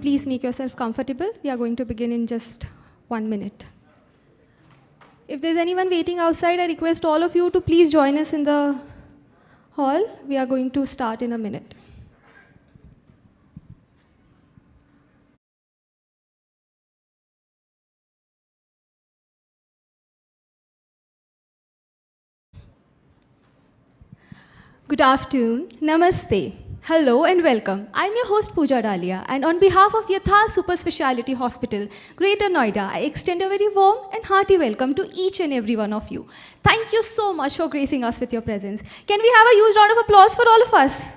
please make yourself comfortable. We are going to begin in just 1 minute. If there's anyone waiting outside, I request all of you to please join us in the hall. We are going to start in a minute. Good afternoon, namaste, hello and welcome. I'm your host Pooja Dalia, and on behalf of Yatharth Super Speciality Hospital, Greater Noida, I extend a very warm and hearty welcome to each and every one of you. Thank you so much for gracing us with your presence. Can we have a huge round of applause for all of us?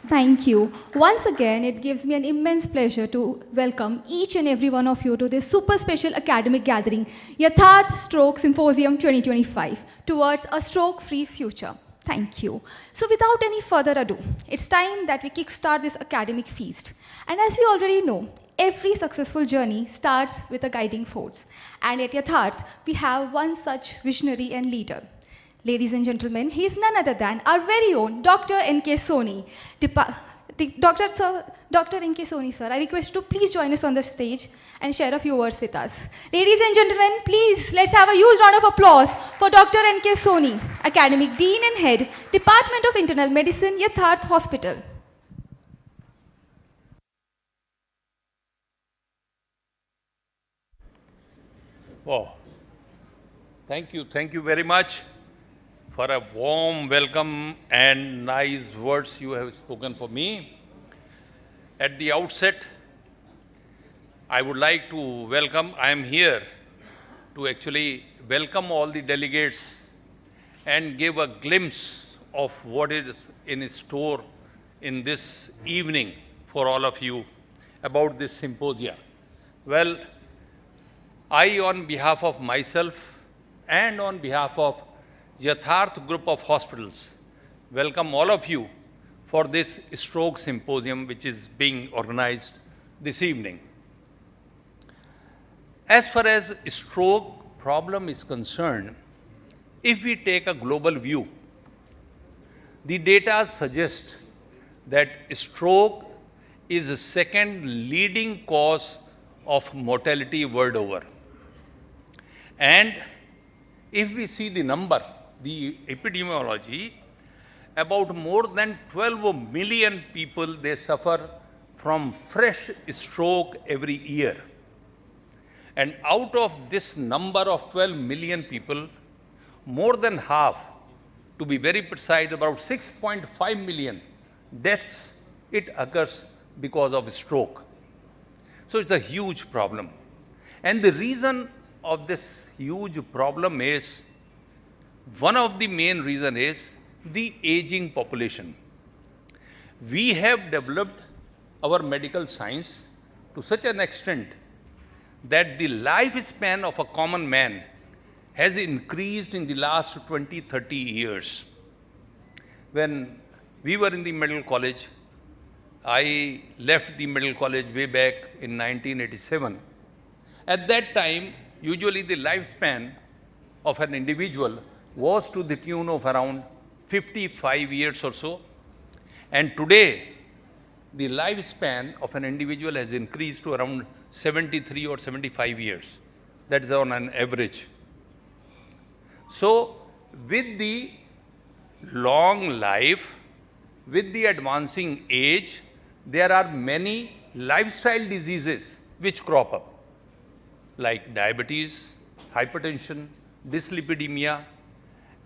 Thank you. Once again, it gives me an immense pleasure to welcome each and every one of you to this super special academic gathering, Yatharth Stroke Symposium 2025, towards a stroke-free future. Thank you. So without any further ado, it's time that we kickstart this academic feast. And as we already know, every successful journey starts with a guiding force. And at Yatharth, we have one such visionary and leader. Ladies and gentlemen, he is none other than our very own Dr. N.K. Soni. Dr. N.K. Soni, sir, I request you to please join us on the stage and share a few words with us. Ladies and gentlemen, please, let's have a huge round of applause for Dr. N.K. Soni, Academic Dean and Head, Department of Internal Medicine, Yatharth Hospital. Oh, thank you very much for a warm welcome and nice words you have spoken for me. At the outset, I would like to welcome, I am here to actually welcome all the delegates and give a glimpse of what is in store in this evening for all of you about this symposia. Well, I, on behalf of myself and on behalf of Yatharth Group of Hospitals, welcome all of you for this stroke symposium which is being organized this evening. As far as stroke problem is concerned, if we take a global view, the data suggest that stroke is the second leading cause of mortality world over. And if we see the number, the epidemiology, about more than 12 million people, they suffer from fresh stroke every year. And out of this number of 12 million people, more than half, to be very precise, about 6.5 million deaths, it occurs because of stroke. So it's a huge problem. And the reason of this huge problem is, one of the main reasons is the aging population. We have developed our medical science to such an extent that the lifespan of a common man has increased in the last 20-30 years. When we were in the medical college, I left the medical college way back in 1987. At that time, usually the lifespan of an individual was to the tune of around 55 years or so. And today, the lifespan of an individual has increased to around 73 or 75 years. That is on an average. So, with the long life, with the advancing age, there are many lifestyle diseases which crop up, like diabetes, hypertension, dyslipidemia,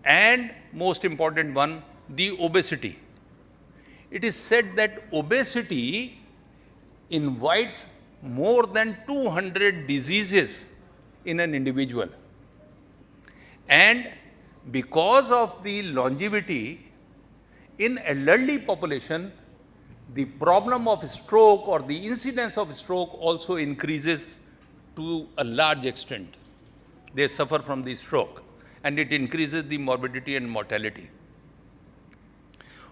and most important one, the obesity. It is said that obesity invites more than 200 diseases in an individual. And because of the longevity, in elderly population, the problem of stroke or the incidence of stroke also increases to a large extent. They suffer from the stroke, and it increases the morbidity and mortality.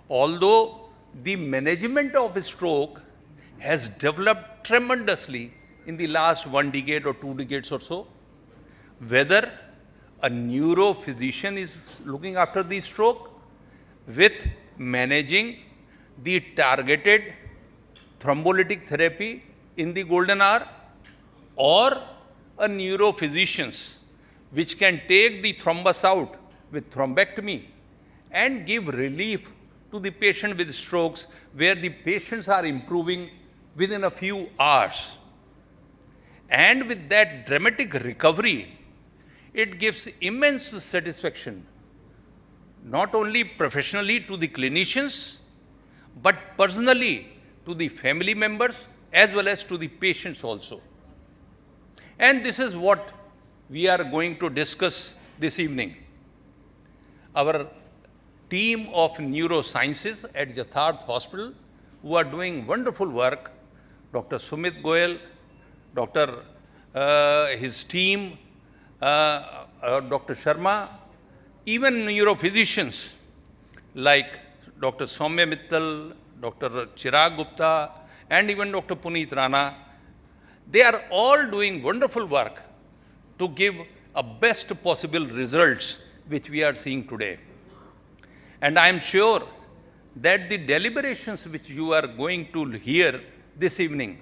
Although the management of stroke has developed tremendously in the last 1 decade or 2 decades or so, whether a neurophysician is looking after the stroke with managing the targeted thrombolytic therapy in the golden hour, or a neurophysicians which can take the thrombus out with thrombectomy and give relief to the patient with strokes, where the patients are improving within a few hours. And with that dramatic recovery, it gives immense satisfaction, not only professionally to the clinicians, but personally to the family members as well as to the patients also. And this is what we are going to discuss this evening. Our team of neurosciences at Yatharth Hospital, who are doing wonderful work, Dr. Sumit Goyal, his team, Dr. Sharma, even neurophysicians like Dr. Soumya Mittal, Dr. Chirag Gupta, and even Dr. Puneet Rana, they are all doing wonderful work to give a best possible results which we are seeing today. And I am sure that the deliberations which you are going to hear this evening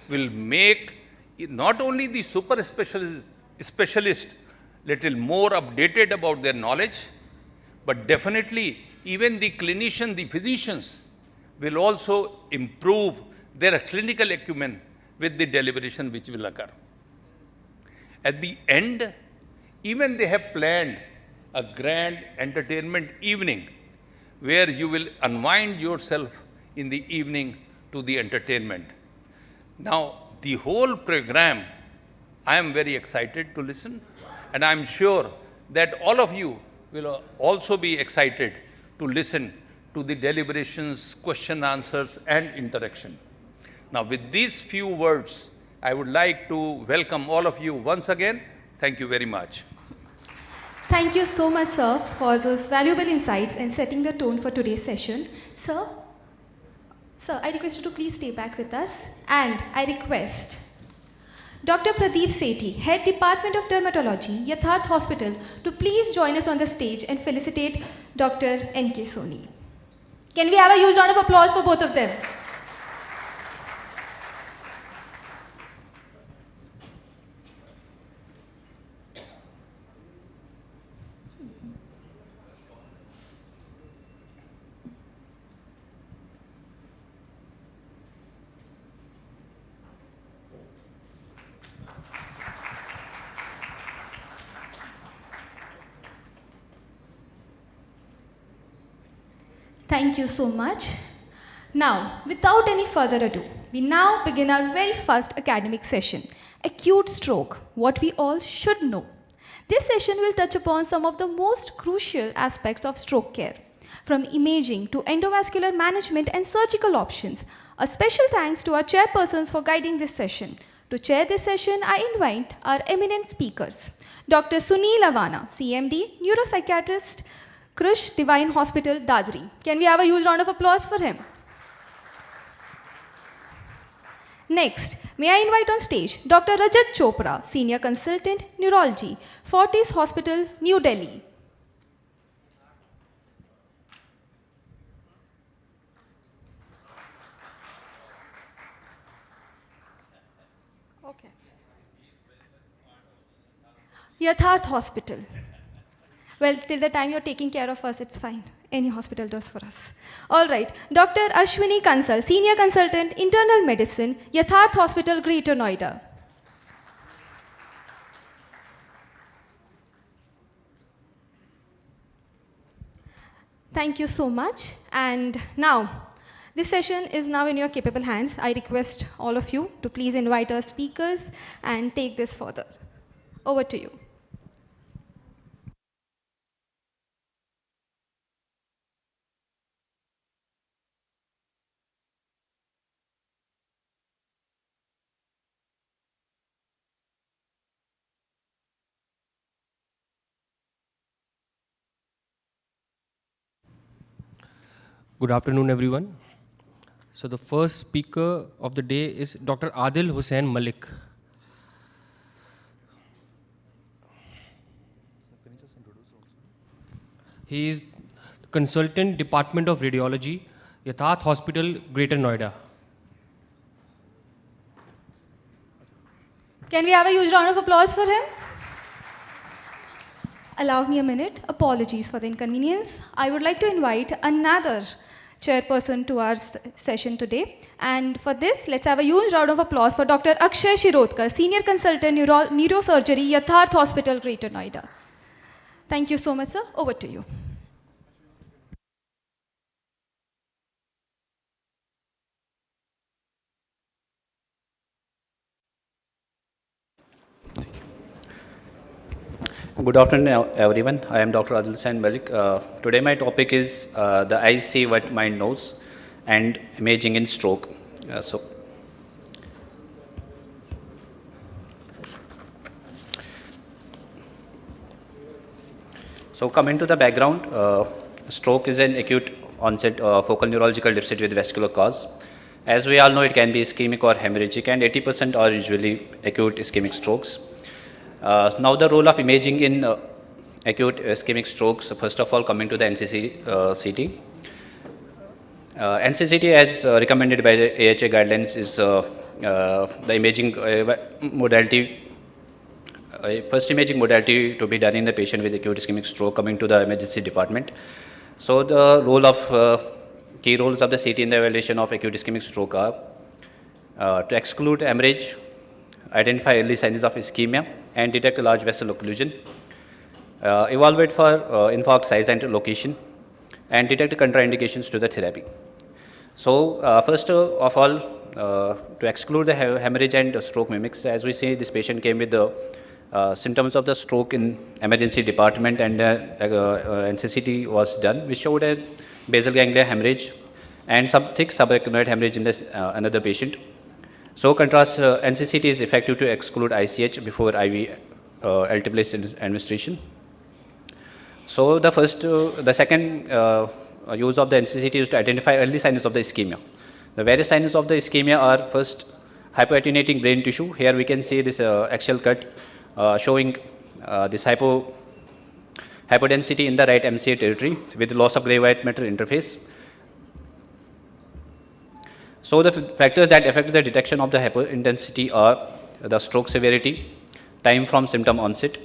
will make not only the super specialist little more updated about their knowledge, but definitely even the clinician, the physicians will also improve their clinical acumen with the deliberation which will occur. At the end, even they have planned a grand entertainment evening where you will unwind yourself in the evening to the entertainment. Now, the whole program, I am very excited to listen, and I am sure that all of you will also be excited to listen to the deliberations, question answers, and interaction. Now, with these few words, I would like to welcome all of you once again. Thank you very much. Thank you so much, sir, for those valuable insights and setting the tone for today's session. Sir, I request you to please stay back with us. And I request Dr. Pradeep Sethi, Head Department of Dermatology, Yatharth Hospital, to please join us on the stage and felicitate Dr. N.K. Soni. Can we have a huge round of applause for both of them? Thank you so much. Now, without any further ado, we now begin our very first academic session, Acute Stroke, what we all should know. This session will touch upon some of the most crucial aspects of stroke care, from imaging to endovascular management and surgical options. A special thanks to our chairpersons for guiding this session. To chair this session, I invite our eminent speakers, Dr. Sunil Avana, CMD, neuropsychiatrist, Krush Divine Hospital, Dadri. Can we have a huge round of applause for him? Next, may I invite on stage Dr. Rajat Chopra, Senior Consultant, Neurology, Fortis Hospital, New Delhi. Okay. Yatharth Hospital. Well, till the time you're taking care of us, it's fine. Any hospital does for us. All right. Dr. Ashwini Kansal, Senior Consultant, Internal Medicine, Yatharth Hospital, Greater Noida. Thank you so much. And now, this session is now in your capable hands. I request all of you to please invite our speakers and take this further. Over to you. Good afternoon, everyone. So the first speaker of the day is Dr. Adil Hussain Malik. He is Consultant, Department of Radiology, Yatharth Hospital, Greater Noida. Can we have a huge round of applause for him? Allow me a minute. Apologies for the inconvenience. I would like to invite another chairperson to our session today. And for this, let's have a huge round of applause for Dr. Akshay Shirodkar, Senior Consultant Neurosurgery, Yatharth Hospital, Greater Noida. Thank you so much, sir. Over to you. Good afternoon, everyone. I am Dr. Adil Hussain Malik. Today my topic is the eyes see what mind knows and imaging in stroke. So coming to the background, stroke is an acute onset focal neurological deficit with vascular cause. As we all know, it can be ischemic or hemorrhagic, and 80% are usually acute ischemic strokes. Now the role of imaging in acute ischemic strokes, first of all coming to the NCCT. NCCT as recommended by the AHA guidelines is the imaging modality, first imaging modality to be done in the patient with acute ischemic stroke coming to the emergency department. So the role of key roles of the CT in the evaluation of acute ischemic stroke are to exclude hemorrhage, identify early signs of ischemia, and detect large vessel occlusion, evaluate for infarct size and location, and detect contraindications to the therapy. So first of all, to exclude the hemorrhage and stroke mimics, as we say, this patient came with the symptoms of the stroke in emergency department, and NCCT was done, which showed a basal ganglia hemorrhage and some thick subarachnoid hemorrhage in this another patient. So contrast, NCCT is effective to exclude ICH before IV altiplase administration. So the second use of the NCCT is to identify early signs of the ischemia. The various signs of the ischemia are first hypoattenuating brain tissue. Here we can see this axial cut showing this hypodensity in the right MCA territory with loss of gray white matter interface. So the factors that affect the detection of the hyperintensity are the stroke severity, time from symptom onset,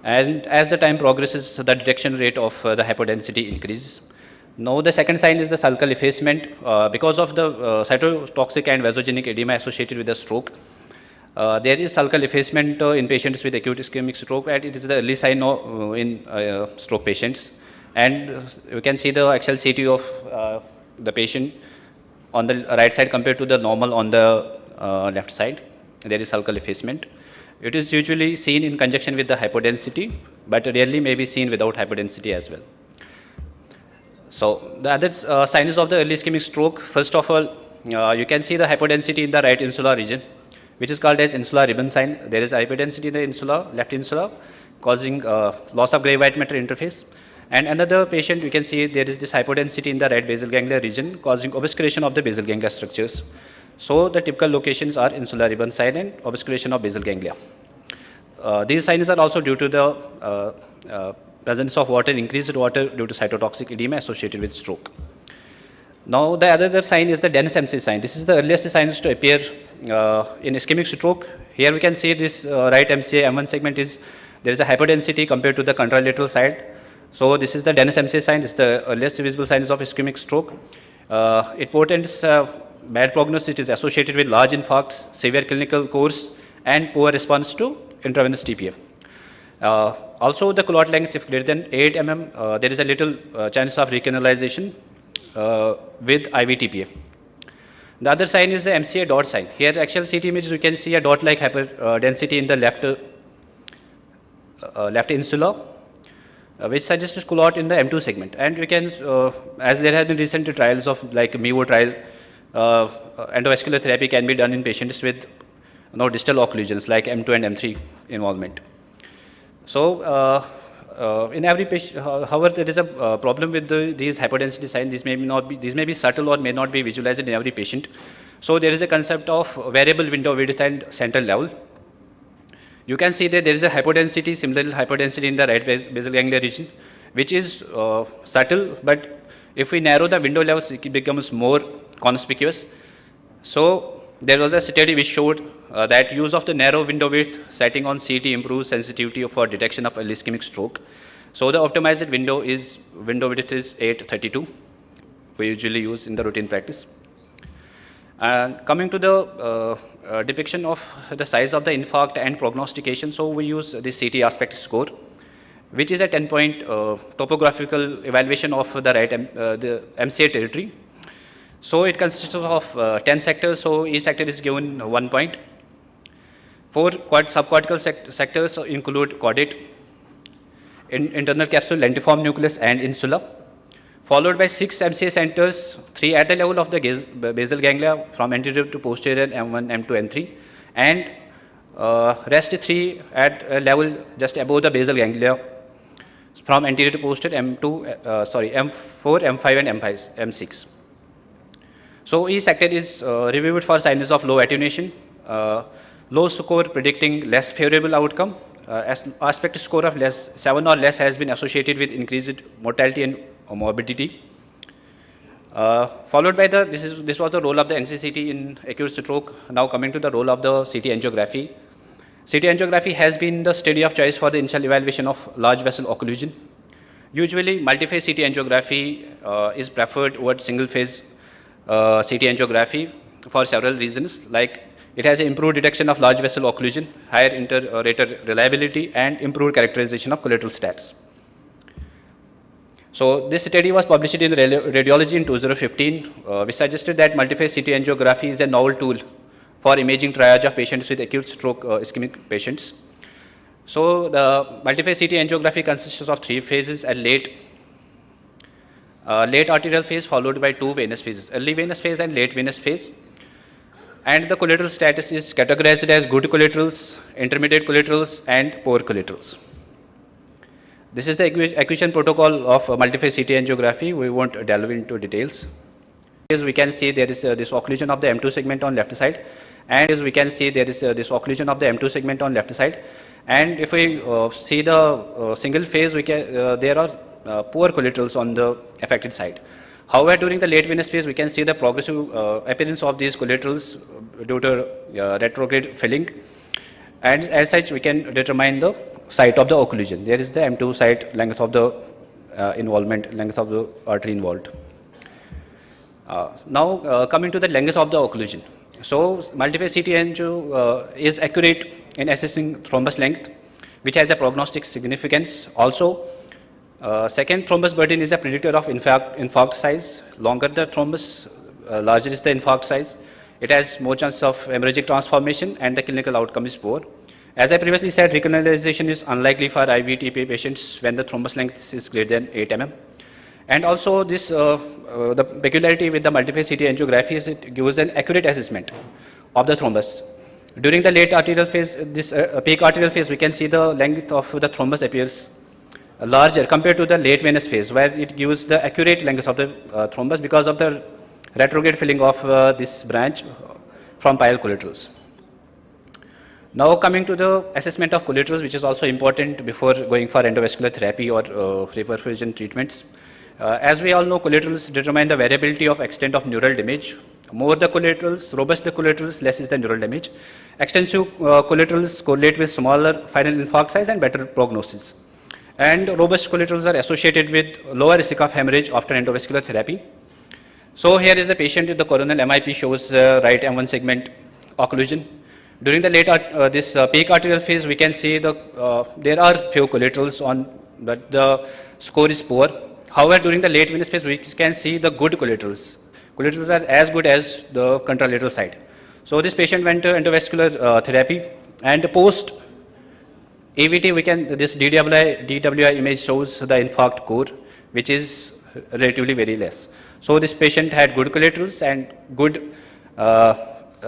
and as the time progresses, the detection rate of the hypodensity increases. Now the second sign is the sulcal effacement. Because of the cytotoxic and vasogenic edema associated with the stroke, there is sulcal effacement in patients with acute ischemic stroke, and it is the early sign in stroke patients. And you can see the axial CT of the patient on the right side compared to the normal on the left side. There is sulcal effacement. It is usually seen in conjunction with the hypodensity, but rarely may be seen without hypodensity as well. So the other signs of the early ischemic stroke, first of all, you can see the hypodensity in the right insular region, which is called as insular ribbon sign. There is hypodensity in the insula, left insula, causing loss of gray white matter interface. And another patient, you can see there is this hypodensity in the right basal ganglia region, causing obscuration of the basal ganglia structures. So the typical locations are insular ribbon sign and obscuration of basal ganglia. These signs are also due to the presence of water, increased water due to cytotoxic edema associated with stroke. Now the other sign is the dense MC sign. This is the earliest signs to appear in ischemic stroke. Here we can see this right MCA M1 segment there is a hypodensity compared to the contralateral side. So this is the dense MCA sign. This is the earliest visible signs of ischemic stroke. It portends bad prognosis. It is associated with large infarcts, severe clinical course, and poor response to intravenous TPA. Also, the clot length, if greater than 8 mm, there is a little chance of recanalization with IV TPA. The other sign is the MCA dot sign. Here, actual CT images, you can see a dot-like hyperdensity in the left insula, which suggests clot in the M2 segment. And we can, as there have been recent trials of like MEVO trial, endovascular therapy can be done in patients with distal occlusions like M2 and M3 involvement. So in every patient, however, there is a problem with these hypodensity signs. These may be subtle or may not be visualized in every patient. So there is a concept of variable window width and central level. You can see that there is a hypodensity, similar hypodensity in the right basal ganglia region, which is subtle, but if we narrow the window levels, it becomes more conspicuous. So there was a study which showed that use of the narrow window width setting on CT improves sensitivity for detection of early ischemic stroke. So the optimized window width is 832. We usually use in the routine practice. And coming to the depiction of the size of the infarct and prognostication, so we use the CT aspect score, which is a 10-point topographical evaluation of the the MCA territory. So it consists of 10 sectors, so each sector is given 1 point. 4 subcortical sectors include caudate, internal capsule, lentiform nucleus and insula, followed by 6 MCA centers, 3 at the level of the basal ganglia from anterior to posterior, M1, M2, M3, and rest 3 at a level just above the basal ganglia from anterior to posterior, M4, M5 and M6. So each sector is reviewed for signs of low attenuation, low score predicting less favorable outcome. Aspect score of 7 or less has been associated with increased mortality and morbidity. Followed by this was the role of the NCCT in acute stroke. Now coming to the role of the CT angiography. CT angiography has been the study of choice for the initial evaluation of large vessel occlusion. Usually multi-phase CT angiography is preferred over single phase CT angiography for several reasons, like it has improved detection of large vessel occlusion, higher inter-rater reliability, and improved characterization of collateral stats. So this study was published in Radiology in 2015, which suggested that multi-phase CT angiography is a novel tool for imaging triage of patients with acute stroke ischemic patients. So the multi-phase CT angiography consists of 3 phases: a late arterial phase followed by 2 venous phases, early venous phase and late venous phase. And the collateral status is categorized as good collaterals, intermediate collaterals, and poor collaterals. This is the acquisition protocol of multi-phase CT angiography. We won't delve into details. As we can see, there is this occlusion of the M2 segment on left side, and as we can see, there is this occlusion of the M2 segment on left side. And if we see the single phase, there are poor collaterals on the affected side. However, during the late venous phase, we can see the progressive appearance of these collaterals due to retrograde filling, and as such, we can determine the site of the occlusion. There is the M2 site, length of the involvement, length of the artery involved. Now, coming to the length of the occlusion. So, multi-phase CT angio is accurate in assessing thrombus length, which has a prognostic significance. Also, second, thrombus burden is a predictor of infarct size. Longer the thrombus, larger is the infarct size. It has more chance of hemorrhagic transformation, and the clinical outcome is poor. As I previously said, recanalization is unlikely for IVTP patients when the thrombus length is greater than 8 mm. And also this, the peculiarity with the multi-phase CT angiography is it gives an accurate assessment of the thrombus. During the late arterial phase, this peak arterial phase, we can see the length of the thrombus appears larger compared to the late venous phase, where it gives the accurate length of the thrombus because of the retrograde filling of this branch from pial collaterals. Now coming to the assessment of collaterals, which is also important before going for endovascular therapy or reperfusion treatments. As we all know, collaterals determine the variability of extent of neural damage. More the collaterals, robust the collaterals, less is the neural damage. Extensive collaterals correlate with smaller final infarct size and better prognosis. And robust collaterals are associated with lower risk of hemorrhage after endovascular therapy. So here is the patient with the coronal MIP, shows right M1 segment occlusion. During the late peak arterial phase, we can see there are few collaterals on, but the score is poor. However, during the late venous phase, we can see the good collaterals. Collaterals are as good as the contralateral side. So this patient went to endovascular therapy, and post AVT, this DWI image shows the infarct core, which is relatively very less. So this patient had good collaterals and good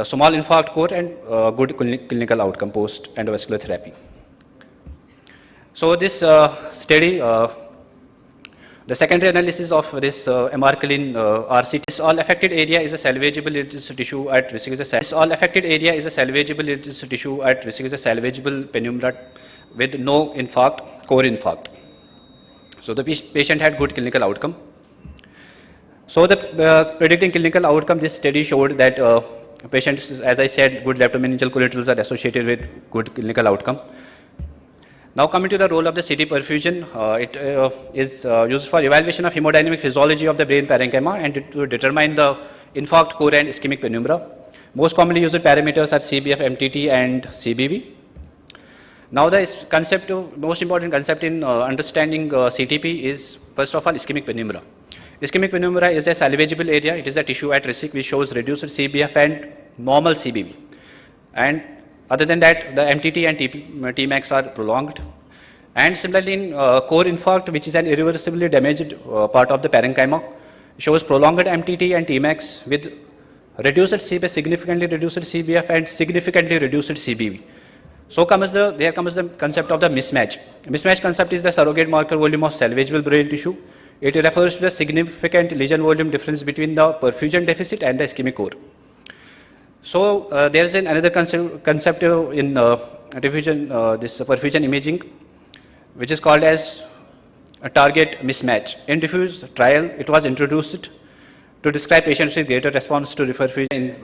small infarct core and good clinical outcome post endovascular therapy. So this study, the secondary analysis of this MR-Clean RCT, all affected area is a salvageable interstitial tissue at risk is a salvageable penumbra with no infarct, core infarct. So the patient had good clinical outcome. So the predicting clinical outcome, this study showed that patients, as I said, good leptomeningeal collaterals are associated with good clinical outcome. Now coming to the role of the CT perfusion, it is used for evaluation of hemodynamic physiology of the brain parenchyma and to determine the infarct core and ischemic penumbra. Most commonly used parameters are CBF, MTT and CBV. Now the most important concept in understanding CTP is first of all ischemic penumbra. Ischemic penumbra is a salvageable area. It is a tissue at risk which shows reduced CBF and normal CBV. And other than that, the MTT and Tmax are prolonged. And similarly in core infarct, which is an irreversibly damaged part of the parenchyma, shows prolonged MTT and Tmax with reduced CBF, significantly reduced CBF and significantly reduced CBV. So there comes the concept of the mismatch. Mismatch concept is the surrogate marker volume of salvageable brain tissue. It refers to the significant lesion volume difference between the perfusion deficit and the ischemic core. So there is another concept in this perfusion imaging, which is called as a target mismatch. In diffuse trial, it was introduced to describe patients with greater response to reperfusion in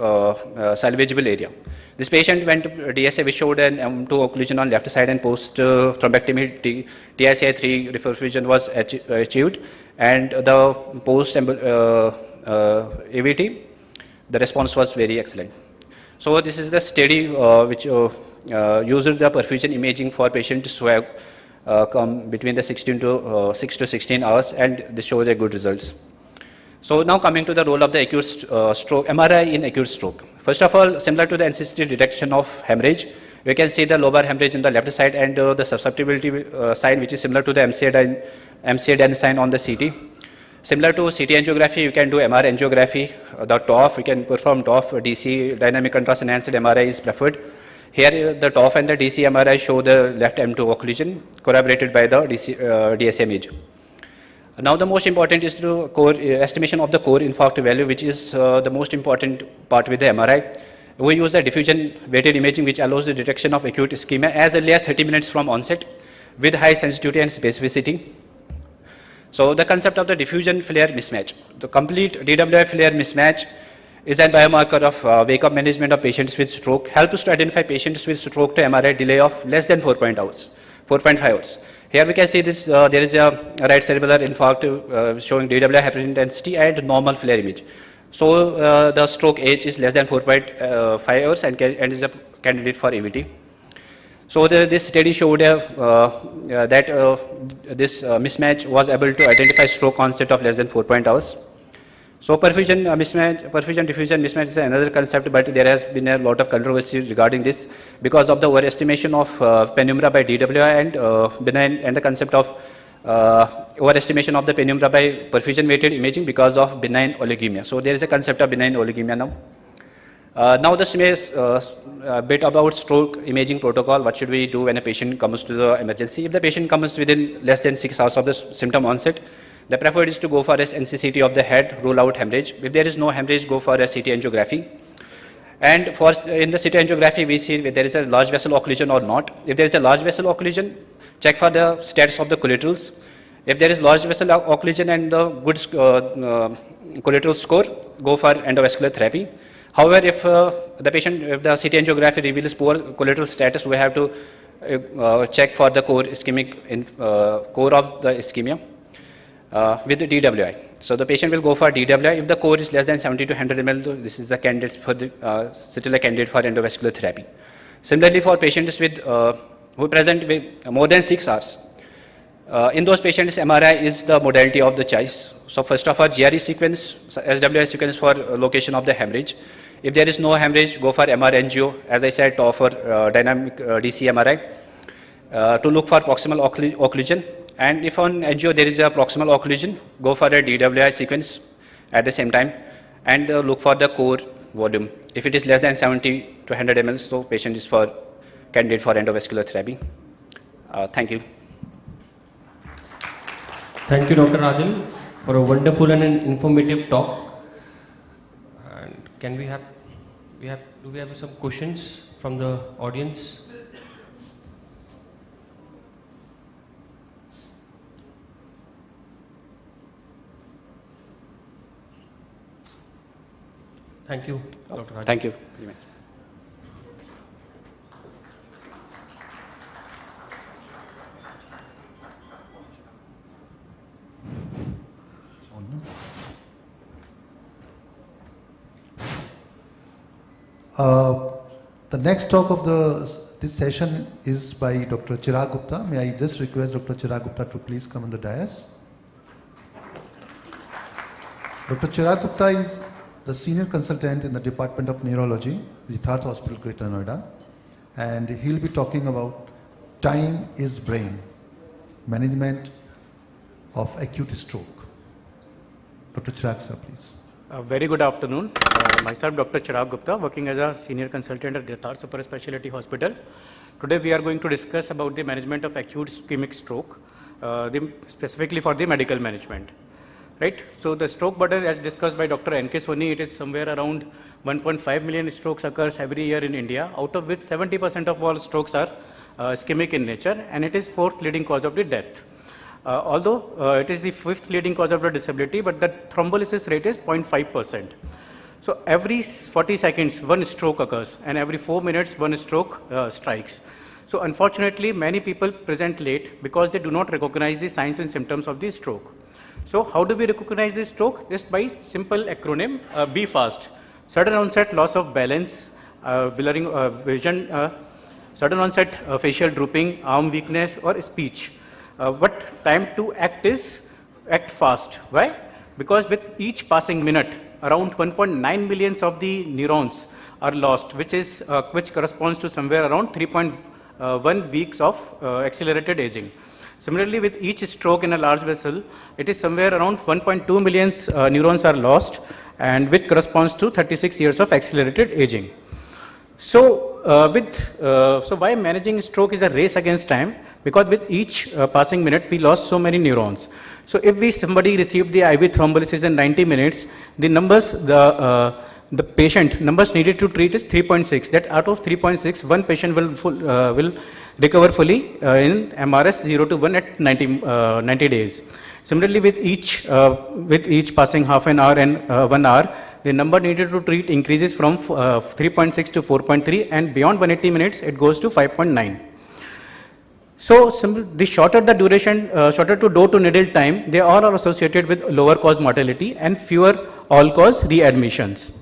salvageable area. This patient went to DSA, which showed an M2 occlusion on left side, and post thrombectomy TICI3 reperfusion was achieved, and the post AVT, the response was very excellent. So this is the study which used the perfusion imaging for patients who have come between the 6 to 16 hours, and this shows the good results. So now coming to the role of the acute stroke, MRI in acute stroke. First of all, similar to the NCCT detection of hemorrhage, we can see the lobar hemorrhage in the left side and the susceptibility sign, which is similar to the MCAD sign on the CT. Similar to CT angiography, you can do MR angiography, the TOF, we can perform TOF, DC, dynamic contrast enhanced MRI is preferred. Here the TOF and the DC MRI show the left M2 occlusion corroborated by the DSA image. Now the most important is the estimation of the core infarct value, which is the most important part with the MRI. We use the diffusion weighted imaging, which allows the detection of acute ischemia as early as 30 minutes from onset with high sensitivity and specificity. So the concept of the diffusion flare mismatch. The complete DWI flare mismatch is a biomarker of wake-up management of patients with stroke, helps us to identify patients with stroke to MRI delay of less than 4.5 hours. Here we can see this, there is a right cerebellar infarct showing DWI hyperintensity and normal flare image. So the stroke age is less than 4.5 hours and is a candidate for AVT. So this study showed that this mismatch was able to identify stroke onset of less than 4.0 hours. So perfusion diffusion mismatch is another concept, but there has been a lot of controversy regarding this because of the overestimation of penumbra by DWI and benign, and the concept of overestimation of the penumbra by perfusion weighted imaging because of benign oligemia. So there is a concept of benign oligemia now. Now this is a bit about stroke imaging protocol. What should we do when a patient comes to the emergency? If the patient comes within less than 6 hours of the symptom onset, the preferred is to go for a NCCT of the head, rule out hemorrhage. If there is no hemorrhage, go for a CT angiography. And in the CT angiography, we see if there is a large vessel occlusion or not. If there is a large vessel occlusion, check for the status of the collaterals. If there is large vessel occlusion and the good collateral score, go for endovascular therapy. However, if the CT angiography reveals poor collateral status, we have to check for the core of the ischemia with the DWI. So the patient will go for DWI. If the core is less than 70 to 100 ml, this is a candidate for still a candidate for endovascular therapy. Similarly, for patients with who present with more than 6 hours, in those patients, MRI is the modality of the choice. So first of all, GRE sequence, SWI sequence for location of the hemorrhage. If there is no hemorrhage, go for MR angio, as I said, or for dynamic DC MRI to look for proximal occlusion. And if on angio there is a proximal occlusion, go for a DWI sequence at the same time and look for the core volume. If it is less than 70 to 100 ml, so patient is for candidate for endovascular therapy. Thank you. Thank you, Dr. Adil, for a wonderful and an informative talk. And can do we have some questions from the audience? Thank you, Dr. Raj. Thank you. The next talk of this session is by Dr. Chowk Gupta. May I just request Dr. Chowk Gupta to please come on the dais. Dr. Chowk Gupta is the senior consultant in the Department of Neurology, Yatharth Hospital, Greater Noida, and he'll be talking about time is brain, management of acute stroke. Dr. Chowk, sir, please. Very good afternoon. Myself, Dr. Chowk Gupta, working as a senior consultant at Yatharth Super Speciality Hospital. Today we are going to discuss about the management of acute ischemic stroke, specifically for the medical management. Right? So the stroke burden, as discussed by Dr. N.K. Soni, it is somewhere around 1.5 million strokes occurs every year in India, out of which 70% of all strokes are ischemic in nature, and it is 4th leading cause of the death. Although it is the 5th leading cause of the disability, but the thrombolysis rate is 0.5%. So every 40 seconds, one stroke occurs, and every 4 minutes, one stroke strikes. So unfortunately, many people present late because they do not recognize the signs and symptoms of the stroke. So how do we recognize this stroke? Just by simple acronym, BFAST. Sudden onset loss of balance, blurring vision, sudden onset facial drooping, arm weakness, or speech. What time to act is act fast. Why? Because with each passing minute, around 1.9 millions of the neurons are lost, which corresponds to somewhere around 3.1 weeks of accelerated aging. Similarly, with each stroke in a large vessel, it is somewhere around 1.2 million neurons are lost, and which corresponds to 36 years of accelerated aging. So, so why managing stroke is a race against time? Because with each passing minute, we lost so many neurons. So, if somebody received the IV thrombolysis in 90 minutes, the numbers, the patient numbers needed to treat is 3.6. That out of 3.6, one patient will recover fully in MRS 0 to 1 at 90 days. Similarly, with each passing half an hour and 1 hour, the number needed to treat increases from 3.6 to 4.3, and beyond 180 minutes, it goes to 5.9. So, the shorter the duration, shorter to door to needle time, they all are associated with lower cause mortality and fewer all-cause readmissions.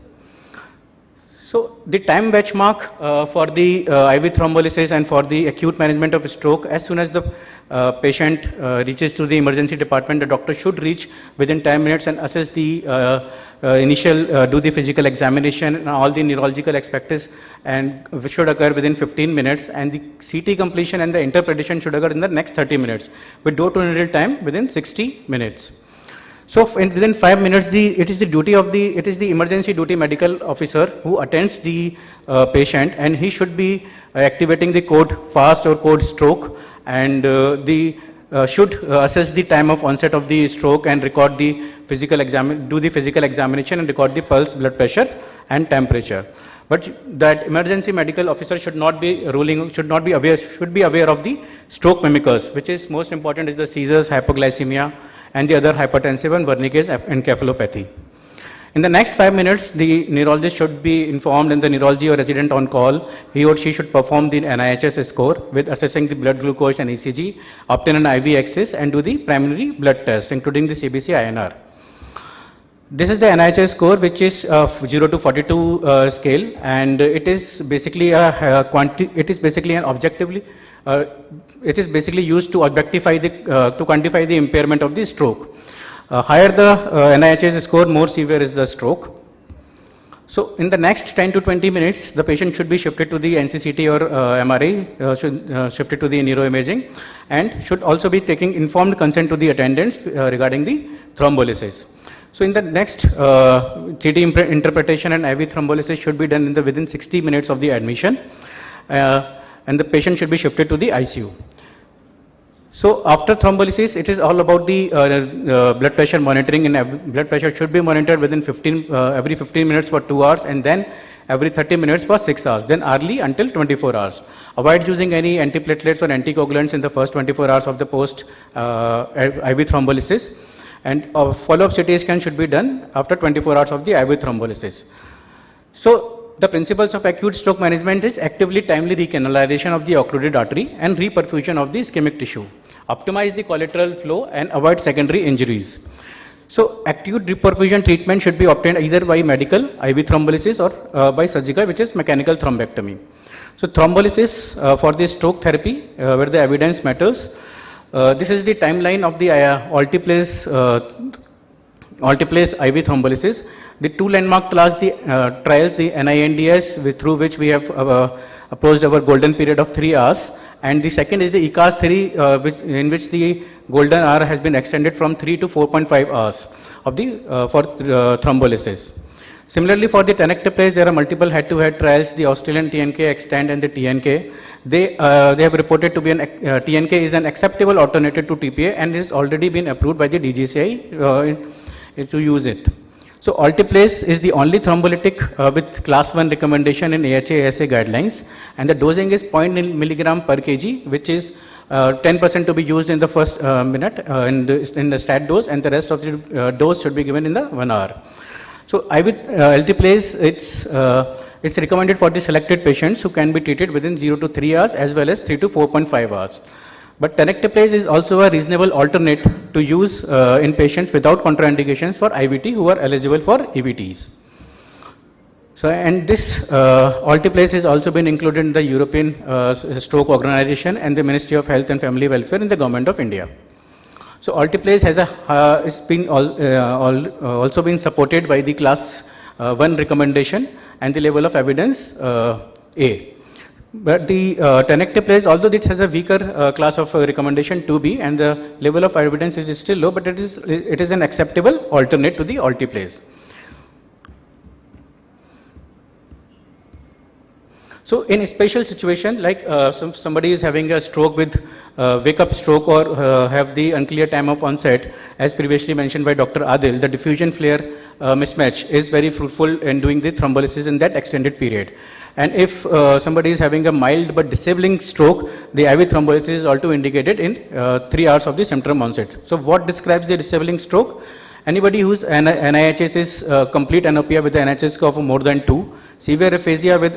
So, the time benchmark for the IV thrombolysis and for the acute management of stroke, as soon as the patient reaches to the emergency department, the doctor should reach within 10 minutes and assess the do the physical examination and all the neurological aspects, and which should occur within 15 minutes, and the CT completion and the interpretation should occur in the next 30 minutes, with door to needle time within 60 minutes. So within 5 minutes, it is the emergency duty medical officer who attends the patient, and he should be activating the code FAST or code stroke, and should assess the time of onset of the stroke and record the do the physical examination and record the pulse, blood pressure, and temperature. But that emergency medical officer should be aware of the stroke mimickers, which is most important is the seizures, hypoglycemia, and the other hypertensive and Wernicke's encephalopathy. In the next 5 minutes, the neurologist should be informed, and the neurology or resident on call, he or she should perform the NIHS score with assessing the blood glucose and ECG, obtain an IV access, and do the primary blood test, including the CBC-INR. This is the NIHS score, which is 0 to 42 scale, and it is basically an objectively. It is basically used to objectify to quantify the impairment of the stroke. Higher the NIHS score, more severe is the stroke. So, in the next 10 to 20 minutes, the patient should be shifted to the NCCT or MRI, shifted to the neuroimaging, and should also be taking informed consent to the attendants regarding the thrombolysis. So, in the next, CT interpretation and IV thrombolysis should be done within 60 minutes of the admission, and the patient should be shifted to the ICU. So, after thrombolysis, it is all about the blood pressure monitoring, and blood pressure should be monitored within every 15 minutes for 2 hours, and then every 30 minutes for 6 hours, then hourly until 24 hours. Avoid using any antiplatelets or anticoagulants in the first 24 hours of the post IV thrombolysis, and follow-up CT scan should be done after 24 hours of the IV thrombolysis. So the principles of acute stroke management is actively timely recanalization of the occluded artery and reperfusion of the ischemic tissue, optimize the collateral flow and avoid secondary injuries. So acute reperfusion treatment should be obtained either by medical IV thrombolysis or by surgical, which is mechanical thrombectomy. So thrombolysis for the stroke therapy, where the evidence matters. This is the timeline of the Altiplace IV thrombolysis. The two landmark trials, the NINDS, through which we have approached our golden period of 3 hours. And the second is the ECAS 3, in which the golden hour has been extended from 3 to 4.5 hours of the, for thrombolysis. Similarly, for the tenecteplase, there are multiple head-to-head trials, the Australian TNK Extend and the TNK. They have reported to be TNK is an acceptable alternative to TPA and has already been approved by the DGCI to use it. So Altiplace is the only thrombolytic with class 1 recommendation in AHA-ASA guidelines, and the dosing is 0.9 milligram per kg, which is 10% to be used in the first minute in the stat dose, and the rest of the dose should be given in the 1 hour. So Altiplace, it's recommended for the selected patients who can be treated within 0 to 3 hours as well as 3 to 4.5 hours. But tenecteplase is also a reasonable alternate to use in patients without contraindications for IVT who are eligible for EVTs. So, and this Altiplace has also been included in the European Stroke Organization and the Ministry of Health and Family Welfare in the Government of India. So Altiplace has also been supported by the class 1 recommendation and the level of evidence A. But the tenecteplase, although it has a weaker class of recommendation 2B, and the level of evidence is still low, but it is an acceptable alternate to the Altiplace. So in a special situation, like somebody is having a stroke with wake-up stroke or have the unclear time of onset, as previously mentioned by Dr. Adil, the diffusion flare mismatch is very fruitful in doing the thrombolysis in that extended period. And if somebody is having a mild but disabling stroke, the IV thrombolysis is also indicated in 3 hours of the symptom onset. So what describes the disabling stroke? Anybody whose NIHS is complete anopia with the NHS score of more than 2, severe aphasia with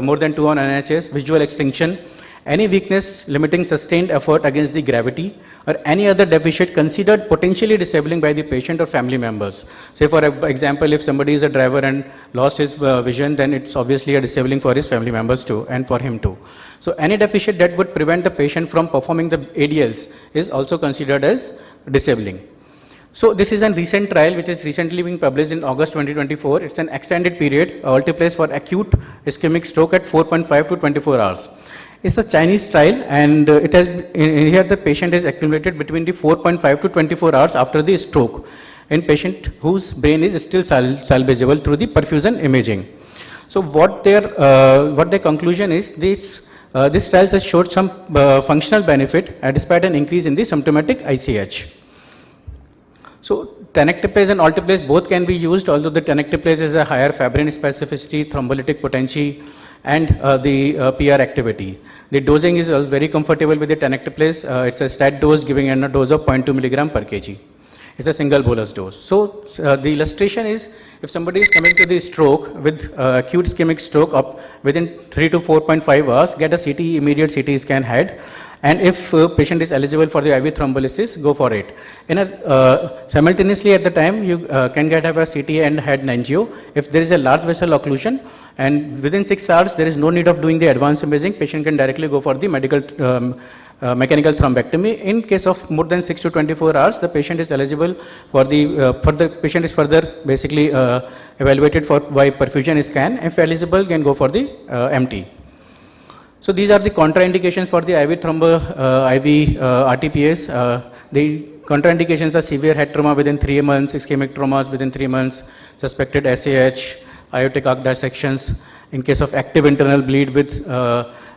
more than 2 on NHS, visual extinction, any weakness limiting sustained effort against the gravity, or any other deficit considered potentially disabling by the patient or family members. Say for example, if somebody is a driver and lost his vision, then it's obviously a disabling for his family members too, and for him too. So any deficit that would prevent the patient from performing the ADLs is also considered as disabling. So this is a recent trial which is recently being published in August 2024. It's an extended period, Altiplace for acute ischemic stroke at 4.5 to 24 hours. It's a Chinese trial, and it has here the patient is accumulated between the 4.5 to 24 hours after the stroke in patient whose brain is still salvageable through the perfusion imaging. So what their conclusion is, this trial has showed some functional benefit despite an increase in the symptomatic ICH. So tenecteplase and Altiplace both can be used, although the tenecteplase is a higher fibrin specificity, thrombolytic potency, and the PR activity. The dosing is very comfortable with the tenecteplase. It's a stat dose, giving a dose of 0.2 milligram per kg. It's a single bolus dose. So the illustration is, if somebody is coming to the stroke with acute ischemic stroke up within 3 to 4.5 hours, get a immediate CT scan head. And if patient is eligible for the IV thrombolysis, go for it. Simultaneously at the time, you can get a CT and head angio. If there is a large vessel occlusion, and within 6 hours, there is no need of doing the advanced imaging, patient can directly go for the mechanical thrombectomy. In case of more than 6 to 24 hours, the patient is eligible for the patient is further basically evaluated for by perfusion scan. If eligible, can go for the MT. So these are the contraindications for the IV RTPS. The contraindications are severe head trauma within 3 months, ischemic traumas within 3 months, suspected SAH, aortic arc dissections. In case of active internal bleed with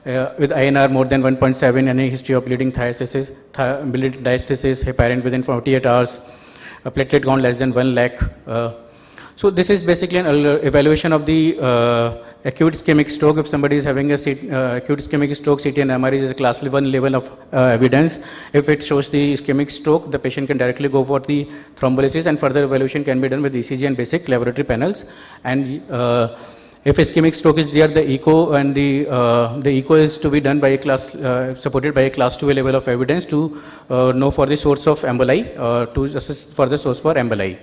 INR more than 1.7, any history of bleeding diastasis, heparin within 48 hours, a platelet count less than 1 lakh. So this is basically an evaluation of the acute ischemic stroke. If somebody is having a acute ischemic stroke, CT and MRI is a class 1 level of evidence. If it shows the ischemic stroke, the patient can directly go for the thrombolysis, and further evaluation can be done with ECG and basic laboratory panels. And if ischemic stroke is there, the echo and the echo is to be done by a class, supported by a class 2 level of evidence to know for the source of emboli, to assess for the source for emboli.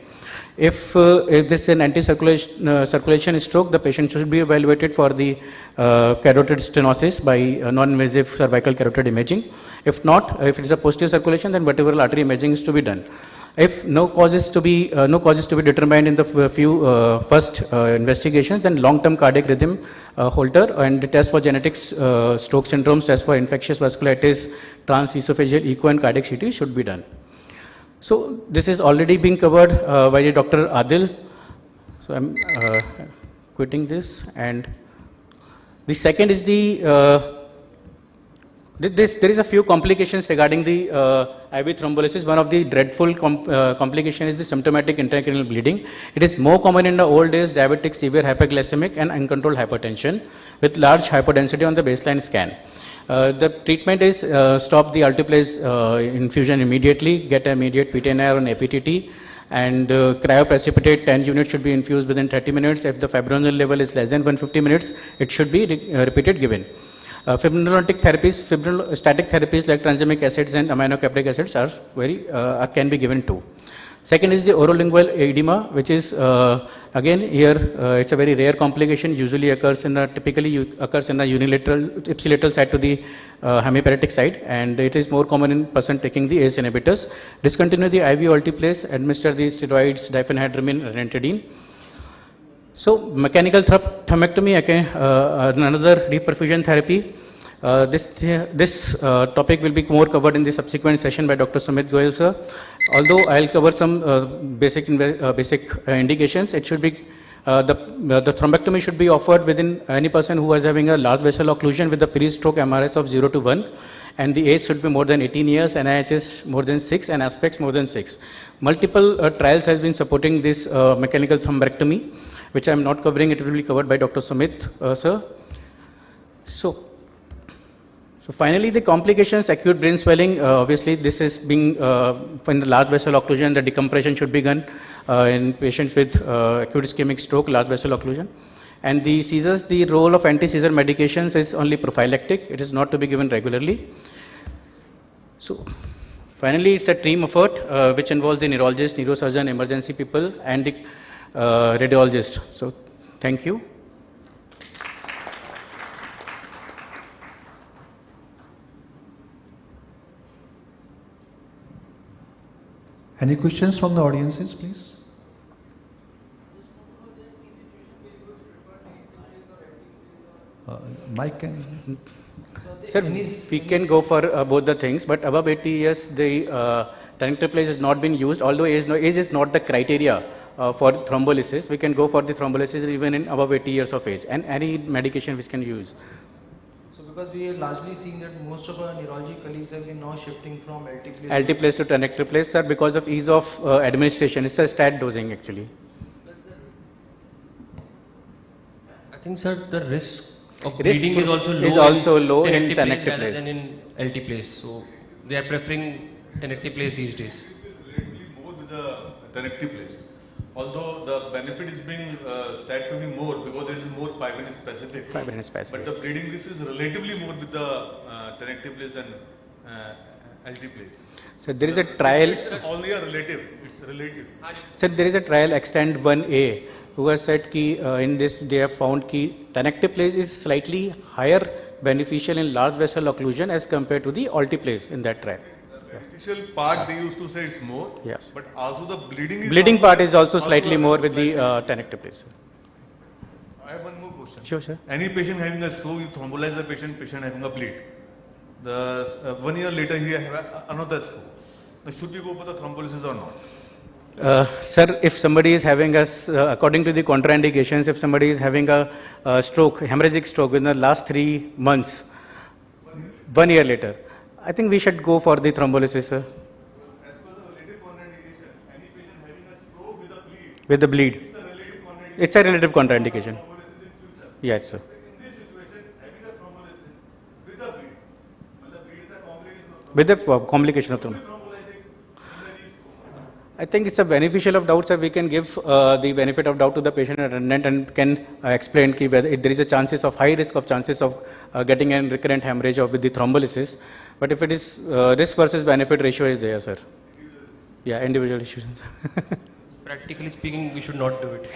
If this is an anti-circulation stroke, the patient should be evaluated for the carotid stenosis by non-invasive cervical carotid imaging. If not, if it is a posterior circulation, then vertebral artery imaging is to be done. If no cause is to be determined in the first investigations, then long-term cardiac rhythm Holter and the test for genetics, stroke syndromes, test for infectious vasculitis, transesophageal echo and cardiac CT should be done. So this is already being covered by the Dr. Adil. So I'm quitting this, and the second is there is a few complications regarding the IV thrombolysis. One of the dreadful complication is the symptomatic intracranial bleeding. It is more common in the old days, diabetic, severe hyperglycemic and uncontrolled hypertension with large hypodensity on the baseline scan. The treatment is stop the alteplase infusion immediately, get immediate PTNR on APTT, and cryoprecipitate 10 units should be infused within 30 minutes. If the fibrinol level is less than 150 minutes, it should be repeated given. Fibrinolytic therapies, static therapies like tranexamic acids and aminocapric acids are can be given too. Second is the orolingual edema, which is again here it's a very rare complication. Usually typically occurs in the unilateral ipsilateral side to the hemiparetic side, and it is more common in person taking the ACE inhibitors. Discontinue the IV alteplase, administer the steroids, diphenhydramine, ranitidine. So mechanical thrombectomy, another reperfusion therapy. This topic will be more covered in the subsequent session by Dr. Sumit Goyal sir. Although I'll cover some basic indications, it should be the thrombectomy should be offered within any person who is having a large vessel occlusion with a pre-stroke MRS of 0 to 1, and the age should be more than 18 years, NIHS more than 6, and aspects more than 6. Multiple trials has been supporting this mechanical thrombectomy, which I am not covering. It will be covered by Dr. Sumit sir. So finally, the complications, acute brain swelling, obviously this is being in the large vessel occlusion, the decompression should be done in patients with acute ischemic stroke, large vessel occlusion. And the seizures, the role of anti-seizure medications is only prophylactic. It is not to be given regularly. So finally, it's a team effort which involves the neurologist, neurosurgeon, emergency people, and the radiologist. So thank you. Any questions from the audiences, please? Mike, can Sir, we can go for both the things, but above 80 years, the tenecteplase has not been used, although age is not the criteria for thrombolysis. We can go for the thrombolysis even in above 80 years of age, and any medication which can use. Because we are largely seeing that most of our neurology colleagues have been now shifting from alteplase to tenecteplase, sir, because of ease of administration. It's a stat dosing actually. I think, sir, the risk of bleeding is also low in tenecteplase rather than in alteplase. So they are preferring tenecteplase these days. Relatively more with the tenecteplase. Although the benefit is being said to be more because it is more fibrin specific. But the bleeding risk is relatively more with the tenecteplase than alteplase. So there is a trial. It's only a relative. It's relative. So there is a trial Extend 1A who has said ki in this they have found ki tenecteplase is slightly higher beneficial in large vessel occlusion as compared to the alteplase in that trial. Initial part they used to say it's more, yes, but also the bleeding part is also slightly more with the tenecteplase. I have one more question. Sure, sir. Any patient having a stroke, you thrombolize the patient having a bleed. 1 year later he have another stroke. Now, should we go for the thrombolysis or not? Sir, if somebody is having according to the contraindications, if somebody is having a stroke, hemorrhagic stroke within the last 3 months, 1 year later, I think we should go for the thrombolysis, sir. As per the relative contraindication, any patient having a stroke with a bleed. With the bleed. It's a relative It's a relative contraindication. Yes, sir. With the complication of thrombolysis. I think it's a beneficial of doubt, sir. We can give the benefit of doubt to the patient attendant and can explain whether there is a chances of high risk of chances of getting a recurrent hemorrhage with the thrombolysis. But if it is risk versus benefit ratio is there, sir. Yeah, individual issues. Practically speaking, we should not do it.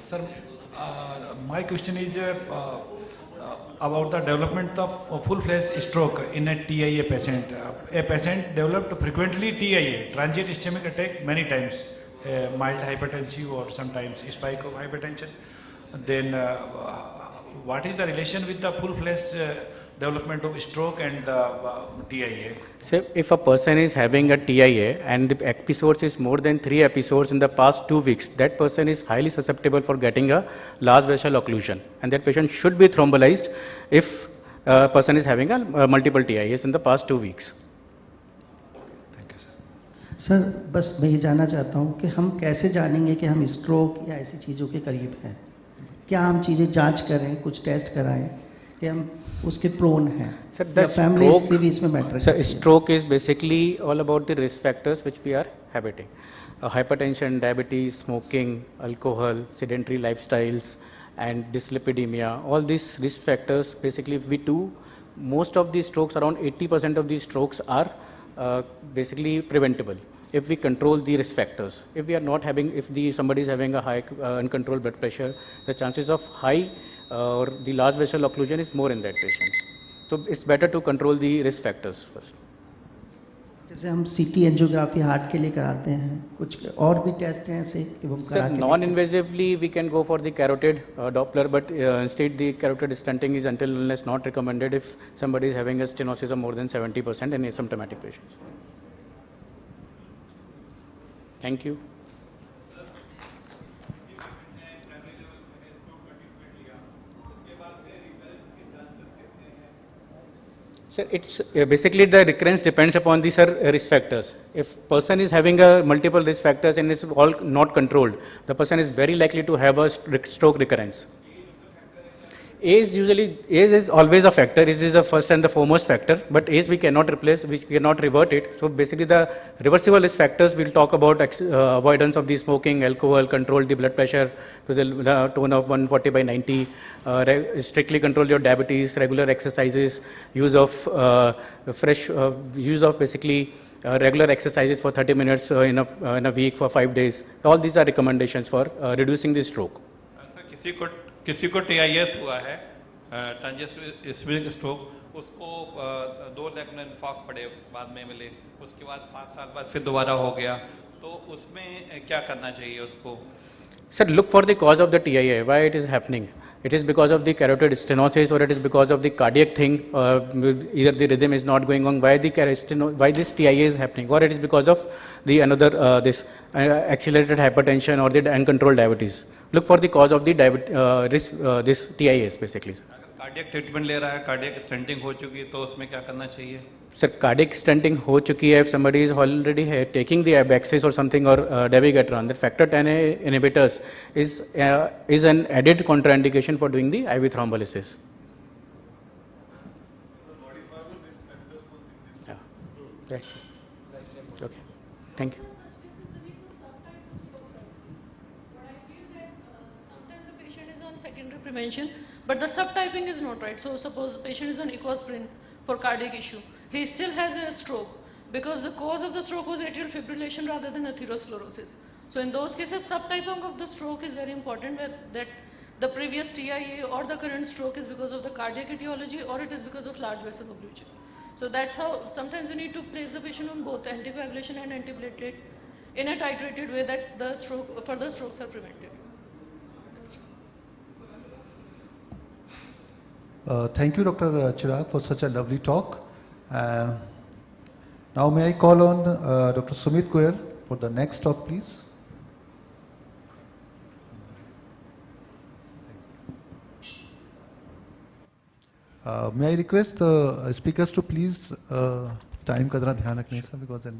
Sir, my question is about the development of full-fledged stroke in a TIA patient. A patient developed frequently TIA, transient ischemic attack, many times, mild hypertensive or sometimes spike of hypertension. Then what is the relation with the full-fledged development of stroke and the TIA? So if a person is having a TIA and the episodes is more than 3 episodes in the past 2 weeks, that person is highly susceptible for getting a large vessel occlusion, and that patient should be thrombolized if a person is having a multiple TIAs in the past 2 weeks. Thank you, sir. Sir बस मैं ये जानना चाहता हूँ कि हम कैसे जानेंगे कि हम स्ट्रोक या ऐसी चीज़ों के करीब हैं? क्या हम चीज़ें जांच करें, कुछ टेस्ट कराएं कि हम उसके प्रोन हैं? Sir, या फैमिली हिस्ट्री भी इसमें matter Sir, stroke is basically all about the risk factors which we are habiting. Hypertension, diabetes, smoking, alcohol, sedentary lifestyles, and dyslipidemia. All these risk factors, basically, if we do, most of these strokes, around 80% of these strokes are basically preventable if we control the risk factors. If we are not having, if somebody is having a high uncontrolled blood pressure, the chances of high or the large vessel occlusion is more in that patient. So it's better to control the risk factors first. जैसे हम CT angiography heart के लिए कराते हैं, कुछ और भी test हैं ऐसे कि वो Sir, non-invasively we can go for the carotid Doppler, but instead the carotid stenting is until unless not recommended if somebody is having a stenosis of more than 70% in asymptomatic patients. Thank you. Sir, it's basically the recurrence depends upon the risk factors. If person is having a multiple risk factors and is all not controlled, the person is very likely to have a stroke recurrence. Age is always a factor. Age is the first and the foremost factor, but age we cannot replace, we cannot revert it. So basically the reversible risk factors, we'll talk about avoidance of the smoking, alcohol, control the blood pressure to the tone of 140/90, strictly control your diabetes, regular exercises, use of basically regular exercises for 30 minutes in a week for 5 days. All these are recommendations for reducing the stroke. किसी को TIS हुआ है, transient ischaemic stroke, उसको 2 leg में infarct पड़े बाद में मिले, उसके बाद 5 साल बाद फिर दोबारा हो गया, तो उसमें क्या करना चाहिए उसको? Sir, look for the cause of the TIA, why it is happening. It is because of the carotid stenosis or it is because of the cardiac thing, either the rhythm is not going on, why this TIA is happening, or it is because of the this accelerated hypertension or the uncontrolled diabetes. Look for the cause of the this TIAs basically. Cardiac treatment ले रहा है, cardiac stenting हो चुकी है, तो उसमें क्या करना चाहिए? Sir, cardiac stenting हो चुकी है, if somebody is already taking the Abaxis or something or dabigatran, that factor 10 inhibitors is an added contraindication for doing the IV thrombolysis. Yeah, that's it. Okay, thank you. Secondary prevention, but the subtyping is not right. So suppose the patient is on ecosprin for cardiac issue, he still has a stroke because the cause of the stroke was atrial fibrillation rather than atherosclerosis. So in those cases, subtyping of the stroke is very important, that the previous TIA or the current stroke is because of the cardiac etiology or it is because of large vessel occlusion. So that's how sometimes we need to place the patient on both anticoagulation and antiplatelet in a titrated way that the further strokes are prevented. Thank you, Dr. Chowk, for such a lovely talk. Now may I call on Dr. Sumit Goyal for the next talk, please. May I request the speakers to please time का जरा ध्यान रखने से, because then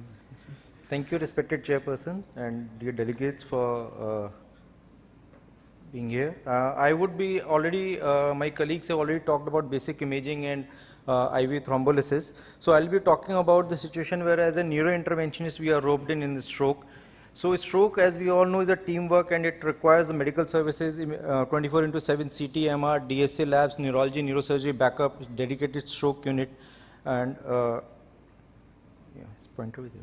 Thank you, respected chairperson and dear delegates, for being here. I would be already, my colleagues have already talked about basic imaging and IV thrombolysis. So I'll be talking about the situation where as a neurointerventionist we are roped in the stroke. So stroke, as we all know, is a teamwork and it requires the medical services 24/7 CT, MR, DSA labs, neurology, neurosurgery backup, dedicated stroke unit, and it's pointer with you.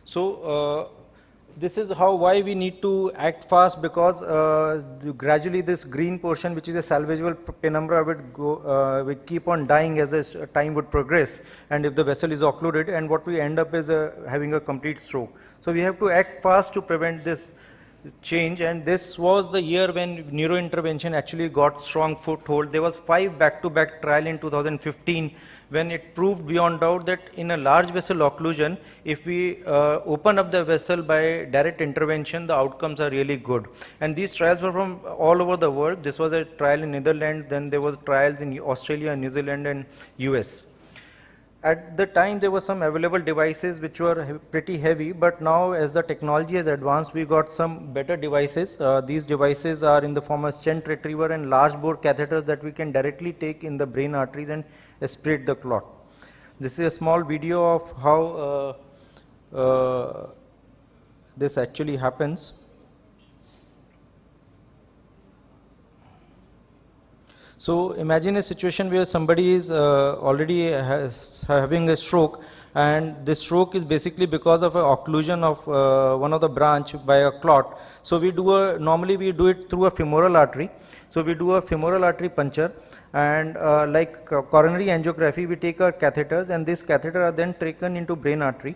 So this is why we need to act fast, because gradually this green portion, which is a salvageable penumbra, would keep on dying as this time would progress, and if the vessel is occluded, and what we end up is having a complete stroke. So we have to act fast to prevent this change, and this was the year when neurointervention actually got strong foothold. There was 5 back-to-back trial in 2015 when it proved beyond doubt that in a large vessel occlusion, if we open up the vessel by direct intervention, the outcomes are really good. And these trials were from all over the world. This was a trial in Netherlands, then there were trials in Australia, New Zealand and US. At the time, there were some available devices which were pretty heavy, but now as the technology has advanced, we got some better devices. These devices are in the form of stent retriever and large bore catheters that we can directly take in the brain arteries and aspirate the clot. This is a small video of how this actually happens. So imagine a situation where somebody is already having a stroke, and this stroke is basically because of an occlusion of one of the branch by a clot. So we do normally we do it through a femoral artery. So we do a femoral artery puncture, and like coronary angiography, we take our catheters, and these catheters are then taken into brain artery,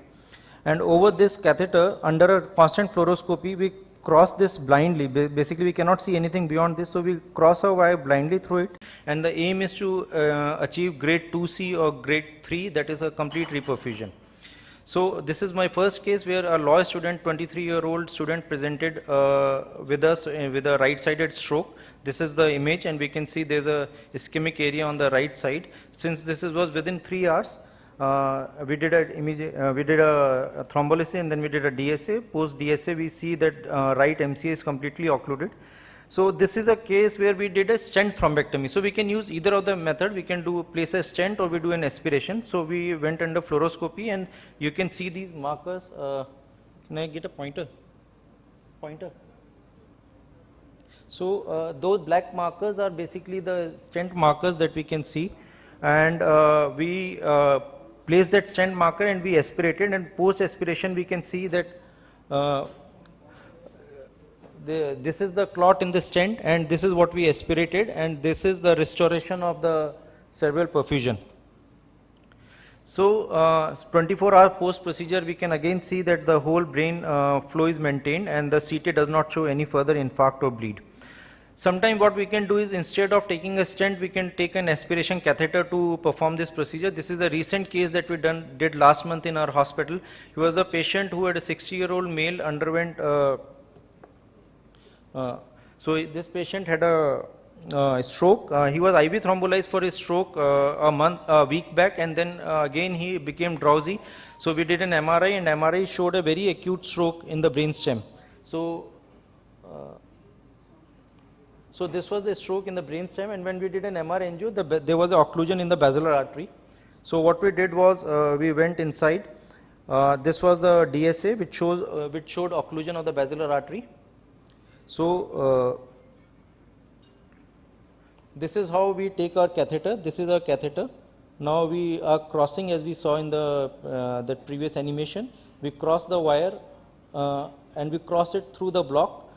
and over this catheter under a constant fluoroscopy we cross this blindly. Basically we cannot see anything beyond this, so we cross our wire blindly through it, and the aim is to achieve grade 2C or grade 3, that is a complete reperfusion. So this is my first case where a law student, 23-year-old student, presented with us with a right-sided stroke. This is the image, and we can see there's a ischemic area on the right side. Since this was within 3 hours, we did a thrombolysis, and then we did a DSA. Post DSA, we see that right MCA is completely occluded. So this is a case where we did a stent thrombectomy. So we can use either of the method. We can place a stent or we do an aspiration. So we went under fluoroscopy, and you can see these markers. Can I get a pointer? So those black markers are basically the stent markers that we can see, and we place that stent marker and we aspirated, and post aspiration we can see that this is the clot in the stent, and this is what we aspirated, and this is the restoration of the cerebral perfusion. So 24-hour post procedure, we can again see that the whole brain flow is maintained, and the CT does not show any further infarct or bleed. Sometimes what we can do is, instead of taking a stent, we can take an aspiration catheter to perform this procedure. This is a recent case that we did last month in our hospital. He was a patient who had a 60-year-old male, underwent so this patient had a stroke. He was IV thrombolized for his stroke a week back, and then again he became drowsy. So we did an MRI, and MRI showed a very acute stroke in the brainstem. So so this was the stroke in the brainstem, and when we did an MR angio, there was an occlusion in the basilar artery. So what we did was we went inside. This was the DSA, which showed occlusion of the basilar artery. So this is how we take our catheter. This is our catheter. Now we are crossing, as we saw in the previous animation. We cross the wire and we cross it through the block.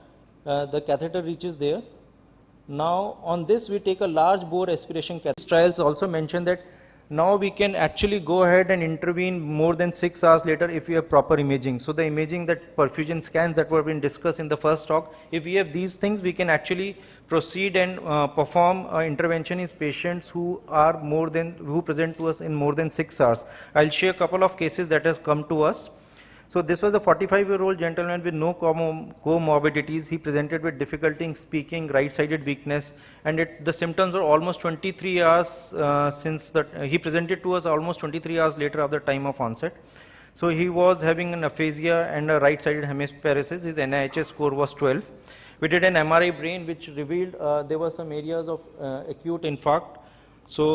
The catheter reaches there. Now on this we take a large bore aspiration catheter. These trials also mention that now we can actually go ahead and intervene more than 6 hours later if we have proper imaging. So the imaging, that perfusion scans that were being discussed in the first talk, if we have these things, we can actually proceed and perform intervention in patients who present to us in more than 6 hours. I'll share a couple of cases that has come to us. So this was a 45-year-old gentleman with no comorbidities. He presented with difficulty in speaking, right-sided weakness, and the symptoms were almost 23 hours he presented to us almost 23 hours later of the time of onset. So he was having an aphasia and a right-sided hemiparesis. His NIHS score was 12. We did an MRI brain which revealed there were some areas of acute infarct. So,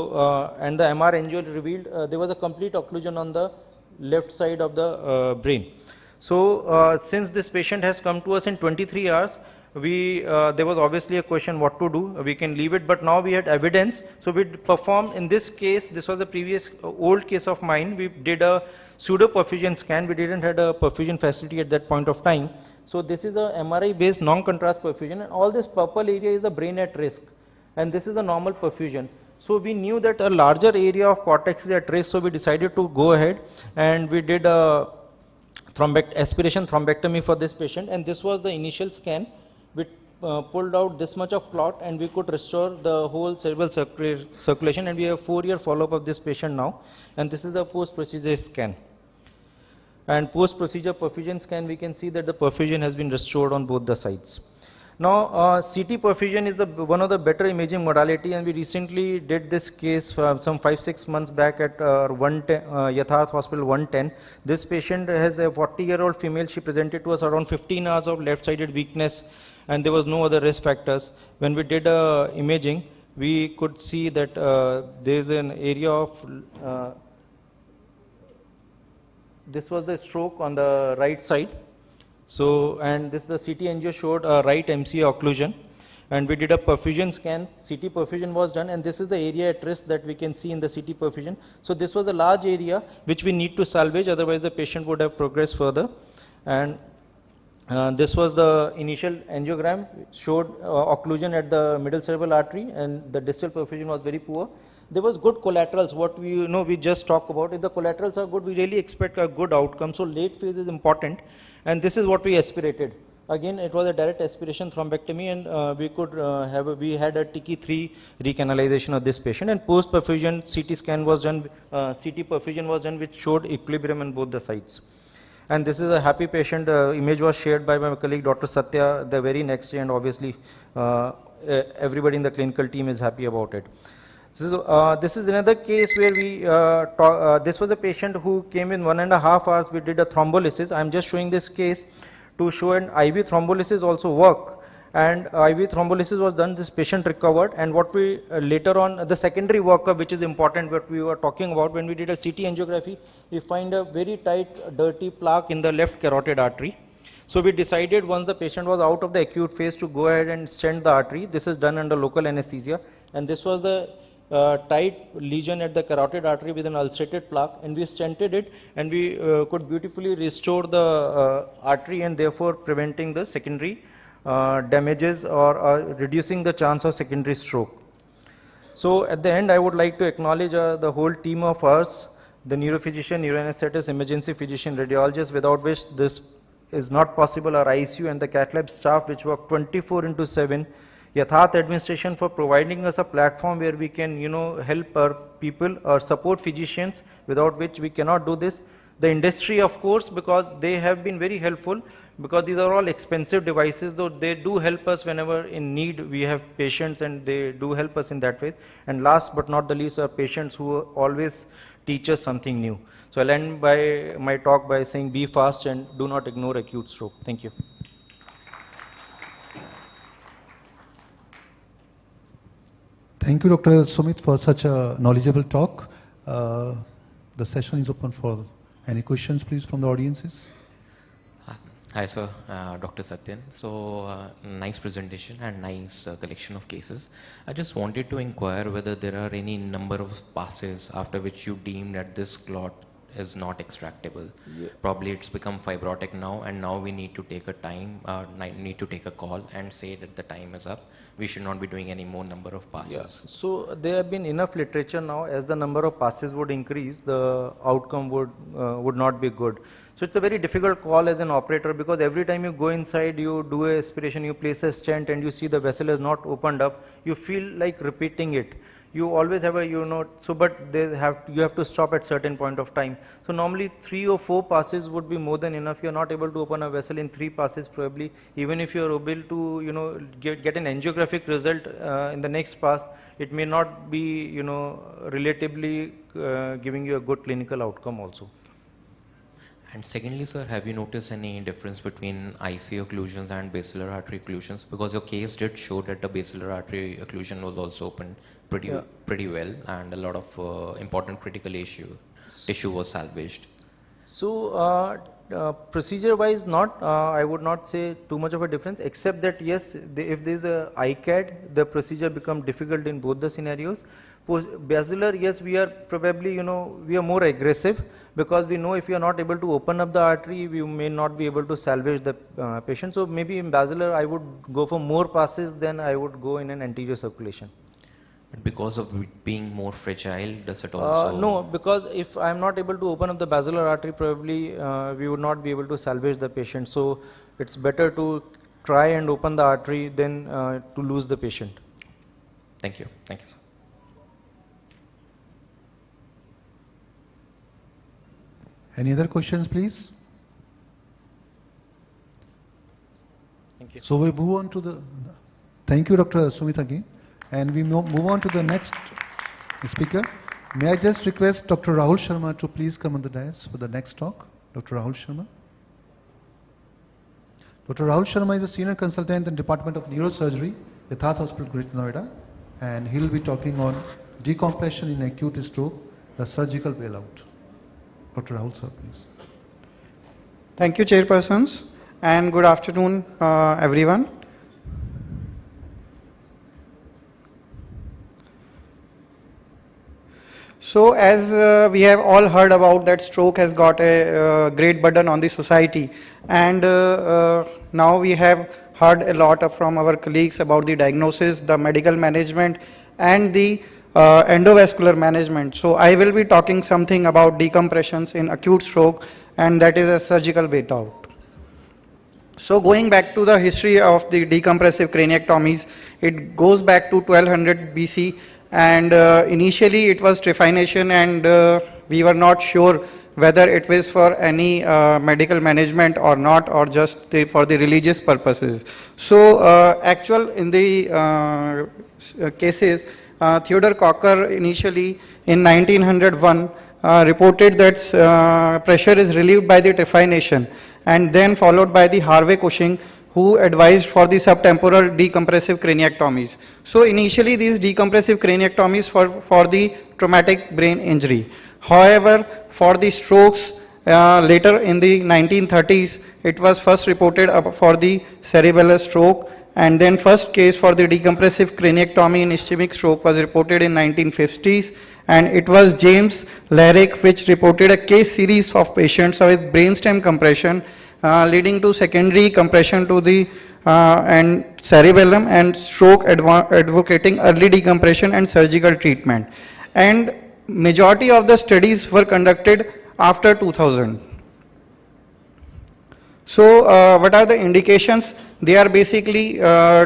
and the MR angio revealed there was a complete occlusion on the left side of the brain. So, since this patient has come to us in 23 hours, there was obviously a question what to do. We can leave it, but now we had evidence. So, we performed in this case, this was the previous old case of mine. We did a pseudo perfusion scan. We didn't have a perfusion facility at that point of time. So, this is a MRI based non-contrast perfusion, and all this purple area is the brain at risk, and this is the normal perfusion. So, we knew that a larger area of cortex is at risk, so we decided to go ahead and we did a aspiration thrombectomy for this patient, and this was the initial scan. We pulled out this much of clot and we could restore the whole cerebral circulation, and we have 4-year follow-up of this patient now, and this is the post-procedure scan. And post-procedure perfusion scan, we can see that the perfusion has been restored on both the sides. Now, CT perfusion is one of the better imaging modality, and we recently did this case some 5-6 months back at Yatharth Hospital 110. This patient has a 40-year-old female. She presented to us around 15 hours of left-sided weakness, and there was no other risk factors. When we did imaging, we could see that there is an area of this was the stroke on the right side. So, and this the CT angio showed a right MCA occlusion, and we did a perfusion scan. CT perfusion was done, and this is the area at risk that we can see in the CT perfusion. So, this was a large area which we need to salvage, otherwise the patient would have progressed further. And this was the initial angiogram, showed occlusion at the middle cerebral artery, and the distal perfusion was very poor. There was good collaterals, what we just talked about. If the collaterals are good, we really expect a good outcome. So, late phase is important, and this is what we aspirated. Again, it was a direct aspiration thrombectomy, and we could we had a TK3 recanalization of this patient, and post perfusion CT scan was done, CT perfusion was done, which showed equilibrium on both the sides. And this is a happy patient. Image was shared by my colleague Dr. Satya the very next day, and obviously everybody in the clinical team is happy about it. So, this is another case where we, this was a patient who came in 1.5 hours, we did a thrombolysis. I am just showing this case to show an IV thrombolysis also work, and IV thrombolysis was done, this patient recovered, and what we later on, the secondary workup which is important, what we were talking about, when we did a CT angiography, we find a very tight dirty plaque in the left carotid artery. So, we decided once the patient was out of the acute phase to go ahead and stent the artery. This is done under local anesthesia, and this was the tight lesion at the carotid artery with an ulcerated plaque, and we stented it, and we could beautifully restore the artery, and therefore preventing the secondary damages or reducing the chance of secondary stroke. So, at the end, I would like to acknowledge the whole team of us, the neurophysician, neuroanesthetist, emergency physician, radiologist, without which this is not possible, our ICU and the cath lab staff which work 24/7, Yatharth administration for providing us a platform where we can, help our people or support physicians, without which we cannot do this. The industry, of course, because they have been very helpful, because these are all expensive devices, though they do help us whenever in need we have patients, and they do help us in that way. And last but not the least, are patients who always teach us something new. So, I'll end my talk by saying be fast and do not ignore acute stroke. Thank you. Thank you, Dr. Sumit, for such a knowledgeable talk. The session is open for any questions, please, from the audiences. Hi, sir. Dr. Satyan. So, nice presentation and nice collection of cases. I just wanted to inquire whether there are any number of passes after which you deem that this clot is not extractable. Yeah. Probably it's become fibrotic now, and now we need to take a need to take a call and say that the time is up. We should not be doing any more number of passes. Yeah. So, there have been enough literature now. As the number of passes would increase, the outcome would not be good. So, it's a very difficult call as an operator, because every time you go inside, you do a aspiration, you place a stent, and you see the vessel is not opened up, you feel like repeating it. You always have a, but you have to stop at certain point of time. So, normally 3 or 4 passes would be more than enough. You are not able to open a vessel in 3 passes probably. Even if you are able to, get an angiographic result in the next pass, it may not be, relatively giving you a good clinical outcome also. And secondly, sir, have you noticed any difference between IC occlusions and basilar artery occlusions? Because your case did show that the basilar artery occlusion was also opened pretty well, and a lot of important critical tissue was salvaged. So procedure-wise, I would not say too much of a difference, except that yes, if there is a ICAD, the procedure becomes difficult in both the scenarios. Basilar, yes, we are probably, we are more aggressive, because we know if you are not able to open up the artery, we may not be able to salvage the patient. So maybe in basilar, I would go for more passes than I would go in an anterior circulation. But because of it being more fragile, does it also? No, because if I am not able to open up the basilar artery, probably we would not be able to salvage the patient. So it's better to try and open the artery than to lose the patient. Thank you. Thank you, sir. Any other questions, please? Thank you. So we move on to the. Thank you, Dr. Sumitagi. And we move on to the next speaker. May I just request Dr. Rahul Sharma to please come on the dais for the next talk. Dr. Rahul Sharma. Dr. Rahul Sharma is a senior consultant in Department of Neurosurgery, Yatharth Hospital, Greater Noida, and he will be talking on decompression in acute stroke, the surgical bailout. Dr. Rahul sir, please. Thank you, chairpersons, and good afternoon, everyone. So as we have all heard about that stroke has got a great burden on the society, and now we have heard a lot from our colleagues about the diagnosis, the medical management, and the endovascular management. So I will be talking something about decompressions in acute stroke, and that is a surgical way out. So going back to the history of the decompressive craniectomies, it goes back to 1200 BC, and initially it was trephination, and we were not sure whether it was for any medical management or not, or just for the religious purposes. So actual in the cases, Theodore Cocker initially in 1901 reported that pressure is relieved by the trephination, and then followed by the Harvey Cushing, who advised for the subtemporal decompressive craniectomies. So initially these decompressive craniectomies for the traumatic brain injury. However, for the strokes later in the 1930s, it was first reported for the cerebellar stroke, and then first case for the decompressive craniectomy in ischemic stroke was reported in 1950s, and it was James Larrick which reported a case series of patients with brainstem compression leading to secondary compression to the and cerebellum, and stroke advocating early decompression and surgical treatment. And majority of the studies were conducted after 2000. So what are the indications? They are basically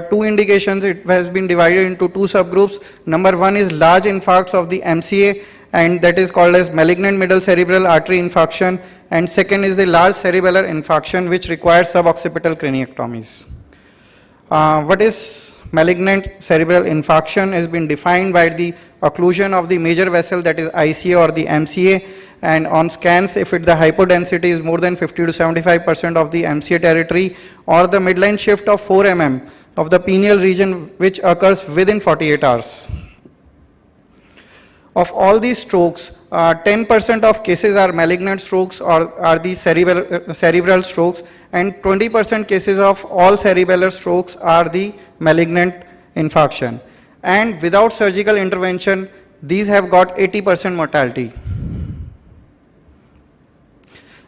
two indications. It has been divided into two subgroups. Number one is large infarcts of the MCA, and that is called as malignant middle cerebral artery infarction, and second is the large cerebellar infarction, which requires suboccipital craniectomies. What is malignant cerebral infarction has been defined by the occlusion of the major vessel, that is ICA or the MCA, and on scans if the hypodensity is more than 50 to 75% of the MCA territory, or the midline shift of 4 mm of the pineal region, which occurs within 48 hours. Of all these strokes, 10% of cases are malignant strokes or are the cerebral strokes, and 20% cases of all cerebellar strokes are the malignant infarction. And without surgical intervention, these have got 80% mortality.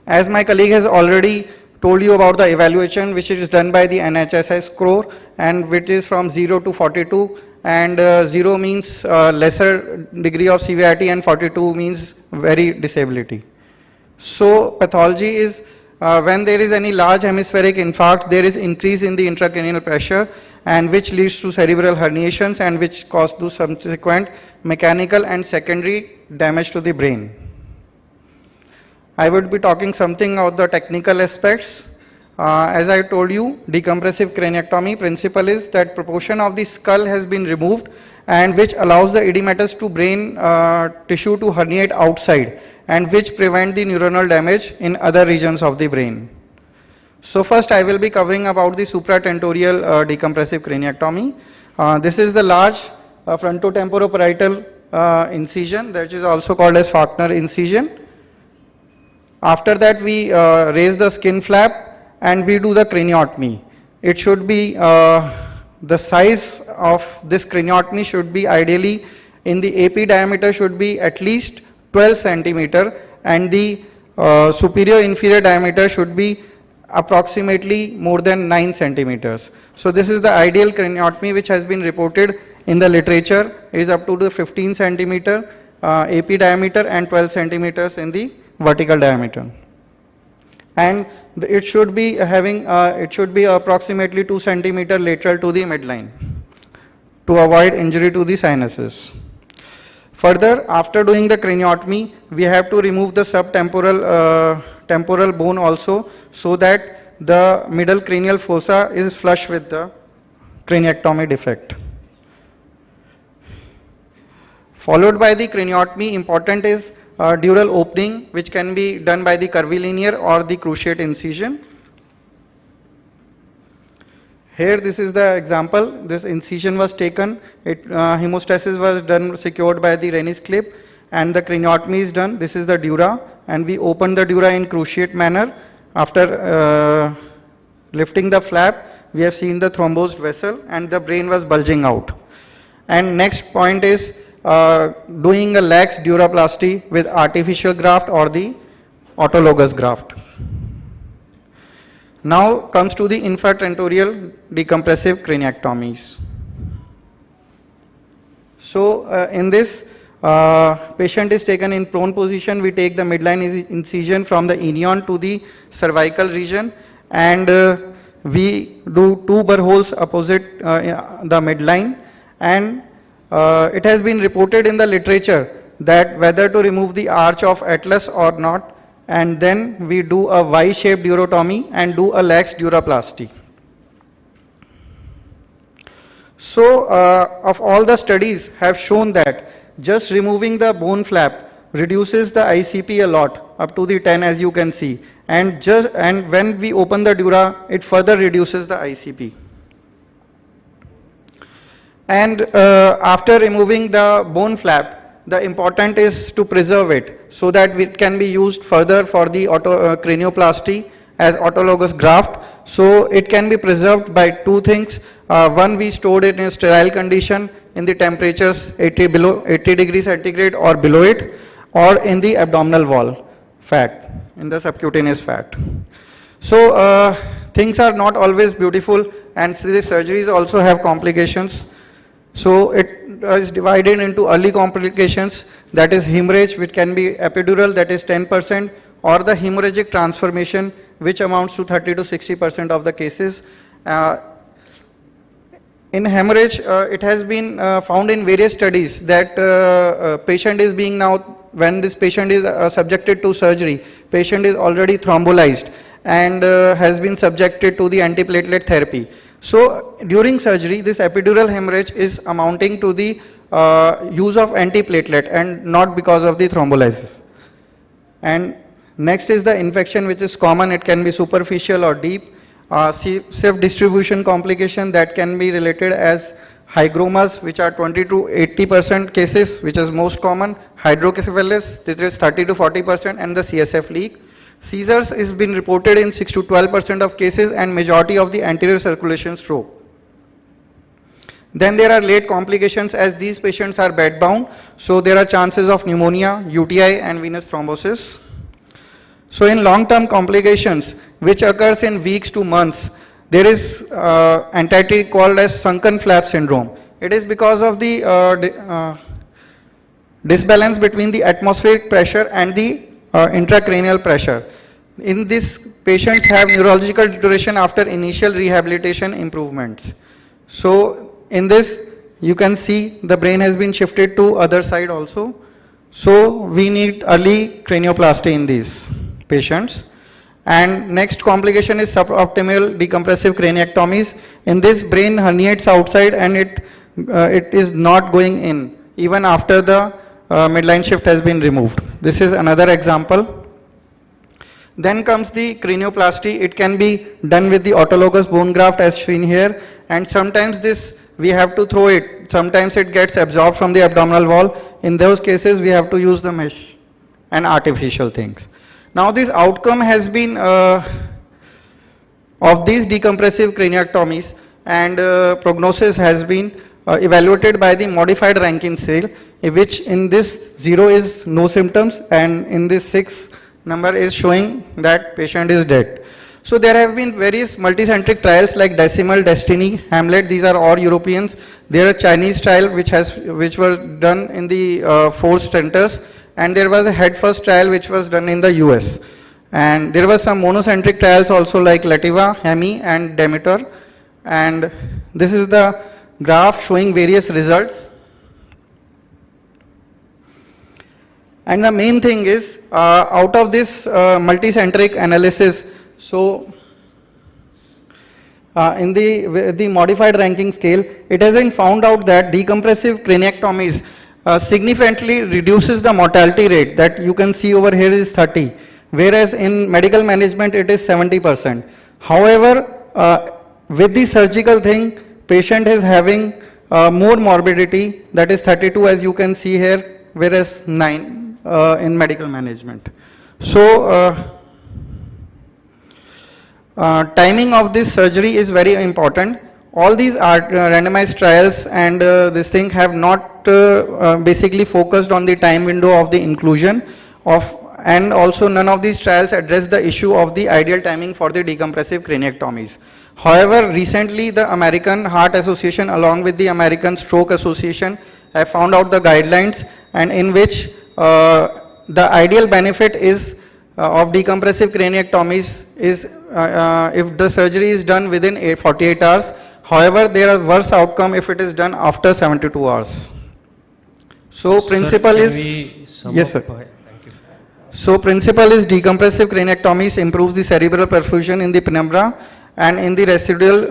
As my colleague has already told you about the evaluation which is done by the NHSS score, and which is from 0 to 42, and 0 means lesser degree of severity and 42 means very disability. So pathology is when there is any large hemispheric infarct, there is increase in the intracranial pressure, and which leads to cerebral herniations, and which cause to subsequent mechanical and secondary damage to the brain. I would be talking something about the technical aspects. As I told you, decompressive craniectomy principle is that proportion of the skull has been removed, and which allows the edematous to brain tissue to herniate outside, and which prevent the neuronal damage in other regions of the brain. So first I will be covering about the supratentorial decompressive craniectomy. This is the large frontotemporoparietal incision that is also called as Faulkner incision. After that we raise the skin flap and we do the craniotomy. It should be, the size of this craniotomy should be ideally in the AP diameter should be at least 12 centimeter and the superior inferior diameter should be approximately more than 9 centimeters. So this is the ideal craniotomy which has been reported in the literature. It is up to the 15 centimeter AP diameter and 12 centimeters in the vertical diameter. And it should be having, it should be approximately 2 centimeter lateral to the midline to avoid injury to the sinuses. Further, after doing the craniotomy, we have to remove the subtemporal temporal bone also, so that the middle cranial fossa is flush with the craniectomy defect. Followed by the craniotomy, important is dural opening, which can be done by the curvilinear or the cruciate incision. Here this is the example. This incision was taken, hemostasis was done, secured by the Rennie's clip, and the craniotomy is done. This is the dura, and we open the dura in cruciate manner. After lifting the flap, we have seen the thrombosed vessel and the brain was bulging out. And next point is doing a lax duroplasty with artificial graft or the autologous graft. Now comes to the infratentorial decompressive craniectomies. So in this, patient is taken in prone position. We take the midline incision from the inion to the cervical region, and we do 2 burr holes opposite the midline. And it has been reported in the literature that whether to remove the arch of atlas or not, and then we do a Y-shaped durotomy and do a lax duroplasty. So of all the studies have shown that just removing the bone flap reduces the ICP a lot, up to the 10 as you can see, and when we open the dura, it further reduces the ICP. And after removing the bone flap, the important is to preserve it so that it can be used further for the cranioplasty as autologous graft. So it can be preserved by 2 things. One, we stored it in a sterile condition in the temperatures 80 degrees centigrade or below it, or in the abdominal wall fat, in the subcutaneous fat. So things are not always beautiful, and the surgeries also have complications. So it is divided into early complications, that is hemorrhage, which can be epidural, that is 10%, or the hemorrhagic transformation, which amounts to 30 to 60% of the cases. In hemorrhage, it has been found in various studies that patient is being now, when this patient is subjected to surgery, patient is already thrombolized and has been subjected to the antiplatelet therapy. So during surgery, this epidural hemorrhage is amounting to the use of antiplatelet and not because of the thrombolysis. And next is the infection, which is common. It can be superficial or deep. Stiff distribution complication that can be related as hygromas, which are 20 to 80% cases, which is most common. Hydrocephalus, this is 30 to 40%, and the CSF leak. Seizures is been reported in 6 to 12% of cases, and majority of the anterior circulation stroke. Then there are late complications, as these patients are bedbound, so there are chances of pneumonia, UTI, and venous thrombosis. So in long-term complications, which occurs in weeks to months, there is entity called as sunken flap syndrome. It is because of the disbalance between the atmospheric pressure and the intracranial pressure. In this, patients have neurological deterioration after initial rehabilitation improvements. So in this, you can see the brain has been shifted to other side also. So we need early cranioplasty in these patients. And next complication is suboptimal decompressive craniectomies. In this, brain herniates outside and it is not going in even after the midline shift has been removed. This is another example. Then comes the cranioplasty. It can be done with the autologous bone graft as shown here, and sometimes this we have to throw it. Sometimes it gets absorbed from the abdominal wall. In those cases, we have to use the mesh and artificial things. Now this outcome has been of these decompressive craniectomies, and prognosis has been evaluated by the modified Rankin scale, which in this 0 is no symptoms, and in this 6 number is showing that patient is dead. So there have been various multicentric trials like Decimal, Destiny, Hamlet. These are all Europeans. There are Chinese trial which was done in the 4 centers, and there was a head first trial which was done in the US. And there were some monocentric trials also like Lativa, Hemi, and Demeter. And this is the graph showing various results. And the main thing is, out of this multicentric analysis, so in the modified ranking scale, it has been found out that decompressive craniectomies significantly reduces the mortality rate. That you can see over here is 30, whereas in medical management it is 70%. However, with the surgical thing, patient is having more morbidity, that is 32 as you can see here, whereas 9 in medical management. So timing of this surgery is very important. All these are randomized trials, and this thing have not basically focused on the time window of the inclusion of, and also none of these trials address the issue of the ideal timing for the decompressive craniectomies. However, recently the American Heart Association along with the American Stroke Association have found out the guidelines, and in which the ideal benefit is of decompressive craniectomies is if the surgery is done within 48 hours. However, there are worse outcome if it is done after 72 hours. So principle is, yes sir. Thank you. So principle is decompressive craniectomies improves the cerebral perfusion in the penumbra and in the residual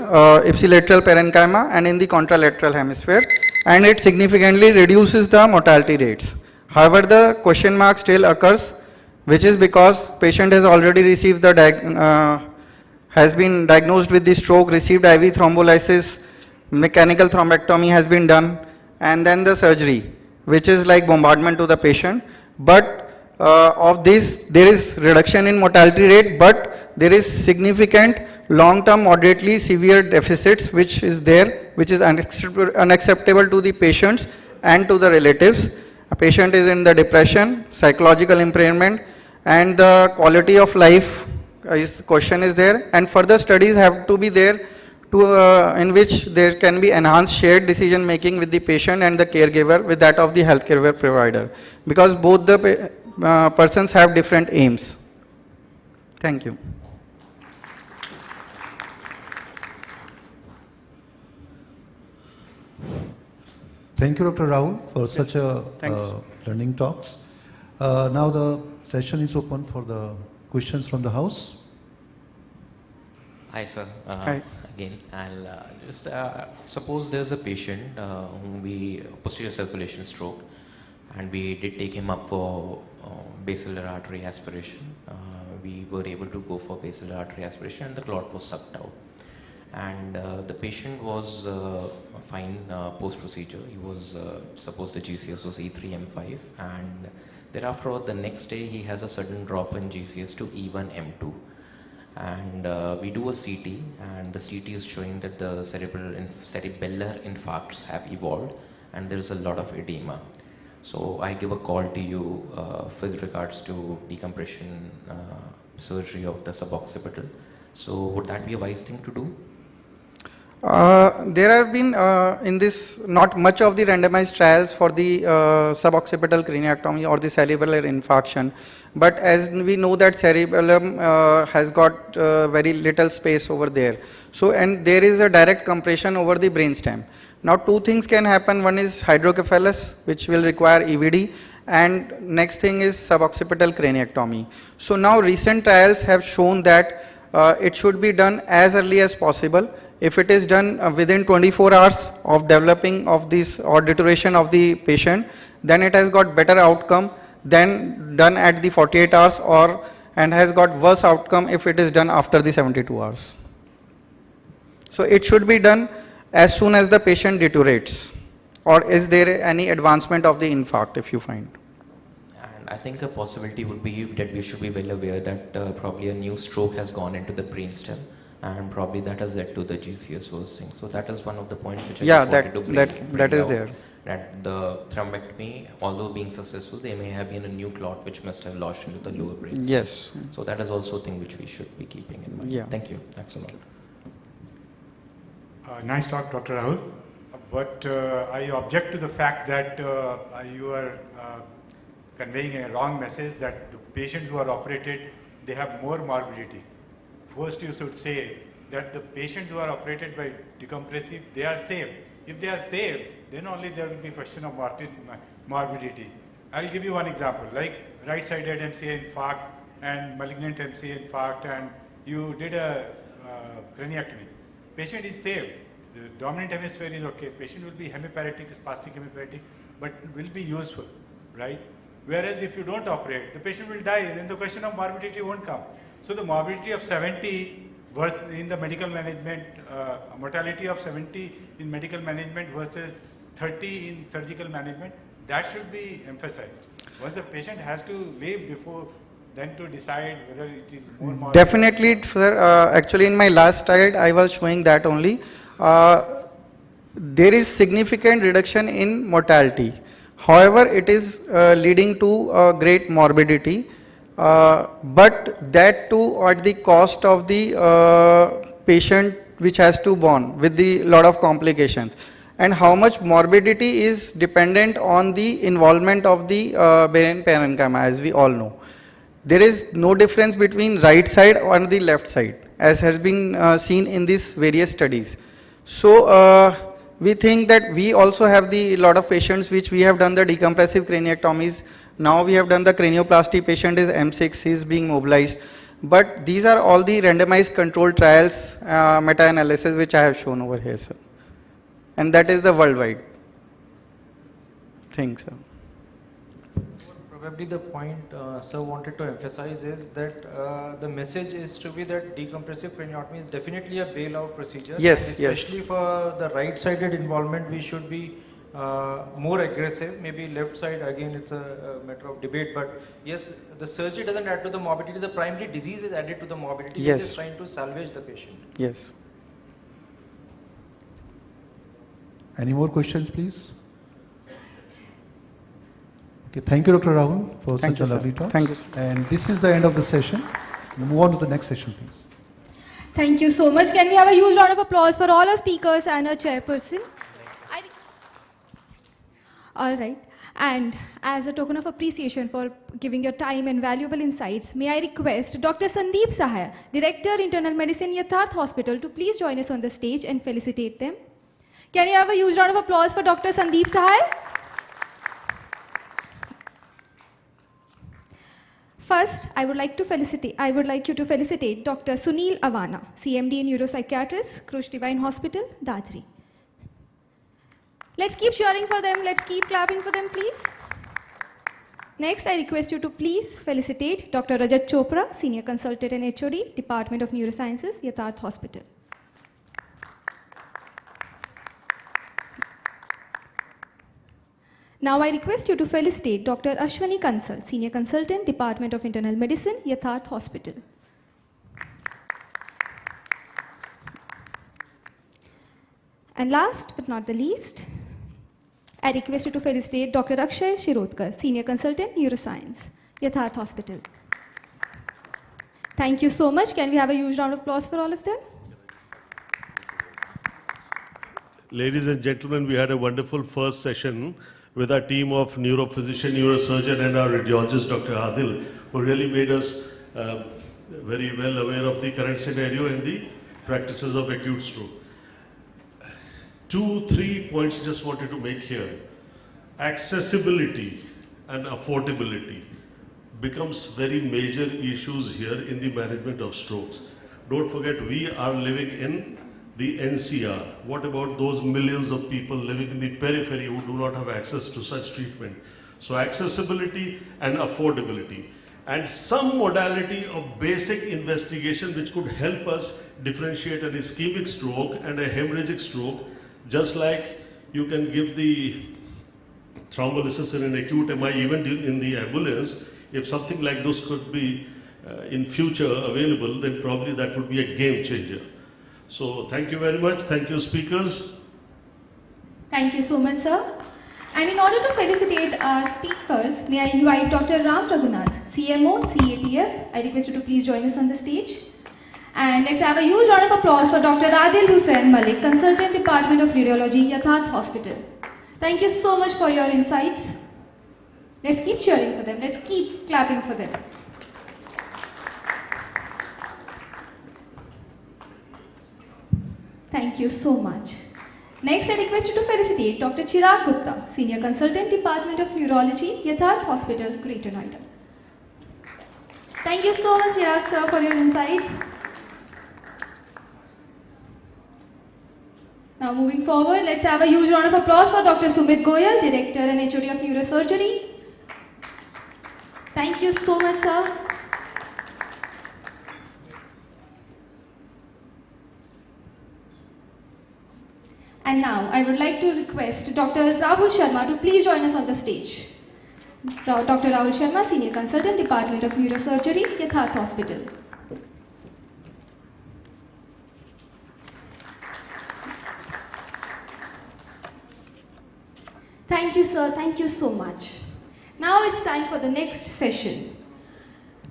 ipsilateral parenchyma and in the contralateral hemisphere, and it significantly reduces the mortality rates. However, the question mark still occurs, which is because patient has already received the has been diagnosed with the stroke, received IV thrombolysis, mechanical thrombectomy has been done, and then the surgery, which is like bombardment to the patient. But of this, there is reduction in mortality rate, but there is significant long-term moderately severe deficits which is there, which is unacceptable to the patients and to the relatives. A patient is in the depression, psychological impairment, and the quality of life question is there, and further studies have to be there to in which there can be enhanced shared decision making with the patient and the caregiver with that of the healthcare provider, because both the persons have different aims. Thank you. Thank you, Dr. Rahul, for such a learning talks. Now the session is open for the questions from the house. Hi, sir. Hi. Again, I'll just suppose there's a patient whom we posterior circulation stroke, and we did take him up for basilar artery aspiration. We were able to go for basilar artery aspiration, and the clot was sucked out. And the patient was fine post-procedure. He was, suppose the GCS was E3M5, and thereafter the next day he has a sudden drop in GCS to E1M2. And we do a CT, and the CT is showing that the cerebellar infarcts have evolved, and there is a lot of edema. So I give a call to you with regards to decompression surgery of the suboccipital. So would that be a wise thing to do? There have been in this not much of the randomized trials for the suboccipital craniectomy or the cerebellar infarction, but as we know that cerebellum has got very little space over there. So, and there is a direct compression over the brainstem. Now two things can happen. One is hydrocephalus, which will require EVD, and next thing is suboccipital craniectomy. So now recent trials have shown that it should be done as early as possible. If it is done within 24 hours of developing of this or deterioration of the patient, then it has got better outcome than done at the 48 hours and has got worse outcome if it is done after the 72 hours. So it should be done as soon as the patient deteriorates, or is there any advancement of the infarct if you find? And I think a possibility would be that we should be well aware that probably a new stroke has gone into the brainstem, and probably that has led to the GCS worsening. So that is one of the points which I just wanted to bring that is out, there. That the thrombectomy, although being successful, there may have been a new clot which must have lodged into the lower brain. Yes. So that is also a thing which we should be keeping in mind. Yeah. Thank you. Thanks a lot. Nice talk, Dr. Rahul. But I object to the fact that you are conveying a wrong message that the patients who are operated, they have more morbidity. First, you should say that the patients who are operated by decompressive, they are safe. If they are safe, then only there will be question of morbidity. I'll give you one example, like right-sided MCA infarct and malignant MCA infarct, and you did a craniectomy. Patient is safe. The dominant hemisphere is okay. Patient will be hemiparetic, spastic hemiparetic, but will be useful, right? Whereas if you don't operate, the patient will die, then the question of morbidity won't come. So the morbidity of 70 versus in the medical management, mortality of 70 in medical management versus 30 in surgical management, that should be emphasized. Once the patient has to live before then to decide whether it is more morbid. Definitely, sir. Actually, in my last slide, I was showing that only. There is significant reduction in mortality. However, it is leading to great morbidity. But that too at the cost of the patient which has to born with the lot of complications. And how much morbidity is dependent on the involvement of the brain parenchyma, as we all know. There is no difference between right side and the left side, as has been seen in these various studies. So we think that we also have the lot of patients which we have done the decompressive craniectomies. Now we have done the cranioplasty, patient is M6, he is being mobilized. But these are all the randomized controlled trials, meta-analysis which I have shown over here, sir. And that is the worldwide thing, sir. Probably the point sir wanted to emphasize is that the message is to be that decompressive craniotomy is definitely a bailout procedure. Yes, especially for the right-sided involvement, we should be more aggressive. Maybe left side, again, it's a matter of debate. But yes, the surgery doesn't add to the morbidity. The primary disease is added to the morbidity. Yes. We're just trying to salvage the patient. Yes. Any more questions, please? Okay, thank you, Dr. Rahul, for such a lovely talk. Thank you, sir. And this is the end of the session. Move on to the next session, please. Thank you so much. Can we have a huge round of applause for all our speakers and our chairperson? All right. And as a token of appreciation for giving your time and valuable insights, may I request Dr. Sandeep Sahaya, Director, Internal Medicine, Yatharth Hospital, to please join us on the stage and felicitate them. Can you have a huge round of applause for Dr. Sandeep Sahaya? First, I would like you to felicitate Dr. Sunil Avana, CMD and Neuropsychiatrist, Krush Divine Hospital, Dadri. Let's keep cheering for them. Let's keep clapping for them, please. Next, I request you to please felicitate Dr. Rajat Chopra, Senior Consultant and HOD, Department of Neurosciences, Yatharth Hospital. Now I request you to felicitate Dr. Ashwani Kansal, Senior Consultant, Department of Internal Medicine, Yatharth Hospital. And last but not the least, I request you to felicitate Dr. Akshay Shirodkar, Senior Consultant, Neuroscience, Yatharth Hospital. Thank you so much. Can we have a huge round of applause for all of them? Ladies and gentlemen, we had a wonderful first session with our team of neurophysician, neurosurgeon, and our radiologist, Dr. Adil, who really made us very well aware of the current scenario in the practices of acute stroke. 2-3 points just wanted to make here. Accessibility and affordability becomes very major issues here in the management of strokes. Don't forget, we are living in the NCR. What about those millions of people living in the periphery who do not have access to such treatment? So accessibility and affordability, and some modality of basic investigation which could help us differentiate an ischemic stroke and a hemorrhagic stroke, just like you can give the thrombolysis in an acute MI even in the ambulance. If something like this could be in future available, then probably that would be a game changer. So thank you very much. Thank you, speakers. Thank you so much, sir. And in order to felicitate our speakers, may I invite Dr. Ram Raghunath, CMO, CAPF. I request you to please join us on the stage. And let's have a huge round of applause for Dr. Adil Hussain Malik, Consultant Department of Radiology, Yatharth Hospital. Thank you so much for your insights. Let's keep cheering for them. Let's keep clapping for them. Thank you so much. Next, I request you to felicitate Dr. Chowk Gupta, Senior Consultant, Department of Neurology, Yatharth Hospital, Greater Noida. Thank you so much, Chowk sir, for your insights. Now moving forward, let's have a huge round of applause for Dr. Sumit Goyal, Director and HOD of Neurosurgery. Thank you so much, sir. And now, I would like to request Dr. Rahul Sharma to please join us on the stage. Dr. Rahul Sharma, Senior Consultant, Department of Neurosurgery, Yatharth Hospital. Thank you, sir. Thank you so much. Now it's time for the next session.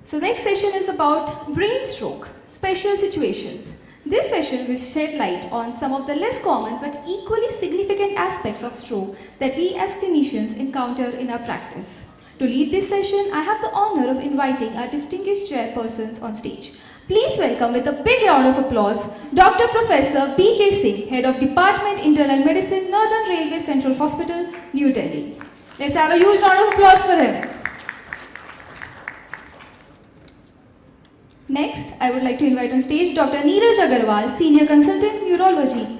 So next session is about brain stroke, special situations. This session will shed light on some of the less common but equally significant aspects of stroke that we as clinicians encounter in our practice. To lead this session, I have the honor of inviting our distinguished chairpersons on stage. Please welcome with a big round of applause, Dr. Professor B.K. Singh, Head of Department Internal Medicine, Northern Railway Central Hospital, New Delhi. Let's have a huge round of applause for him. Next, I would like to invite on stage Dr. Neeraj Agarwal, Senior Consultant, Neurology,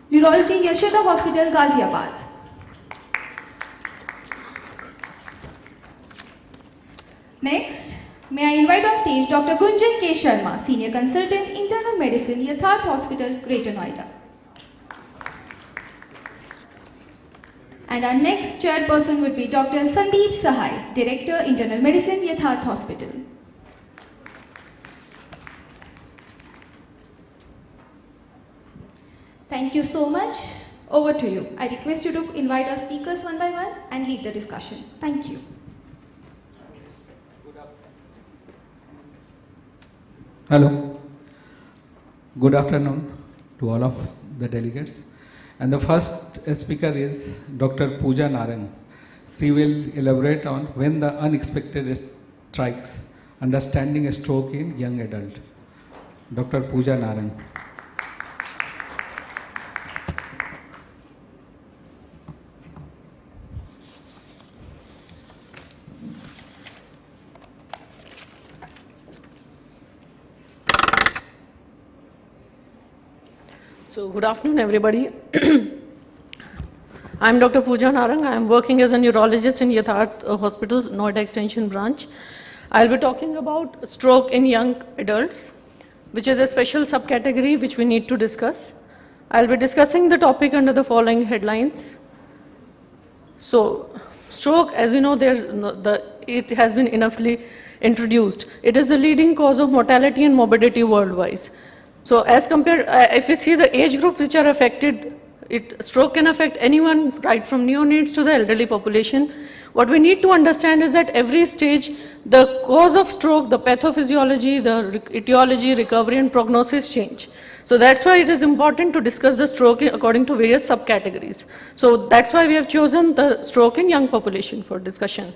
Yashoda Hospital, Ghaziabad. Next, may I invite on stage Dr. Gunjan K. Sharma, Senior Consultant, Internal Medicine, Yatharth Hospital, Greater Noida. And our next chairperson would be Dr. Sandeep Sahai, Director, Internal Medicine, Yatharth Hospital. Thank you so much. Over to you. I request you to invite our speakers one by one and lead the discussion. Thank you. Hello. Good afternoon to all of the delegates. And the first speaker is Dr. Pooja Narang. She will elaborate on when the unexpected strikes, understanding a stroke in young adult. Dr. Pooja Narang. So good afternoon, everybody. I'm Dr. Pooja Narang. I'm working as a neurologist in Yatharth Hospital, Noida Extension branch. I'll be talking about stroke in young adults, which is a special subcategory which we need to discuss. I'll be discussing the topic under the following headlines. So, stroke, as we know, it has been enoughly introduced. It is the leading cause of mortality and morbidity worldwide. So as compared, if we see the age groups which are affected, stroke can affect anyone, right from neonates to the elderly population. What we need to understand is that every stage, the cause of stroke, the pathophysiology, the etiology, recovery and prognosis change. So that's why it is important to discuss the stroke according to various subcategories. So that's why we have chosen the stroke in young population for discussion.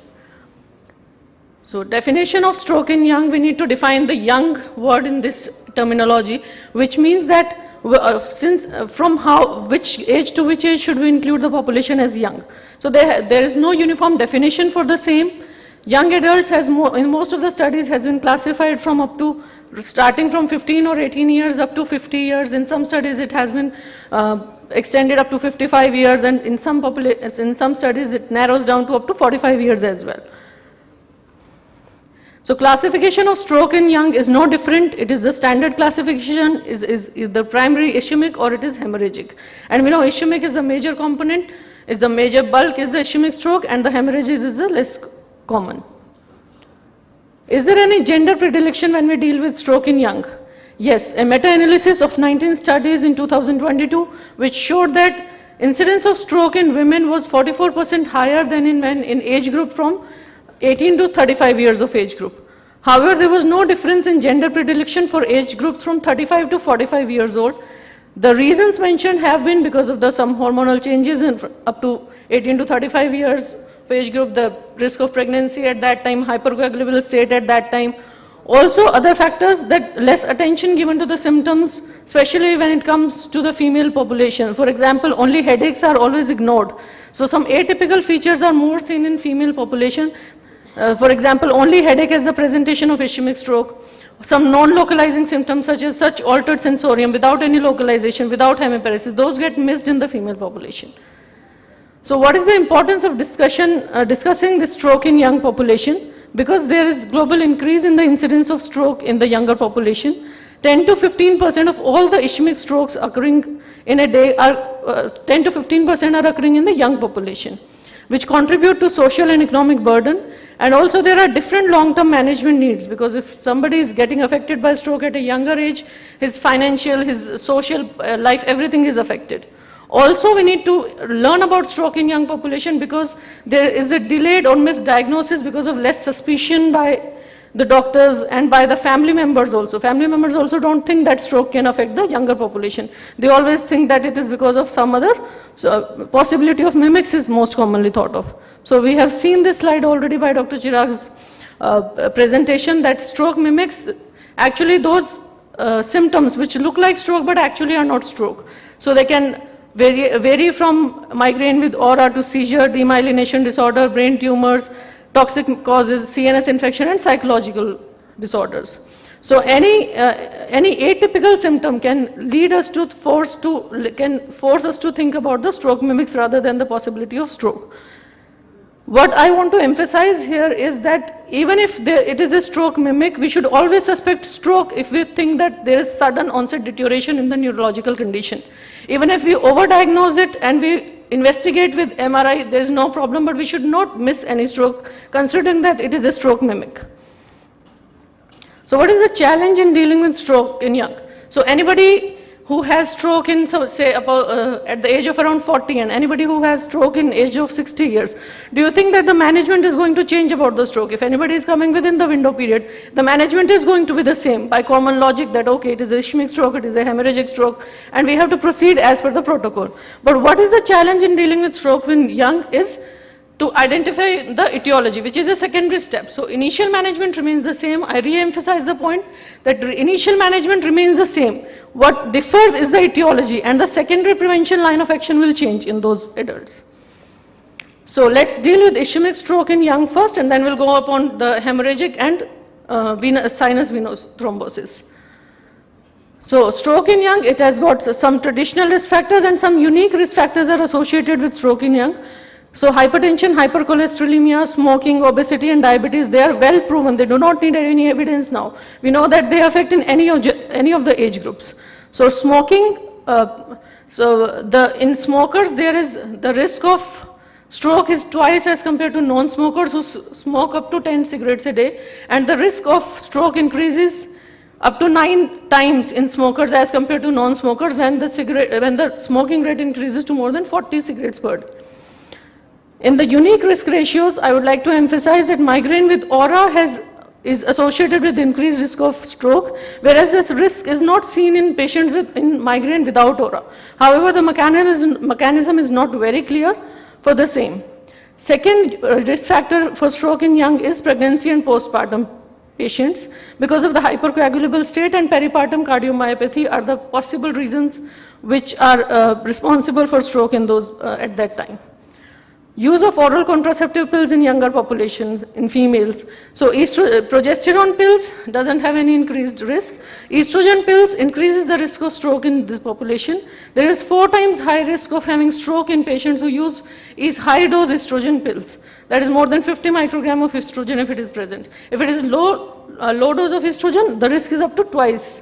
So definition of stroke in young, we need to define the young word in this terminology, which means that which age to which age should we include the population as young. So there is no uniform definition for the same. Young adults in most of the studies has been classified from up to starting from 15 or 18 years up to 50 years. In some studies, it has been extended up to 55 years, and in some studies, it narrows down to up to 45 years as well. So classification of stroke in young is no different. It is the standard classification, is the primary ischemic or it is hemorrhagic. And we know ischemic is the major component, is the major bulk is the ischemic stroke, and the hemorrhages is the less common. Is there any gender predilection when we deal with stroke in young? Yes, a meta-analysis of 19 studies in 2022, which showed that incidence of stroke in women was 44% higher than in men in age group from 18 to 35 years of age group. However, there was no difference in gender predilection for age groups from 35 to 45 years old. The reasons mentioned have been because of some hormonal changes in up to 18 to 35 years of age group, the risk of pregnancy at that time, hypercoagulable state at that time. Also other factors, that less attention given to the symptoms, especially when it comes to the female population. For example, only headaches are always ignored. So some atypical features are more seen in female population. For example, only headache as the presentation of ischemic stroke. Some non-localizing symptoms such as altered sensorium without any localization, without hemiparesis, those get missed in the female population. So what is the importance of discussing the stroke in young population? Because there is global increase in the incidence of stroke in the younger population. 10 to 15% of all the ischemic strokes occurring in a day are 10 to 15% are occurring in the young population, which contribute to social and economic burden. And also there are different long-term management needs, because if somebody is getting affected by stroke at a younger age, his financial, his social life, everything is affected. Also, we need to learn about stroke in young population because there is a delayed or misdiagnosis because of less suspicion by the doctors and by the family members also. Family members also don't think that stroke can affect the younger population. They always think that it is because of some other possibility of mimics is most commonly thought of. So we have seen this slide already by Dr. Chirag's presentation, that stroke mimics actually those symptoms which look like stroke but actually are not stroke. So they can vary from migraine with aura to seizure, demyelination disorder, brain tumors, toxic causes, CNS infection, and psychological disorders. So any atypical symptom can lead us to force us to think about the stroke mimics rather than the possibility of stroke. What I want to emphasize here is that even if it is a stroke mimic, we should always suspect stroke if we think that there is sudden onset deterioration in the neurological condition. Even if we overdiagnose it and we investigate with MRI, there is no problem, but we should not miss any stroke considering that it is a stroke mimic. So what is the challenge in dealing with stroke in young? So anybody who has stroke in, say, at the age of around 40, and anybody who has stroke in age of 60 years, do you think that the management is going to change about the stroke? If anybody is coming within the window period, the management is going to be the same by common logic that, okay, it is a ischemic stroke, it is a hemorrhagic stroke, and we have to proceed as per the protocol. But what is the challenge in dealing with stroke when young is to identify the etiology, which is a secondary step. So initial management remains the same. I re-emphasize the point that initial management remains the same. What differs is the etiology, and the secondary prevention line of action will change in those adults. So let's deal with ischemic stroke in young first, and then we'll go upon the hemorrhagic and sinus venous thrombosis. So stroke in young, it has got some traditional risk factors and some unique risk factors are associated with stroke in young. So hypertension, hypercholesterolemia, smoking, obesity, and diabetes, they are well proven. They do not need any evidence now. We know that they affect in any of the age groups. So smoking, in smokers, there is the risk of stroke is twice as compared to non-smokers who smoke up to 10 cigarettes a day, and the risk of stroke increases up to 9 times in smokers as compared to non-smokers when the smoking rate increases to more than 40 cigarettes per day. In the unique risk ratios, I would like to emphasize that migraine with aura is associated with increased risk of stroke, whereas this risk is not seen in patients in migraine without aura. However, the mechanism is not very clear for the same. Second risk factor for stroke in young is pregnancy and postpartum patients. Because of the hypercoagulable state and peripartum cardiomyopathy are the possible reasons which are responsible for stroke in those at that time. Use of oral contraceptive pills in younger populations, in females. So progesterone pills doesn't have any increased risk. Estrogen pills increases the risk of stroke in this population. There is 4 times high risk of having stroke in patients who use high dose estrogen pills. That is more than 50 microgram of estrogen if it is present. If it is low dose of estrogen, the risk is up to twice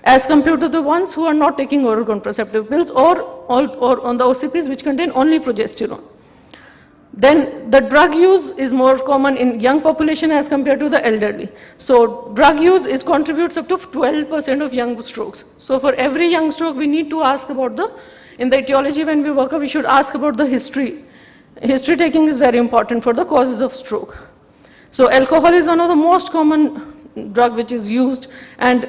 as compared to the ones who are not taking oral contraceptive pills or on the OCPs which contain only progesterone. Then the drug use is more common in young population as compared to the elderly. So drug use contributes up to 12% of young strokes. So for every young stroke, we need to ask about in the etiology when we work up, we should ask about the history. History taking is very important for the causes of stroke. So alcohol is one of the most common drug which is used, and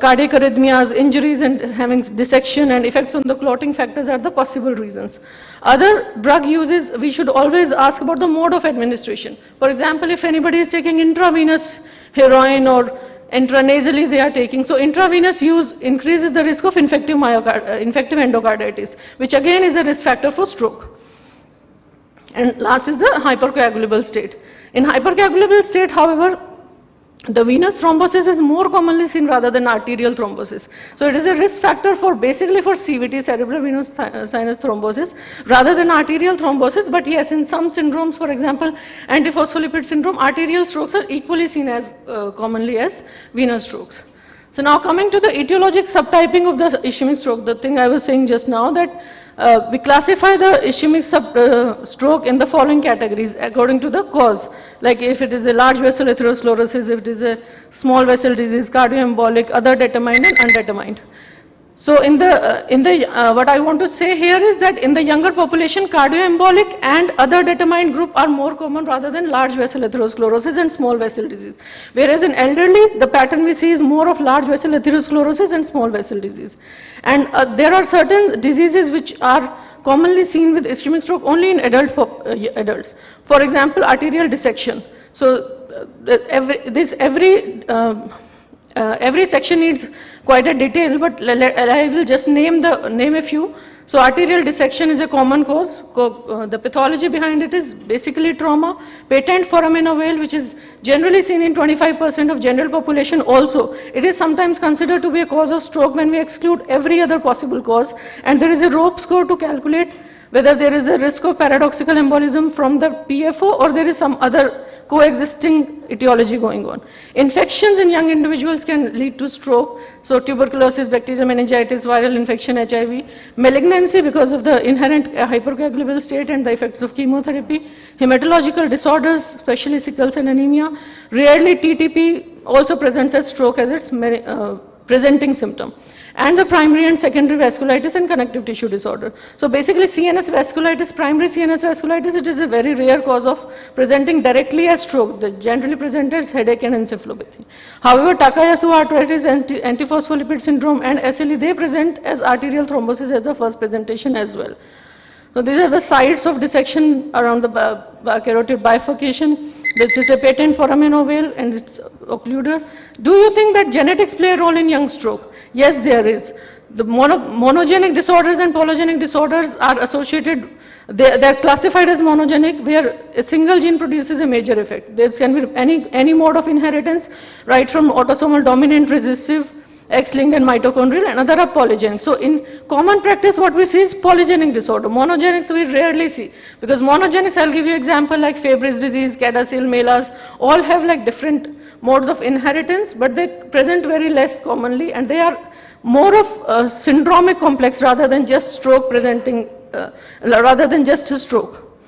cardiac arrhythmias, injuries and having dissection and effects on the clotting factors are the possible reasons. Other drug uses, we should always ask about the mode of administration. For example, if anybody is taking intravenous heroin or intranasally they are taking, so intravenous use increases the risk of infective endocarditis, which again is a risk factor for stroke. And last is the hypercoagulable state. In hypercoagulable state, however, the venous thrombosis is more commonly seen rather than arterial thrombosis. So it is a risk factor for basically for CVT, cerebral venous sinus thrombosis, rather than arterial thrombosis. But yes, in some syndromes, for example, antiphospholipid syndrome, arterial strokes are equally seen as commonly as venous strokes. So now coming to the etiologic subtyping of the ischemic stroke, the thing I was saying just now, that we classify the ischemic stroke in the following categories according to the cause. Like if it is a large vessel atherosclerosis, if it is a small vessel disease, cardioembolic, other determined and undetermined. So what I want to say here is that in the younger population, cardioembolic and other determined group are more common rather than large vessel atherosclerosis and small vessel disease. Whereas in elderly, the pattern we see is more of large vessel atherosclerosis and small vessel disease. And there are certain diseases which are commonly seen with ischemic stroke only in adults. For example, arterial dissection. So every section needs quite a detail, but I will just name a few. So arterial dissection is a common cause. The pathology behind it is basically trauma. Patent foramen ovale, which is generally seen in 25% of general population also. It is sometimes considered to be a cause of stroke when we exclude every other possible cause. And there is a rope score to calculate whether there is a risk of paradoxical embolism from the PFO or there is some other coexisting etiology going on. Infections in young individuals can lead to stroke. So tuberculosis, bacterial meningitis, viral infection, HIV, malignancy because of the inherent hypercoagulable state and the effects of chemotherapy, hematological disorders, especially sickles and anemia. Rarely TTP also presents as stroke as its presenting symptom. And the primary and secondary vasculitis and connective tissue disorder. So basically CNS vasculitis, primary CNS vasculitis, it is a very rare cause of presenting directly as stroke. They generally present as headache and encephalopathy. However, Takayasu arthritis, antiphospholipid syndrome and SLE, they present as arterial thrombosis as the first presentation as well. So these are the sites of dissection around the carotid bifurcation. This is a patent foramen ovale and it's occluder. Do you think that genetics play a role in young stroke? Yes, there is. The monogenic disorders and polygenic disorders are associated, they're classified as monogenic, where a single gene produces a major effect. There can be any mode of inheritance, right from autosomal dominant recessive, X-linked and mitochondrial, and other are polygenic. So in common practice, what we see is polygenic disorder. Monogenics we rarely see, because monogenics, I'll give you example like Fabry's disease, CADASIL, MELAS, all have like different modes of inheritance, but they present very less commonly, and they are more of a syndromic complex rather than just stroke presenting, rather than just a stroke.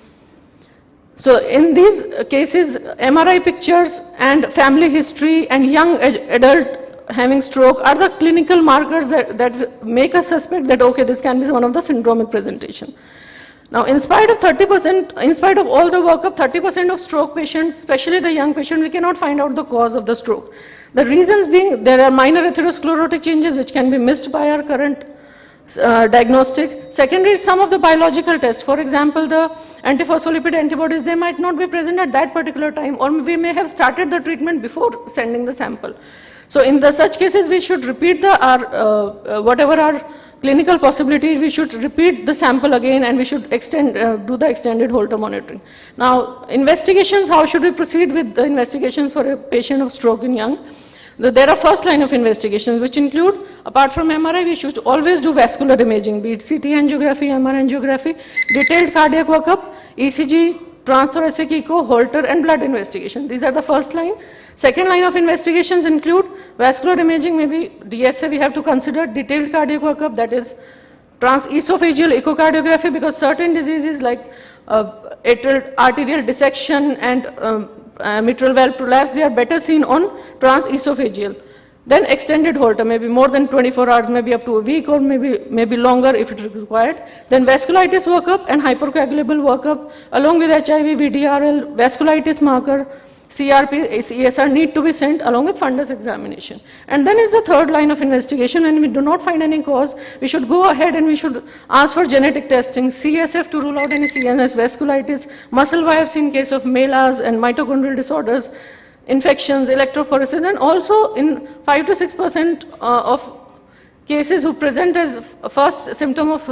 So in these cases, MRI pictures and family history and young adult having stroke are the clinical markers that make us suspect that, okay, this can be one of the syndromic presentation. Now, in spite of 30%, in spite of all the workup, 30% of stroke patients, especially the young patient, we cannot find out the cause of the stroke. The reasons being, there are minor atherosclerotic changes which can be missed by our current diagnostic. Secondary is some of the biological tests. For example, the antiphospholipid antibodies, they might not be present at that particular time, or we may have started the treatment before sending the sample. So in such cases, we should repeat whatever our clinical possibility, we should repeat the sample again and we should do the extended Holter monitoring. Now, investigations, how should we proceed with the investigations for a patient of stroke in young? There are first line of investigations which include, apart from MRI, we should always do vascular imaging, be it CT angiography, MR angiography, detailed cardiac workup, ECG, transthoracic echo, Holter and blood investigation. These are the first line. Second line of investigations include vascular imaging, maybe DSA we have to consider, detailed cardiac workup, that is transesophageal echocardiography, because certain diseases like arterial dissection and mitral valve prolapse, they are better seen on transesophageal. Then extended Holter, maybe more than 24 hours, maybe up to a week or maybe longer if it is required. Then vasculitis workup and hypercoagulable workup along with HIV, VDRL, vasculitis marker, CRP, ESR need to be sent along with fundus examination. And then is the third line of investigation. When we do not find any cause, we should go ahead and we should ask for genetic testing, CSF to rule out any CNS, vasculitis, muscle biopsy in case of MELAS and mitochondrial disorders, infections, electrophoresis, and also in 5 to 6% of cases who present as first symptom of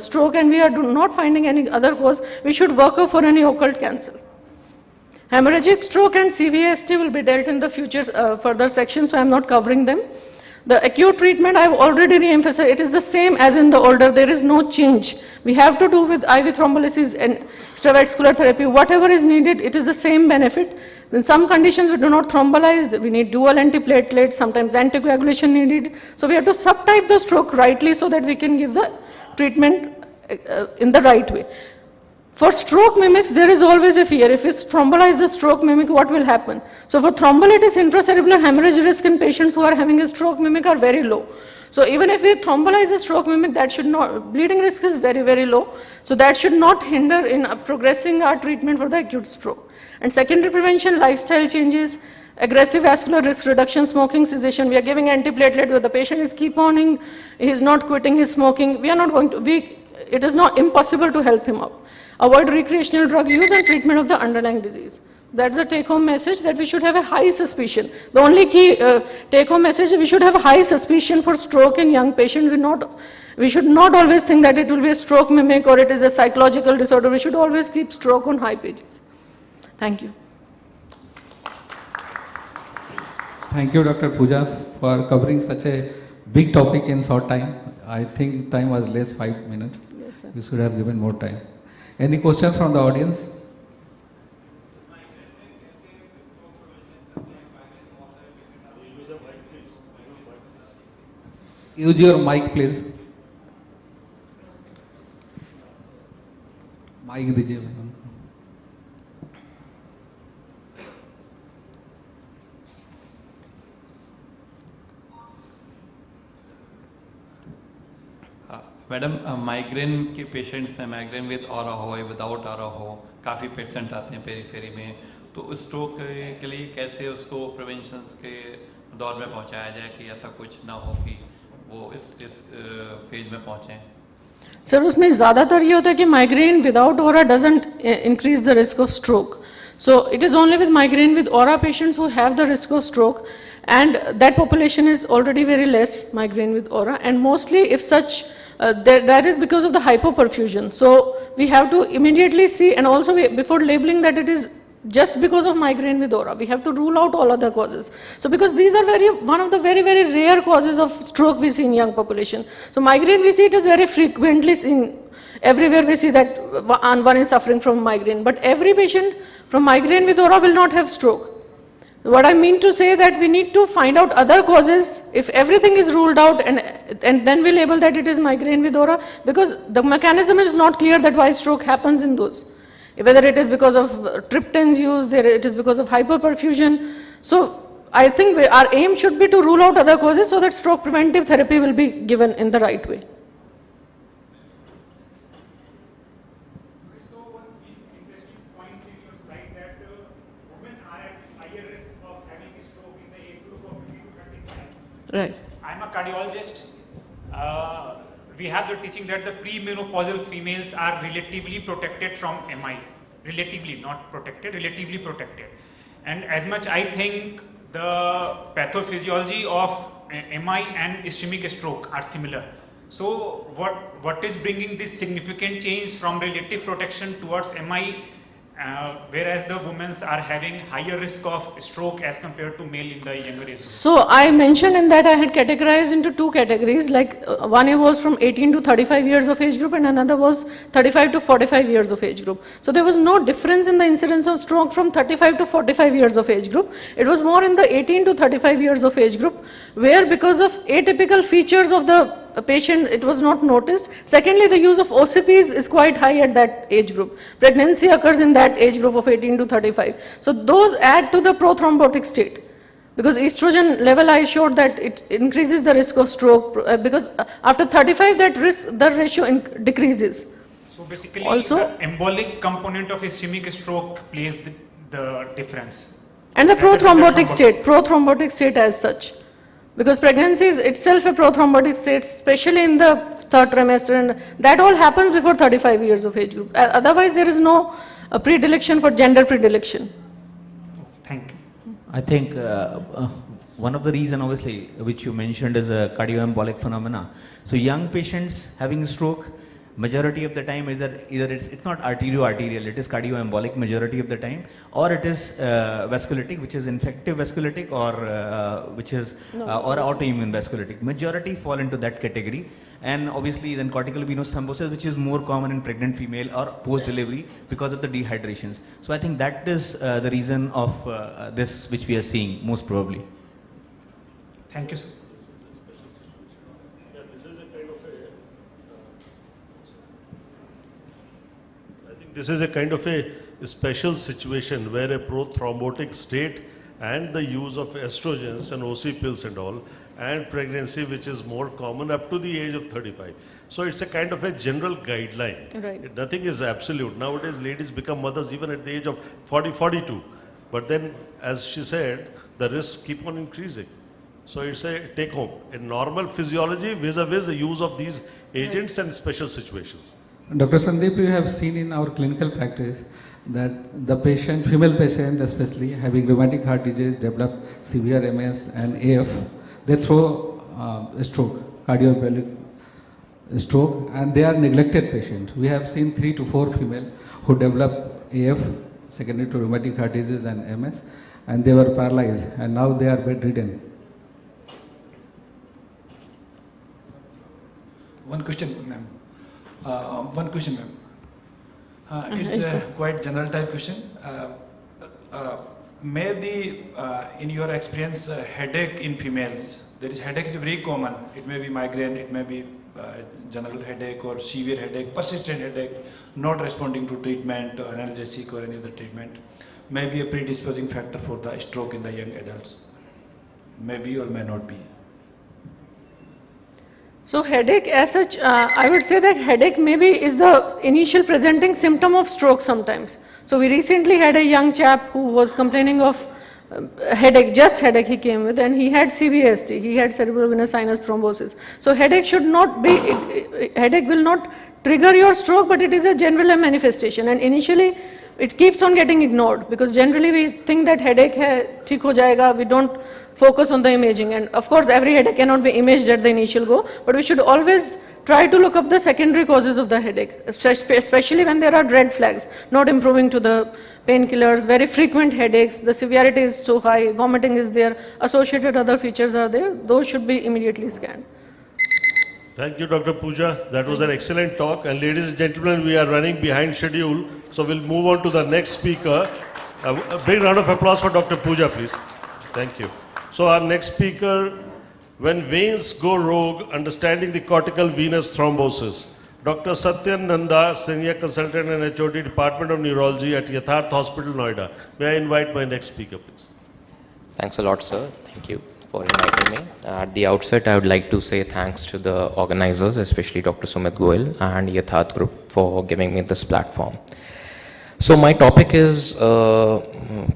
stroke and we are not finding any other cause, we should work up for any occult cancer. Hemorrhagic stroke and CVST will be dealt in the future further sections, so I am not covering them. The acute treatment, I have already re-emphasized, it is the same as in the older, there is no change. We have to do with IV thrombolysis and extravascular therapy, whatever is needed, it is the same benefit. In some conditions we do not thrombolize, we need dual antiplatelets, sometimes anticoagulation needed. So we have to subtype the stroke rightly so that we can give the treatment in the right way. For stroke mimics, there is always a fear. If we thrombolize the stroke mimic, what will happen? So for thrombolytics, intracerebral hemorrhage risk in patients who are having a stroke mimic are very low. So even if we thrombolize the stroke mimic, that should not, bleeding risk is very, very low. So that should not hinder in progressing our treatment for the acute stroke. And secondary prevention, lifestyle changes, aggressive vascular risk reduction, smoking cessation. We are giving antiplatelet where the patient is keep on, he is not quitting his smoking. We are not going to, it is not impossible to help him out. Avoid recreational drug use and treatment of the underlying disease. That's the take-home message, that we should have a high suspicion. The only key take-home message is we should have a high suspicion for stroke in young patients. We should not always think that it will be a stroke mimic or it is a psychological disorder. We should always keep stroke on high pages. Thank you. Thank you, Dr. Pooja, for covering such a big topic in short time. I think time was less 5 minutes. Yes, sir. You should have given more time. Any question from the audience? Use your mic, please. Mic दीजिए भाई उनको. Madam migraine के patients में migraine with aura हो या without aura हो, काफ़ी patient आते हैं पेरीफेरी में, तो स्ट्रोक के लिए कैसे उसको प्रिवेंशंस के दौर में पहुंचाया जाए कि ऐसा कुछ ना हो कि वो इस फेज में पहुंचे? सर उसमें ज़्यादातर ये होता है कि migraine without aura doesn't increase the risk of stroke. So it is only with migraine with aura patients who have the risk of stroke, and that population is already very less, migraine with aura, and mostly if such that is because of the hypoperfusion. So we have to immediately see, and also before labeling that it is just because of migraine with aura, we have to rule out all other causes. So because these are one of the very, very rare causes of stroke we see in young population. So migraine we see it is very frequently seen. Everywhere we see that one is suffering from migraine, but every patient from migraine with aura will not have stroke. What I mean to say that we need to find out other causes. If everything is ruled out and then we label that it is migraine with aura, because the mechanism is not clear that why stroke happens in those. Whether it is because of triptans used, it is because of hyperperfusion. So I think our aim should be to rule out other causes so that stroke preventive therapy will be given in the right way. Right. I'm a cardiologist. We have the teaching that the premenopausal females are relatively protected from MI. Relatively, not protected, relatively protected. And as much I think the pathophysiology of MI and ischemic stroke are similar. So what is bringing this significant change from relative protection towards MI, whereas the women are having higher risk of stroke as compared to male in the younger age group? So I mentioned in that I had categorized into two categories, like one was from 18 to 35 years of age group and another was 35 to 45 years of age group. So there was no difference in the incidence of stroke from 35 to 45 years of age group. It was more in the 18 to 35 years of age group, where because of atypical features of the patient, it was not noticed. Secondly, the use of OCPs is quite high at that age group. Pregnancy occurs in that age group of 18 to 35. So those add to the prothrombotic state. Because estrogen level, I showed that it increases the risk of stroke, because after 35 that risk, the ratio decreases. So basically Also, the embolic component of ischemic stroke plays the difference. And the prothrombotic state as such. Because pregnancy is itself a prothrombotic state, especially in the third trimester, and that all happens before 35 years of age group. Otherwise, there is no predilection for gender predilection. Thank you. I think one of the reasons, obviously, which you mentioned is a cardioembolic phenomena. So young patients having stroke, majority of the time either it's not arterial, it is cardioembolic majority of the time, or it is vasculitic, which is infective vasculitic, or which is or autoimmune vasculitic. Majority fall into that category, and obviously then cortical venous thrombosis, which is more common in pregnant female or post-delivery because of the dehydrations. So I think that is the reason of this which we are seeing most probably. Thank you, sir. This is a kind of a special situation where a prothrombotic state and the use of estrogens and OC pills and all, and pregnancy, which is more common up to the age of 35. So it's a kind of a general guideline. Right. Nothing is absolute. Nowadays ladies become mothers even at the age of 40, 42. But then, as she said, the risks keep on increasing. So it's a take home, a normal physiology vis-a-vis the use of these agents and special situations. Dr. Sandeep, you have seen in our clinical practice that the patient, female patient especially, having rheumatic heart disease, develop severe MS and AF, they throw a stroke, cardiovascular stroke, and they are neglected patient. We have seen 3 to 4 female who develop AF, secondary to rheumatic heart disease and MS, and they were paralyzed, and now they are bedridden. One question, ma'am. It's a quite general type question. May the, in your experience, headache in females, there is headache is very common. It may be migraine, it may be general headache or severe headache, persistent headache, not responding to treatment, or analgesic or any other treatment, may be a predisposing factor for the stroke in the young adults. May be or may not be. So headache as such, I would say that headache maybe is the initial presenting symptom of stroke sometimes. So we recently had a young chap who was complaining of headache, just headache he came with, and he had CVST, he had cerebral venous sinus thrombosis. So headache should not be, headache will not trigger your stroke, but it is a general manifestation, and initially it keeps on getting ignored because generally we think that headache hai, theek ho jayega, we don't focus on the imaging, and of course every headache cannot be imaged at the initial go, but we should always try to look up the secondary causes of the headache, especially when there are red flags, not improving to the painkillers, very frequent headaches, the severity is so high, vomiting is there, associated other features are there, those should be immediately scanned. Thank you, Dr. Pooja. That was an excellent talk. And ladies and gentlemen, we are running behind schedule, so we'll move on to the next speaker. A big round of applause for Dr. Pooja, please. Thank you. So our next speaker, when veins go rogue, understanding the cortical venous thrombosis. Dr. Satyan Nanda, Senior Consultant and HOD, Department of Neurology at Yatharth Hospital, Noida. May I invite my next speaker, please? Thanks a lot, sir. Thank you for inviting me. At the outset, I would like to say thanks to the organizers, especially Dr. Sumit Goel and Yatharth Group for giving me this platform. So my topic is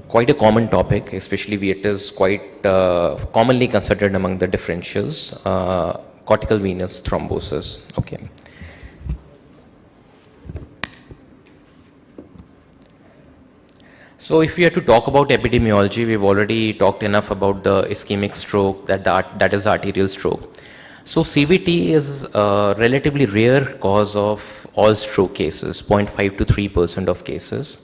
quite a common topic, especially it is quite commonly considered among the differentials, cortical venous thrombosis. Okay. So if we are to talk about epidemiology, we've already talked enough about the ischemic stroke, that is arterial stroke. So CVT is a relatively rare cause of all stroke cases, 0.5 to 3% of cases,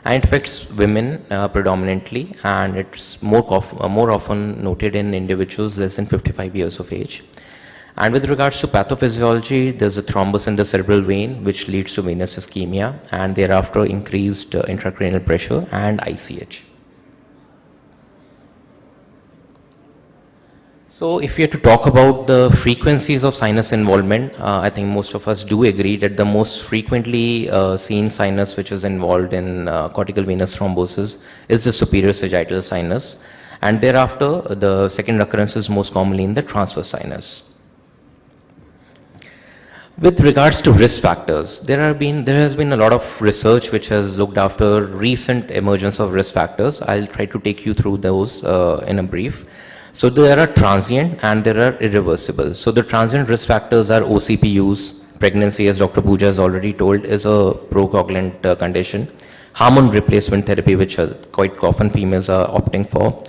and it affects women predominantly, and it's more often noted in individuals less than 55 years of age. And with regards to pathophysiology, there's a thrombus in the cerebral vein which leads to venous ischemia and thereafter increased intracranial pressure and ICH. So if we have to talk about the frequencies of sinus involvement, I think most of us do agree that the most frequently seen sinus which is involved in cortical venous thrombosis is the superior sagittal sinus, and thereafter the second occurrence is most commonly in the transverse sinus. With regards to risk factors, there has been a lot of research which has looked after recent emergence of risk factors. I'll try to take you through those in a brief. So there are transient and there are irreversible. So the transient risk factors are OCP use, pregnancy, as Dr. Pooja has already told, is a procoagulant condition, hormone replacement therapy, which quite often females are opting for.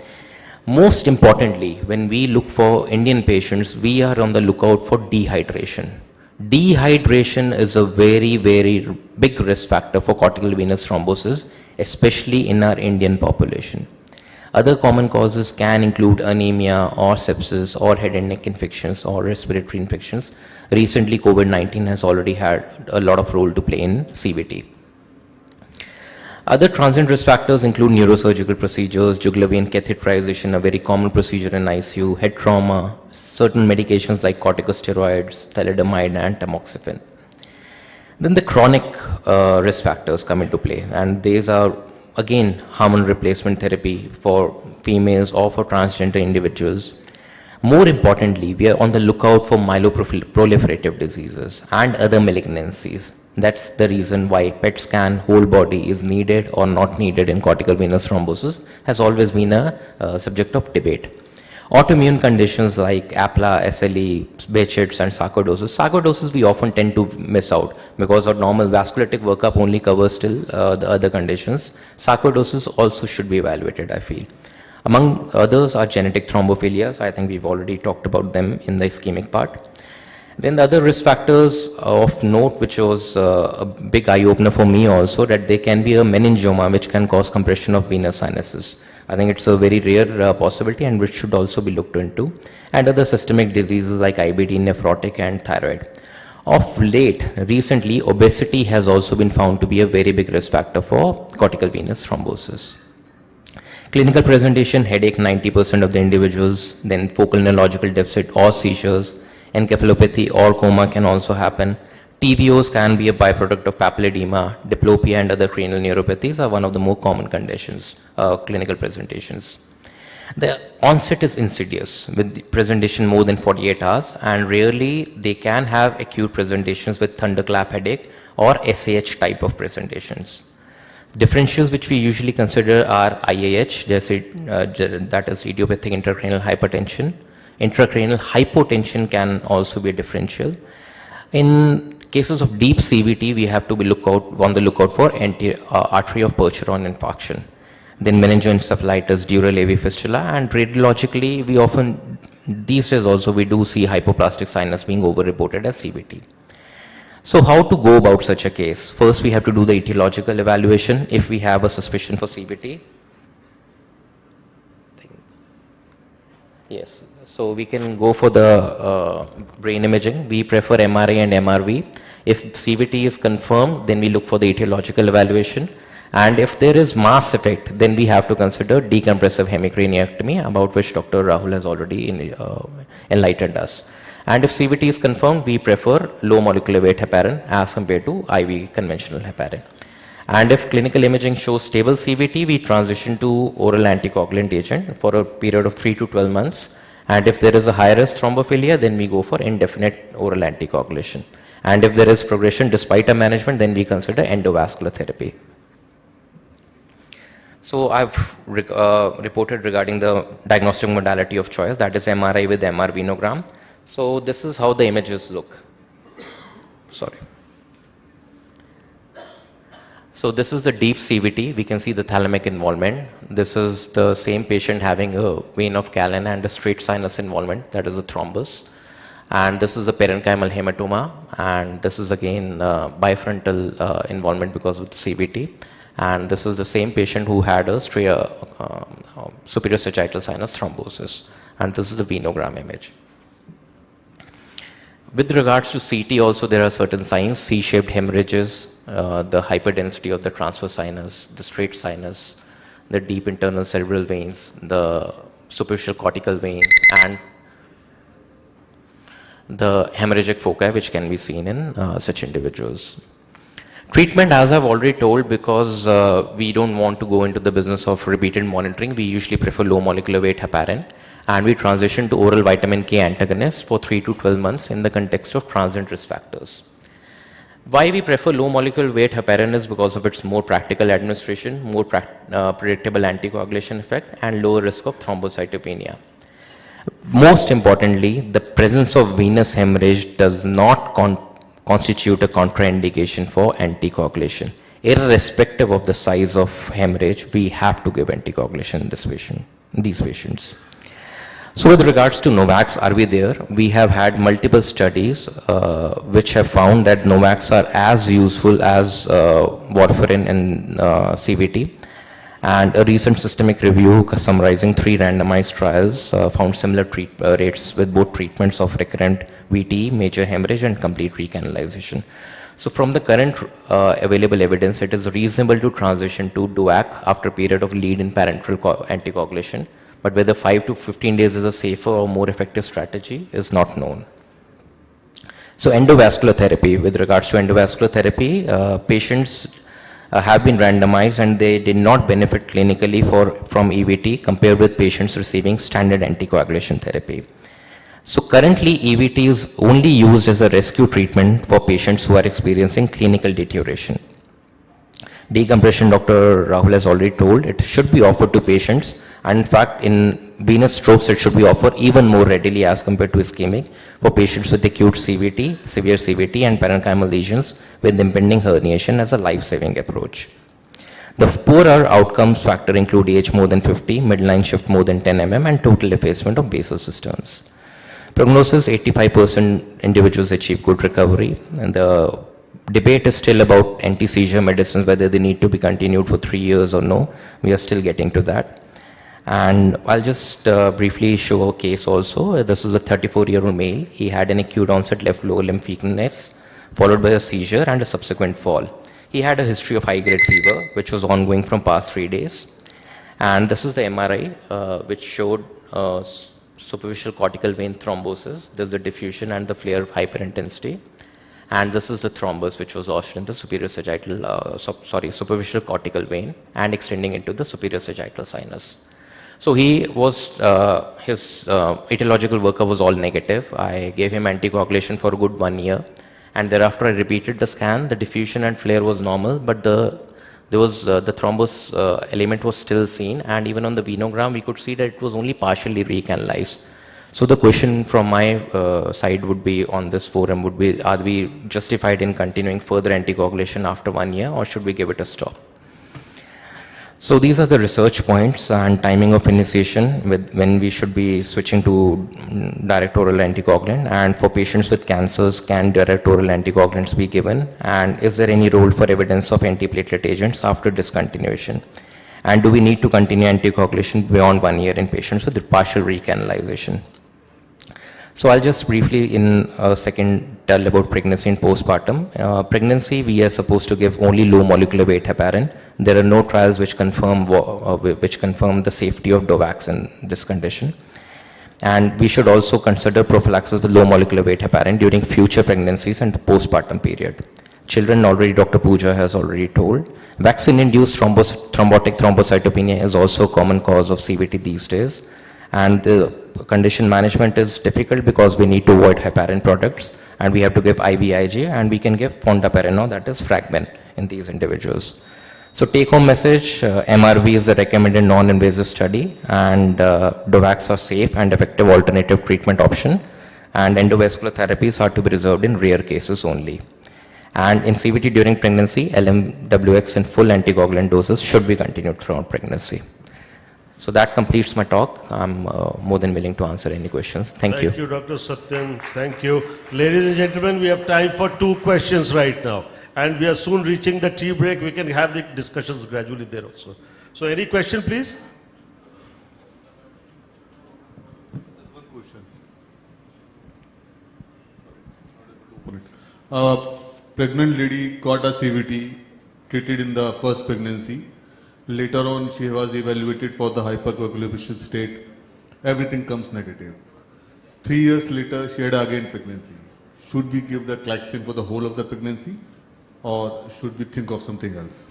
Most importantly, when we look for Indian patients, we are on the lookout for dehydration. Dehydration is a very, very big risk factor for cortical venous thrombosis, especially in our Indian population. Other common causes can include anemia or sepsis or head and neck infections or respiratory infections. Recently, COVID-19 has already had a lot of role to play in CVT. Other transient risk factors include neurosurgical procedures, jugular vein catheterization, a very common procedure in ICU, head trauma, certain medications like corticosteroids, thalidomide and tamoxifen. Then the chronic risk factors come into play, and these are again hormone replacement therapy for females or for transgender individuals. More importantly, we are on the lookout for myeloproliferative diseases and other malignancies. That's the reason why PET scan whole body is needed or not needed in cortical venous thrombosis has always been a subject of debate. Autoimmune conditions like APLA, SLE, Behçet's and sarcoidosis. Sarcoidosis we often tend to miss out because our normal vasculitic workup only covers still the other conditions. Sarcoidosis also should be evaluated, I feel. Among others are genetic thrombophilias. I think we've already talked about them in the ischemic part. Then the other risk factors of note, which was a big eye-opener for me also, that there can be a meningioma which can cause compression of venous sinuses. I think it's a very rare possibility and which should also be looked into. And other systemic diseases like IBD, nephrotic and thyroid. Of late, recently, obesity has also been found to be a very big risk factor for cortical venous thrombosis. Clinical presentation, headache, 90% of the individuals, then focal neurological deficit or seizures, encephalopathy or coma can also happen. TVOs can be a byproduct of papilledema, diplopia and other cranial neuropathies are one of the more common conditions, clinical presentations. The onset is insidious with presentation more than 48 hours, and rarely they can have acute presentations with thunderclap headache or SAH type of presentations. Differentials which we usually consider are IAH, that is idiopathic intracranial hypertension. Intracranial hypotension can also be a differential. In cases of deep CVT, we have to be on the lookout for artery of Percheron infarction. Then meningoencephalitis, dural AV fistula, and radiologically, we often, these days also, we do see hypoplastic sinus being overreported as CVT. So how to go about such a case? First, we have to do the etiological evaluation if we have a suspicion for CVT. Yes. So we can go for the brain imaging. We prefer MRI and MRV. If CVT is confirmed, then we look for the etiological evaluation. And if there is mass effect, then we have to consider decompressive hemicraniectomy, about which Dr. Rahul has already enlightened us. And if CVT is confirmed, we prefer low molecular weight heparin as compared to IV conventional heparin. And if clinical imaging shows stable CVT, we transition to oral anticoagulant agent for a period of 3 to 12 months. And if there is a high risk thrombophilia, then we go for indefinite oral anticoagulation. And if there is progression despite a management, then we consider endovascular therapy. So I've reported regarding the diagnostic modality of choice, that is MRI with MR venogram. So this is how the images look. Sorry. So this is the deep CVT. We can see the thalamic involvement. This is the same patient having a vein of Callan and a straight sinus involvement, that is a thrombus. And this is a parenchymal hematoma, and this is again bifrontal involvement because of the CVT. And this is the same patient who had a superior sagittal sinus thrombosis. And this is the venogram image. With regards to CT also, there are certain signs: C-shaped hemorrhages, the hyperdensity of the transverse sinus, the straight sinus, the deep internal cerebral veins, the superficial cortical vein, and the hemorrhagic foci, which can be seen in such individuals. Treatment, as I've already told, because we don't want to go into the business of repeated monitoring, we usually prefer low molecular weight heparin, and we transition to oral vitamin K antagonist for 3 to 12 months in the context of transient risk factors. Why we prefer low molecular weight heparin is because of its more practical administration, more predictable anticoagulation effect, and lower risk of thrombocytopenia. Most importantly, the presence of venous hemorrhage does not constitute a contraindication for anticoagulation. Irrespective of the size of hemorrhage, we have to give anticoagulation in these patients. So with regards to Novax, are we there? We have had multiple studies which have found that Novax are as useful as warfarin and CVT. And a recent systemic review summarizing 3 randomized trials found similar rates with both treatments of recurrent VTE, major hemorrhage, and complete recanalization. So from the current available evidence, it is reasonable to transition to DOAC after a period of lead-in parenteral anticoagulation, but whether 5 to 15 days is a safer or more effective strategy is not known. So endovascular therapy, with regards to endovascular therapy, patients have been randomized and they did not benefit clinically from EVT compared with patients receiving standard anticoagulation therapy. So currently EVT is only used as a rescue treatment for patients who are experiencing clinical deterioration. Decompression, Dr. Rahul has already told, it should be offered to patients, and in fact in venous strokes it should be offered even more readily as compared to ischemic for patients with acute CVT, severe CVT, and parenchymal lesions with impending herniation as a life-saving approach. The poorer outcomes factor include age more than 50, midline shift more than 10 mm, and total effacement of basal cisterns. Prognosis: 85% individuals achieve good recovery, and the debate is still about anti-seizure medicines, whether they need to be continued for 3 years or no. We are still getting to that. And I'll just briefly show a case also. This is a 34-year-old male. He had an acute onset left lower limb weakness, followed by a seizure and a subsequent fall. He had a history of high-grade fever, which was ongoing from past 3 days. And this is the MRI, which showed superficial cortical vein thrombosis. There's the diffusion and the flare of hyperintensity. And this is the thrombus, which was lodged in the superior sagittal, superficial cortical vein and extending into the superior sagittal sinus. So he was, his etiological workup was all negative. I gave him anticoagulation for a good 1 year. And thereafter I repeated the scan. The diffusion and flare was normal, but the thrombus element was still seen. And even on the venogram, we could see that it was only partially recanalized. So the question from my side would be on this forum would be, are we justified in continuing further anticoagulation after 1 year, or should we give it a stop? So these are the research points and timing of initiation when we should be switching to direct oral anticoagulant, and for patients with cancers, can direct oral anticoagulants be given, and is there any role for evidence of antiplatelet agents after discontinuation? And do we need to continue anticoagulation beyond 1 year in patients with partial recanalization? So I'll just briefly in a second tell about pregnancy and postpartum. Pregnancy, we are supposed to give only low molecular weight heparin. There are no trials which confirm the safety of Dovax in this condition. And we should also consider prophylaxis with low molecular weight heparin during future pregnancies and the postpartum period. Children, already Dr. Pooja has already told. Vaccine-induced thrombotic thrombocytopenia is also a common cause of CVT these days. And the condition management is difficult because we need to avoid heparin products, and we have to give IVIG, and we can give fondaparinol, that is Fragben, in these individuals. So take-home message, MRV is the recommended non-invasive study, and Dovax are safe and effective alternative treatment option, and endovascular therapies are to be reserved in rare cases only. And in CVT during pregnancy, LMWX in full anticoagulant doses should be continued throughout pregnancy. So that completes my talk. I'm more than willing to answer any questions. Thank you. Thank you, Dr. Satyan. Thank you. Ladies and gentlemen, we have time for 2 questions right now. And we are soon reaching the tea break. We can have the discussions gradually there also. So any question, please? One question. Pregnant lady got a CVT, treated in the first pregnancy. Later on, she was evaluated for the hypercoagulation state. Everything comes negative. 3 years later, she had again pregnancy. Should we give the Klaxin for the whole of the pregnancy, or should we think of something else?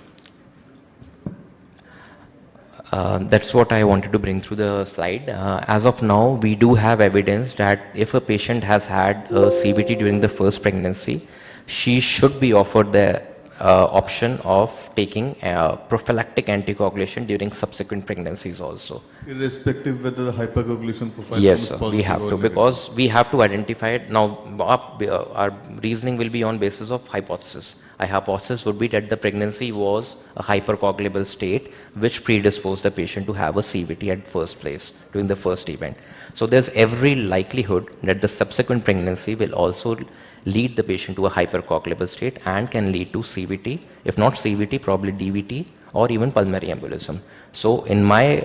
That's what I wanted to bring through the slide. As of now, we do have evidence that if a patient has had a CVT during the first pregnancy, she should be offered the option of taking prophylactic anticoagulation during subsequent pregnancies also. Irrespective whether the hypercoagulation profile Yes, is sir, positive we have or to, negative. because we have to identify it. Now, our reasoning will be on basis of hypothesis. A hypothesis would be that the pregnancy was a hypercoagulable state which predisposed the patient to have a CVT at first place during the first event. So there's every likelihood that the subsequent pregnancy will also lead the patient to a hypercoagulable state and can lead to CVT, if not CVT, probably DVT or even pulmonary embolism. So in my,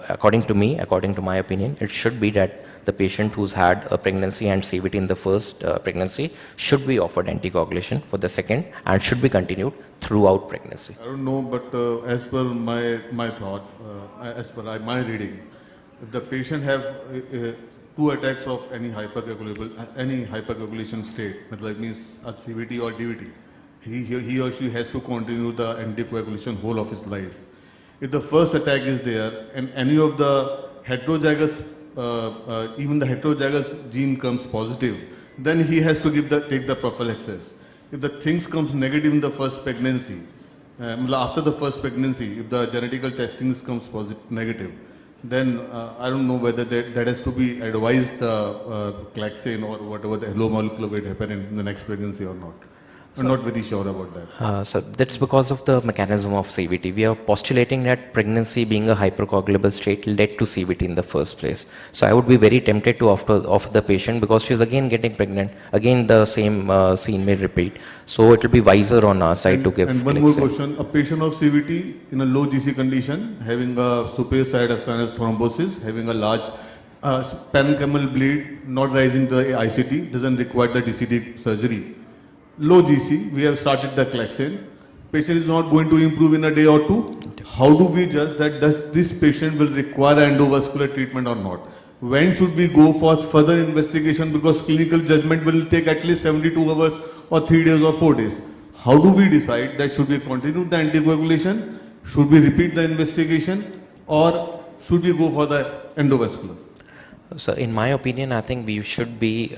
according to my opinion, it should be that the patient who's had a pregnancy and CVT in the first pregnancy should be offered anticoagulation for the second and should be continued throughout pregnancy. I don't know, but as per my thought, as per my reading, if the patient have 2 attacks of any hypercoagulation state, that means a CVT or DVT, he or she has to continue the anticoagulation whole of his life. If the first attack is there and any of the heterozygous, even the heterozygous gene comes positive, then he has to take the prophylaxis. If the things comes negative in the first pregnancy, after the first pregnancy, if the genetical testings comes negative, then I don't know whether that has to be advised Klaxin or whatever the low molecular weight happen in the next pregnancy or not. I'm not very sure about that. So that's because of the mechanism of CVT. We are postulating that pregnancy being a hypercoagulable state led to CVT in the first place. So I would be very tempted to offer the patient, because she's again getting pregnant. Again, the same scene may repeat. So it will be wiser on our side to give. And one more question. A patient of CVT in a low GC condition, having a superior side of sinus thrombosis, having a large parenchymal bleed, not rising the ICT, doesn't require the DCD surgery. Low GC, we have started the Klaxin. Patient is not going to improve in a day or 2. How do we judge that this patient will require endovascular treatment or not? When should we go for further investigation, because clinical judgment will take at least 72 hours or 3 days or 4 days. How do we decide that should we continue the anticoagulation, should we repeat the investigation, or should we go for the endovascular? So in my opinion, I think we should be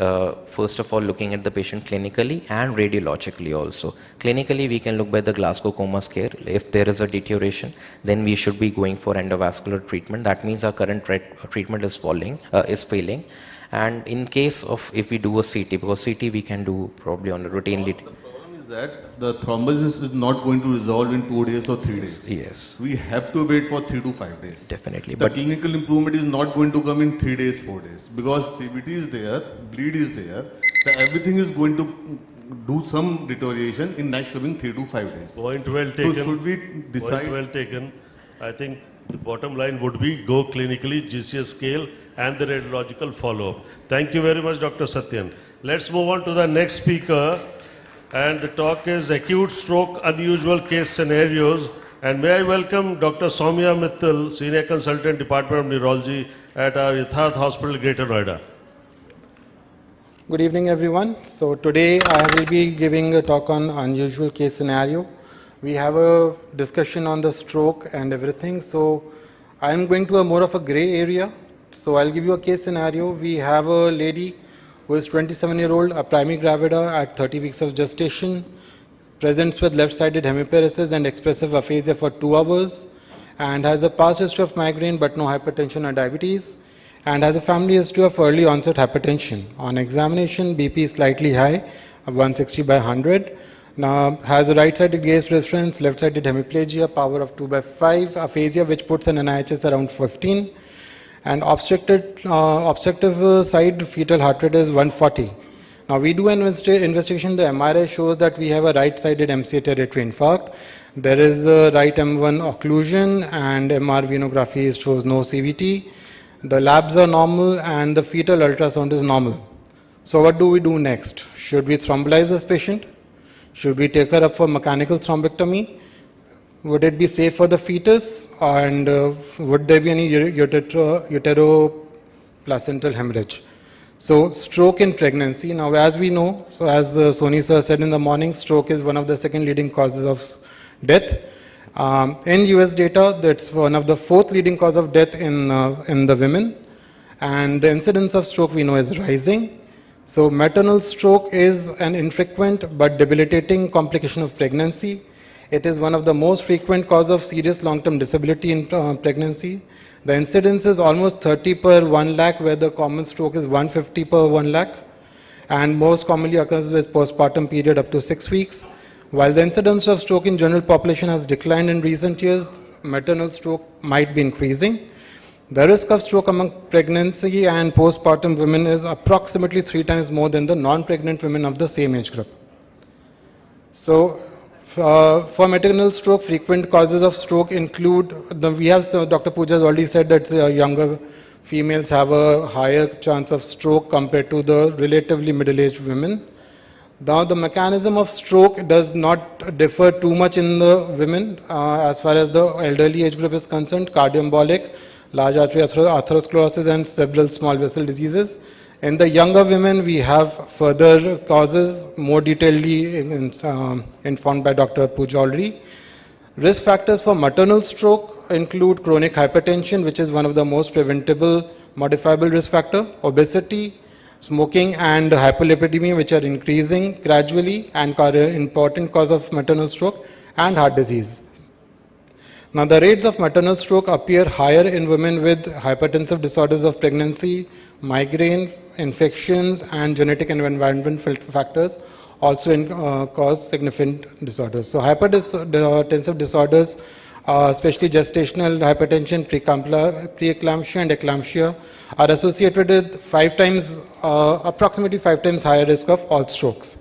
first of all looking at the patient clinically and radiologically also. Clinically, we can look by the Glasgow Coma scale. If there is a deterioration, then we should be going for endovascular treatment. That means our current treatment is failing. And in case of if we do a CT, because CT we can do probably on a routinely. That the thrombosis is not going to resolve in 2 days or 3 days. Yes. We have to wait for 3 to 5 days. Definitely. The clinical improvement is not going to come in 3 days, 4 days. Because CVT is there, bleed is there, everything is going to do some deterioration in next coming 3 to 5 days. Point well taken. So should we decide? Point well taken. I think the bottom line would be go clinically, GCS scale and the radiological follow-up. Thank you very much, Dr. Satyan. Let's move on to the next speaker. And the talk is Acute Stroke Unusual Case Scenarios. And may I welcome Dr. Soumya Mittal, Senior Consultant, Department of Neurology at our Yatharth Hospital, Greater Noida. Good evening, everyone. So today I will be giving a talk on unusual case scenario. We have a discussion on the stroke and everything. So I am going to a more of a gray area. So I'll give you a case scenario. We have a lady who is 27-year-old, a primary gravida at 30 weeks of gestation, presents with left-sided hemiparesis and expressive aphasia for 2 hours, and has a past history of migraine but no hypertension or diabetes, and has a family history of early onset hypertension. On examination, BP is slightly high, 160 by 100. Now, has a right-sided gaze preference, left-sided hemiplegia, power of 2/5, aphasia, which puts an NIHS around 15, and obstructive side fetal heart rate is 140. Now, we do an investigation. The MRI shows that we have a right-sided MCA territory infarct. There is a right M1 occlusion, and MR venography shows no CVT. The labs are normal, and the fetal ultrasound is normal. So, what do we do next? Should we thrombolyze this patient? Should we take her up for mechanical thrombectomy? Would it be safe for the fetus? And would there be any uteroplacental hemorrhage? So, stroke in pregnancy. Now, as we know, so as Soni sir said in the morning, stroke is one of the second leading causes of death. In US data, that's one of the fourth leading cause of death in the women. And the incidence of stroke we know is rising. So, maternal stroke is an infrequent but debilitating complication of pregnancy. It is one of the most frequent cause of serious long-term disability in pregnancy. The incidence is almost 30 per 1 lakh, where the common stroke is 150 per 1 lakh, and most commonly occurs with postpartum period up to 6 weeks. While the incidence of stroke in general population has declined in recent years, maternal stroke might be increasing. The risk of stroke among pregnancy and postpartum women is approximately 3 times more than the non-pregnant women of the same age group. So, for maternal stroke, frequent causes of stroke include, Dr. Pooja has already said that younger females have a higher chance of stroke compared to the relatively middle-aged women. Now, the mechanism of stroke does not differ too much in the women as far as the elderly age group is concerned: cardioembolic, large artery atherosclerosis, and several small vessel diseases. In the younger women, we have further causes more detailedly informed by Dr. Pooja already. Risk factors for maternal stroke include chronic hypertension, which is one of the most preventable modifiable risk factor, obesity, smoking, and hyperlipidemia, which are increasing gradually and are an important cause of maternal stroke, and heart disease. Now, the rates of maternal stroke appear higher in women with hypertensive disorders of pregnancy, migraine, infections, and genetic and environmental factors also cause significant disorders. So, hypertensive disorders, especially gestational hypertension, preeclampsia, and eclampsia, are associated with approximately 5 times higher risk of all strokes.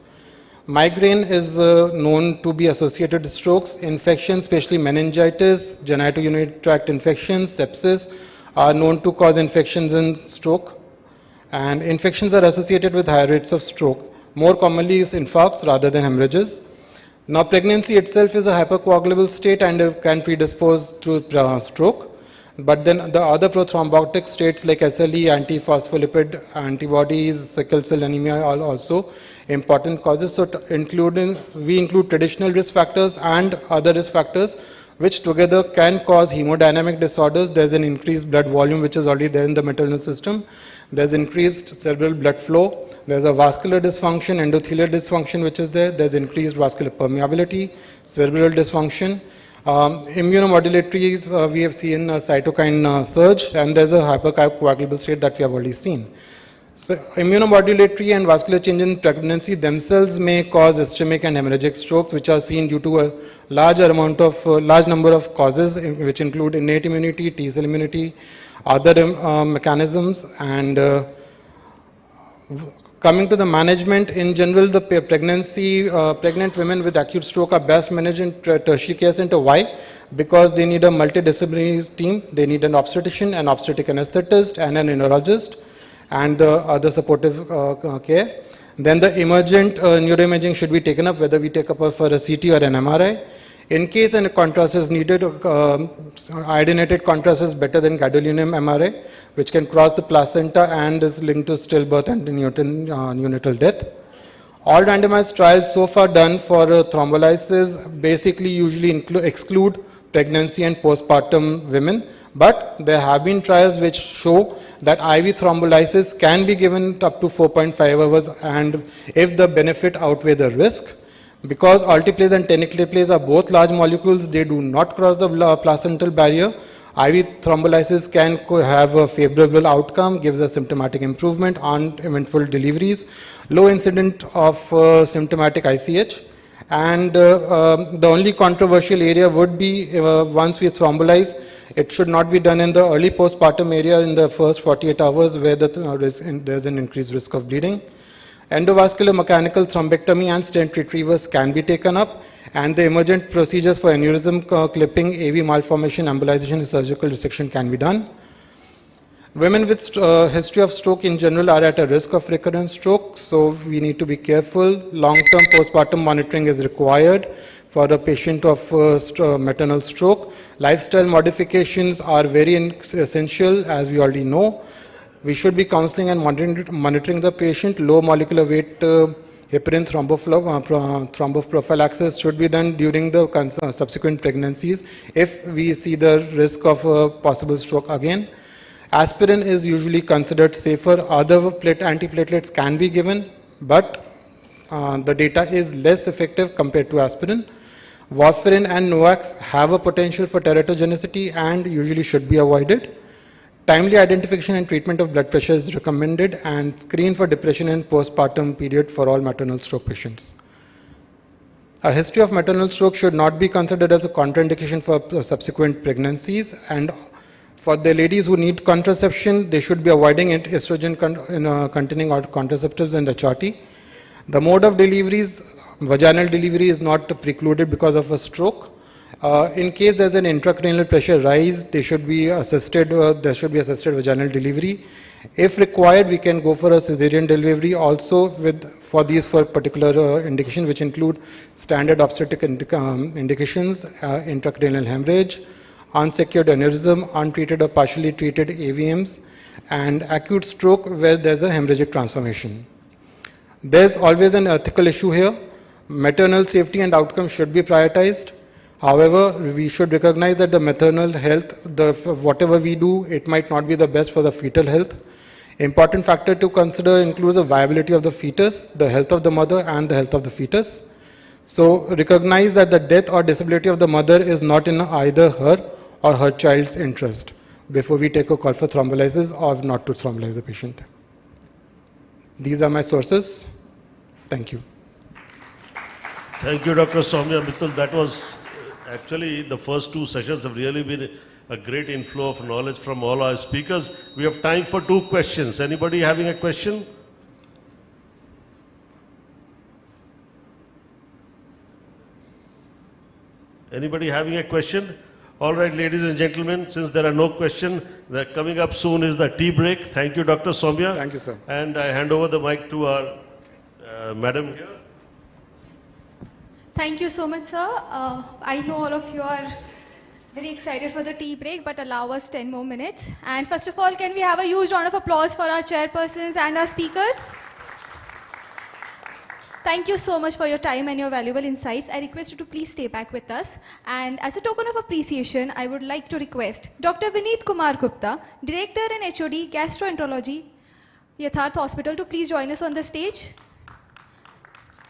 Migraine is known to be associated with strokes. Infections, especially meningitis, genitourinary tract infections, sepsis, are known to cause infections in stroke. And infections are associated with higher rates of stroke. More commonly is infarcts rather than hemorrhages. Now, pregnancy itself is a hypercoagulable state and can predispose to stroke. But then the other prothrombotic states like SLE, antiphospholipid antibodies, sickle cell anemia are also important causes. So, we include traditional risk factors and other risk factors which together can cause hemodynamic disorders. There's an increased blood volume which is already there in the maternal system. There's increased cerebral blood flow. There's a vascular dysfunction, endothelial dysfunction which is there. There's increased vascular permeability, cerebral dysfunction. Immunomodulatory, we have seen a cytokine surge, and there's a hypercoagulable state that we have already seen. So, immunomodulatory and vascular change in pregnancy themselves may cause ischemic and hemorrhagic strokes, which are seen due to a large number of causes, which include innate immunity, T cell immunity, other mechanisms. And coming to the management, in general, the pregnant women with acute stroke are best managed in tertiary care center. Why? Because they need a multidisciplinary team. They need an obstetrician, an obstetric anesthetist, and an neurologist, and the other supportive care. Then the emergent neuroimaging should be taken up, whether we take up for a CT or an MRI. In case a contrast is needed, iodinated contrast is better than gadolinium MRI, which can cross the placenta and is linked to stillbirth and neonatal death. All randomized trials so far done for thrombolysis basically usually exclude pregnancy and postpartum women, but there have been trials which show that IV thrombolysis can be given up to 4.5 hours, and if the benefit outweigh the risk. Because alteplase and tenecteplase are both large molecules, they do not cross the placental barrier. IV thrombolysis can have a favorable outcome, gives a symptomatic improvement on eventful deliveries, low incident of symptomatic ICH, And the only controversial area would be once we thrombolize, it should not be done in the early postpartum area in the first 48 hours where there's an increased risk of bleeding. Endovascular mechanical thrombectomy and stent retrievers can be taken up, and the emergent procedures for aneurysm clipping, AV malformation, embolization, and surgical resection can be done. Women with history of stroke in general are at a risk of recurrent stroke, so we need to be careful. Long-term postpartum monitoring is required for a patient of maternal stroke. Lifestyle modifications are very essential, as we already know. We should be counseling and monitoring the patient. Low molecular weight heparin thromboprophylaxis should be done during the subsequent pregnancies if we see the risk of possible stroke again. Aspirin is usually considered safer. Other antiplatelets can be given, but the data is less effective compared to aspirin. Warfarin and NOACs have a potential for teratogenicity and usually should be avoided. Timely identification and treatment of blood pressure is recommended, and screen for depression in postpartum period for all maternal stroke patients. A history of maternal stroke should not be considered as a contraindication for subsequent pregnancies, and for the ladies who need contraception, they should be avoiding estrogen containing contraceptives and HRT. The mode of deliveries, vaginal delivery is not precluded because of a stroke. In case there's an intracranial pressure rise, there should be assisted vaginal delivery. If required, we can go for a cesarean delivery also for particular indications, which include standard obstetric indications, intracranial hemorrhage, unsecured aneurysm, untreated or partially treated AVMs, and acute stroke where there's a hemorrhagic transformation. There's always an ethical issue here. Maternal safety and outcomes should be prioritized. However, we should recognize that the maternal health, whatever we do, it might not be the best for the fetal health. Important factor to consider includes the viability of the fetus, the health of the mother, and the health of the fetus. So recognize that the death or disability of the mother is not in either her or her child's interest before we take a call for thrombolysis or not to thrombolyze the patient. These are my sources. Thank you. Thank you, Dr. Soumya Mittal. That was actually the first two sessions have really been a great inflow of knowledge from all our speakers. We have time for 2 questions. Anybody having a question? Anybody having a question? All right, ladies and gentlemen, since there are no questions, coming up soon is the tea break. Thank you, Dr. Soumya. Thank you, sir. And I hand over the mic to our madam here. Thank you so much, sir. I know all of you are very excited for the tea break, but allow us 10 more minutes. And first of all, can we have a huge round of applause for our chairpersons and our speakers? Thank you so much for your time and your valuable insights. I request you to please stay back with us. And as a token of appreciation, I would like to request Dr. Vineet Kumar Gupta, Director and HOD Gastroenterology, Yatharth Hospital, to please join us on the stage.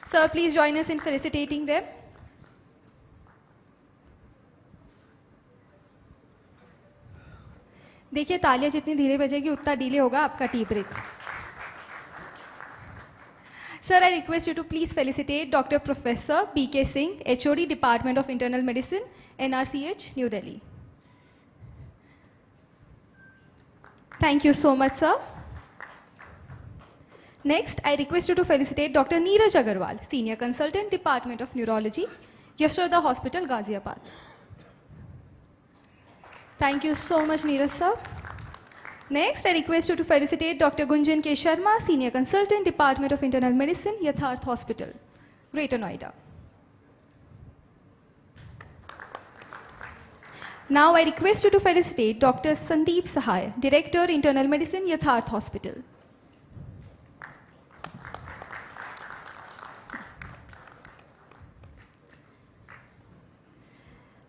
Sir, please join us in felicitating them. देखिए तालियां जितनी धीरे बजेगी उतना delay होगा आपका tea break. Sir, I request you to please felicitate Dr. Professor B.K. Singh, HOD Department of Internal Medicine, NRCH, New Delhi. Thank you so much, sir. Next, I request you to felicitate Dr. Neeraj Agarwal, Senior Consultant, Department of Neurology, Yashoda Hospital, Ghaziabad. Thank you so much, Neeraj, sir. Next, I request you to felicitate Dr. Gunjan K. Sharma, Senior Consultant, Department of Internal Medicine, Yatharth Hospital, Greater Noida. Now, I request you to felicitate Dr. Sandeep Sahai, Director, Internal Medicine, Yatharth Hospital.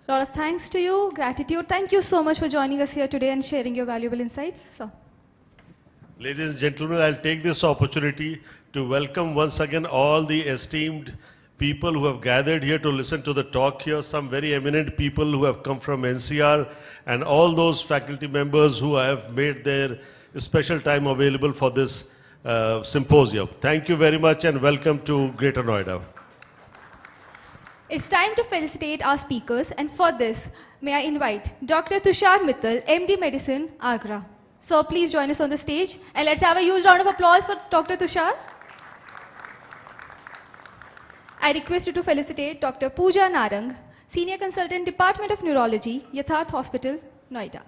A lot of thanks to you, gratitude. Thank you so much for joining us here today and sharing your valuable insights. Sir. Ladies and gentlemen, I'll take this opportunity to welcome once again all the esteemed people who have gathered here to listen to the talk here, some very eminent people who have come from NCR, and all those faculty members who have made their special time available for this symposium. Thank you very much and welcome to Greater Noida. It's time to felicitate our speakers, and for this, may I invite Dr. Tushar Mittal, MD Medicine, Agra. So please join us on the stage, and let's have a huge round of applause for Dr. Tushar. I request you to felicitate Dr. Pooja Narang, Senior Consultant, Department of Neurology, Yatharth Hospital, Noida.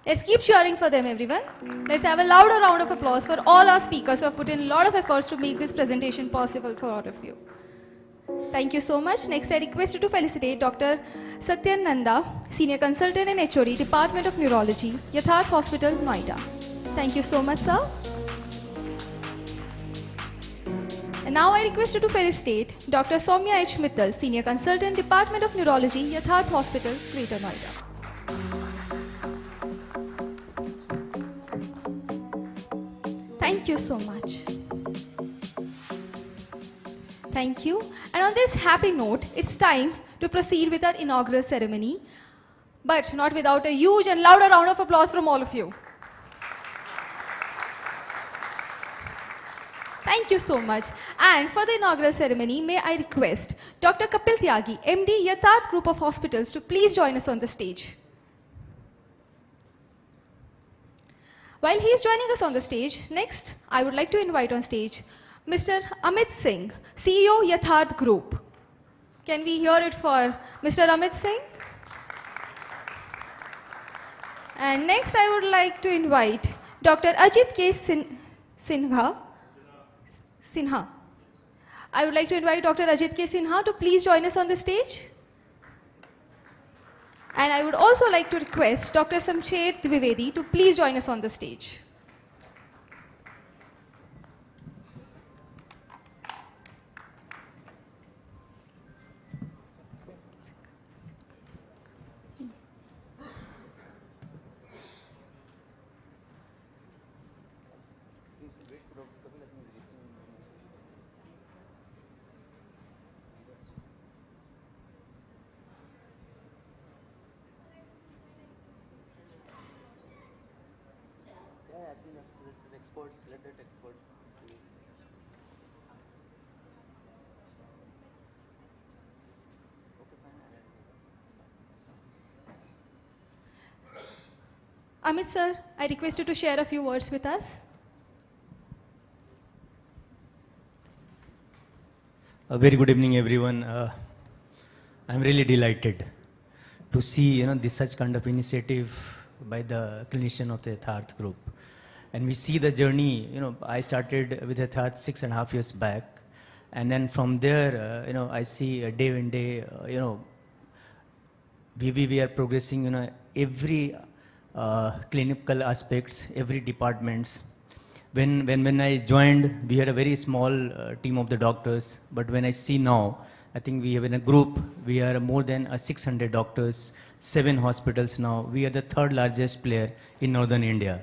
Let's keep cheering for them, everyone. Let's have a louder round of applause for all our speakers who have put in a lot of efforts to make this presentation possible for all of you. Thank you so much. Next, I request you to felicitate Dr. Satyan Nanda, Senior Consultant and HOD, Department of Neurology, Yatharth Hospital, Noida. Thank you so much, sir. And now I request you to felicitate Dr. Soumya H. Mittal, Senior Consultant, Department of Neurology, Yatharth Hospital, Greater Noida. Thank you so much. Thank you. And on this happy note, it's time to proceed with our inaugural ceremony, but not without a huge and louder round of applause from all of you. Thank you so much. And for the inaugural ceremony, may I request Dr. Kapil Tyagi, MD, Yatharth Group of Hospitals, to please join us on the stage. While he is joining us on the stage, next, I would like to invite on stage Mr. Amit Singh, CEO, Yatharth Group. Can we hear it for Mr. Amit Singh? And next, I would like to invite Dr. Ajit K. Sinha. I would like to invite Dr. Ajit K. Sinha to please join us on the stage. And I would also like to request Dr. Samchet Dwivedi to please join us on the stage. Let that export. Amit sir, I request you to share a few words with us. A very good evening, everyone. I'm really delighted to see this such kind of initiative by the clinician of the Yatharth group. And we see the journey, I started with Yatharth 6.5 years back. And then from there, I see day in day, we are progressing, every clinical aspects, every departments. When I joined, we had a very small team of the doctors. But when I see now, I think we have in a group, we are more than 600 doctors, 7 hospitals now. We are the 3rd largest player in northern India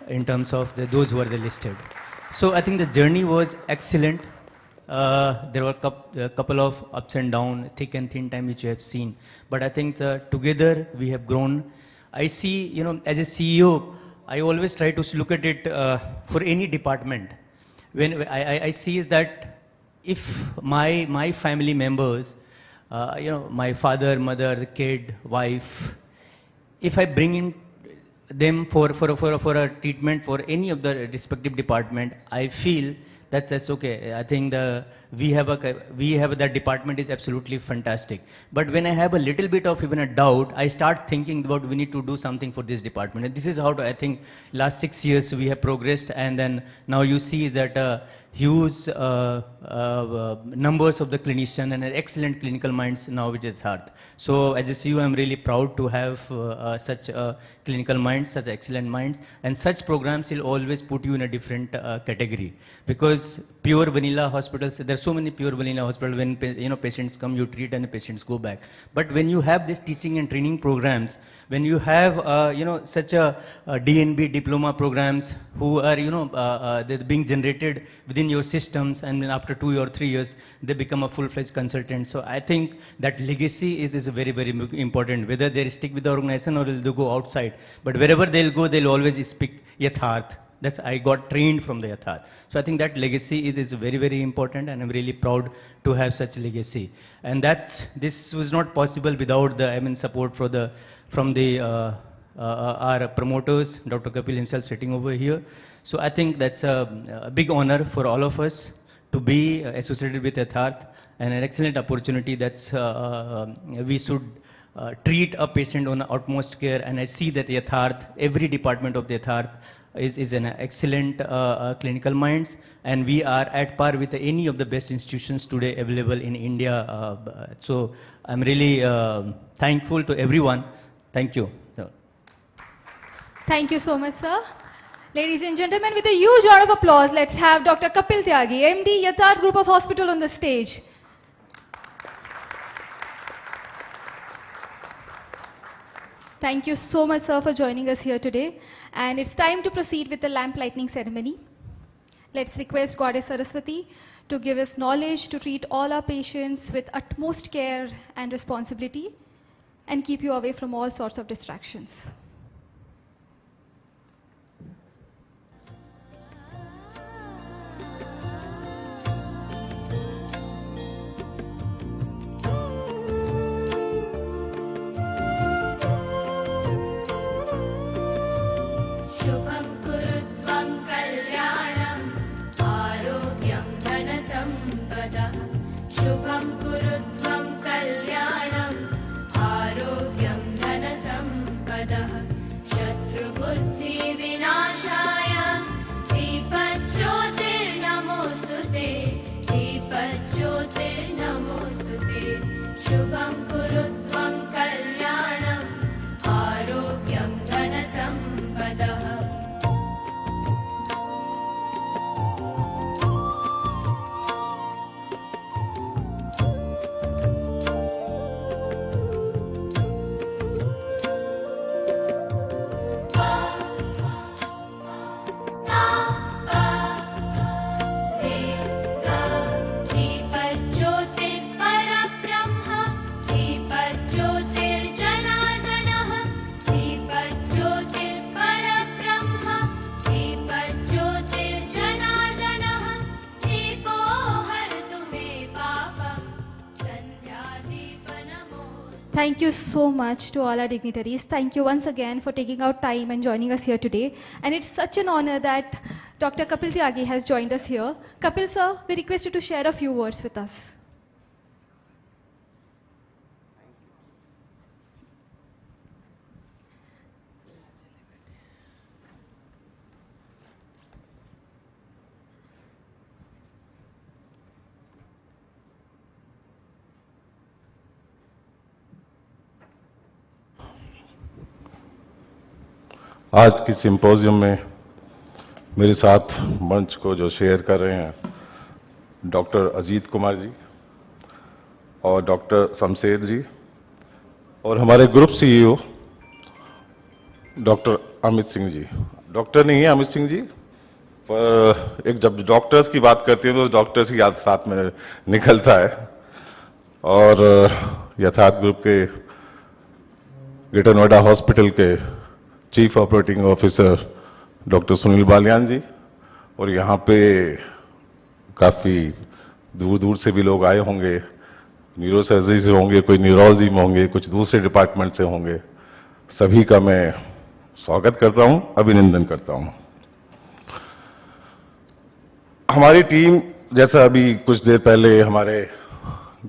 in terms of those who are listed. So I think the journey was excellent. There were a couple of ups and downs, thick and thin time which you have seen. But I think together we have grown. I see, as a CEO, I always try to look at it for any department. When I see is that if my family members, my father, mother, the kid, wife, if I bring in them for a treatment for any of the respective department, I feel that's okay. I think we have that department is absolutely fantastic. But when I have a little bit of even a doubt, I start thinking about we need to do something for this department. And this is how I think last 6 years we have progressed. And then now you see that huge numbers of the clinician and excellent clinical minds now with Yatharth. So as a CEO, I'm really proud to have such clinical minds, such excellent minds. And such programs will always put you in a different category. Because pure vanilla hospitals, there's so many pure vanilla hospitals. When patients come, you treat and the patients go back. But when you have this teaching and training programs, when you have such a DNB diploma programs who are they're being generated within your systems, and then after 2 or 3 years they become a full-fledged consultant. So I think that legacy is very, very important. Whether they stick with the organization or they'll go outside, but wherever they'll go, they'll always speak Yatharth. That's I got trained from the Yatharth. So I think that legacy is very, very important, and I'm really proud to have such legacy. And this was not possible without the support from our promoters, Dr. Kapil himself sitting over here. So I think that's a big honor for all of us to be associated with Yatharth, and an excellent opportunity that's we should treat a patient on utmost care. And I see that Yatharth, every department of the Yatharth is an excellent clinical minds, and we are at par with any of the best institutions today available in India. So I'm really thankful to everyone. Thank you. Thank you so much, sir. Ladies and gentlemen, with a huge round of applause, let's have Dr. Kapil Tyagi, MD, Yatharth Group of Hospital, on the stage. Thank you so much, sir, for joining us here today. And it's time to proceed with the lamp lighting ceremony. Let's request Goddess Saraswati to give us knowledge to treat all our patients with utmost care and responsibility, and keep you away from all sorts of distractions. Thank you so much to all our dignitaries. Thank you once again for taking out time and joining us here today. And it's such an honor that Dr. Kapil Tyagi has joined us here. Kapil sir, we request you to share a few words with us. आज की symposium में मेरे साथ मंच को जो share कर रहे हैं डॉक्टर अजीत कुमार जी और डॉक्टर शमशेर जी और हमारे group CEO doctor Amit Singh ji. Doctor नहीं है अमित सिंह जी, पर एक जब डॉक्टर्स की बात करती है तो डॉक्टर्स की याद साथ में निकलता है। और यथार्थ ग्रुप के ग्रेटर नोएडा हॉस्पिटल के chief operating officer doctor Sunil Baliyan ji, और यहाँ पे काफ़ी दूर दूर से भी लोग आए होंगे, न्यूरोसर्जरी से होंगे, कोई न्यूरोलॉजी में होंगे, कुछ दूसरे डिपार्टमेंट से होंगे। सभी का मैं स्वागत करता हूँ, अभिनंदन करता हूँ। हमारी टीम, जैसा अभी कुछ देर पहले हमारे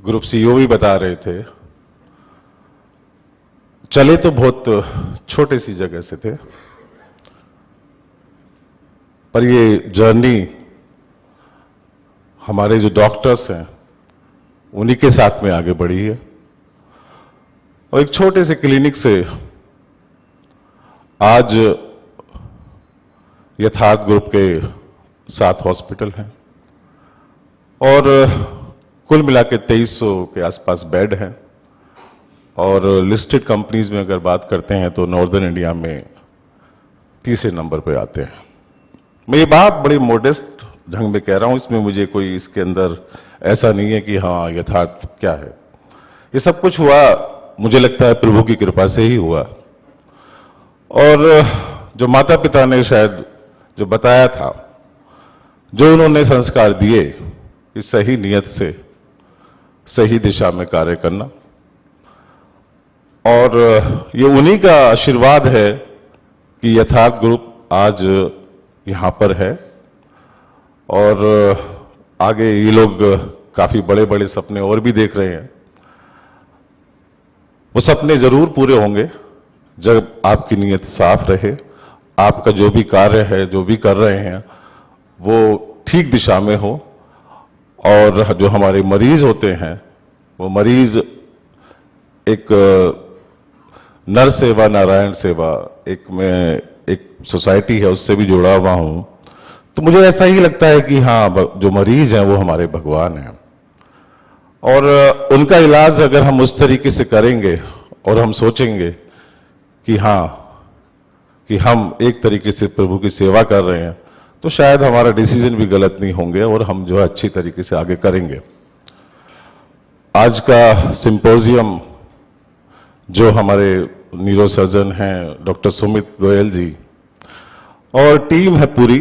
ग्रुप सीईओ भी बता रहे थे, चले तो बहुत छोटे सी जगह से थे, पर ये जर्नी हमारे जो डॉक्टर्स हैं उन्हीं के साथ में आगे बढ़ी है। और एक छोटे से क्लिनिक से आज यथार्थ ग्रुप के 7 हॉस्पिटल हैं और कुल मिला के 2300 के आसपास बेड हैं। और लिस्टेड कंपनीज में अगर बात करते हैं तो नॉर्दर्न इंडिया में तीसरे नंबर पे आते हैं। मैं ये बात बड़ी मोडेस्ट ढंग में कह रहा हूँ, इसमें मुझे कोई इसके अंदर ऐसा नहीं है कि हाँ यथार्थ क्या है। ये सब कुछ हुआ मुझे लगता है प्रभु की कृपा से ही हुआ। और जो माता पिता ने शायद जो बताया था, जो उन्होंने संस्कार दिए कि सही नियत से सही दिशा में कार्य करना, और ये उन्हीं का आशीर्वाद है कि यथार्थ ग्रुप आज यहाँ पर है, और आगे ये लोग काफी बड़े बड़े सपने और भी देख रहे हैं। वो सपने जरूर पूरे होंगे जब आपकी नीयत साफ रहे, आपका जो भी कार्य है, जो भी कर रहे हैं, वो ठीक दिशा में हो, और जो हमारे मरीज होते हैं वो मरीज एक नर सेवा नारायण सेवा एक सोसाइटी है उससे भी जुड़ा हुआ हूं, तो मुझे ऐसा ही लगता है कि हाँ, जो मरीज हैं वो हमारे भगवान हैं, और उनका इलाज अगर हम उस तरीके से करेंगे और हम सोचेंगे कि हाँ, कि हम एक तरीके से प्रभु की सेवा कर रहे हैं, तो शायद हमारा डिसीजन भी गलत नहीं होंगे और हम जो है अच्छी तरीके से आगे करेंगे। आज का सिंपोजियम जो हमारे न्यूरोसर्जन हैं डॉक्टर सुमित गोयल जी और टीम है पूरी,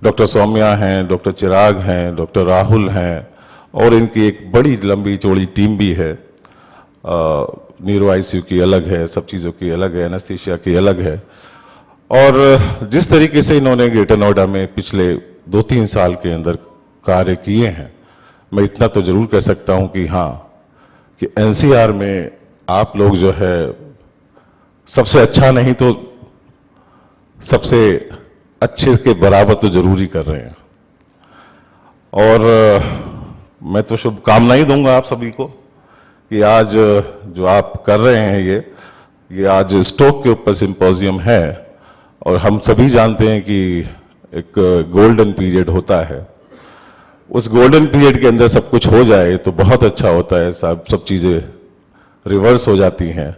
डॉक्टर सौम्या हैं, डॉक्टर चिराग हैं, डॉक्टर राहुल हैं, और इनकी एक बड़ी लंबी चौड़ी टीम भी है। न्यूरो आईसीयू की अलग है, सब चीज़ों की अलग है, एनेस्थीसिया की अलग है। और जिस तरीके से इन्होंने ग्रेटर नोएडा में पिछले 2-3 साल के अंदर कार्य किए हैं, मैं इतना तो जरूर कह सकता हूं कि हाँ, कि एनसीआर में आप लोग जो है सबसे अच्छा नहीं तो सबसे अच्छे के बराबर तो जरूर ही कर रहे हैं। और मैं तो शुभकामनाएं दूंगा आप सभी को कि आज जो आप कर रहे हैं ये आज स्ट्रोक के ऊपर सिंपोजियम है, और हम सभी जानते हैं कि एक गोल्डन पीरियड होता है। उस गोल्डन पीरियड के अंदर सब कुछ हो जाए तो बहुत अच्छा होता है, सब चीज़ें रिवर्स हो जाती हैं।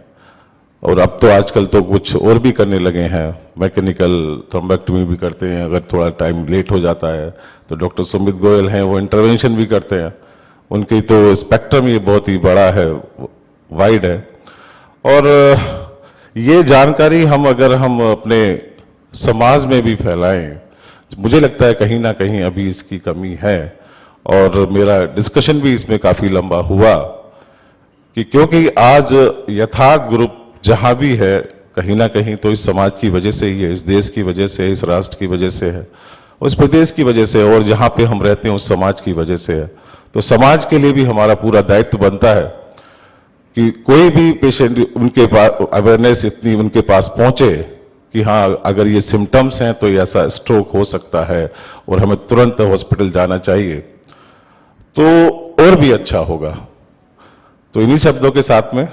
और अब तो आजकल तो कुछ और भी करने लगे हैं, मैकेनिकल थ्रोम्बेक्टमी भी करते हैं, अगर थोड़ा टाइम लेट हो जाता है तो डॉक्टर सुमित गोयल हैं, वो इंटरवेंशन भी करते हैं। उनकी तो स्पेक्ट्रम ये बहुत ही बड़ा है, वाइड है। और ये जानकारी अगर हम अपने समाज में भी फैलाएं, मुझे लगता है कहीं ना कहीं अभी इसकी कमी है। और मेरा डिस्कशन भी इसमें काफ़ी लंबा हुआ कि क्योंकि आज यथार्थ ग्रुप जहाँ भी है, कहीं ना कहीं तो इस समाज की वजह से ही है, इस देश की वजह से, इस राष्ट्र की वजह से है, उस प्रदेश की वजह से, और जहाँ पे हम रहते हैं उस समाज की वजह से है। तो समाज के लिए भी हमारा पूरा दायित्व बनता है कि कोई भी पेशेंट उनके पास अवेयरनेस इतनी उनके पास पहुँचे कि हाँ, अगर ये सिम्टम्स हैं तो ऐसा स्ट्रोक हो सकता है और हमें तुरंत हॉस्पिटल जाना चाहिए, तो और भी अच्छा होगा। तो इन्हीं शब्दों के साथ में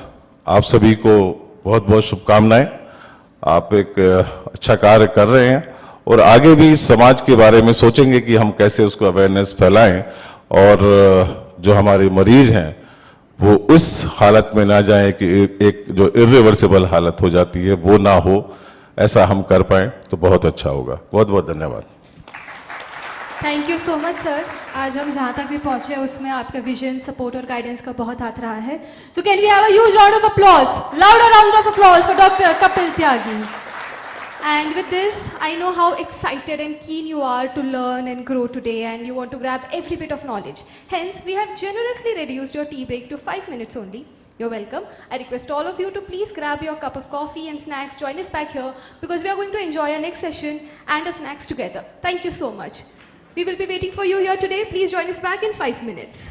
आप सभी को बहुत बहुत शुभकामनाएं। आप एक अच्छा कार्य कर रहे हैं और आगे भी इस समाज के बारे में सोचेंगे कि हम कैसे उसको अवेयरनेस फैलाएं, और जो हमारे मरीज हैं वो उस हालत में ना जाएं कि एक जो इरिवर्सिबल हालत हो जाती है वो ना हो, ऐसा हम कर पाएं तो बहुत अच्छा होगा। बहुत बहुत धन्यवाद। Thank you so much sir. आज हम जहाँ तक भी पहुँचे उसमें आपका विजन, सपोर्ट और गाइडेंस का बहुत हाथ रहा है। So can we have a huge round of applause, louder round of applause for doctor Kapil Tyagi. And with this, I know how excited and keen you are to learn and grow today, and you want to grab every bit of knowledge. Hence, we have generously reduced your tea break to 5 minutes only. You're welcome. I request all of you to please grab your cup of coffee and snacks, join us back here, because we are going to enjoy our next session and our snacks together. Thank you so much. We will be waiting for you here today. Please join us back in 5 minutes.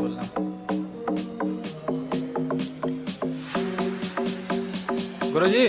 बोलना गुरुजी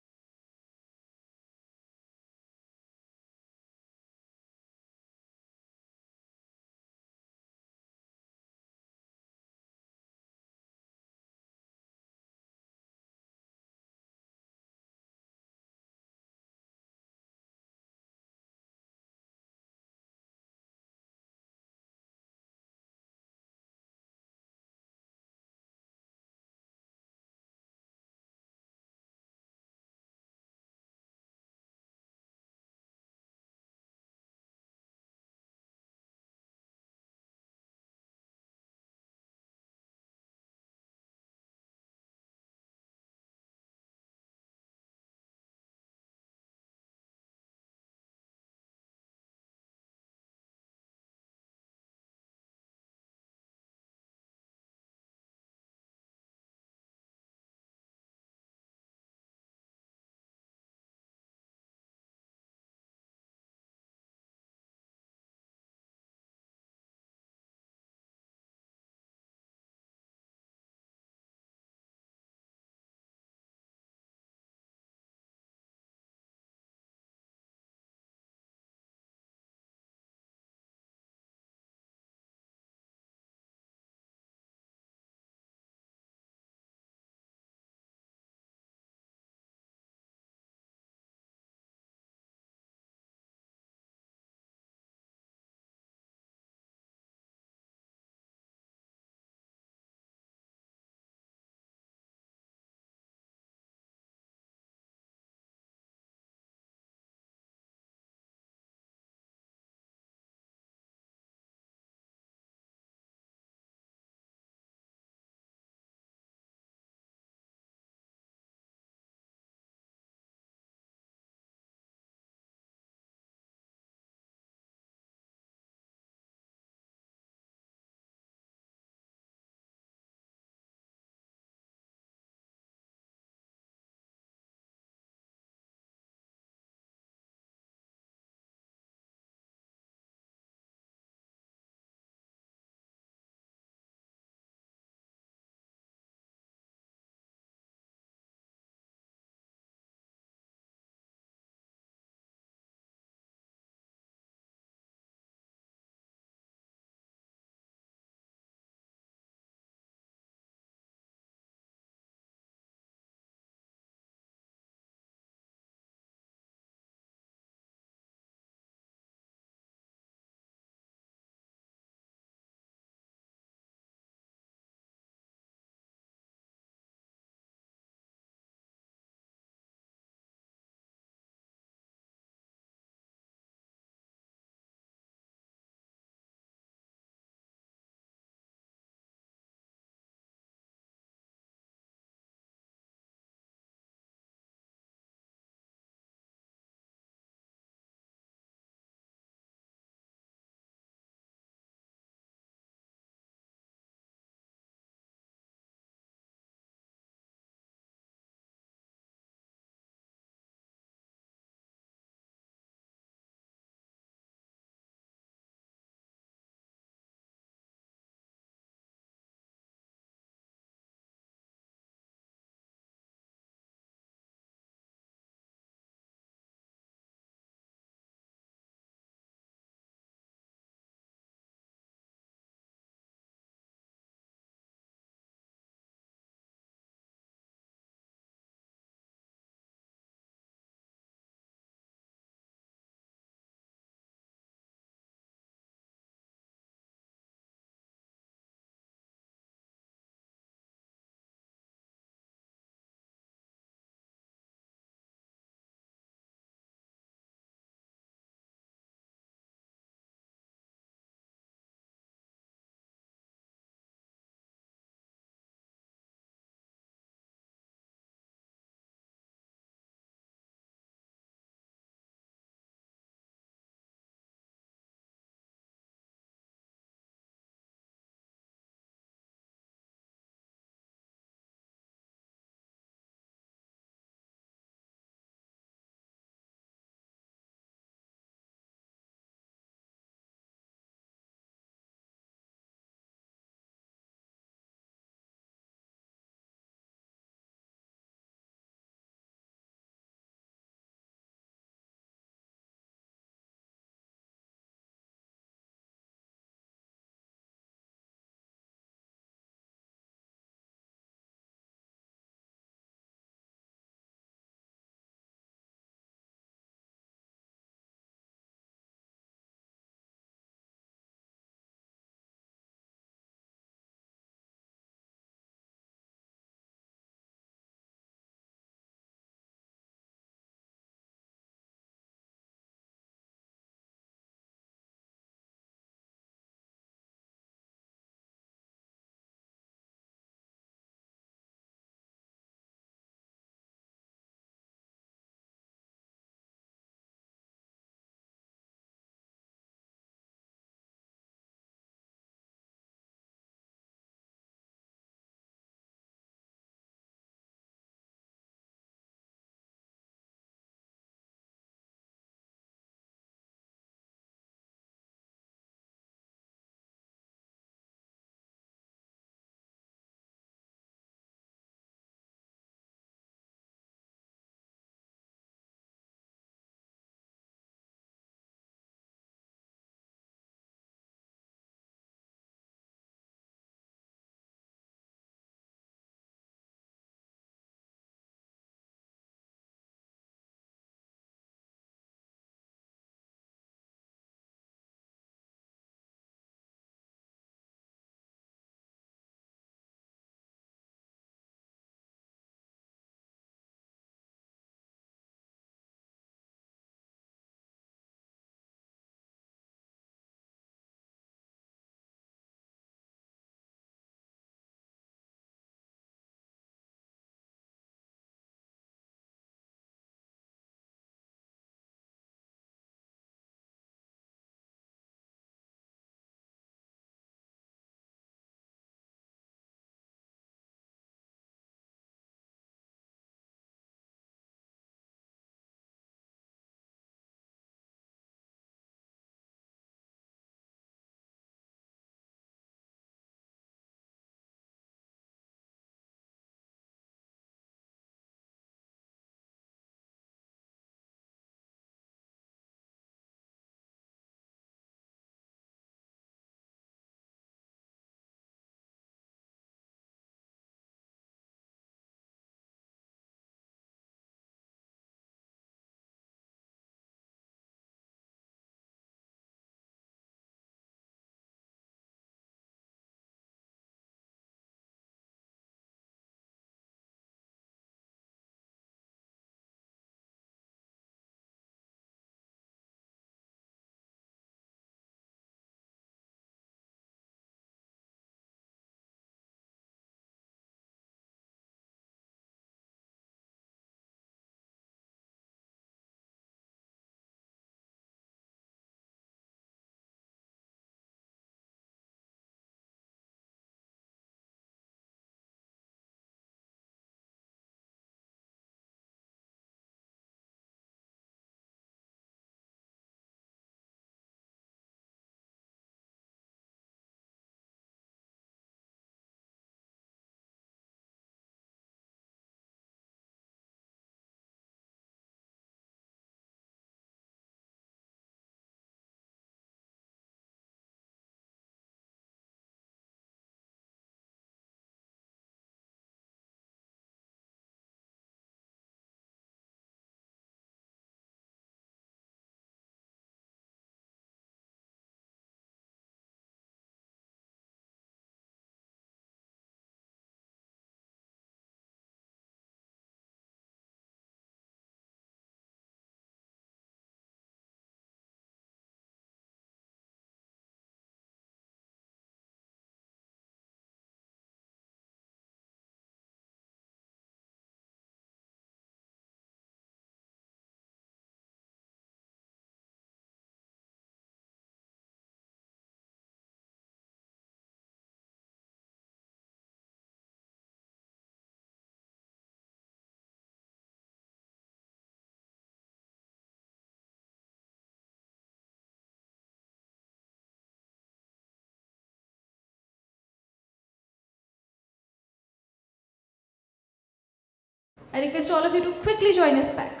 I request all of you to quickly join us back.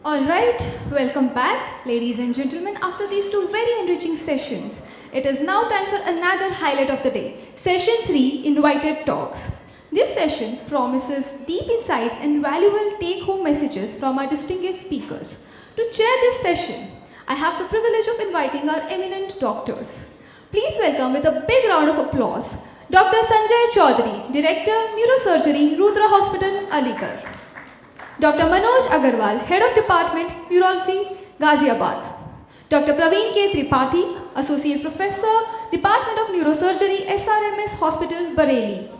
All right, welcome back, ladies and gentlemen, after these two very enriching sessions. It is now time for another highlight of the day, Session 3, Invited Talks. This session promises deep insights and valuable take-home messages from our distinguished speakers. To chair this session, I have the privilege of inviting our eminent doctors. Please welcome with a big round of applause, Dr. Sanjay Chaudhary, Director, Neurosurgery, Rudra Hospital, Aligarh. Dr. Manoj Agarwal, Head of Department, Neurology, Ghaziabad. Dr. Praveen K. Tripathi, Associate Professor, Department of Neurosurgery, SRMS Hospital, Bareilly.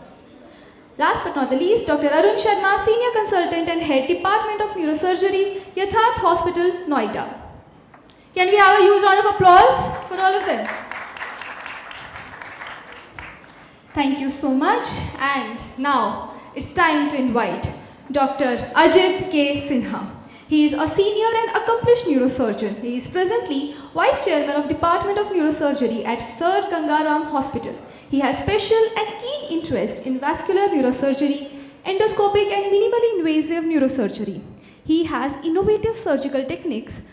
Last but not the least, Dr. Arun Sharma, Senior Consultant and Head, Department of Neurosurgery, Yatharth Hospital, Noida. Can we have a huge round of applause for all of them? Thank you so much. And now it's time to invite Dr. Ajit K. Sinha. He is a senior and accomplished neurosurgeon. He is presently Vice Chairman of Department of Neurosurgery at Sir Gangaram Hospital. He has special and keen interest in vascular neurosurgery, endoscopic and minimally invasive neurosurgery. He has innovative surgical techniques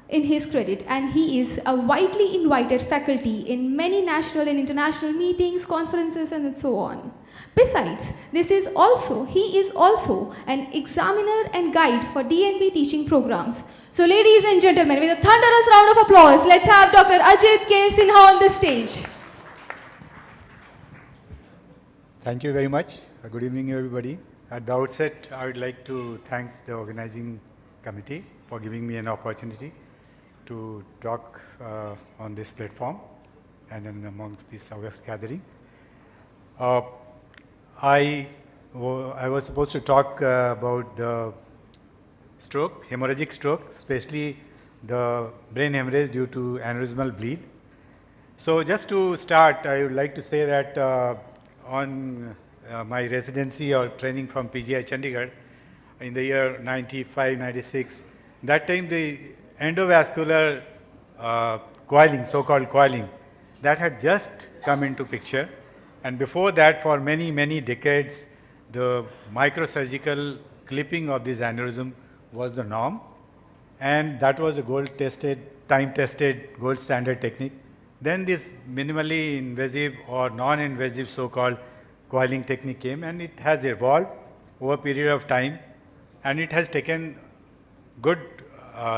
in his credit, and he is a widely invited faculty in many national and international meetings, conferences, and so on. Besides, he is also an examiner and guide for DNB teaching programs. So ladies and gentlemen, with a thunderous round of applause, let's have Dr. Ajit K. Sinha on the stage. Thank you very much. Good evening, everybody. At the outset, I would like to thank the organizing committee for giving me an opportunity to talk on this platform and amongst this August gathering. I was supposed to talk about the stroke, hemorrhagic stroke, especially the brain hemorrhage due to aneurysmal bleed. So just to start, I would like to say that on my residency or training from PGI Chandigarh in the year 95, 96, that time the endovascular coiling, so-called coiling, that had just come into picture. And before that, for many, many decades, the microsurgical clipping of this aneurysm was the norm. And that was a gold-tested, time-tested, gold standard technique. Then this minimally invasive or non-invasive so-called coiling technique came, and it has evolved over a period of time, and it has taken good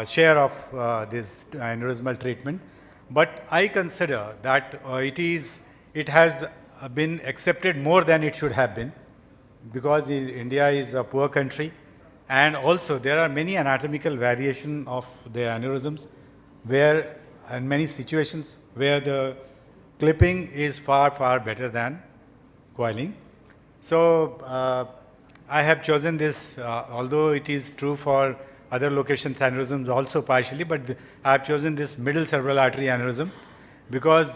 share of this aneurysmal treatment, but I consider that it has been accepted more than it should have been, because India is a poor country, and also there are many anatomical variation of the aneurysms, where in many situations where the clipping is far better than coiling. So I have chosen this, although it is true for other locations aneurysms also partially, but I have chosen this middle cerebral artery aneurysm because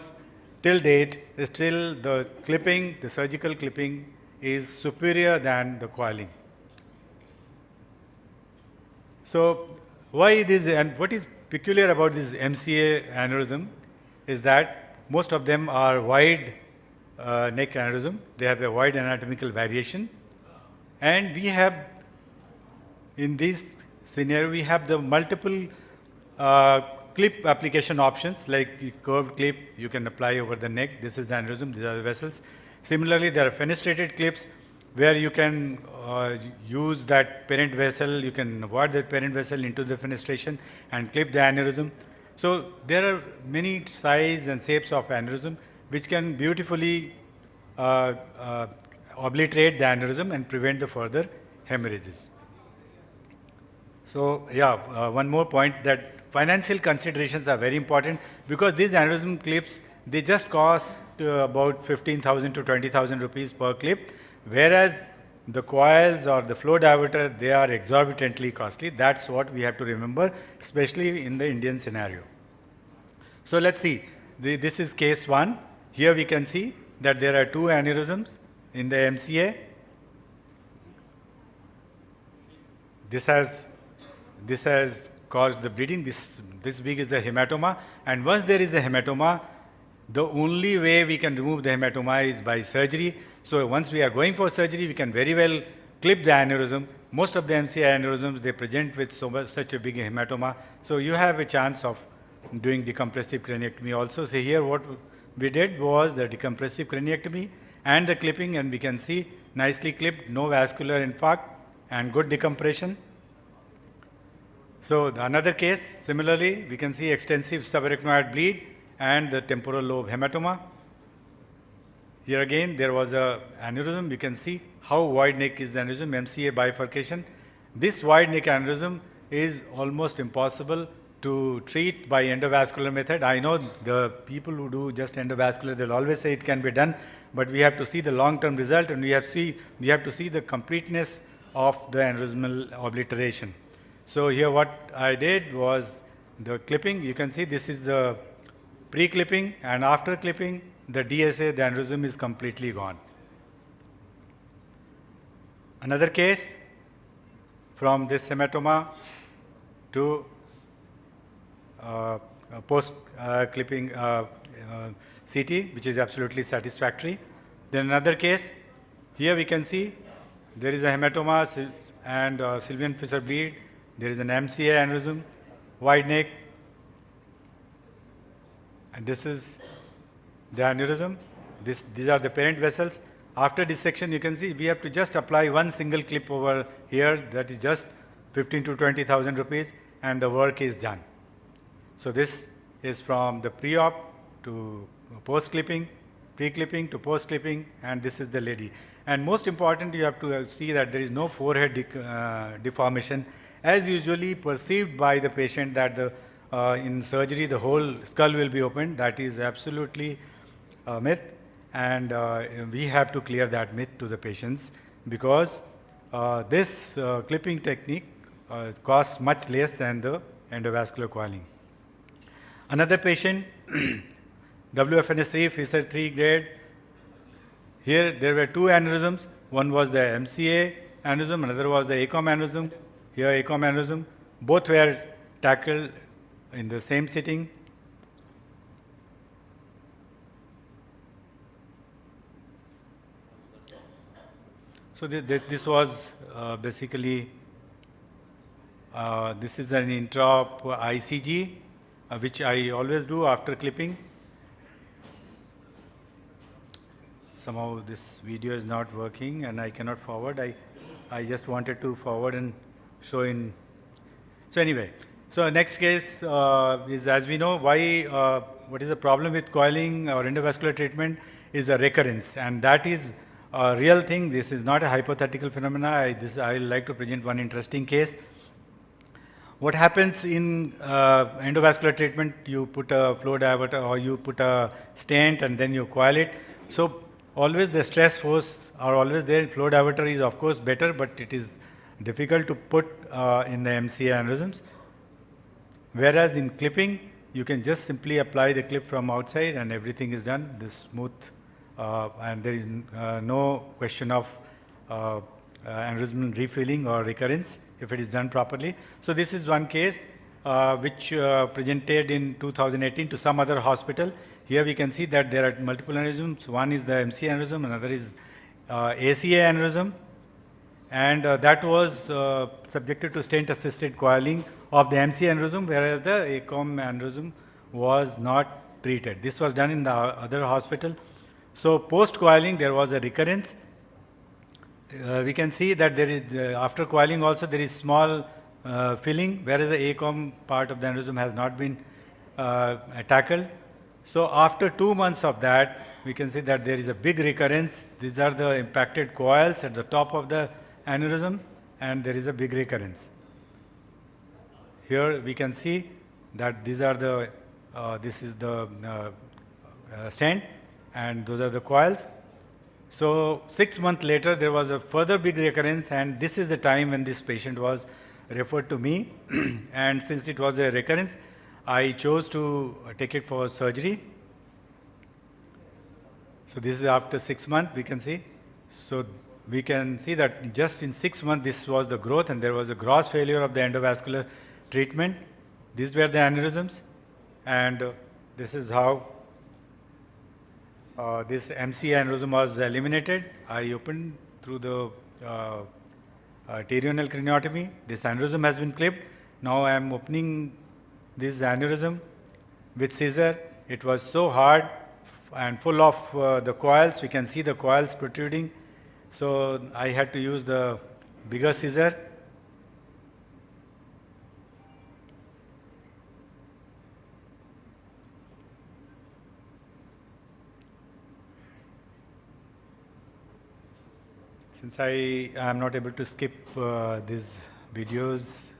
till date still the clipping, the surgical clipping is superior than the coiling. So why it is, and what is peculiar about this MCA aneurysm is that most of them are wide neck aneurysm. They have a wide anatomical variation, and we have, in this scenario, we have the multiple clip application options, like curved clip you can apply over the neck. This is the aneurysm, these are the vessels. Similarly, there are fenestrated clips where you can use that parent vessel, you can avoid that parent vessel into the fenestration and clip the aneurysm. So there are many sizes and shapes of aneurysm which can beautifully obliterate the aneurysm and prevent the further hemorrhages. So yeah, one more point, that financial considerations are very important, because these aneurysm clips, they just cost about 15,000 to 20,000 rupees per clip, whereas the coils or the flow diverter, they are exorbitantly costly. That's what we have to remember, especially in the Indian scenario. So let's see, this is case 1. Here we can see that there are 2 aneurysms in the MCA. This has caused the bleeding. This big is a hematoma, and once there is a hematoma, the only way we can remove the hematoma is by surgery. So once we are going for surgery, we can very well clip the aneurysm. Most of the MCA aneurysms, they present with such a big hematoma. So you have a chance of doing decompressive craniectomy also. So here what we did was the decompressive craniectomy and the clipping, and we can see nicely clipped, no vascular infarct and good decompression. So another case, similarly, we can see extensive subarachnoid bleed and the temporal lobe hematoma. Here again, there was a aneurysm. You can see how wide neck is the aneurysm, MCA bifurcation. This wide neck aneurysm is almost impossible to treat by endovascular method. I know the people who do just endovascular, they'll always say it can be done, but we have to see the long-term result, and we have to see the completeness of the aneurysmal obliteration. So here what I did was the clipping. You can see this is the pre-clipping, and after clipping, the DSA, the aneurysm is completely gone. Another case, from this hematoma to post-clipping CT, which is absolutely satisfactory. Then another case, here we can see there is a hematoma and sylvian fissure bleed. There is an MCA aneurysm, wide neck, and this is the aneurysm. These are the parent vessels. After dissection, you can see we have to just apply one single clip over here. That is just 15 to 20,000 rupees, and the work is done. So this is from the pre-op to post-clipping, pre-clipping to post-clipping, and this is the lady. And most important, you have to see that there is no forehead deformation, as usually perceived by the patient, that in surgery the whole skull will be opened. That is absolutely a myth, and we have to clear that myth to the patients, because this clipping technique costs much less than the endovascular coiling. Another patient, WFNS3, fissure 3 grade. Here there were 2 aneurysms. One was the MCA aneurysm, another was the ACOM aneurysm. Here ACOM aneurysm. Both were tackled in the same sitting. So this was basically, this is an intra-op ICG, which I always do after clipping. Somehow this video is not working and I cannot forward. I just wanted to forward and show in. So anyway, So next case is, as we know, what is the problem with coiling or endovascular treatment is a recurrence, and that is a real thing. This is not a hypothetical phenomena. I will like to present one interesting case. What happens in endovascular treatment, you put a flow diverter or you put a stent and then you coil it. So always the stress force are always there. Flow diverter is of course better, but it is difficult to put in the MCA aneurysms. Whereas in clipping, you can just simply apply the clip from outside and everything is done, this smooth, and there is no question of aneurysmal refilling or recurrence if it is done properly. So this is one case which presented in 2018 to some other hospital. Here we can see that there are multiple aneurysms. One is the MCA aneurysm, another is ACA aneurysm, and that was subjected to stent-assisted coiling of the MCA aneurysm, whereas the ACOM aneurysm was not treated. This was done in the other hospital. So post-coiling, there was a recurrence. We can see that there is, after coiling also, there is small filling, whereas the ACOM part of the aneurysm has not been tackled. So after 2 months of that, we can see that there is a big recurrence. These are the impacted coils at the top of the aneurysm, and there is a big recurrence. Here we can see that these are the, this is the stent, and those are the coils. So 6 months later, there was a further big recurrence, and this is the time when this patient was referred to me. And since it was a recurrence, I chose to take it for surgery. So this is after 6 months, we can see. So we can see that just in 6 months, this was the growth, and there was a gross failure of the endovascular treatment. These were the aneurysms, and this is how this MCA aneurysm was eliminated. I opened through the arterional craniotomy. This aneurysm has been clipped. Now I am opening this aneurysm with scissor. It was so hard and full of the coils. We can see the coils protruding. So I had to use the bigger scissor. Since I am not able to skip these videos,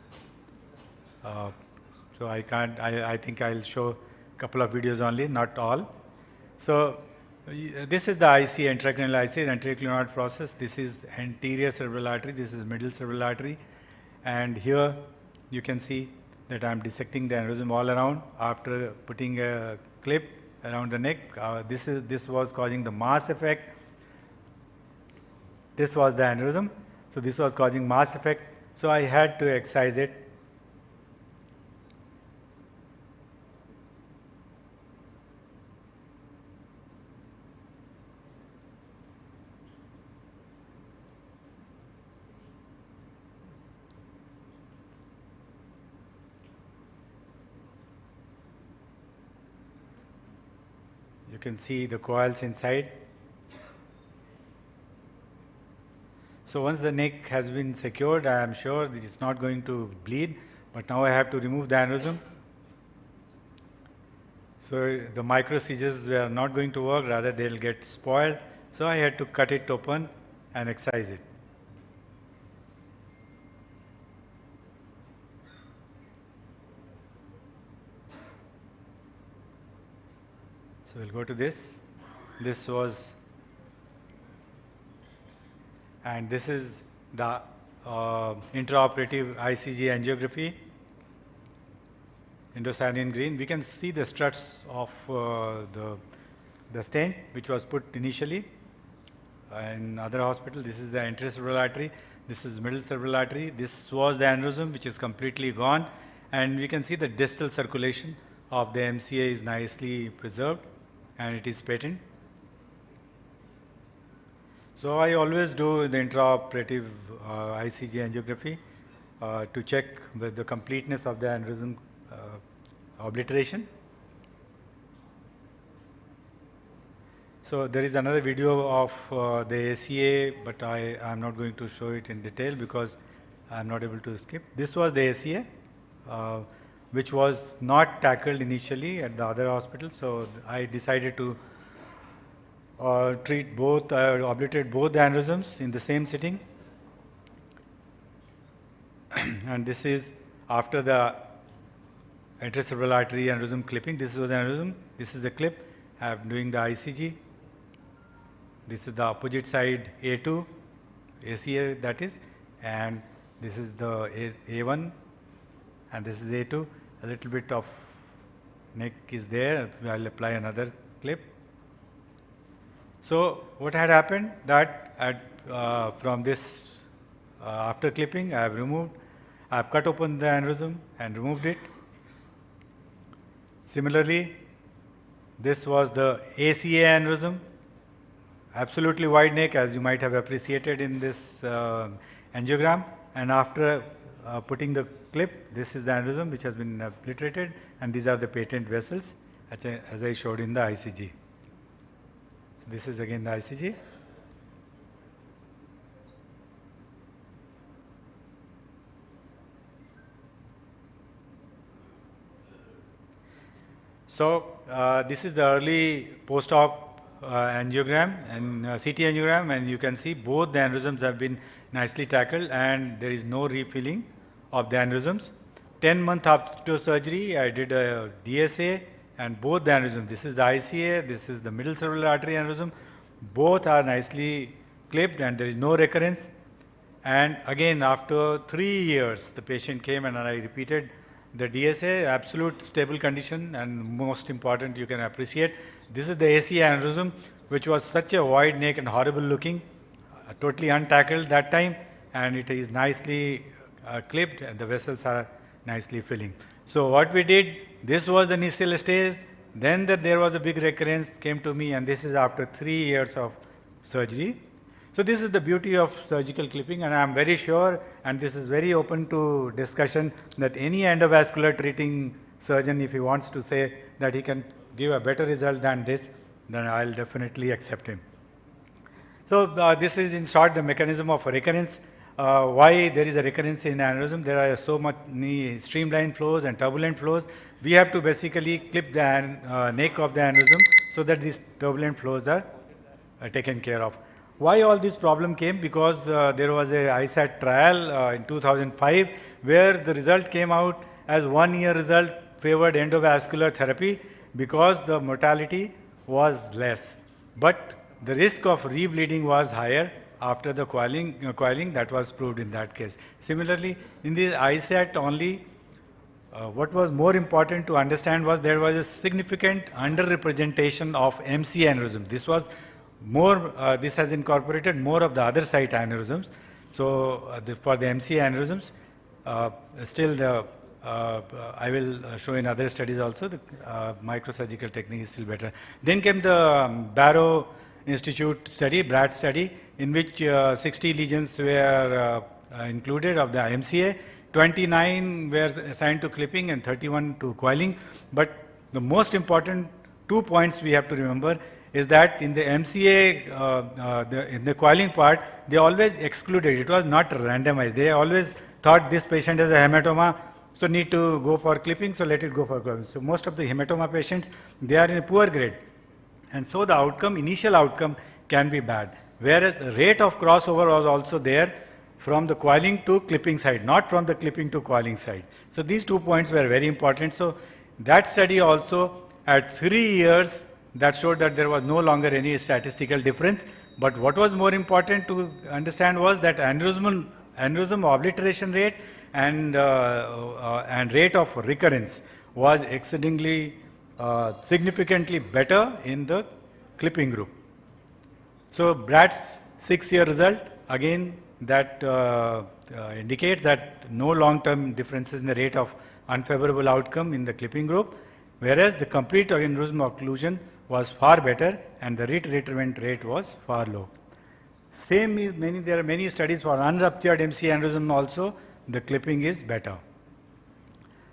so I can't, I think I'll show a couple of videos only, not all. So this is the IC, intracranial IC, anterior process. This is anterior cerebral artery, this is middle cerebral artery. And here you can see that I'm dissecting the aneurysm all around after putting a clip around the neck. This was causing the mass effect. This was the aneurysm. So this was causing mass effect. So I had to excise it. You can see the coils inside. So once the neck has been secured, I am sure that it's not going to bleed, but now I have to remove the aneurysm. So the micro scissors were not going to work, rather they'll get spoiled. So I had to cut it open and excise it. So we'll go to this. This was, and this is the intraoperative ICG angiography, indocyanine green. We can see the struts of the stent which was put initially in other hospital. This is the anterior cerebral artery. This is middle cerebral artery. This was the aneurysm which is completely gone, and we can see the distal circulation of the MCA is nicely preserved and it is patent. So I always do the intraoperative ICG angiography to check with the completeness of the aneurysm obliteration. So there is another video of the ACA, but I am not going to show it in detail because I am not able to skip. This was the ACA. which was not tackled initially at the other hospital. So I decided to treat both, obliterate both the aneurysms in the same sitting. And this is after the intracerebral artery aneurysm clipping. This was aneurysm. This is the clip. I am doing the ICG. This is the opposite side A2, ACA that is, and this is the A1, and this is A2. A little bit of neck is there. I will apply another clip. So what had happened that from this after clipping, I have cut open the aneurysm and removed it. Similarly, this was the ACA aneurysm, absolutely wide neck, as you might have appreciated in this angiogram. And after putting the clip, this is the aneurysm which has been obliterated, and these are the patent vessels as I showed in the ICG. So this is again the ICG. So this is the early post-op angiogram and CT angiogram, and you can see both the aneurysms have been nicely tackled and there is no refilling of the aneurysms. 10 months after surgery, I did a DSA, and both the aneurysms, this is the ICA, this is the middle cerebral artery aneurysm, both are nicely clipped and there is no recurrence. And again, after 3 years, the patient came and I repeated the DSA, absolute stable condition, and most important, you can appreciate, this is the ACA aneurysm, which was such a wide neck and horrible looking, totally untackled that time, and it is nicely clipped and the vessels are nicely filling. So what we did, this was the initial stage, then there was a big recurrence came to me, and this is after 3 years of surgery. So this is the beauty of surgical clipping, and I am very sure, and this is very open to discussion, that any endovascular treating surgeon, if he wants to say that he can give a better result than this, then I will definitely accept him. So this is in short the mechanism of recurrence. Why there is a recurrence in aneurysm? There are so many streamlined flows and turbulent flows. We have to basically clip the neck of the aneurysm so that these turbulent flows are taken care of. Why all this problem came? Because there was a ISAT trial in 2005 where the result came out as 1 year result favored endovascular therapy because the mortality was less. But the risk of rebleeding was higher after the coiling that was proved in that case. Similarly, in the ISAT only, what was more important to understand was there was a significant underrepresentation of MC aneurysm. This was more, this has incorporated more of the other site aneurysms. So for the MC aneurysms, still the, I will show in other studies also, the microsurgical technique is still better. Then came the Barrow Institute study, BRAT study, in which 60 lesions were included of the MCA, 29 were assigned to clipping and 31 to coiling. But the most important 2 points we have to remember is that in the MCA, in the coiling part, they always excluded. It was not randomized. They always thought this patient has a hematoma, so need to go for clipping, so let it go for coiling. So most of the hematoma patients, they are in a poor grade. And so the outcome, initial outcome can be bad. Whereas the rate of crossover was also there from the coiling to clipping side, not from the clipping to coiling side. So these 2 points were very important. So that study also at 3 years, that showed that there was no longer any statistical difference. But what was more important to understand was that aneurysm obliteration rate and rate of recurrence was exceedingly significantly better in the clipping group. So BRAT's 6-year result, again that indicates that no long-term differences in the rate of unfavorable outcome in the clipping group, whereas the complete aneurysm occlusion was far better and the retrievatment rate was far low. Same is there are many studies for unruptured MC aneurysm also, the clipping is better.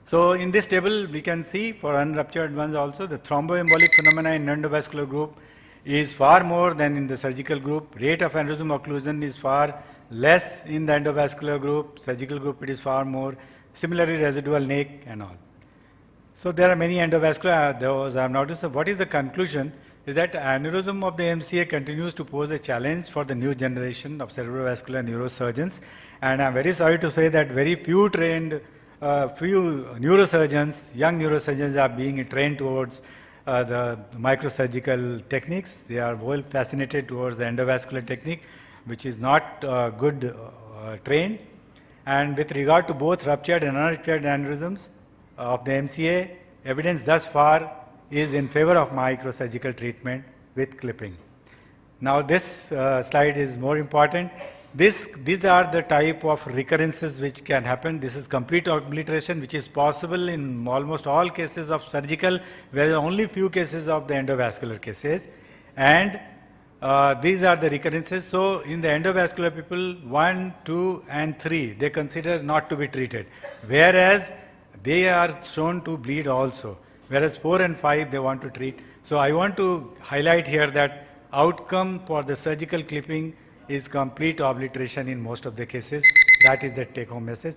So in this table we can see for unruptured ones also the thromboembolic phenomena in endovascular group is far more than in the surgical group. Rate of aneurysm occlusion is far less in the endovascular group, surgical group it is far more. Similarly residual neck and all. So there are many endovascular, those I have noticed. So what is the conclusion? Is that aneurysm of the MCA continues to pose a challenge for the new generation of cerebrovascular neurosurgeons. And I'm very sorry to say that very few trained, few neurosurgeons, young neurosurgeons are being trained towards the microsurgical techniques. They are well fascinated towards the endovascular technique, which is not good trained. And with regard to both ruptured and unruptured aneurysms of the MCA, evidence thus far is in favor of microsurgical treatment with clipping. Now this slide is more important. These are the type of recurrences which can happen. This is complete obliteration, which is possible in almost all cases of surgical, where there are only few cases of the endovascular cases. And these are the recurrences. So in the endovascular people, 1, 2, and 3, they consider not to be treated. Whereas they are shown to bleed also. Whereas 4 and 5, they want to treat. So I want to highlight here that outcome for the surgical clipping is complete obliteration in most of the cases. That is the take-home message.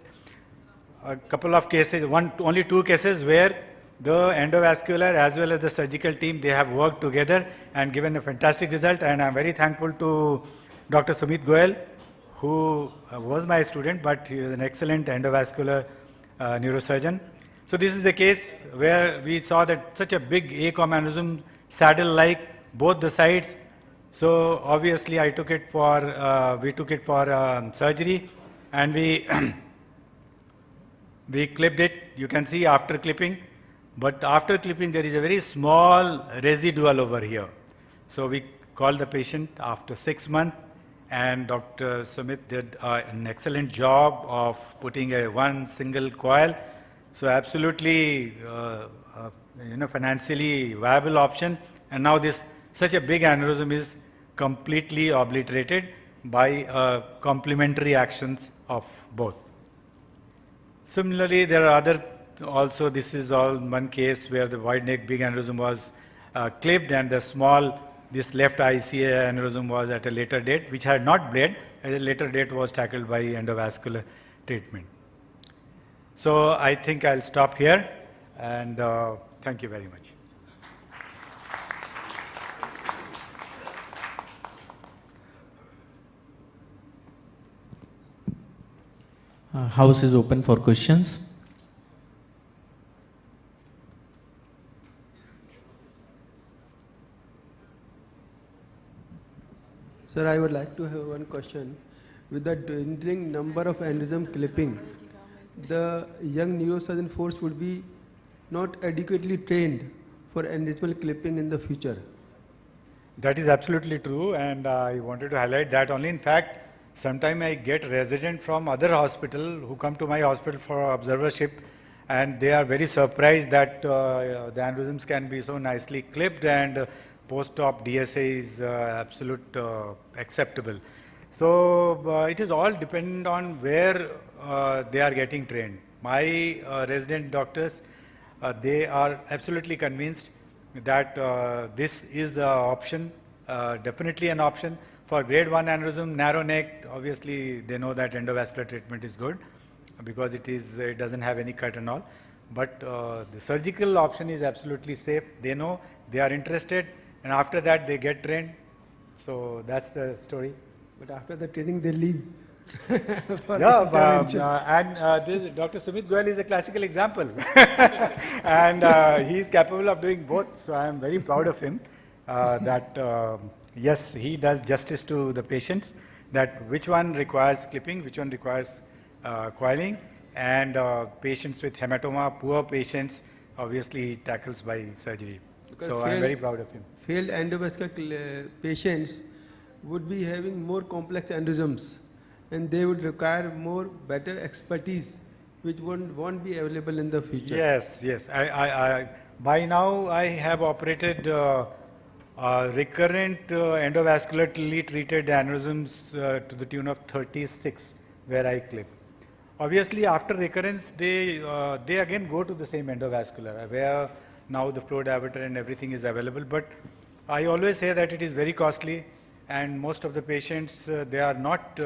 A couple of cases, only 2 cases where the endovascular as well as the surgical team, they have worked together and given a fantastic result. And I'm very thankful to Dr. Sumit Goyal, who was my student, but he is an excellent endovascular neurosurgeon. So this is the case where we saw that such a big ACOM aneurysm, saddle-like, both the sides. So obviously I took it for, we took it for surgery, and we, we clipped it. You can see after clipping, but after clipping there is a very small residual over here. So we called the patient after 6 months, and Dr. Sumit did an excellent job of putting one single coil. So absolutely, financially viable option. And now this, such a big aneurysm is completely obliterated by complementary actions of both. Similarly, there are other, also this is all one case where the wide neck big aneurysm was clipped, and the small, this left ICA aneurysm was at a later date, which had not bled, at a later date was tackled by endovascular treatment. So I think I'll stop here, and thank you very much. House is open for questions. Sir, I would like to have one question. With the dwindling number of aneurysm clipping, the young neurosurgeon force would be not adequately trained for aneurysmal clipping in the future. That is absolutely true, and I wanted to highlight that only. In fact, sometimes I get residents from other hospital who come to my hospital for observership, and they are very surprised that the aneurysms can be so nicely clipped, and post-op DSA is absolute acceptable. So it is all dependent on where they are getting trained. My resident doctors, they are absolutely convinced that this is the option, definitely an option. For grade 1 aneurysm, narrow neck, obviously they know that endovascular treatment is good because it doesn't have any cut and all. But the surgical option is absolutely safe. They know, they are interested, and after that they get trained. So that's the story. But after the training they leave. Yeah, this, Dr. Sumit Goyal is a classical example. And he is capable of doing both. So I am very proud of him that yes, he does justice to the patients, that which one requires clipping, which one requires coiling, and patients with hematoma, poor patients, obviously he tackles by surgery. Because so I am very proud of him. Failed endovascular patients would be having more complex aneurysms, and they would require more better expertise, which won't be available in the future. Yes, yes. By now I have operated recurrent endovascularly treated aneurysms to the tune of 36, where I clip. Obviously, after recurrence, they again go to the same endovascular, where now the flow diverter and everything is available. But I always say that it is very costly, and most of the patients, they are not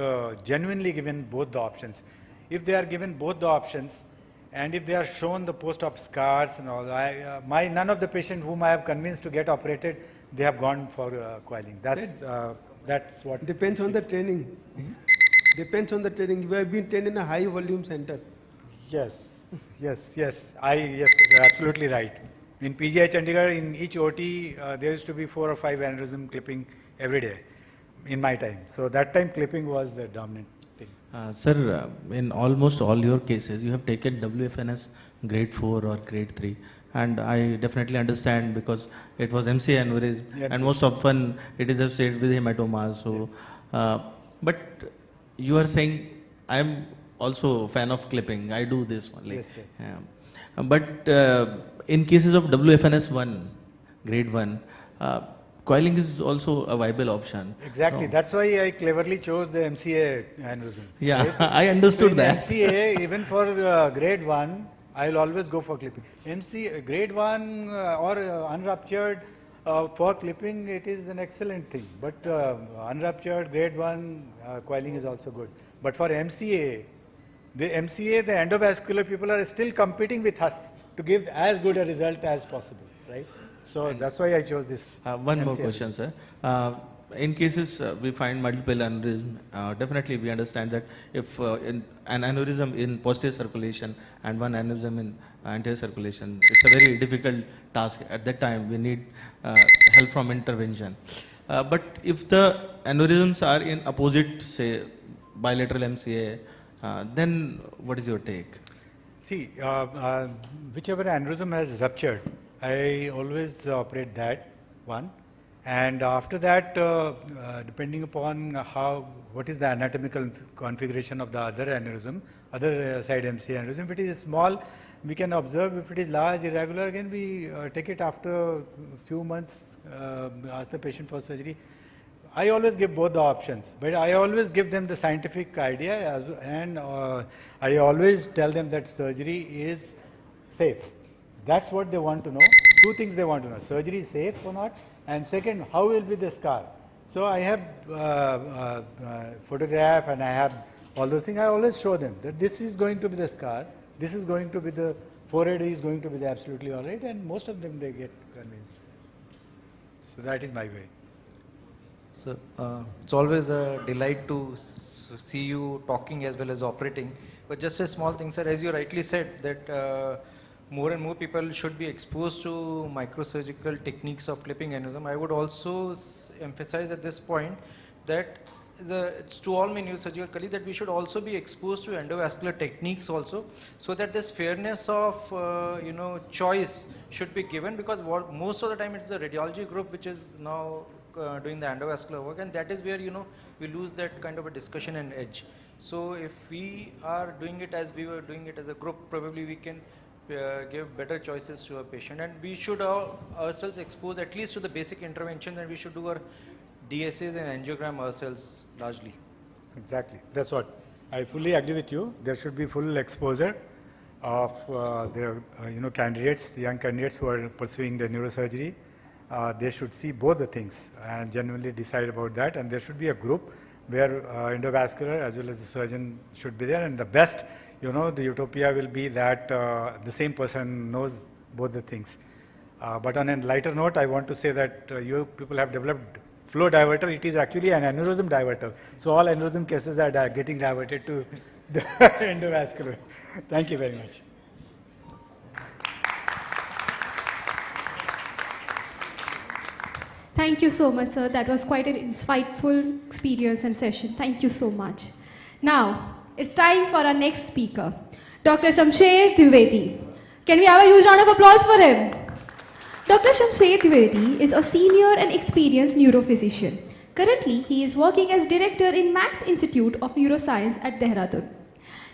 genuinely given both the options. If they are given both the options, And if they are shown the post-op scars and all, none of the patients whom I have convinced to get operated, they have gone for coiling. That's what. Depends on the training. Depends on the training. You have been trained in a high volume center. Yes, yes, you're absolutely right. In PGI Chandigarh, in each OT, there used to be 4 or 5 aneurysm clipping every day in my time. So that time clipping was the dominant thing. Sir, in almost all your cases, you have taken WFNS grade 4 or grade 3. And I definitely understand because it was MCA aneurysm, and most often it is associated with hematomas. So, but you are saying I am also a fan of clipping. I do this only. Yes, but in cases of WFNS 1, grade 1, coiling is also a viable option. Exactly. No. That's why I cleverly chose the MCA aneurysm. Yeah, right? I understood so that. MCA, even for grade 1, I'll always go for clipping. Grade 1 or unruptured, for clipping, it is an excellent thing. But unruptured, grade 1, coiling is also good. But for MCA, the endovascular people are still competing with us to give as good a result as possible, right? So that's why I chose this. One more question, sir. In cases we find multiple aneurysm, definitely we understand that if an aneurysm in posterior circulation and one aneurysm in anterior circulation, it's a very difficult task. At that time, we need help from intervention. But if the aneurysms are in opposite, say, bilateral MCA, then what is your take? See, whichever aneurysm has ruptured, I always operate that one. And after that, depending upon what is the anatomical configuration of the other aneurysm, other side MCA aneurysm, if it is small, we can observe. If it is large, irregular, again we take it after a few months, ask the patient for surgery. I always give both the options, but I always give them the scientific idea, and I always tell them that surgery is safe. That's what they want to know. 2 things they want to know: surgery is safe or not, and second, how will be the scar. So I have photograph and I have all those things. I always show them that this is going to be the scar, this is going to be the forehead is going to be the absolutely all right, and most of them they get convinced. So that is my way. So it's always a delight to see you talking as well as operating. But just a small thing, sir, as you rightly said, that more and more people should be exposed to microsurgical techniques of clipping aneurysm. I would also emphasize at this point that it's to all my neurosurgical colleagues that we should also be exposed to endovascular techniques also, so that this fairness of choice should be given, because most of the time it's the radiology group which is now doing the endovascular work, and that is where we lose that kind of a discussion and edge. So if we are doing it as we were doing it as a group, probably we can give better choices to a patient, and we should ourselves expose at least to the basic interventions, and we should do our DSAs and angiogram ourselves largely. Exactly, that's what. I fully agree with you. There should be full exposure of the candidates, young candidates who are pursuing the neurosurgery. They should see both the things and genuinely decide about that, and there should be a group where endovascular as well as the surgeon should be there, and the best, the utopia will be that the same person knows both the things. But on a lighter note, I want to say that you people have developed flow diverter. It is actually an aneurysm diverter. So all aneurysm cases are getting diverted to the endovascular. Thank you very much. Thank you so much, sir. That was quite an insightful experience and session. Thank you so much. Now, it's time for our next speaker, Dr. Shamsher Dwivedi. Can we have a huge round of applause for him? Dr. Shamsher Dwivedi is a senior and experienced neurophysician. Currently, he is working as director in Max Institute of Neuroscience at Dehradun.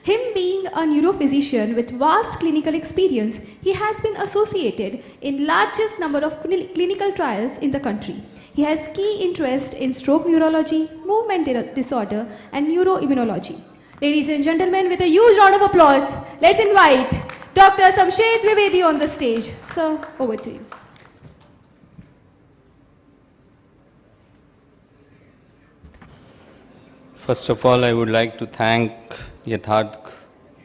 Him being a neurophysician with vast clinical experience, he has been associated in largest number of clinical trials in the country. He has key interest in stroke neurology, movement disorder, and neuroimmunology. Ladies and gentlemen, with a huge round of applause, let's invite Dr. Shamsher Dwivedi on the stage. Sir, over to you. First of all, I would like to thank Yatharth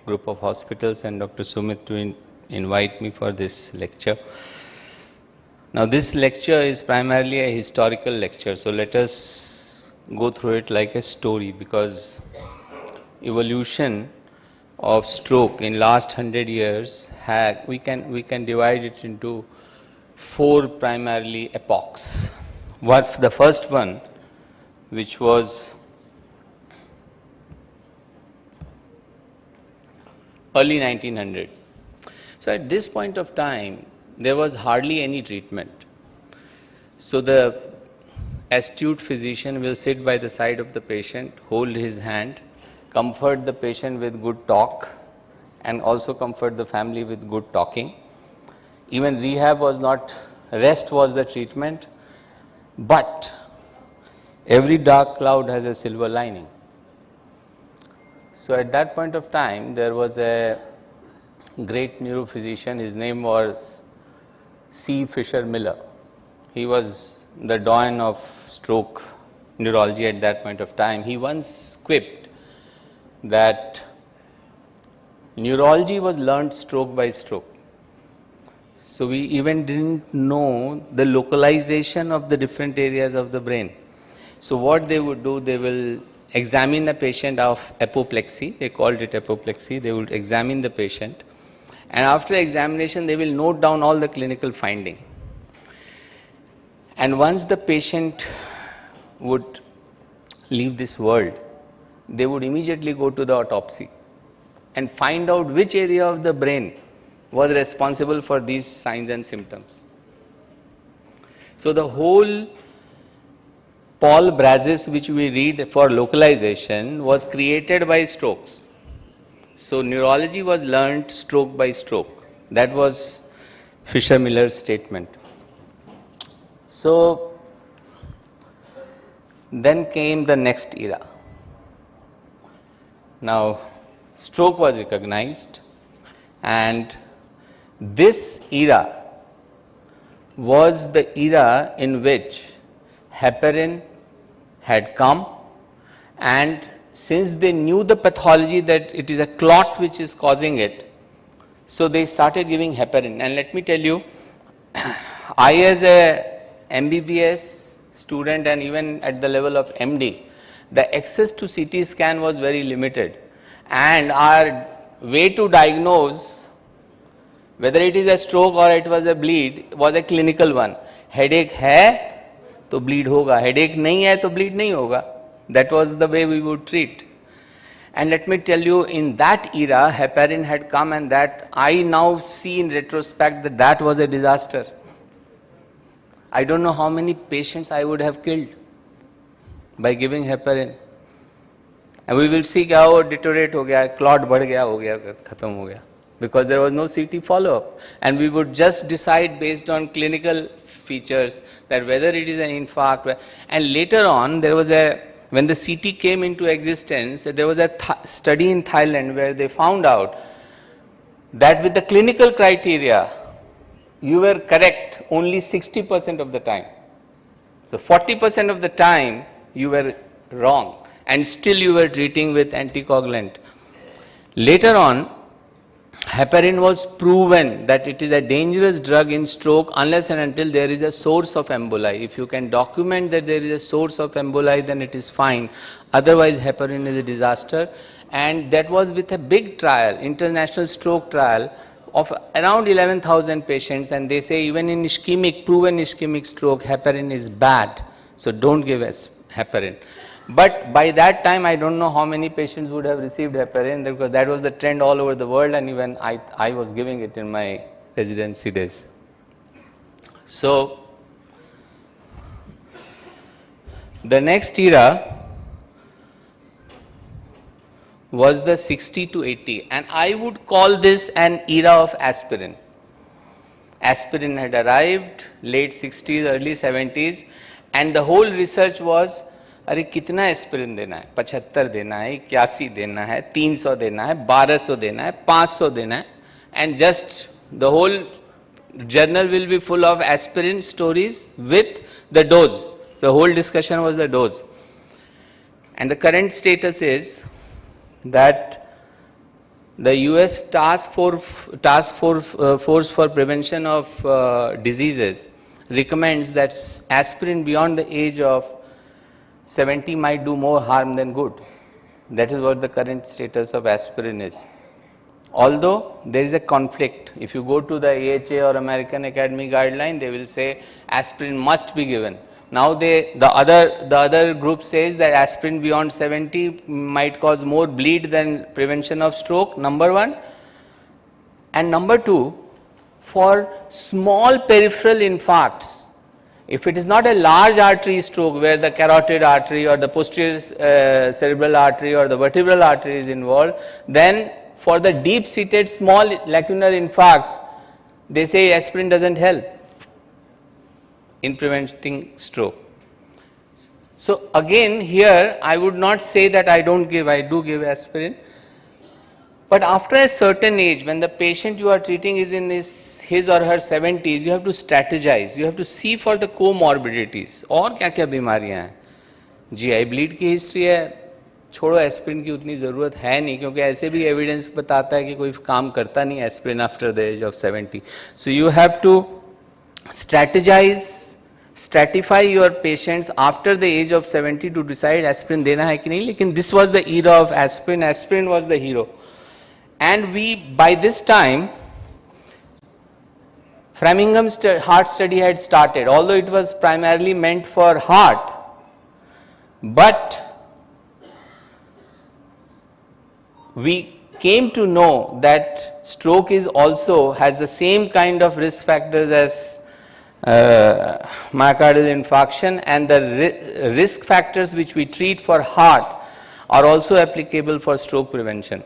group of hospitals and Dr. Sumit to invite me for this lecture. Now this lecture is primarily a historical lecture, so let us go through it like a story, because evolution of stroke in last 100 years we can divide it into 4 primarily epochs. The first one, which was early 1900s. So at this point of time, there was hardly any treatment. So the astute physician will sit by the side of the patient, hold his hand, comfort the patient with good talk, and also comfort the family with good talking. Even rehab was not, rest was the treatment, but every dark cloud has a silver lining. So at that point of time, there was a great neurophysician, his name was C. Fisher Miller. He was the doyen of stroke neurology at that point of time. He once quipped that neurology was learned stroke by stroke. So we even didn't know the localization of the different areas of the brain. So what they would do, they will examine a patient of apoplexy, they called it apoplexy, they would examine the patient, and after examination they will note down all the clinical finding. And once the patient would leave this world, they would immediately go to the autopsy and find out which area of the brain was responsible for these signs and symptoms. So the whole Paul Brazis, which we read for localization, was created by strokes. So neurology was learnt stroke by stroke. That was Fisher Miller's statement. So then came the next era. Now stroke was recognized, and this era was the era in which heparin had come, and since they knew the pathology that it is a clot which is causing it, so they started giving heparin. And let me tell you, I as a MBBS student and even at the level of MD, the access to CT scan was very limited, and our way to diagnose whether it is a stroke or it was a bleed was a clinical one. Headache hai to bleed hoga, headache nahi hai to bleed nahi hoga. That was the way we would treat. And let me tell you, in that era heparin had come, and that I now see in retrospect that that was a disaster. I don't know how many patients I would have killed by giving heparin. And we will see how deteriorate ho gaya, clot बढ़ गया, हो गया, खत्म हो गया, because there was no CT follow-up, and we would just decide based on clinical features that whether it is an infarct. And later on, there was when the CT came into existence, there was a study in Thailand where they found out that with the clinical criteria, you were correct only 60% of the time. So 40% of the time you were wrong, and still you were treating with anticoagulant. Later on, heparin was proven that it is a dangerous drug in stroke unless and until there is a source of emboli. If you can document that there is a source of emboli, then it is fine. Otherwise, heparin is a disaster. And that was with a big trial, international stroke trial of around 11,000 patients, and they say even in ischemic, proven ischemic stroke, heparin is bad. So don't give us heparin. But by that time, I don't know how many patients would have received heparin, because that was the trend all over the world, and even I was giving it in my residency days. So the next era was the 60 to 80, and I would call this an era of aspirin. Aspirin had arrived, late 60s, early 70s, and the whole research was, अरे कितना aspirin देना है, 75 देना है, 81 देना है, 300 देना है, 1200 देना है, 500 देना है, and just the whole journal will be full of aspirin stories with the dose. The whole discussion was the dose. And the current status is that the US Task Force for Prevention of Diseases recommends that aspirin beyond the age of 70 might do more harm than good. That is what the current status of aspirin is. Although there is a conflict. If you go to the AHA or American Academy guideline, they will say aspirin must be given. Now the other group says that aspirin beyond 70 might cause more bleed than prevention of stroke, number one. And number two, for small peripheral infarcts, if it is not a large artery stroke where the carotid artery or the posterior cerebral artery or the vertebral artery is involved, then for the deep-seated small lacunar infarcts, they say aspirin doesn't help in preventing stroke. So again here I would not say that I don't give, I do give aspirin. But after a certain age, when the patient you are treating is in his or her 70s, you have to strategize, you have to see for the comorbidities. और क्या क्या बीमारियां हैं? GI bleed की history है, छोड़ो aspirin की उतनी ज़रूरत है नहीं, क्योंकि ऐसे भी एविडेंस बताता है कि कोई काम करता नहीं aspirin after the age of 70. So you have to stratify your patients after the age of 70 to decide aspirin देना है कि नहीं. लेकिन this was the era of aspirin. Aspirin was the hero. And by this time, Framingham's heart study had started, although it was primarily meant for heart. But we came to know that stroke has the same kind of risk factors as myocardial infarction, and the risk factors which we treat for heart are also applicable for stroke prevention.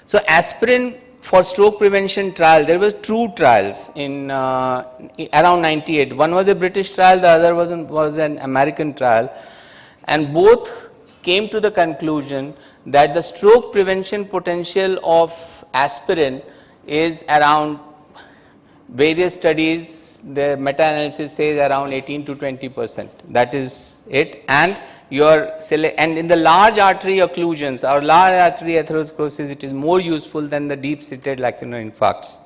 So aspirin for stroke prevention trial, there were two trials in around 98. One was a British trial, the other was an American trial, and both came to the conclusion that the stroke prevention potential of aspirin is around, various studies, the meta-analysis says around 18 to 20%. That is it. And in the large artery occlusions or large artery atherosclerosis, it is more useful than the deep-seated lacunar infarcts.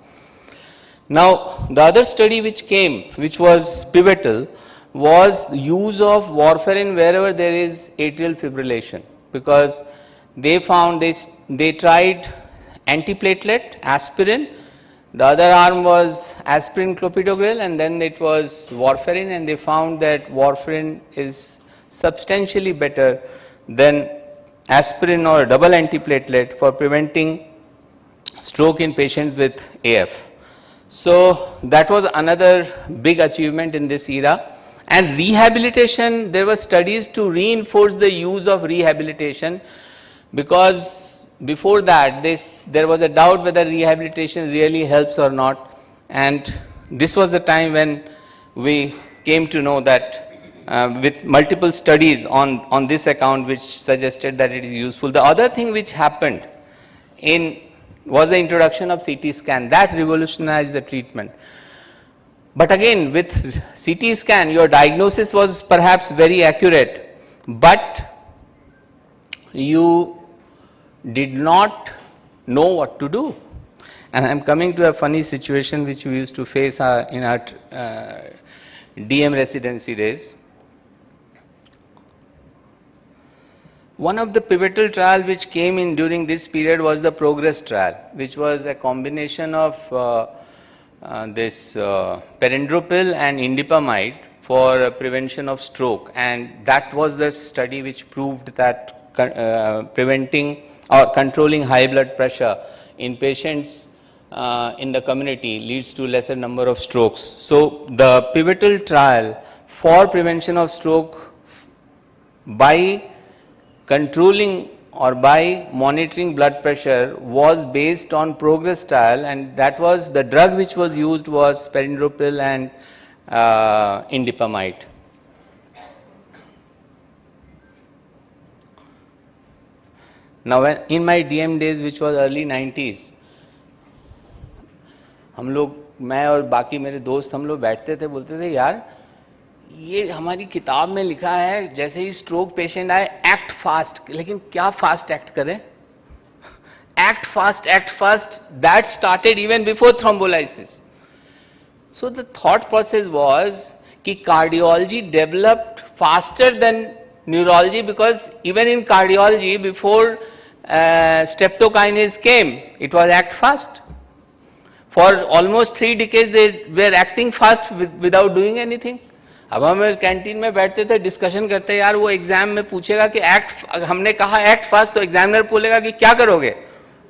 Now, the other study which was pivotal, was use of warfarin wherever there is atrial fibrillation, because they found they tried antiplatelet, aspirin, the other arm was aspirin clopidogrel, and then it was warfarin, and they found that warfarin is substantially better than aspirin or double antiplatelet for preventing stroke in patients with AF. So that was another big achievement in this era. And rehabilitation, there were studies to reinforce the use of rehabilitation, because before that there was a doubt whether rehabilitation really helps or not, and this was the time when we came to know that with multiple studies on this account which suggested that it is useful. The other thing which happened was the introduction of CT scan. That revolutionized the treatment. But again, with CT scan, your diagnosis was perhaps very accurate, but you did not know what to do. And I am coming to a funny situation which we used to face in our DM residency days. One of the pivotal trials which came in during this period was the Progress trial, which was a combination of this perendropil and indipamide for prevention of stroke, and that was the study which proved that preventing or controlling high blood pressure in patients in the community leads to lesser number of strokes. So the pivotal trial for prevention of stroke by controlling or by monitoring blood pressure was based on Progress trial, and that was the drug which was used was perendropil and indipamide. Now in my DM days, which was early 90s, हम लोग, मैं और बाकी मेरे दोस्त, हम लोग बैठते थे, बोलते थे यार ये हमारी किताब में लिखा है जैसे ही स्ट्रोक पेशेंट आए एक्ट फास्ट, लेकिन क्या फास्ट एक्ट करें, act fast, that started even before thrombolysis. So the thought process was that cardiology developed faster than neurology, because even in cardiology, before streptokinase came, it was act fast. For almost 3 decades they were acting fast without doing anything. अब हम canteen में बैठते थे, discussion करते, यार वो exam में पूछेगा कि एक्ट, हमने कहा एक्ट फास्ट, तो एग्जामिनर बोलेगा कि क्या करोगे,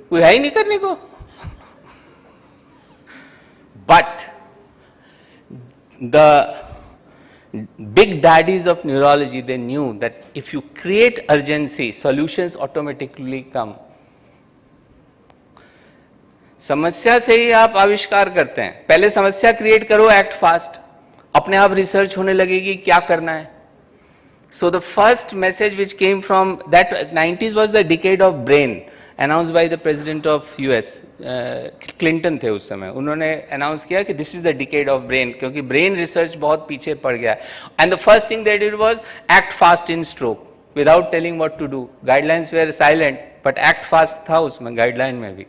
कोई है ही नहीं करने को. But the big daddies of neurology, they knew that if you create urgency, solutions automatically come. समस्या से ही आप आविष्कार करते हैं. पहले समस्या क्रिएट करो, एक्ट फास्ट, अपने आप रिसर्च होने लगेगी क्या करना है. So the first message which came from that 90s was the decade of brain, announced by the president of US, Clinton थे उस समय. उन्होंने announce किया कि this is the decade of brain, क्योंकि brain research बहुत पीछे पड़ गया. And the first thing they did was act fast in stroke, without telling what to do. Guidelines were silent, but act fast था उसमें guideline में भी.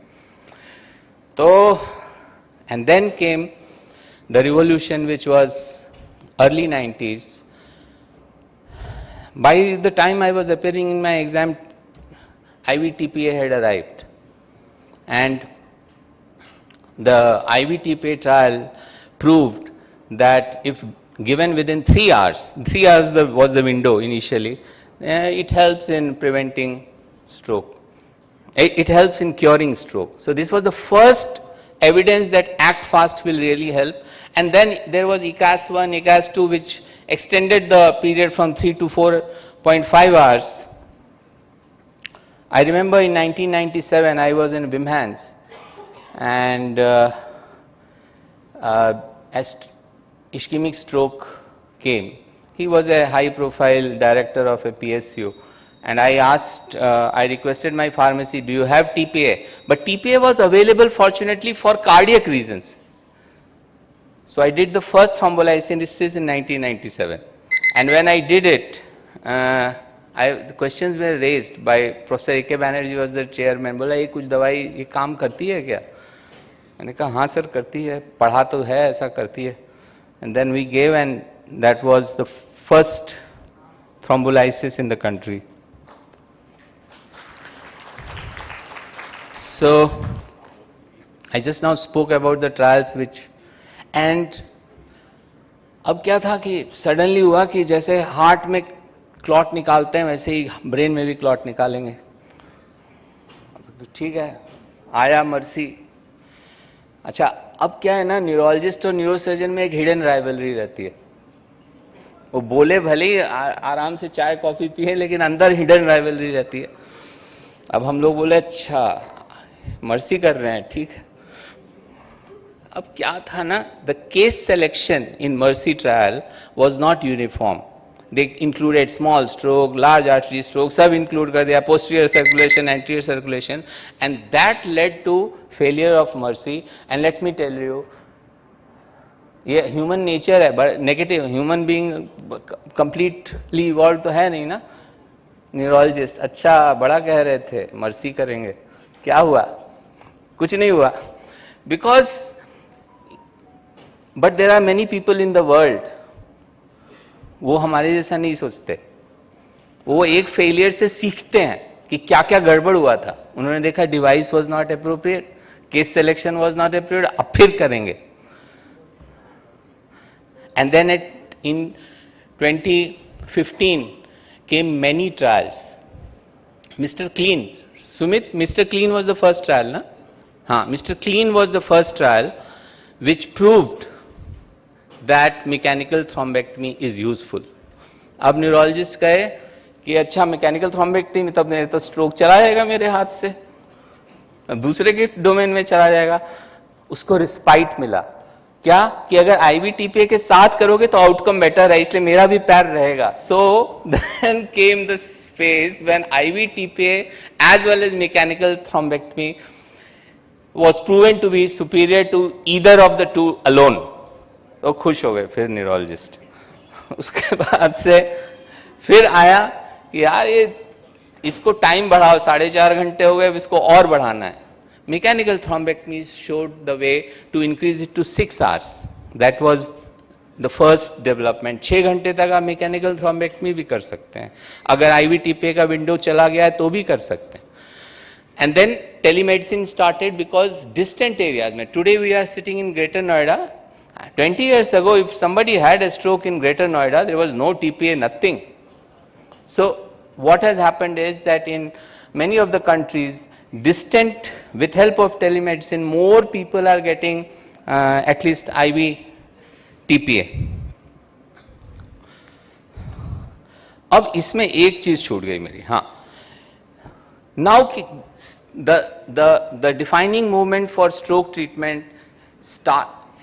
तो and then came the revolution, which was early 90s. By the time I was appearing in my exam, IVTPA had arrived, and the IVTPA trial proved that if given within 3 hours, 3 hours was the window initially, it helps in preventing stroke. It helps in curing stroke. So this was the first evidence that act fast will really help. And then there was ECAS-1, ECAS-2, which extended the period from 3 to 4.5 hours. I remember in 1997, I was in Wim Hans, and as ischemic stroke came, he was a high-profile director of a PSU. And I requested my pharmacy, do you have TPA? But TPA was available fortunately for cardiac reasons. So I did the first thrombolysis in 1997. And when I did it, the questions were raised by Professor A.K. Banerjee was the chairman. बोला ये कुछ दवाई ये काम करती है क्या? मैंने कहा हाँ सर करती है, पढ़ा तो है ऐसा करती है. And then we gave, and that was the first thrombolysis in the country. So I just now spoke about the trials which, and अब क्या था कि suddenly हुआ कि जैसे हार्ट में क्लॉट निकालते हैं वैसे ही ब्रेन में भी क्लॉट निकालेंगे. ठीक है, आया मर्सी. अच्छा, अब क्या है ना, न्यूरोलॉजिस्ट और न्यूरोसर्जन में एक हिडन राइवलरी रहती है. वो बोले भले ही आराम से चाय कॉफी पिए, लेकिन अंदर हिडन राइवलरी रहती है. अब हम लोग बोले अच्छा मर्सी कर रहे हैं, ठीक है. अब क्या था ना, the case selection in mercy trial was not uniform. They included small stroke, large artery stroke, सब include कर दिया, posterior circulation, anterior circulation, and that led to failure of mercy. And let me tell you, ये human nature है, but negative, human being completely evolved तो है नहीं ना. Neurologist, अच्छा बड़ा कह रहे थे, mercy करेंगे, क्या हुआ? कुछ नहीं हुआ. Because, but there are many people in the world, वो हमारे जैसा नहीं सोचते. वो एक फेलियर से सीखते हैं कि क्या क्या गड़बड़ हुआ था. उन्होंने देखा device was not appropriate, case selection was not appropriate, अब फिर करेंगे. And then in 2015 came many trials. Mister clean, Sumit, mister clean was the first trial ना? हाँ, mister clean was the first trial which proved that mechanical thrombectomy is useful. अब neurologist कहे कि अच्छा mechanical thrombectomy, तब नहीं तो स्ट्रोक चला जाएगा मेरे हाथ से, दूसरे के डोमेन में चला जाएगा. उसको रिस्पाइट मिला. क्या कि अगर IVTPA के साथ करोगे तो आउटकम बेटर है, इसलिए मेरा भी पैर रहेगा. So then came this phase when IVTPA as well as mechanical thrombectomy was proven to be superior to either of the two alone. तो खुश हो गए फिर न्यूरोलॉजिस्ट. उसके बाद से फिर आया कि यार ये इसको टाइम बढ़ाओ, 4.5 घंटे हो गए, अब इसको और बढ़ाना है. Mechanical thrombectomy showed the way to increase it to 6 hours. That was the first development. 6 घंटे तक आप मैकेनिकल थ्रोम्बेक्टमी भी कर सकते हैं. अगर आईवी टीपीए का विंडो चला गया है तो भी कर सकते हैं. And then telemedicine started because distant areas में, today we are sitting in Greater Noida. 20 years ago, if somebody had a stroke in Greater Noida, there was no TPA, nothing. So what has happened is that in many of the countries, distant, with help of telemedicine, more people are getting at least IV TPA. अब इसमें एक चीज छूट गई मेरी. हाँ, now the defining movement for stroke treatment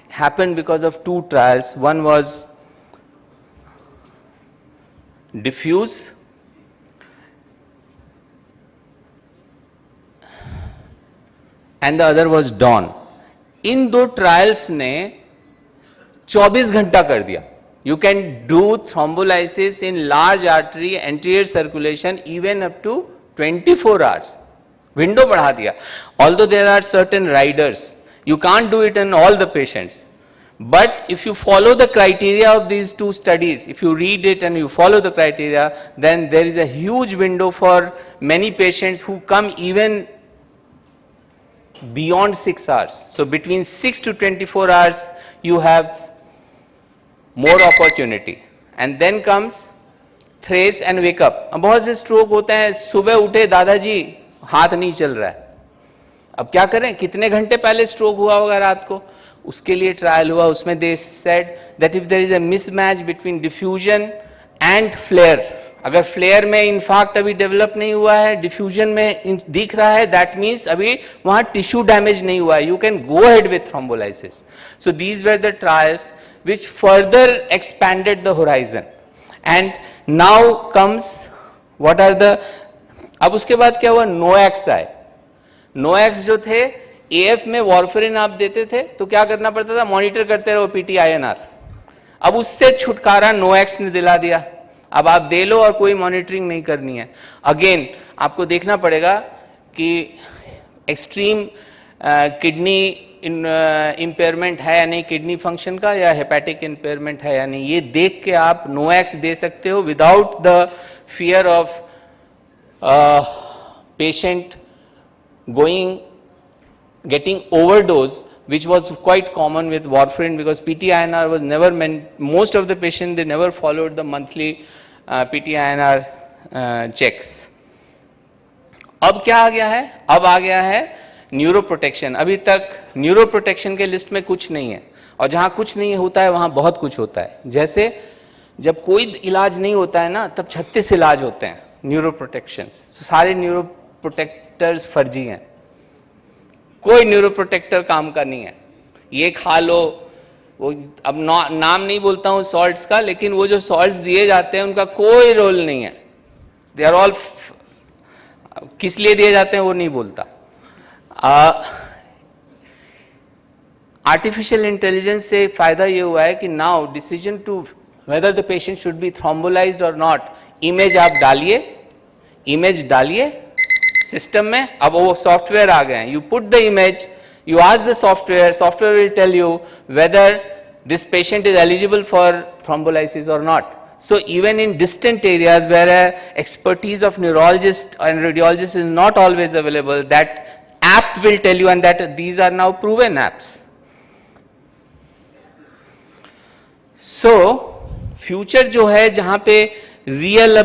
happened because of 2 trials. One was diffuse and the other was dawn. In 2 trials ने 24 घंटा कर दिया. You can do thrombolysis in large artery anterior circulation even up to 24 hours. Window बढ़ा दिया. Although there are certain riders, you can't do it in all the patients. But if you follow the criteria of these 2 studies, if you read it and you follow the criteria, then there is a huge window for many patients who come even beyond 6 hours. So between 6 to 24 hours, you have more opportunity. And then comes trace and wake up. अब बहुत से stroke होते हैं, सुबह उठे दादाजी हाथ नहीं चल रहा है. अब क्या करें, कितने घंटे पहले स्ट्रोक हुआ होगा रात को. उसके लिए ट्रायल हुआ, उसमें they said that if there is a mismatch between diffusion and FLAIR, अगर फ्लेयर में इनफैक्ट अभी डेवलप नहीं हुआ है, डिफ्यूजन में दिख रहा है, दैट मीन्स अभी वहां टिश्यू डैमेज नहीं हुआ है, you can go ahead with thrombolysis. So these were the trials which further expanded the horizon. And now comes what are the, अब उसके बाद क्या हुआ, नोएक्स आए. नोएक्स जो थे, एएफ में वॉरफेरिन आप देते थे तो क्या करना पड़ता था, मॉनिटर करते रहो पीटीआईएनआर. अब उससे छुटकारा नोएक्स ने दिला दिया. अब आप दे लो और कोई मॉनिटरिंग नहीं करनी है. अगेन आपको देखना पड़ेगा कि एक्सट्रीम किडनी इम्पेयरमेंट है या नहीं किडनी फंक्शन का, या हेपेटिक इम्पेयरमेंट है या नहीं, ये देख के आप नोएक्स दे सकते हो without the fear of patient getting overdose, which was quite common with warfarin because PT-INR was never meant, most of the patients they never followed the monthly PT-INR checks. अब क्या आ गया है, अब आ गया है न्यूरो प्रोटेक्शन. अभी तक neuro protection के लिस्ट में कुछ नहीं है, और जहां कुछ नहीं होता है वहां बहुत कुछ होता है. जैसे जब कोई इलाज नहीं होता है ना, तब 36 इलाज होते हैं न्यूरो प्रोटेक्शन. सारे न्यूरो प्रोटेक्टर्स फर्जी हैं, कोई न्यूरो प्रोटेक्टर काम का नहीं है. ये खा लो, वो अब नाम नहीं बोलता हूँ सॉल्ट्स का, लेकिन वो जो सॉल्ट्स दिए जाते हैं उनका कोई रोल नहीं है. दे आर ऑल, किस लिए दिए जाते हैं वो नहीं बोलता. आर्टिफिशियल इंटेलिजेंस से फायदा ये हुआ है कि now decision to whether the patient should be thrombolysed और नॉट, इमेज आप डालिए, इमेज डालिए सिस्टम में. अब वो सॉफ्टवेयर आ गए हैं, you put the image, you ask the software, software will tell you whether this patient is eligible for thrombolysis or not. So even in distant areas where expertise of neurologist and radiologist is not always available, that app will tell you, and that these are now proven apps. So future जो है जहाँ पे real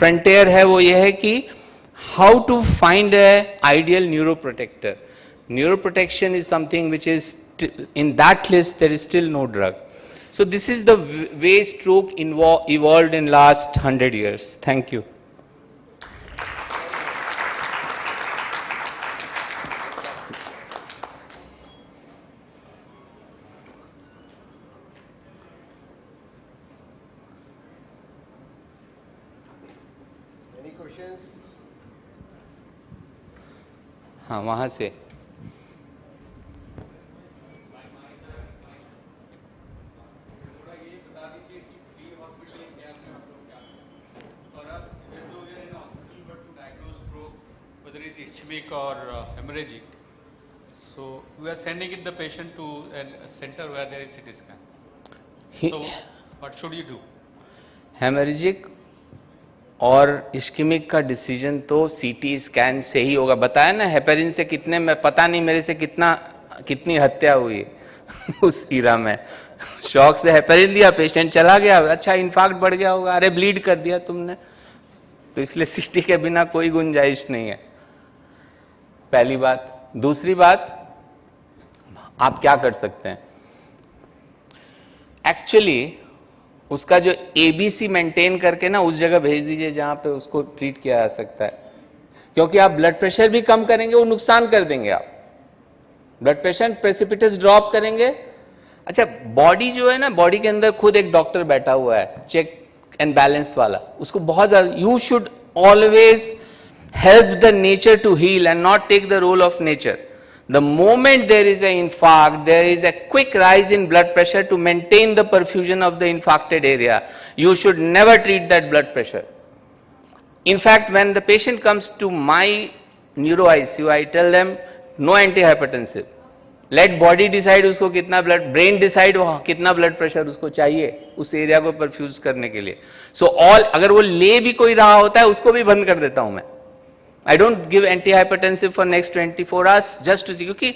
frontier है वो ये है कि how to find a ideal neuroprotector. Neuroprotection is something which is, in that list there is still no drug. So this is the way stroke evolved in last 100 years. Thank you. Any questions? हाँ, वहाँ से ischemic or hemorrhagic, so we are sending it the patient to a center where there is CT scan. So what should you do? Haemorrhagic और इश्किमिक का decision तो CT scan से ही होगा. बताया ना हेपेरिन से कितने में पता नहीं मेरे से कितनी हत्या हुई उस ईरा में. शौक से हेपेरिन दिया, पेशेंट चला गया, अच्छा इन्फार्क्ट बढ़ गया होगा, अरे ब्लीड कर दिया तुमने. तो इसलिए सीटी के बिना कोई गुंजाइश नहीं है. पहली बात. दूसरी बात, आप क्या कर सकते हैं, एक्चुअली उसका जो एबीसी मेंटेन करके ना उस जगह भेज दीजिए जहां पे उसको ट्रीट किया जा सकता है. क्योंकि आप ब्लड प्रेशर भी कम करेंगे, वो नुकसान कर देंगे. आप ब्लड प्रेशर प्रेसिपिटस ड्रॉप करेंगे. अच्छा, बॉडी जो है ना, बॉडी के अंदर खुद एक डॉक्टर बैठा हुआ है चेक एंड बैलेंस वाला, उसको बहुत ज्यादा, you should always help the nature to heal and not take the role of nature. The moment there is an infarct, there is a quick rise in blood pressure to maintain the perfusion of the infarcted area. You should never treat that blood pressure. In fact, when the patient comes to my neuro ICU, I tell them no antihypertensive. Let body decide उसको कितना blood, brain decide कितना blood pressure उसको चाहिए उस area को perfuse करने के लिए. So all, अगर वो ले भी कोई रहा होता है उसको भी बंद कर देता हूं मैं. I don't give antihypertensive for next 24 hours just to see, क्योंकि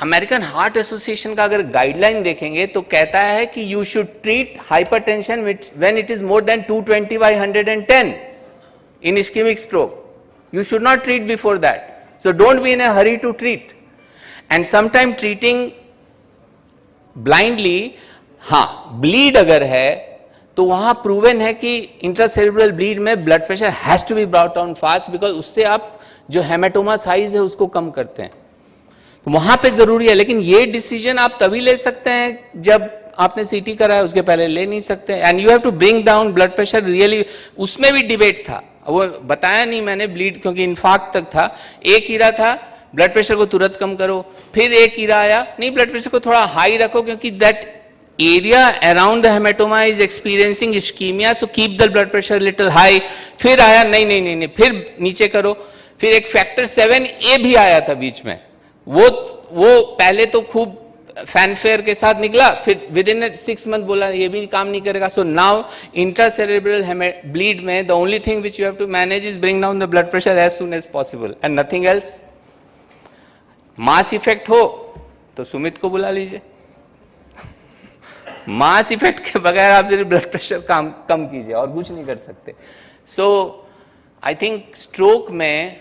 अमेरिकन हार्ट एसोसिएशन का अगर गाइडलाइन देखेंगे तो कहता है कि you should treat hypertension when it is more than 220/110 in ischemic stroke. You should not treat before that. So don't be in a hurry to treat. And sometime treating blindly, हाँ, bleed अगर है तो वहां proven है कि intracerebral bleed में blood pressure has to be brought down fast, because उससे आप जो हेमाटोमा साइज है उसको कम करते हैं. तो वहां पे जरूरी है. लेकिन ये डिसीजन आप तभी ले सकते हैं जब आपने सीटी करा है, उसके पहले ले नहीं सकते. And you have to bring down blood pressure really. उसमें भी डिबेट था, वो बताया नहीं मैंने, ब्लीड क्योंकि इन्फार्क्ट तक था. एक हीरा था ब्लड प्रेशर को तुरंत कम करो, फिर एक हीरा आया नहीं ब्लड प्रेशर को थोड़ा हाई रखो क्योंकि that area around the hematoma is experiencing ischemia, so keep the blood pressure little high. फिर आया नहीं, फिर नीचे करो. फिर एक फैक्टर 7A भी आया था बीच में, वो पहले तो खूब फैनफेयर के साथ निकला, फिर विद इन 6 months बोला ये भी काम नहीं करेगा. सो नाउ इंट्रासेरेब्रल ब्लीड में the only thing which you have to manage is bring down the blood pressure as soon as possible and nothing else. Mass effect हो तो सुमित को बुला लीजिए. मास इफेक्ट के बगैर आप सिर्फ ब्लड प्रेशर कम कीजिए और कुछ नहीं कर सकते. सो आई थिंक स्ट्रोक में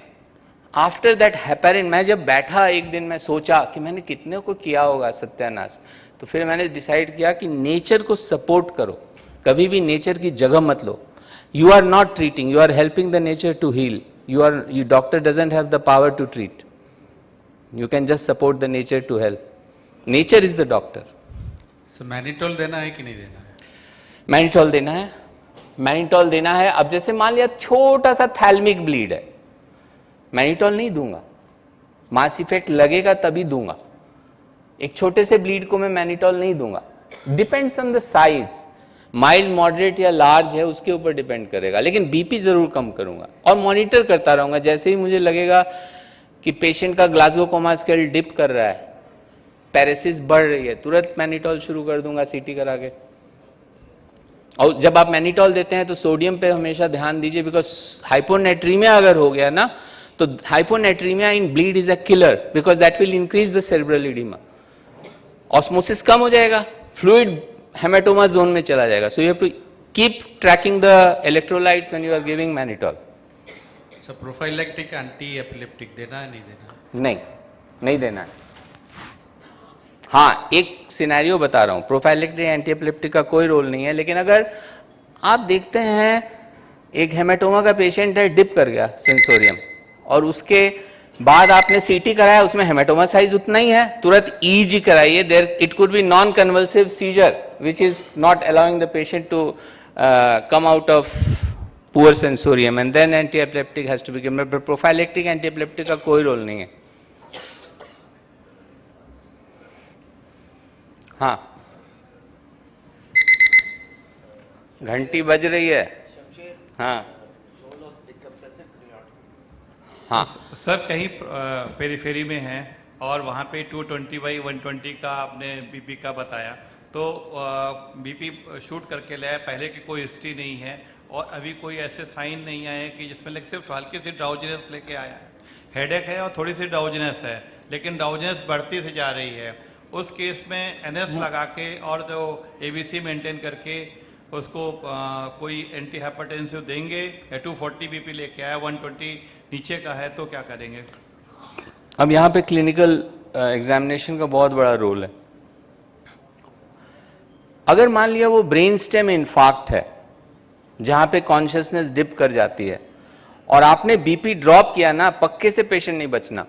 आफ्टर दैट हेपेरिन, मैं जब बैठा एक दिन मैं सोचा कि मैंने कितने को किया होगा सत्यानाश, तो फिर मैंने डिसाइड किया कि नेचर को सपोर्ट करो, कभी भी नेचर की जगह मत लो. You are not treating, you are helping the nature to heal. You doctor doesn't have the power to treat. You can just support the nature to help. Nature is the doctor. So, mannitol देना है कि नहीं देना है? Mannitol देना है, mannitol देना है. अब जैसे मान लिया छोटा सा थैल्मिक ब्लीड है, मैनिटोल नहीं दूंगा, मास इफेक्ट लगेगा तभी दूंगा. एक छोटे से ब्लीड को मैं मैनिटोल नहीं दूंगा. Depends on the size, mild moderate या लार्ज है उसके ऊपर डिपेंड करेगा. लेकिन बीपी जरूर कम करूंगा और मॉनिटर करता रहूंगा. जैसे ही मुझे लगेगा कि पेशेंट का ग्लासगो कोमा स्केल डिप कर रहा है, पैरेसिस बढ़ रही है, तुरंत मैनिटोल शुरू कर दूंगा सीटी करा के. और जब आप मैनिटोल देते हैं तो सोडियम पे हमेशा ध्यान दीजिए, बिकॉज हाइपोनेट्रीमिया अगर हो गया ना तो hyponatraemia in bleed is a killer, because that will increase the cerebral oedema. Osmosis कम हो जाएगा, फ्लूइड हेमाटोमा जोन में चला जाएगा. So you have to keep tracking the electrolytes when you are giving mannitol. So prophylactic anti epileptic देना है नहीं देना? नहीं देना है. हाँ, एक सिनेरियो बता रहा हूं, प्रोफाइलैक्टिक एंटी एपिलेप्टिक का कोई रोल नहीं है. लेकिन अगर आप देखते हैं एक हेमाटोमा का पेशेंट है, डिप कर गया सेंसोरियम, और उसके बाद आपने सीटी कराया, उसमें हेमाटोमा साइज उतना ही है, तुरंत ईजी कराइए. There it could be non convulsive seizure which is not allowing the patient to come out of poor sensorium, and then anti epileptic has to be given. But prophylactic anti epileptic का कोई role नहीं है. हाँ, घंटी बज रही है. हाँ, हाँ सर कहीं पेरीफेरी में है और वहाँ पे 220/120 का आपने बीपी का बताया, तो बीपी शूट करके लाया, पहले की कोई हिस्ट्री नहीं है और अभी कोई ऐसे साइन नहीं आए कि जिसमें सिर्फ हल्की सी ड्राउजीनेस लेके आया है, हेडेक है और थोड़ी सी ड्राउजीनेस है, लेकिन ड्राउजीनेस बढ़ती से जा रही है। उस केस में एनएस लगा के और जो एबीसी मेंटेन करके उसको कोई एंटी हाइपरटेंसिव देंगे या 240 बीपी लेके आया 120 नीचे का है तो क्या करेंगे? अब यहाँ पे क्लिनिकल एग्जामिनेशन का बहुत बड़ा रोल है। अगर मान लिया वो ब्रेन स्टेम इन्फार्क्ट है जहाँ पे कॉन्शियसनेस डिप कर जाती है और आपने बीपी ड्रॉप किया ना, पक्के से पेशेंट नहीं बचना।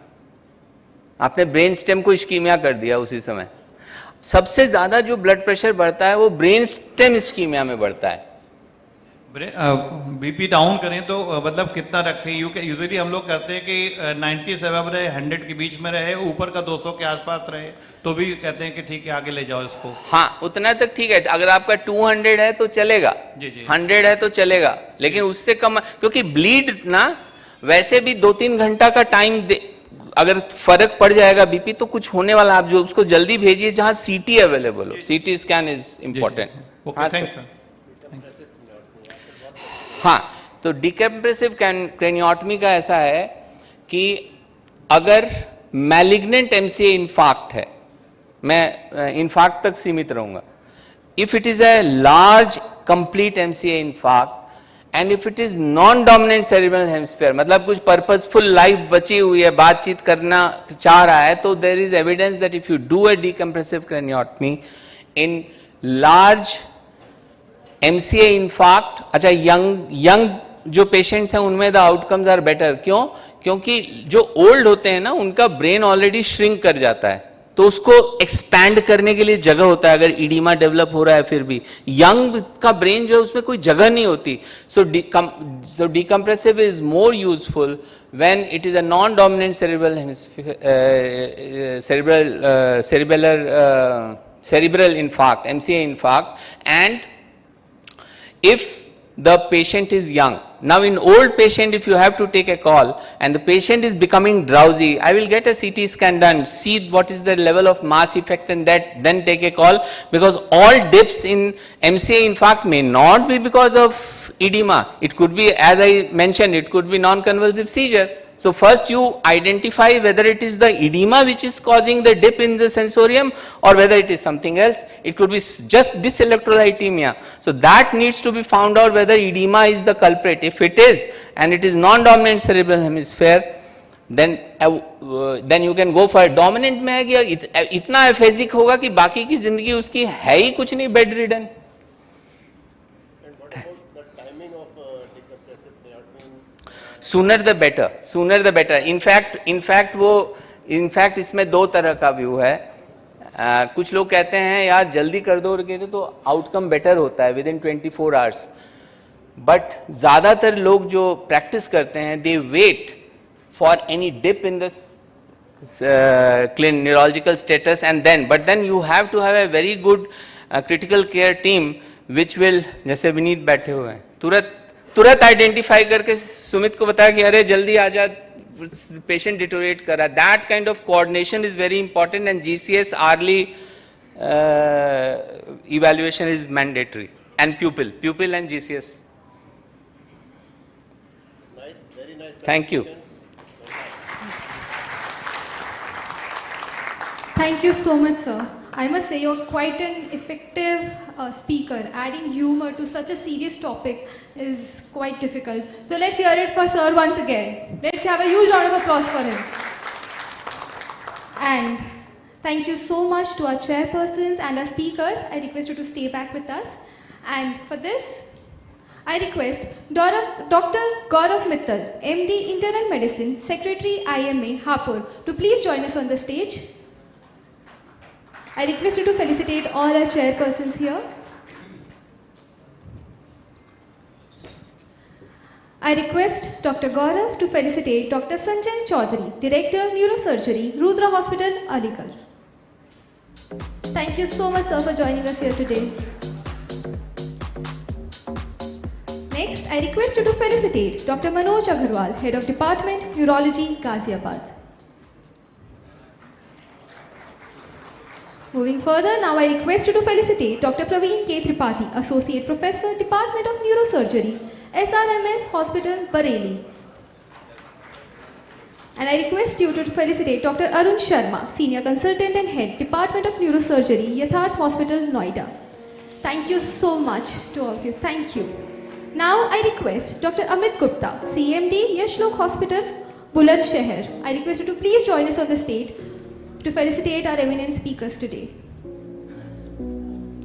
आपने ब्रेन स्टेम को इस्कीमिया कर दिया उसी समय। सबसे ज्यादा जो ब्लड प्रेशर बढ़ता है वो ब्रेन स्टेम इस्कीमिया में बढ़ता है। बीपी डाउन करें तो मतलब कितना रखें? यूजुअली हम लोग करते हैं कि 90 से अब रहे, 100 के बीच में रहे, ऊपर का 200 के आसपास रहे, तो भी कहते हैं कि ठीक है आगे ले जाओ इसको। हाँ उतना तक ठीक है। अगर आपका 200 है तो चलेगा, जी जी 100 है तो चलेगा, लेकिन उससे कम, क्योंकि ब्लीड ना वैसे भी 2-3 घंटा का टाइम दे, अगर फर्क पड़ जाएगा बीपी तो कुछ होने वाला। आप जो उसको जल्दी भेजिए जहां सीटी अवेलेबल हो। CT scan is important. Okay thanks sir. हाँ तो डिकम्प्रेसिव क्रेनियोटमी का ऐसा है कि अगर मैलिग्नेंट एमसीए इन्फार्क्ट है, मैं इन्फार्क्ट तक सीमित रहूंगा, if it is a large complete MCA infarct and if it is non dominant cerebral hemisphere, मतलब कुछ पर्पसफुल लाइफ बची हुई है, बातचीत करना चाह रहा है, तो there is evidence that if you do a decompressive craniotomy in large MCA infarct, अच्छा यंग जो पेशेंट्स हैं उनमें द आउटकम्स आर बेटर। क्यों? क्योंकि जो ओल्ड होते हैं ना उनका ब्रेन ऑलरेडी श्रिंक कर जाता है, तो उसको एक्सपैंड करने के लिए जगह होता है। अगर इडीमा डेवलप हो रहा है फिर भी यंग का ब्रेन जो है उसमें कोई जगह नहीं होती। So decompressive is more useful when it is a non dominant cerebral infarct, MCA infarct, and if the patient is young. Now in old patient, if you have to take a call and the patient is becoming drowsy, I will get a CT scan done, see what is the level of mass effect, and then take a call, because all dips in MCA infarct may not be because of edema. It could be, as I mentioned, it could be non-convulsive seizure. So first you identify whether it is the edema which is causing the dip in the sensorium or whether it is something else. It could be just dyselectrolytemia. So that needs to be found out whether edema is the culprit. If it is and it is non-dominant cerebral hemisphere, then you can go for dominant में है कि इतना एफेजिक होगा कि बाकी की जिंदगी उसकी है ही कुछ नहीं, bed ridden. Sooner the better, sooner the better. In fact इसमें दो तरह का व्यू है। कुछ लोग कहते हैं यार जल्दी कर दो तो आउटकम बेटर होता है विद इन 24 आवर्स, बट ज्यादातर लोग जो प्रैक्टिस करते हैं they wait for any dip in the neurological status and then you have to have a very good critical care team which will, जैसे विनीत बैठे हुए हैं, तुरंत आइडेंटिफाई करके सुमित को बताया कि अरे जल्दी आ जा, पेशेंट डिटोरेट कर रहा है। That kind of coordination is very important and GCS early evaluation is mandatory and pupil and GCS. Nice, very nice. Thank you. Thank you so much, sir. I must say you're quite an effective speaker. Adding humor to such a serious topic is quite difficult. So let's hear it for sir once again. Let's have a huge round of applause for him. And thank you so much to our chairpersons and our speakers. I request you to stay back with us. And for this, I request Dr. Gaurav Mittal, MD Internal Medicine, Secretary IMA, Hapur, to please join us on the stage. I request you to felicitate all our chairpersons here. I request Dr. Gaurav to felicitate Dr. Sanjay Chaudhary, Director Neurosurgery, Rudra Hospital, Aligarh. Thank you so much, sir, for joining us here today. Next, I request you to felicitate Dr. Manoj Agarwal, Head of Department, Neurology, Ghaziabad. Moving further, now I request you to felicitate Dr. Praveen K. Tripathi, Associate Professor, Department of Neurosurgery, SRMS Hospital, Bareilly. And I request you to felicitate Dr. Arun Sharma, Senior Consultant and Head, Department of Neurosurgery, Yatharth Hospital, Noida. Thank you so much to all of you. Thank you. Now I request Dr. Amit Gupta, CMD, Yashlok Hospital, Bulandshahr. I request you to please join us on the stage to felicitate our eminent speakers today.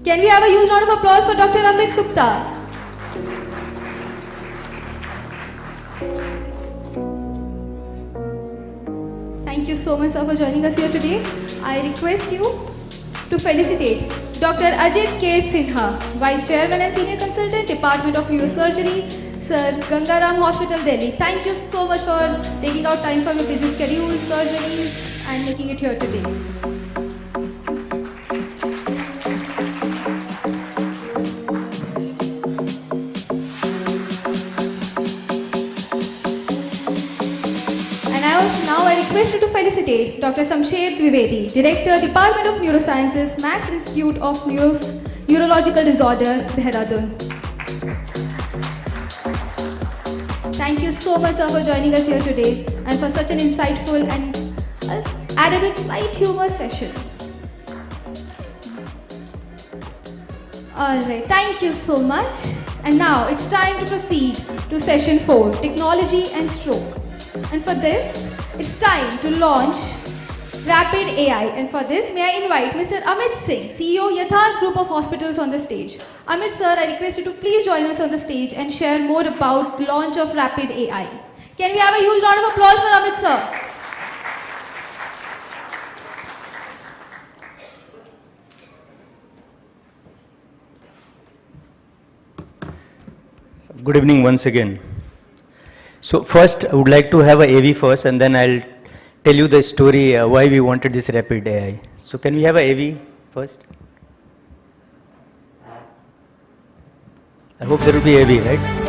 Can we have a huge round of applause for Dr. Amit Gupta? Thank you so much, sir, for joining us here today. I request you to felicitate Dr. Ajit K. Sinha, Vice Chairman and Senior Consultant, Department of Neurosurgery, Sir, Gangaram Hospital, Delhi. Thank you so much for taking out time from your busy schedules, surgeries, and making it here today. Now I request you to felicitate Dr. Samsher Dwivedi, Director, Department of Neurosciences, Max Institute of Neurological Disorder, Dehradun. Thank you so much, sir, for joining us here today and for such an insightful and added with slight humor session. Alright, thank you so much. And now it's time to proceed to session 4, Technology and Stroke. And for this, it's time to launch Rapid AI. And for this, may I invite Mr. Amit Singh, CEO, Yatharth Group of Hospitals on the stage. Amit sir, I request you to please join us on the stage and share more about the launch of Rapid AI. Can we have a huge round of applause for Amit sir? Good evening once again. So first, I would like to have a AV first, and then I'll tell you the story why we wanted this Rapid AI. So can we have a AV first? I hope there will be AV, right?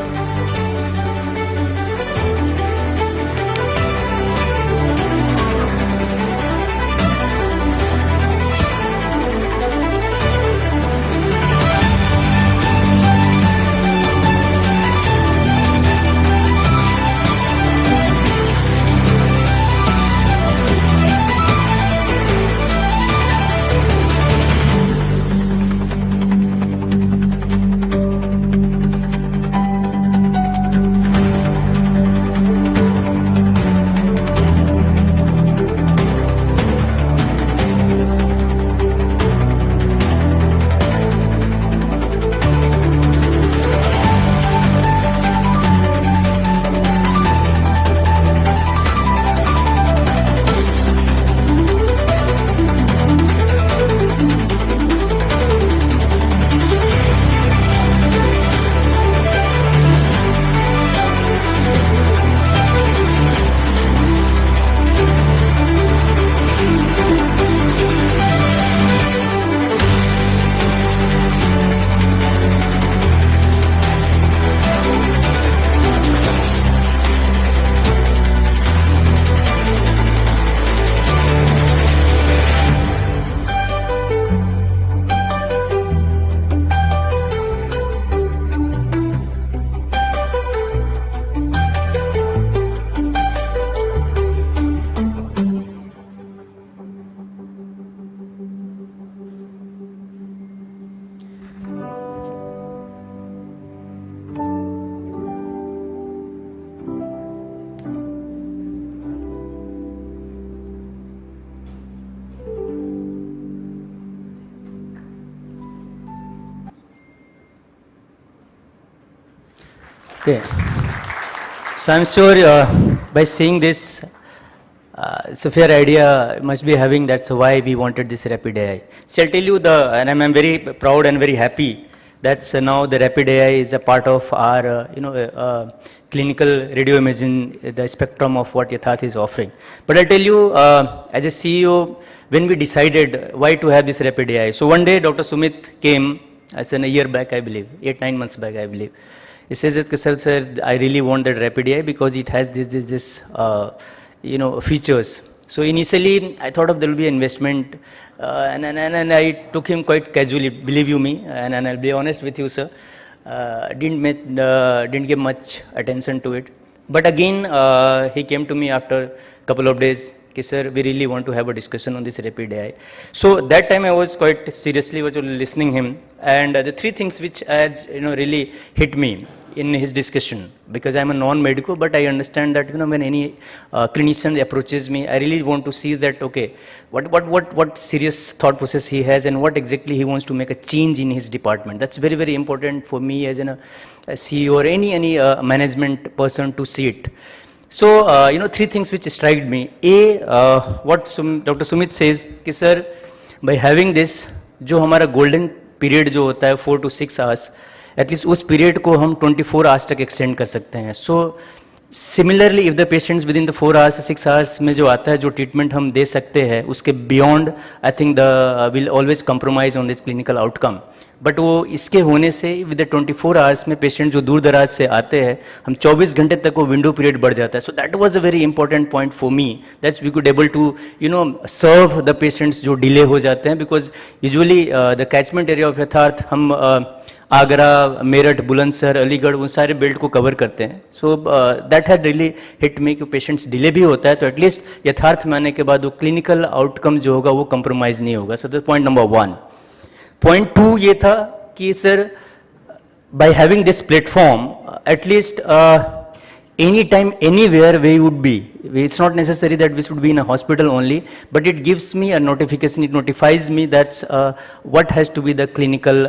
Okay. So I'm sure by seeing this, it's a fair idea must be having. That's why we wanted this Rapid AI. So I'll tell you and I'm very proud and very happy that now the Rapid AI is a part of our, clinical radio imaging, the spectrum of what Yatharth is offering. But I'll tell you, as a CEO, when we decided why to have this Rapid AI. So one day, Dr. Sumit came, as in a year back, I believe, 8-9 months back, I believe. He says that, sir, I really want that rapid AI because it has this features. So initially, I thought there will be investment, and I took him quite casually, believe you me, and I'll be honest with you, sir. Didn't give much attention to it. But again, he came to me after a couple of days, okay, sir, we really want to have a discussion on this rapid AI. So that time I was quite seriously listening him, and the three things which really hit me in his discussion, because I'm a non-medical, but I understand that when any clinician approaches me, I really want to see that, okay, what serious thought process he has and what exactly he wants to make a change in his department. That's very, very important for me as a CEO or any management person to see it. So, three things which struck me. What Dr. Sumit says, कि sir, by having this, जो हमारा golden period जो होता है 4 to 6 hours, at least उस period को हम 24 hours तक extend कर सकते हैं. So, similarly, if the patients within the 4 hours, 6 hours में जो आता है, जो treatment हम दे सकते हैं, उसके beyond, I think will always compromise on this clinical outcome. But वो इसके होने से विद 24 आवर्स में पेशेंट जो दूर दराज से आते हैं, हम 24 घंटे तक वो विंडो पीरियड बढ़ जाता है. So that was a very important point for me, that's we could able to serve the patients जो डिले हो जाते हैं, because usually the catchment area of Yatharth हम आगरा, मेरठ, बुलंदशहर, अलीगढ़ उन सारे बेल्ट को कवर करते हैं. So that had really hit me कि पेशेंट्स डिले भी होता है तो एटलीस्ट यथार्थ में आने के बाद वो क्लिनिकल आउटकम जो होगा वो कंप्रोमाइज़ नहीं होगा. So that point number 1. Point 2 ये था कि sir by having this platform at least anytime anywhere we would be, it's not necessary that we should be in a hospital only, but it gives me a notification, it notifies me that's what has to be the clinical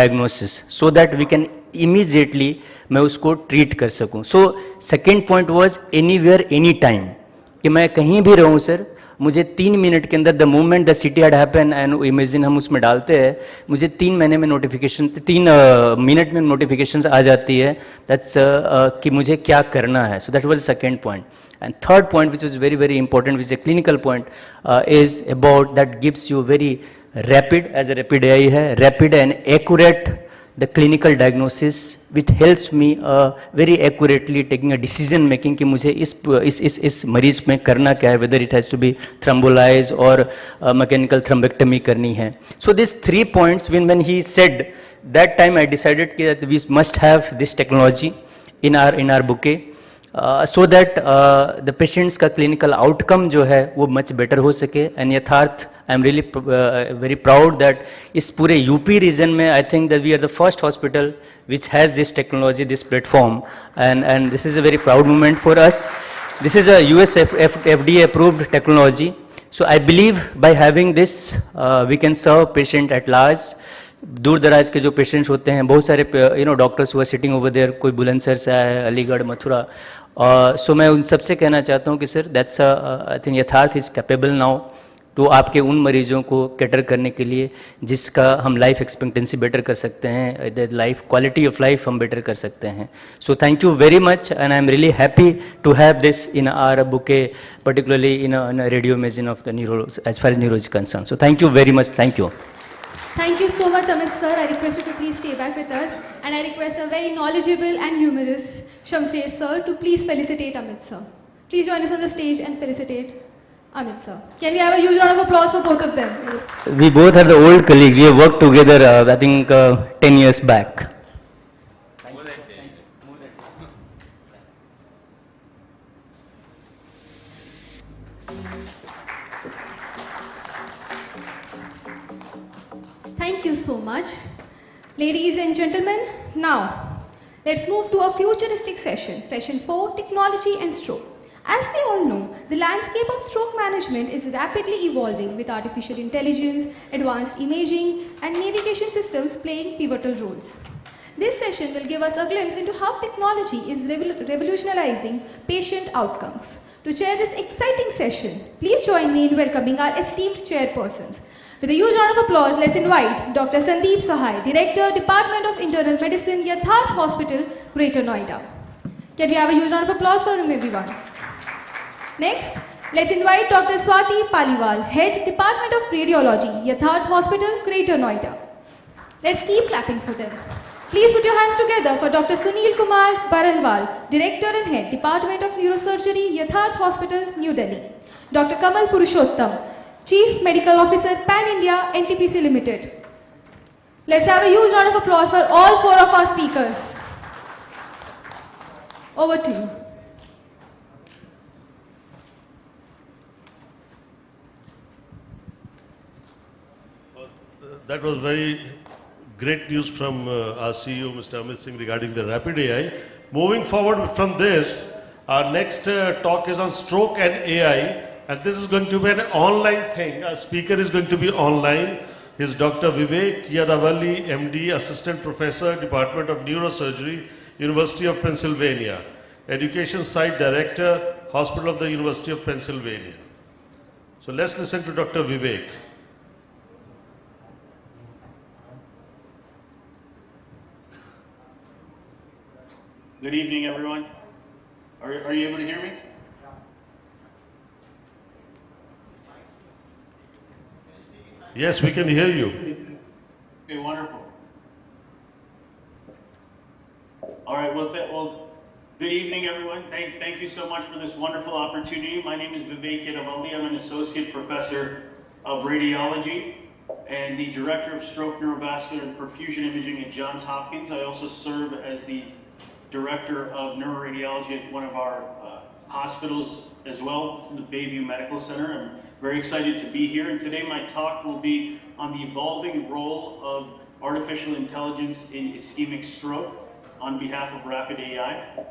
diagnosis, so that we can immediately मैं उसको treat कर सकूं. So second point was anywhere anytime, कि मैं कहीं भी रहूं sir, मुझे 3 मिनट के अंदर the movement the city had happen and imagine हम उसमें डालते हैं, मुझे 3 महीने में नोटिफिकेशन, 3 मिनट में नोटिफिकेशंस आ जाती है दैट्स कि मुझे क्या करना है. So that was the second point. And third point which was very very important which a clinical point is about that gives you very rapid, as a rapid AI है, rapid and accurate the clinical diagnosis which helps me very accurately taking a decision making कि मुझे इस मरीज में करना क्या है, whether it has to be thrombolyze or mechanical thrombectomy करनी है. So these 3 points when he said, that time I decided that we must have this technology in our bouquet so that the patients का clinical outcome जो है वो much better हो सके. And यथार्थ I am really very proud that इस पूरे UP region में I think that we are the first hospital which has this technology, this platform, and this is a very proud moment for us. This is a US FDA approved technology. So I believe by having this we can serve patient at large. दूर दराज के जो patients होते हैं, बहुत सारे doctors हुआ sitting over there, कोई बुलंदशहर से आया है, अलीगढ़, मथुरा. सो मैं उन सबसे कहना चाहता हूँ कि सर दैट्स आई थिंक यथार्थ इज कैपेबल नाउ तो आपके उन मरीजों को कैटर करने के लिए जिसका हम लाइफ एक्सपेक्टेंसी बेटर कर सकते हैं, the life quality of life हम बेटर कर सकते हैं. So thank you very much and I am really happy to have this in our bouquet, particularly in radio imaging of the neuro as far as neuro is concern. So thank you very much. Thank you. Thank you so much, Amit sir. I request you to please stay back with us, and I request a very knowledgeable and humorous Shamsher sir to please felicitate Amit sir. Please join us on the stage and felicitate Amit sir. Can we have a huge round of applause for both of them? We both are the old colleagues. We have worked together, I think 10 years back. Thank you so much. Ladies and gentlemen, now let's move to a futuristic session. Session 4, Technology and Stroke. As we all know, the landscape of stroke management is rapidly evolving with artificial intelligence, advanced imaging, and navigation systems playing pivotal roles. This session will give us a glimpse into how technology is revolutionizing patient outcomes. To chair this exciting session, please join me in welcoming our esteemed chairpersons. With a huge round of applause, let's invite Dr. Sandeep Sahai, Director, Department of Internal Medicine, Yatharth Hospital, Greater Noida. Can we have a huge round of applause for him, everyone? Next, let's invite Dr. Swati Paliwal, Head, Department of Radiology, Yatharth Hospital, Greater Noida. Let's keep clapping for them. Please put your hands together for Dr. Sunil Kumar Baranwal, Director and Head, Department of Neurosurgery, Yatharth Hospital, New Delhi. Dr. Kamal Purushottam, Chief Medical Officer, Pan India, NTPC Limited. Let's have a huge round of applause for all four of our speakers. Over to you. That was very great news from our CEO, Mr. Amit Singh, regarding the rapid AI. Moving forward from this, our next talk is on stroke and AI, and this is going to be an online thing. Our speaker is going to be online. He's Dr. Vivek Yadavalli, MD, Assistant Professor, Department of Neurosurgery, University of Pennsylvania, Education Site Director, Hospital of the University of Pennsylvania. So let's listen to Dr. Vivek. Good evening, everyone. Are you able to hear me? Yes, we can hear you. Okay, wonderful. All right, well, good evening, everyone. Thank you so much for this wonderful opportunity. My name is Vivek Yadavalli. I'm an Associate Professor of Radiology and the Director of Stroke, Neurovascular, and Perfusion Imaging at Johns Hopkins. I also serve as the Director of Neuroradiology at one of our hospitals as well, the Bayview Medical Center. I'm very excited to be here, and today my talk will be on the evolving role of artificial intelligence in ischemic stroke on behalf of Rapid AI.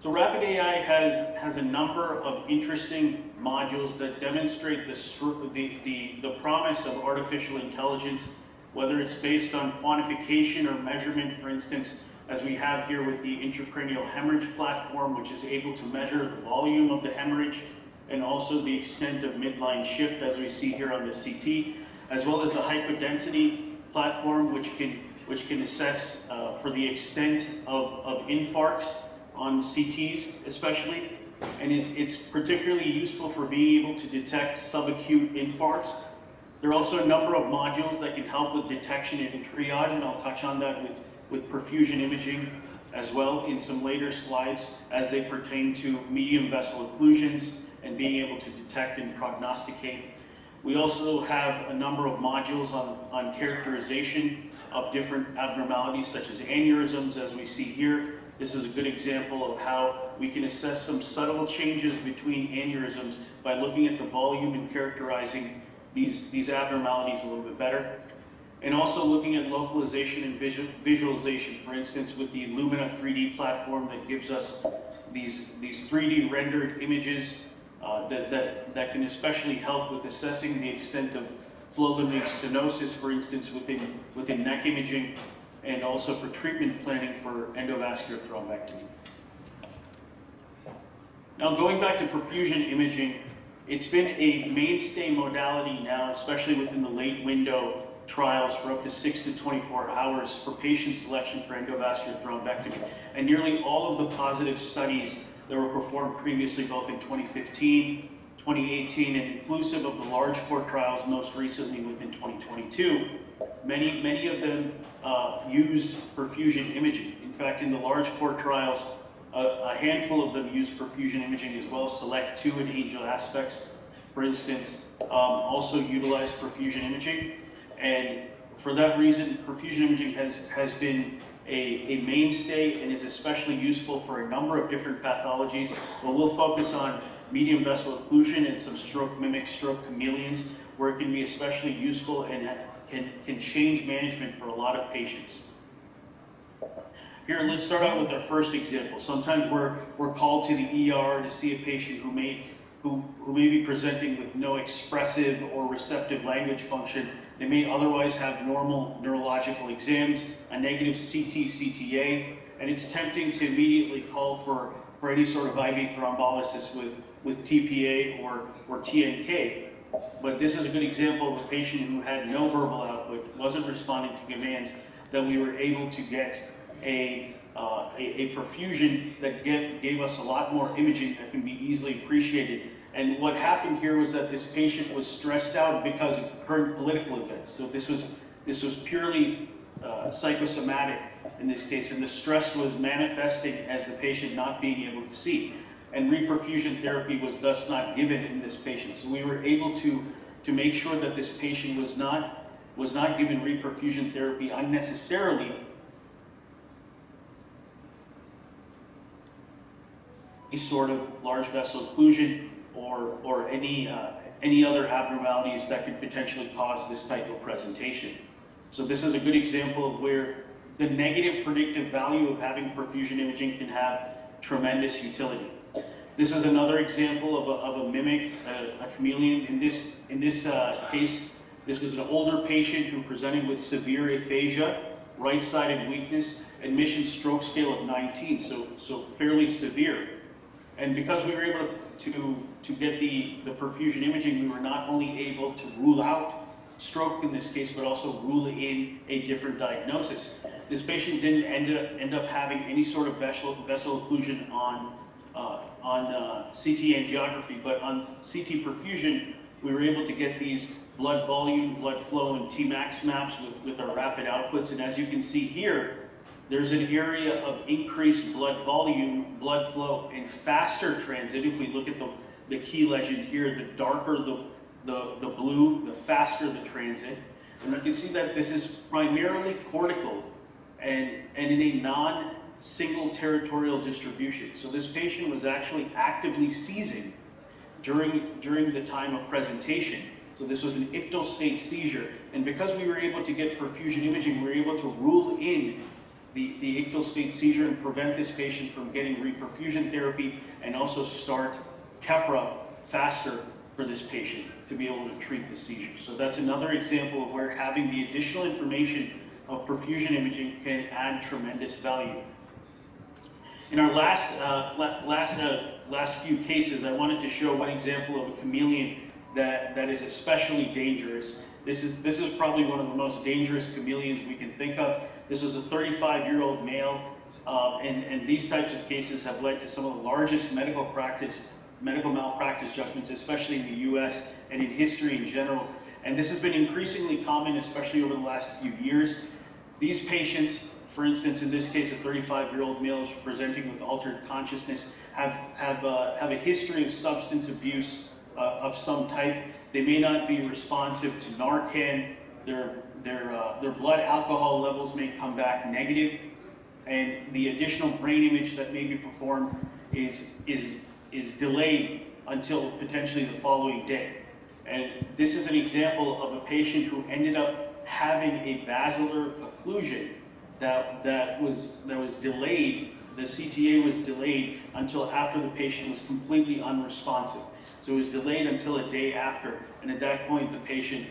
So Rapid AI has a number of interesting modules that demonstrate the promise of artificial intelligence, whether it's based on quantification or measurement, for instance, as we have here with the intracranial hemorrhage platform, which is able to measure the volume of the hemorrhage and also the extent of midline shift, as we see here on the CT, as well as the hypodensity platform, which can assess for the extent of infarcts on CTs especially. And it's particularly useful for being able to detect subacute infarcts. There are also a number of modules that can help with detection and triage, and I'll touch on that with perfusion imaging as well in some later slides as they pertain to medium vessel occlusions and being able to detect and prognosticate. We also have a number of modules on characterization of different abnormalities such as aneurysms, as we see here. This is a good example of how we can assess some subtle changes between aneurysms by looking at the volume and characterizing these abnormalities a little bit better. And also looking at localization and visualization, for instance, with the Illumina 3D platform that gives us these 3D rendered images that can especially help with assessing the extent of flow-limiting stenosis, for instance, within neck imaging, and also for treatment planning for endovascular thrombectomy. Now, going back to perfusion imaging, it's been a mainstay modality now, especially within the late window trials for up to 6 to 24 hours for patient selection for endovascular thrombectomy. And nearly all of the positive studies that were performed previously, both in 2015, 2018, and inclusive of the large core trials most recently within 2022, many of them used perfusion imaging. In fact, in the large core trials, a handful of them used perfusion imaging as well. Select 2 and Angel Aspects, for instance, also utilized perfusion imaging. And for that reason, perfusion imaging has been a mainstay and is especially useful for a number of different pathologies. But we'll focus on medium vessel occlusion and some stroke mimic stroke chameleons, where it can be especially useful and can change management for a lot of patients. Here, let's start out with our first example. Sometimes we're called to the ER to see a patient who may be presenting with no expressive or receptive language function. They may otherwise have normal neurological exams, a negative CT-CTA, and it's tempting to immediately call for any sort of IV thrombolysis with TPA or TNK. But this is a good example of a patient who had no verbal output, wasn't responding to commands, that we were able to get a perfusion that gave us a lot more imaging that can be easily appreciated. And what happened here was that this patient was stressed out because of current political events. So this was purely psychosomatic in this case, and the stress was manifesting as the patient not being able to see. And reperfusion therapy was thus not given in this patient. So we were able to make sure that this patient was not given reperfusion therapy unnecessarily, any sort of large vessel occlusion or any other abnormalities that could potentially cause this type of presentation. So this is a good example of where the negative predictive value of having perfusion imaging can have tremendous utility. This is another example of a mimic, a chameleon. In this case, this was an older patient who presented with severe aphasia, right-sided weakness, admission stroke scale of 19, so fairly severe. And because we were able to get the perfusion imaging, we were not only able to rule out stroke in this case, but also rule in a different diagnosis. This patient didn't end up having any sort of vessel occlusion on CT angiography, but on CT perfusion, we were able to get these blood volume, blood flow, and Tmax maps with our rapid outputs. And as you can see here, there's an area of increased blood volume, blood flow, and faster transit. If we look at the key legend here, the darker the blue, the faster the transit. And you can see that this is primarily cortical and in a non-single territorial distribution. So this patient was actually actively seizing during the time of presentation. So this was an ictal state seizure. And because we were able to get perfusion imaging, we were able to rule in the ictal state seizure and prevent this patient from getting reperfusion therapy, and also start Keppra faster for this patient to be able to treat the seizure. So that's another example of where having the additional information of perfusion imaging can add tremendous value. In our last few cases, I wanted to show one example of a chameleon that is especially dangerous. This is probably one of the most dangerous chameleons we can think of. This was a 35-year-old male, and these types of cases have led to some of the largest medical malpractice judgments, especially in the US and in history in general. And this has been increasingly common, especially over the last few years. These patients, for instance, in this case, a 35-year-old male is presenting with altered consciousness, have a history of substance abuse of some type. They may not be responsive to Narcan. Their blood alcohol levels may come back negative, and the additional brain image that may be performed is delayed until potentially the following day. And this is an example of a patient who ended up having a basilar occlusion that was delayed. The CTA was delayed until after the patient was completely unresponsive. So it was delayed until a day after, and at that point the patient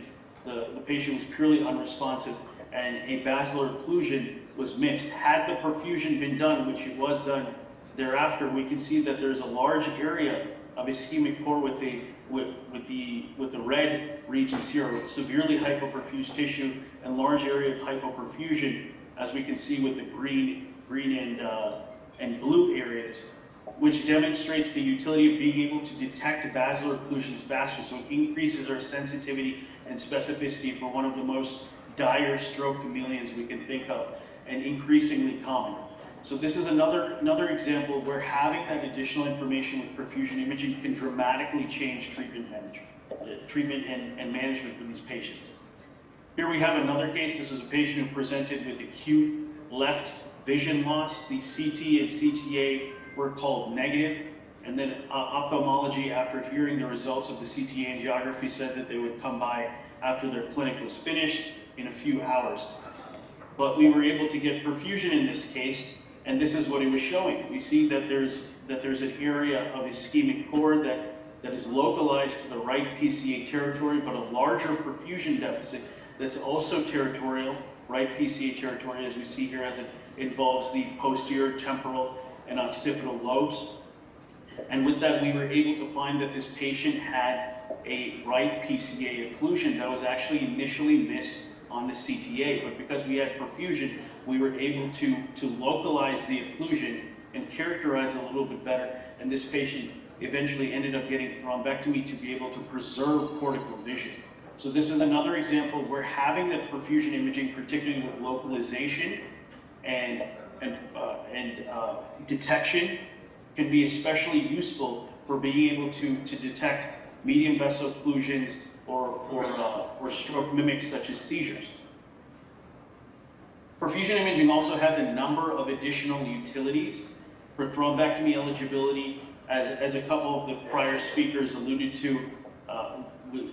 was purely unresponsive, and a basilar occlusion was missed. Had the perfusion been done, which it was done thereafter, we can see that there's a large area of ischemic core with the red regions here, severely hypoperfused tissue, and large area of hypoperfusion, as we can see with the green and blue areas, which demonstrates the utility of being able to detect basilar occlusions faster. So it increases our sensitivity and specificity for one of the most dire stroke chameleons we can think of, and increasingly common. So this is another example where having that additional information with perfusion imaging can dramatically change treatment and management for these patients. Here we have another case. This was a patient who presented with acute left vision loss. The CT and CTA were called negative, and then ophthalmology, after hearing the results of the CT angiography, said that they would come by after their clinic was finished in a few hours. But we were able to get perfusion in this case, and this is what it was showing. We see that there's an area of ischemic core that is localized to the right PCA territory, but a larger perfusion deficit that's also territorial, right PCA territory, as we see here, as it involves the posterior temporal and occipital lobes. And with that, we were able to find that this patient had a right PCA occlusion that was actually initially missed on the CTA, but because we had perfusion, we were able to localize the occlusion and characterize it a little bit better, and this patient eventually ended up getting thrombectomy to be able to preserve cortical vision. So this is another example where having that perfusion imaging, particularly with localization, and detection can be especially useful for being able to detect medium vessel occlusions or stroke mimics such as seizures. Perfusion imaging also has a number of additional utilities for thrombectomy eligibility, as a couple of the prior speakers alluded to.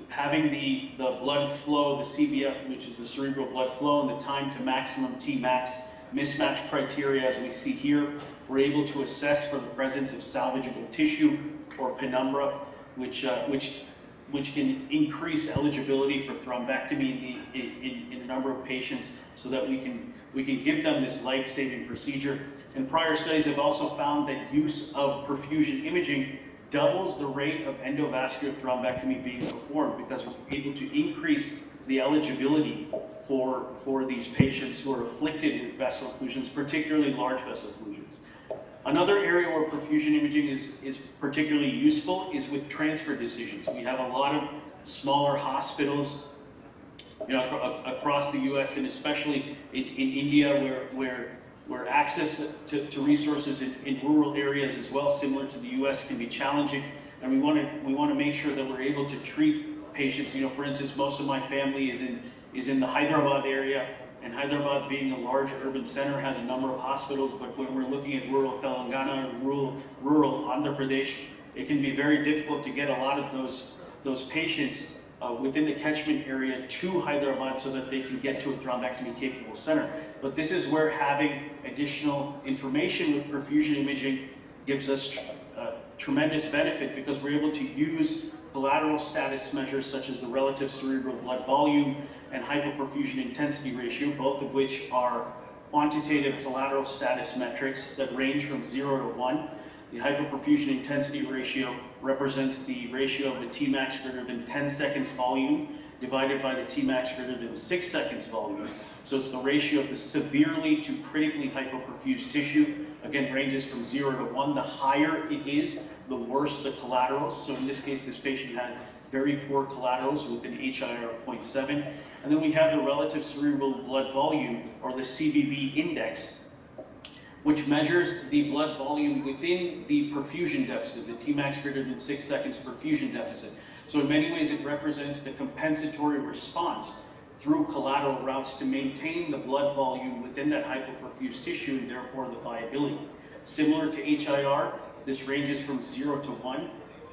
Having the blood flow, the CBF, which is the cerebral blood flow, and the time to maximum Tmax mismatch criteria, as we see here, we're able to assess for the presence of salvageable tissue or penumbra, which can increase eligibility for thrombectomy in a number of patients, so that we can give them this life-saving procedure. And prior studies have also found that use of perfusion imaging doubles the rate of endovascular thrombectomy being performed, because we're able to increase the eligibility for these patients who are afflicted with vessel occlusions, particularly large vessel occlusions. Another area where perfusion imaging is particularly useful is with transfer decisions. We have a lot of smaller hospitals, across the U.S. and especially in India, where access to resources in rural areas as well, similar to the U.S., can be challenging, and we want to make sure that we're able to treat patients. For instance, most of my family is in the Hyderabad area, and Hyderabad, being a large urban center, has a number of hospitals. But when we're looking at rural Telangana, rural Andhra Pradesh, it can be very difficult to get a lot of those patients within the catchment area to Hyderabad so that they can get to a thrombectomy capable center. But this is where having additional information with perfusion imaging gives us tremendous benefit, because we're able to use collateral status measures such as the relative cerebral blood volume and hypoperfusion intensity ratio, both of which are quantitative collateral status metrics that range from 0 to 1. The hypoperfusion intensity ratio represents the ratio of the Tmax greater than 10 seconds volume divided by the Tmax greater than 6 seconds volume. So it's the ratio of the severely to critically hypoperfused tissue. Again, ranges from 0 to 1. The higher it is, the worse the collaterals. So in this case, this patient had very poor collaterals with an HIR of 0.7. And then we have the relative cerebral blood volume, or the CBV index, which measures the blood volume within the perfusion deficit, the Tmax greater than 6 seconds perfusion deficit. So in many ways, it represents the compensatory response through collateral routes to maintain the blood volume within that hypoperfused tissue, and therefore the viability. Similar to HIR, this ranges from 0 to 1,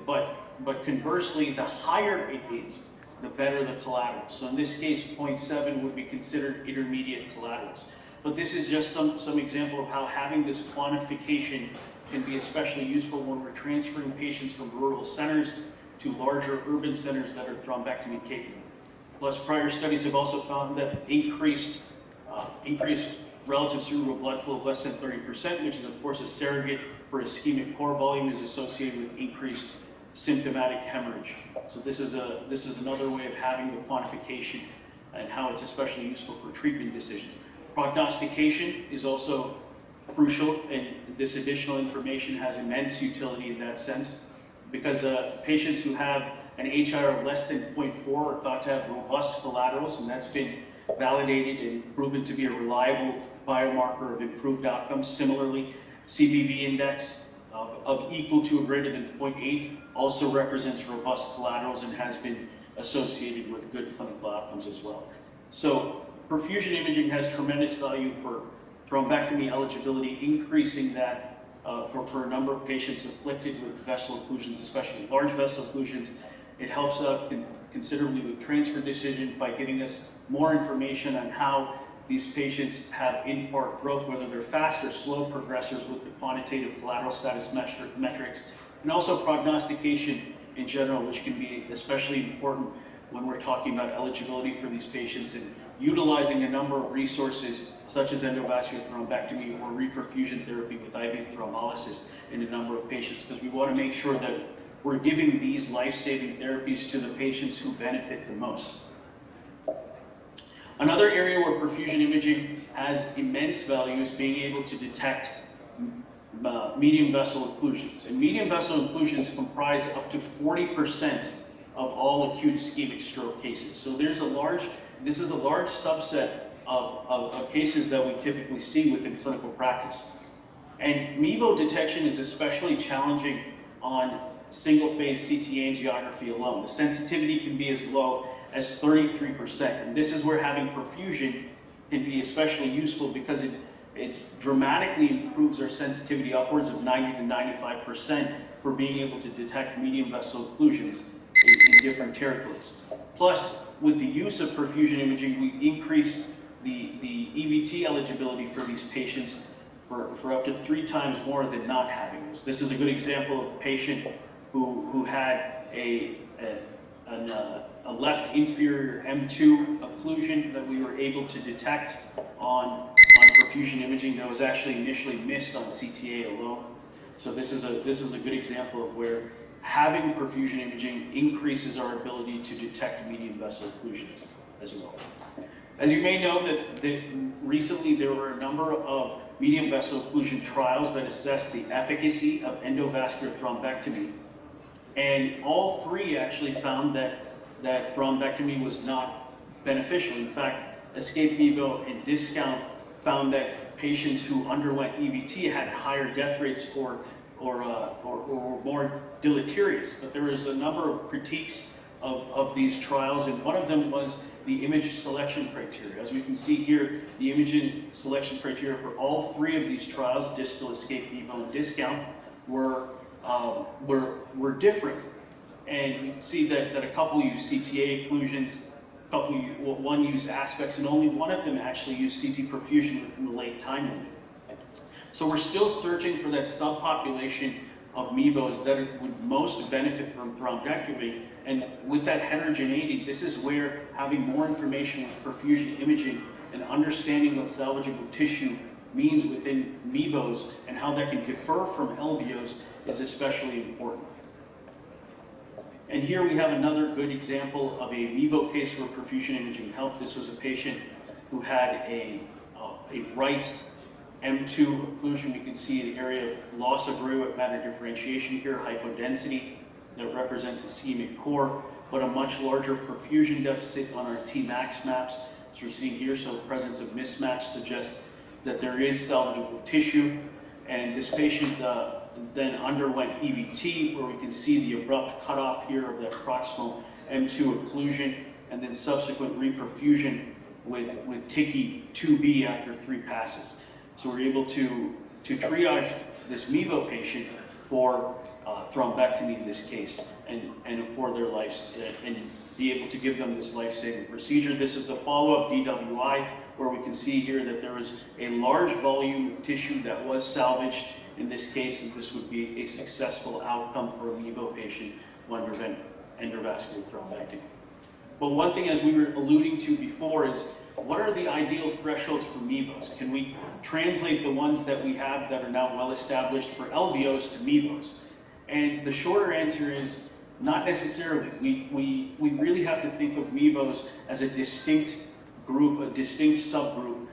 but conversely, the higher it is, the better the collaterals. So in this case, 0.7 would be considered intermediate collaterals. But this is just some example of how having this quantification can be especially useful when we're transferring patients from rural centers to larger urban centers that are thrombectomy capable. Plus, prior studies have also found that increased relative cerebral blood flow of less than 30%, which is of course a surrogate for ischemic core volume, is associated with increased symptomatic hemorrhage. So this is another way of having the quantification and how it's especially useful for treatment decisions. Prognostication is also crucial, and this additional information has immense utility in that sense, because patients who have an HIR of less than 0.4 are thought to have robust collaterals, and that's been validated and proven to be a reliable biomarker of improved outcomes. Similarly, CBV index of equal to or greater than 0.8 also represents robust collaterals and has been associated with good clinical outcomes as well. So perfusion imaging has tremendous value for thrombectomy eligibility, increasing that for a number of patients afflicted with vessel occlusions, especially large vessel occlusions. It helps considerably with transfer decisions by giving us more information on how these patients have infarct growth, whether they're fast or slow progressors with the quantitative collateral status metrics, and also prognostication in general, which can be especially important when we're talking about eligibility for these patients and utilizing a number of resources such as endovascular thrombectomy or reperfusion therapy with IV thrombolysis in a number of patients, because we want to make sure that we're giving these life-saving therapies to the patients who benefit the most. Another area where perfusion imaging has immense value is being able to detect medium vessel occlusions. And medium vessel occlusions comprise up to 40% of all acute ischemic stroke cases. So this is a large subset of cases that we typically see within clinical practice. And MEVO detection is especially challenging on single-phase CT angiography alone. The sensitivity can be as low as 33%, and this is where having perfusion can be especially useful because it dramatically improves our sensitivity upwards of 90 to 95% for being able to detect medium vessel occlusions in different territories. Plus, with the use of perfusion imaging, we increase the EVT eligibility for these patients for up to 3 times more than not having this. This is a good example of a patient who had a left inferior M2 occlusion that we were able to detect on perfusion imaging that was actually initially missed on CTA alone. So this is a good example of where having perfusion imaging increases our ability to detect medium vessel occlusions as well. As you may know, that recently there were a number of medium vessel occlusion trials that assessed the efficacy of endovascular thrombectomy. And all 3 actually found that thrombectomy was not beneficial. In fact, Escape MEVO and Discount found that patients who underwent EVT had higher death rates or more deleterious. But there was a number of critiques of these trials, and one of them was the image selection criteria. As we can see here, the imaging selection criteria for all 3 of these trials, Distal, Escape MEVO, and Discount, were different. And you can see that a couple used CTA occlusions, one used aspects, and only one of them actually used CT perfusion within the late time limit. So we're still searching for that subpopulation of MEVOs that would most benefit from thrombectomy. And with that heterogeneity, this is where having more information with perfusion imaging and understanding what salvageable tissue means within MEVOs and how that can differ from LVOs is especially important. And here we have another good example of a MEVO case where perfusion imaging helped. This was a patient who had a right M2 occlusion. We can see an area of loss of aortic matter differentiation here, hypodensity that represents ischemic core, but a much larger perfusion deficit on our Tmax maps, as we're seeing here. So the presence of mismatch suggests that there is salvageable tissue. And this patient then underwent EVT, where we can see the abrupt cutoff here of that proximal M2 occlusion, and then subsequent reperfusion with TICI 2B after 3 passes. So we're able to triage this MEVO patient for thrombectomy in this case, and for their lives, and be able to give them this life-saving procedure. This is the follow-up DWI, where we can see here that there was a large volume of tissue that was salvaged in this case, and this would be a successful outcome for a MEVO patient who underwent endovascular thrombectomy. But one thing, as we were alluding to before, is what are the ideal thresholds for MEVOs? Can we translate the ones that we have that are now well established for LVOs to MEVOs? And the shorter answer is not necessarily. We really have to think of MEVOs as a distinct group, a distinct subgroup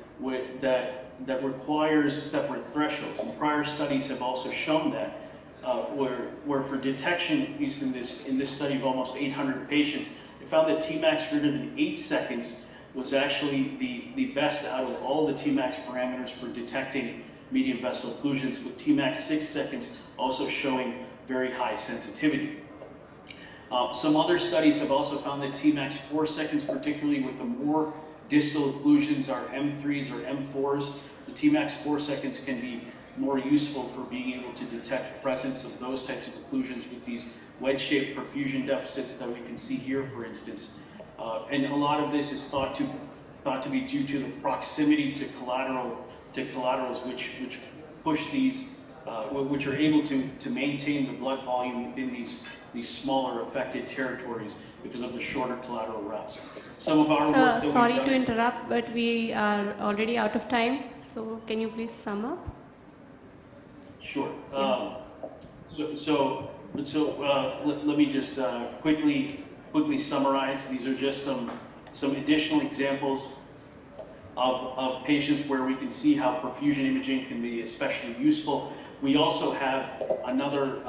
that requires separate thresholds. And prior studies have also shown that, where for detection, at least in this study of almost 800 patients, it found that Tmax greater than 8 seconds was actually the best out of all the Tmax parameters for detecting medium vessel occlusions, with Tmax 6 seconds also showing very high sensitivity. Some other studies have also found that Tmax 4 seconds, particularly with the more distal occlusions, our M3s or M4s, the Tmax 4 seconds can be more useful for being able to detect presence of those types of occlusions with these wedge-shaped perfusion deficits that we can see here, for instance. And a lot of this is thought to be due to the proximity to collaterals, which push these, which are able to maintain the blood volume within these smaller affected territories because of the shorter collateral routes. Some of our work. Sorry to interrupt, but we are already out of time. So can you please sum up? Sure. Let me just quickly summarize. These are just some additional examples of patients where we can see how perfusion imaging can be especially useful. We also have another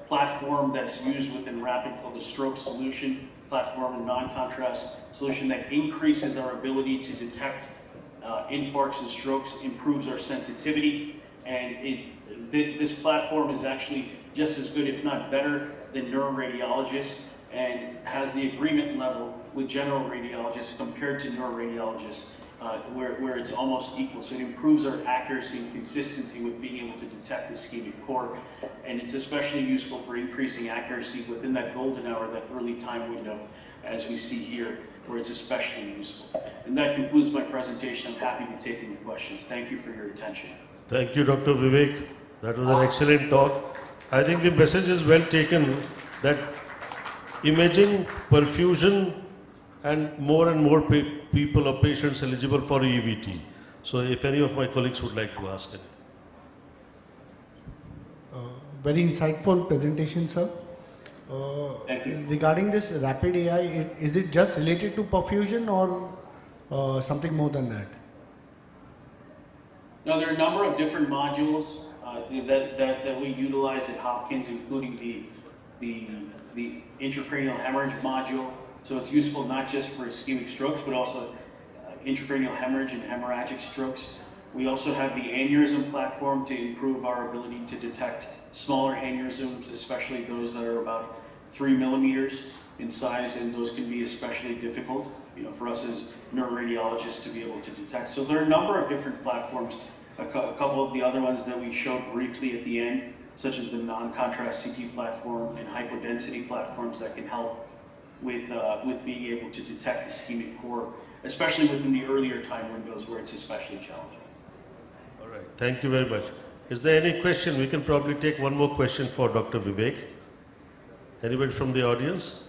platform that's used within Rapid called the Stroke Solution platform, a non-contrast solution that increases our ability to detect infarcts and strokes, improves our sensitivity, and this platform is actually just as good, if not better, than neuroradiologists, and has the agreement level with general radiologists compared to neuroradiologists, where it's almost equal. So it improves our accuracy and consistency with being able to detect ischemic core, and it's especially useful for increasing accuracy within that golden hour, that early time window, as we see here, where it's especially useful. And that concludes my presentation. I'm happy to take any questions. Thank you for your attention. Thank you, Dr. Vivek. That was an excellent talk. I think the message is well taken that imaging, perfusion, and more people or patients eligible for EVT. So if any of my colleagues would like to ask anything. Very insightful presentation, sir. Regarding this rapid AI, is it just related to perfusion or something more than that? Now, there are a number of different modules that we utilize at Hopkins, including the intracranial hemorrhage module. So it's useful not just for ischemic strokes, but also intracranial hemorrhage and hemorrhagic strokes. We also have the aneurysm platform to improve our ability to detect smaller aneurysms, especially those that are about 3 millimeters in size, and those can be especially difficult, for us as neuroradiologists to be able to detect. So there are a number of different platforms. A couple of the other ones that we showed briefly at the end, such as the non-contrast CT platform and hypodensity platforms that can help with being able to detect ischemic core, especially within the earlier time windows where it's especially challenging. All right, thank you very much. Is there any question? We can probably take one more question for Dr. Vivek. Anybody from the audience?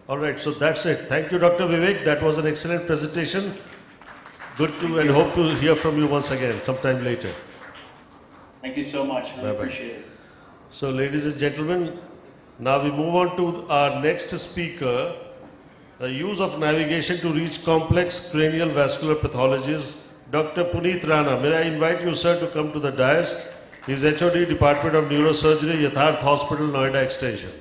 All right, so that's it. Thank you, Dr. Vivek. That was an excellent presentation. Good to and hope to hear from you once again sometime later. Thank you so much. I Bye-bye. appreciate it. So, ladies and gentlemen, now we move on to our next speaker, the use of navigation to reach complex cranial vascular pathologies, Dr. Puneet Rana. May I invite you, sir, to come to the dais. He is HOD, Department of Neurosurgery, Yatharth Hospital, Noida Extension.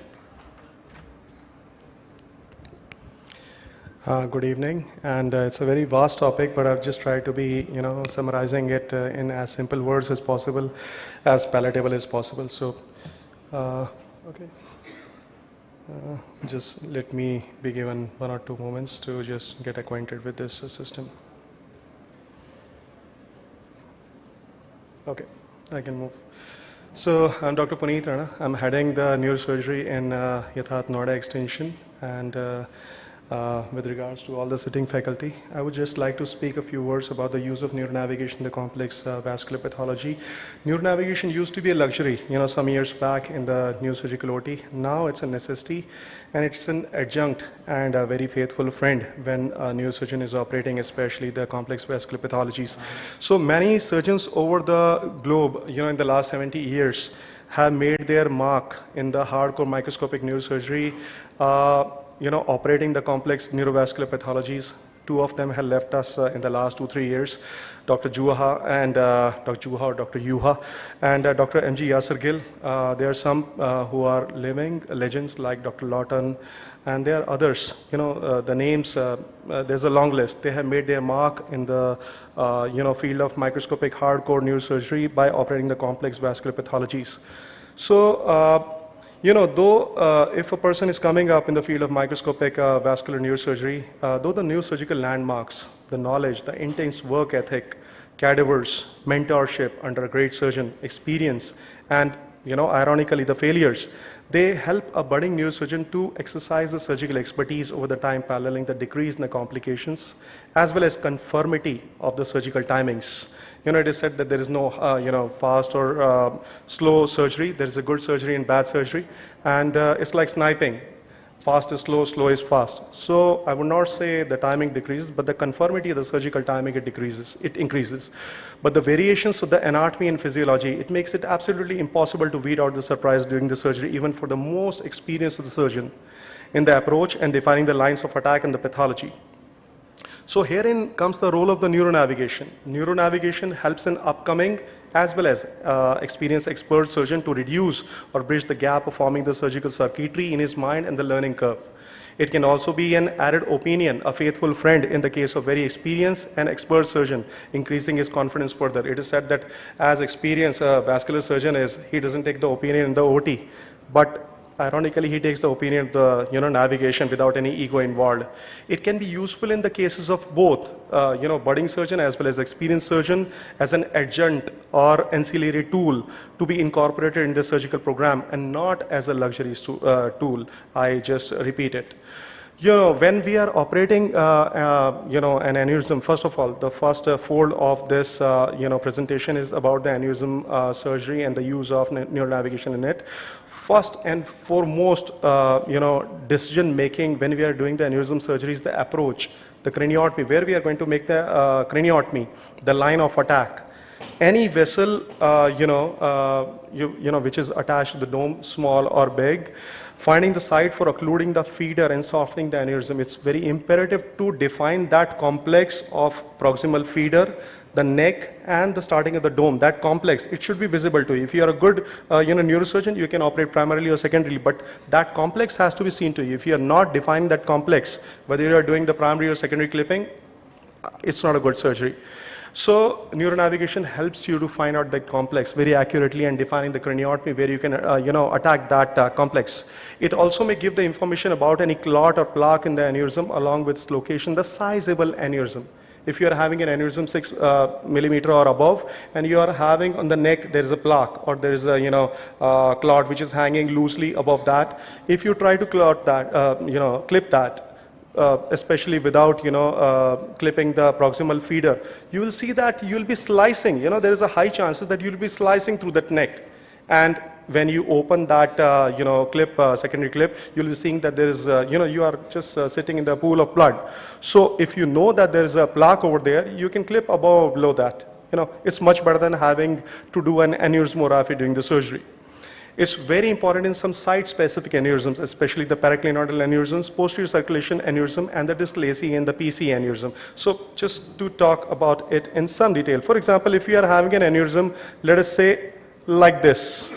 Good evening, and it's a very vast topic, but I've just tried to be, summarizing it in as simple words as possible, as palatable as possible. So, okay. Just let me be given 1 or 2 moments to just get acquainted with this system. Okay, I can move. So, I'm Dr. Puneet Rana. I'm heading the neurosurgery in Yatharth Noida Extension, and with regards to all the sitting faculty, I would just like to speak a few words about the use of neuronavigation in the complex vascular pathology. Neuronavigation used to be a luxury, some years back in the neurosurgical OT. Now it's a necessity, and it's an adjunct and a very faithful friend when a neurosurgeon is operating, especially the complex vascular pathologies. So many surgeons over the globe, in the last 70 years, have made their mark in the hardcore microscopic neurosurgery, operating the complex neurovascular pathologies. 2 of them have left us in the last 2-3 years, Dr. Juha and Dr. Yuha, and Dr. M.G. Yasser Gill. There are some who are living legends like Dr. Lawton, and there are others. The names, there's a long list. They have made their mark in the field of microscopic hardcore neurosurgery by operating the complex vascular pathologies. So, though if a person is coming up in the field of microscopic vascular neurosurgery, though the neurosurgical landmarks, the knowledge, the intense work ethic, cadavers, mentorship under a great surgeon, experience, and ironically the failures, they help a budding neurosurgeon to exercise the surgical expertise over the time, paralleling the decrease in the complications, as well as conformity of the surgical timings. It is said that there is no, fast or slow surgery. There is a good surgery and bad surgery. And it's like sniping. Fast is slow, slow is fast. So I would not say the timing decreases, but the conformity of the surgical timing, it increases. But the variations of the anatomy and physiology, it makes it absolutely impossible to weed out the surprise during the surgery, even for the most experienced of the surgeon in the approach and defining the lines of attack and the pathology. So herein comes the role of the neuronavigation. Neuronavigation helps an upcoming as well as experienced expert surgeon to reduce or bridge the gap of forming the surgical circuitry in his mind and the learning curve. It can also be an added opinion, a faithful friend in the case of very experienced and expert surgeon, increasing his confidence further. It is said that as experienced a vascular surgeon is, he doesn't take the opinion in the OT, but ironically, he takes the opinion of the navigation without any ego involved. It can be useful in the cases of both budding surgeon as well as experienced surgeon as an adjunct or ancillary tool to be incorporated in the surgical program and not as a luxury tool. I just repeat it. When we are operating, an aneurysm, first of all, the first fold of this, presentation is about the aneurysm surgery and the use of neuronavigation in it. First and foremost, decision making when we are doing the aneurysm surgery is the approach, the craniotomy, where we are going to make the craniotomy, the line of attack. Any vessel, which is attached to the dome, small or big, finding the site for occluding the feeder and softening the aneurysm. It's very imperative to define that complex of proximal feeder, the neck, and the starting of the dome. That complex, it should be visible to you. If you are a good neurosurgeon, you can operate primarily or secondarily, but that complex has to be seen to you. If you are not defining that complex, whether you are doing the primary or secondary clipping, it's not a good surgery. So neuronavigation helps you to find out that complex very accurately and defining the craniotomy where you can attack that complex. It also may give the information about any clot or plaque in the aneurysm along with its location, the sizable aneurysm. If you are having an aneurysm 6 millimeter or above, and you are having on the neck there is a plaque or there is a clot which is hanging loosely above that, if you try to clot that, clip that, especially without clipping the proximal feeder, you will see that you will be slicing. There is a high chances that you will be slicing through that neck, and when you open that clip, secondary clip, you will be seeing that there is you are just sitting in the pool of blood. So if you know that there is a plaque over there, you can clip above or below that. It's much better than having to do an aneurysmography during the surgery. It's very important in some site-specific aneurysms, especially the paraclinoidal aneurysms, posterior circulation aneurysm, and the distal AC and the PC aneurysm. So just to talk about it in some detail. For example, if you are having an aneurysm, let us say like this,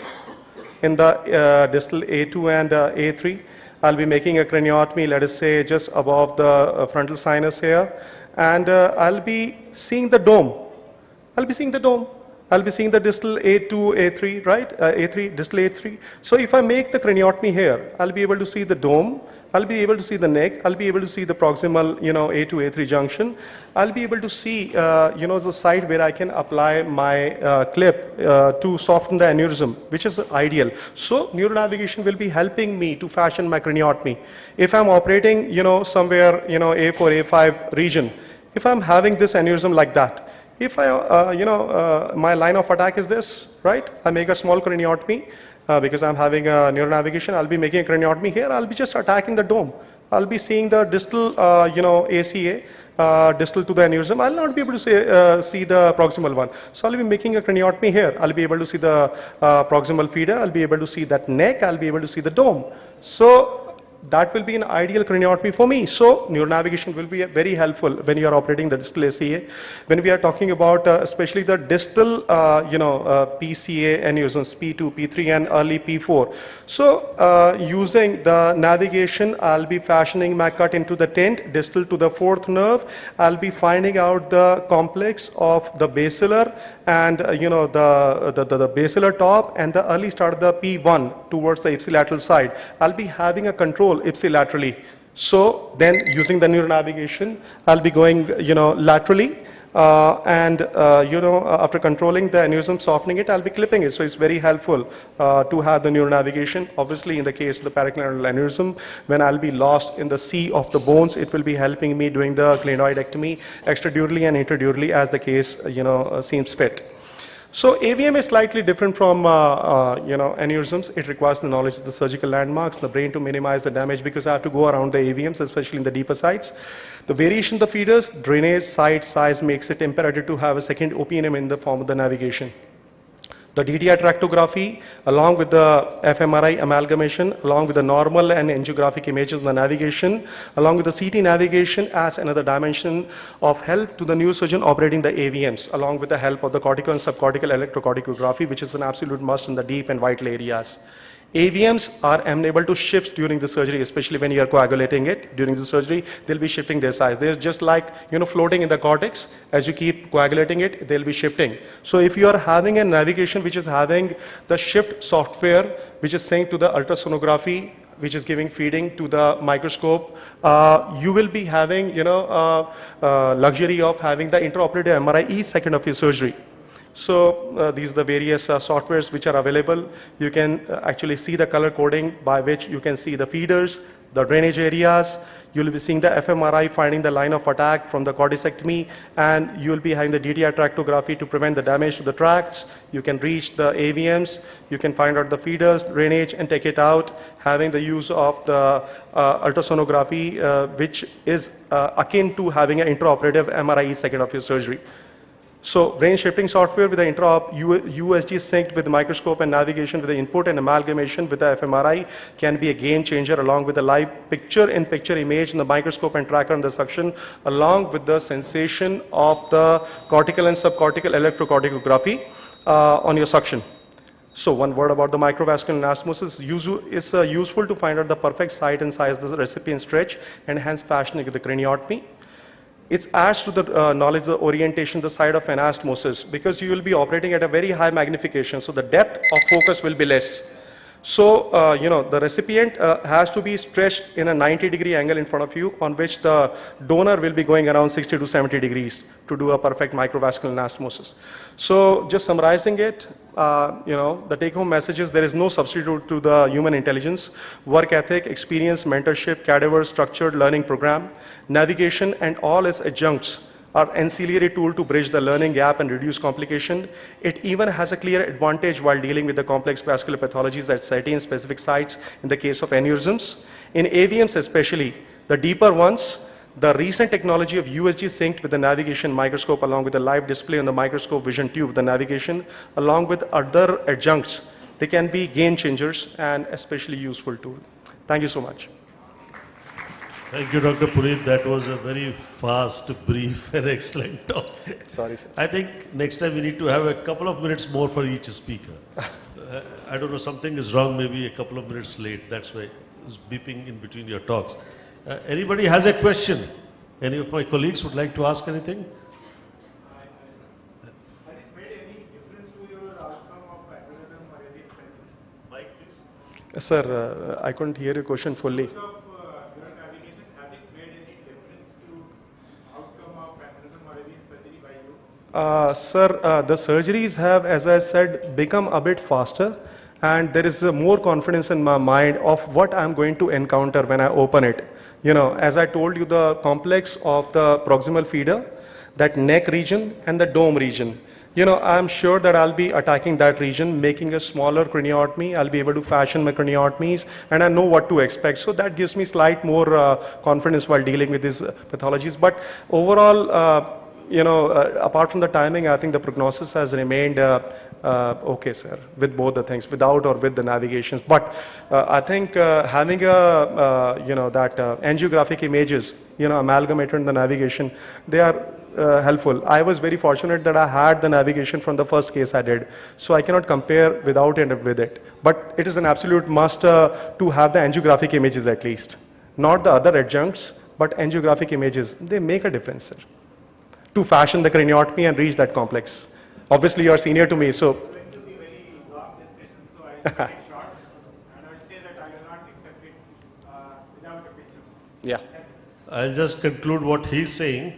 in the distal A2 and A3, I'll be making a craniotomy, let us say just above the frontal sinus here, and I'll be seeing the dome. I'll be seeing the distal A2, A3, right? A3, distal A3. So if I make the craniotomy here, I'll be able to see the dome, I'll be able to see the neck, I'll be able to see the proximal, A2, A3 junction. I'll be able to see, the site where I can apply my clip to soften the aneurysm, which is ideal. So neuronavigation will be helping me to fashion my craniotomy. If I'm operating, somewhere, A4, A5 region, if I'm having this aneurysm like that, if I, my line of attack is this, right? I make a small craniotomy because I'm having a neuronavigation. I'll be making a craniotomy here. I'll be just attacking the dome. I'll be seeing the distal, ACA, distal to the aneurysm. I'll not be able to see the proximal one. So I'll be making a craniotomy here. I'll be able to see the proximal feeder. I'll be able to see that neck. I'll be able to see the dome. So that will be an ideal craniotomy for me. So neuronavigation will be very helpful when you are operating the distal ACA. When we are talking about especially the distal, PCA aneurysms, P2, P3, and early P4. So using the navigation, I'll be fashioning my cut into the tent, distal to the fourth nerve. I'll be finding out the complex of the basilar and the basilar top and the early start of the P1 towards the ipsilateral side. I'll be having a control ipsilaterally. So then using the neuronavigation, I'll be going laterally after controlling the aneurysm, softening it, I'll be clipping it. So it's very helpful to have the neuronavigation. Obviously in the case of the paraclinoidal aneurysm, when I'll be lost in the sea of the bones, it will be helping me doing the clinoidectomy extradurally and intradurally as the case seems fit. So AVM is slightly different from aneurysms. It requires the knowledge of the surgical landmarks, the brain to minimize the damage because I have to go around the AVMs, especially in the deeper sites. The variation of the feeders, drainage, site, size makes it imperative to have a second opinion in the form of the navigation. The DTI tractography, along with the fMRI amalgamation, along with the normal and angiographic images of the navigation, along with the CT navigation adds another dimension of help to the neurosurgeon operating the AVMs, along with the help of the cortical and subcortical electrocorticography, which is an absolute must in the deep and vital areas. AVMs are unable to shift during the surgery, especially when you are coagulating it. During the surgery, they'll be shifting their size. They're just like, floating in the cortex. As you keep coagulating it, they'll be shifting. So if you are having a navigation which is having the shift software, which is synced to the ultrasonography, which is giving feeding to the microscope, you will be having, luxury of having the intraoperative MRI each second of your surgery. So these are the various softwares which are available. You can actually see the color coding by which you can see the feeders, the drainage areas. You'll be seeing the fMRI finding the line of attack from the corticectomy, and you'll be having the DTI tractography to prevent the damage to the tracts. You can reach the AVMs. You can find out the feeders, drainage, and take it out, having the use of the ultrasonography, which is akin to having an intraoperative MRI each second of your surgery. So brain shifting software with the intra-op USG synced with the microscope and navigation with the input and amalgamation with the fMRI can be a game changer, along with the live picture-in-picture image in the microscope and tracker on the suction, along with the sensation of the cortical and subcortical electrocorticography on your suction. So one word about the microvascular anastomosis. It's useful to find out the perfect site and size of the recipient stretch and hence fashioning of the craniotomy. It adds to the knowledge, the orientation, the side of anastomosis, because you will be operating at a very high magnification, so the depth of focus will be less. So, the recipient has to be stretched in a 90-degree angle in front of you, on which the donor will be going around 60 to 70 degrees to do a perfect microvascular anastomosis. So, just summarizing it, the take-home message is there is no substitute to the human intelligence, work ethic, experience, mentorship, cadaver, structured learning program, navigation, and all its adjuncts are ancillary tool to bridge the learning gap and reduce complication. It even has a clear advantage while dealing with the complex vascular pathologies at certain specific sites in the case of aneurysms. In AVMs especially, the deeper ones, the recent technology of USG synced with the navigation microscope along with the live display on the microscope vision tube, the navigation, along with other adjuncts, they can be game changers and especially useful tool. Thank you so much. Thank you, Dr. Puneet. That was a very fast, brief, and excellent talk. Sorry, sir. I think next time we need to have a couple of minutes more for each speaker. I don't know, something is wrong, maybe a couple of minutes late. That's why it's beeping in between your talks. Anybody has a question? Any of my colleagues would like to ask anything? Mike, please. Sir, I couldn't hear your question fully. Sir, the surgeries have, as I said, become a bit faster, and there is more confidence in my mind of what I'm going to encounter when I open it. As I told you, the complex of the proximal feeder, that neck region and the dome region. I'm sure that I'll be attacking that region, making a smaller craniotomy. I'll be able to fashion my craniotomies, and I know what to expect. So that gives me slight more confidence while dealing with these pathologies. But overall, apart from the timing, I think the prognosis has remained okay, sir, with both the things, without or with the navigations. But I think having that angiographic images, amalgamated in the navigation, they are helpful. I was very fortunate that I had the navigation from the first case I did, so I cannot compare without and with it. But it is an absolute must to have the angiographic images at least. Not the other adjuncts, but angiographic images. They make a difference, sir, to fashion the craniotomy and reach that complex. Obviously, you are senior to me, so. Yeah. I'll just conclude what he's saying.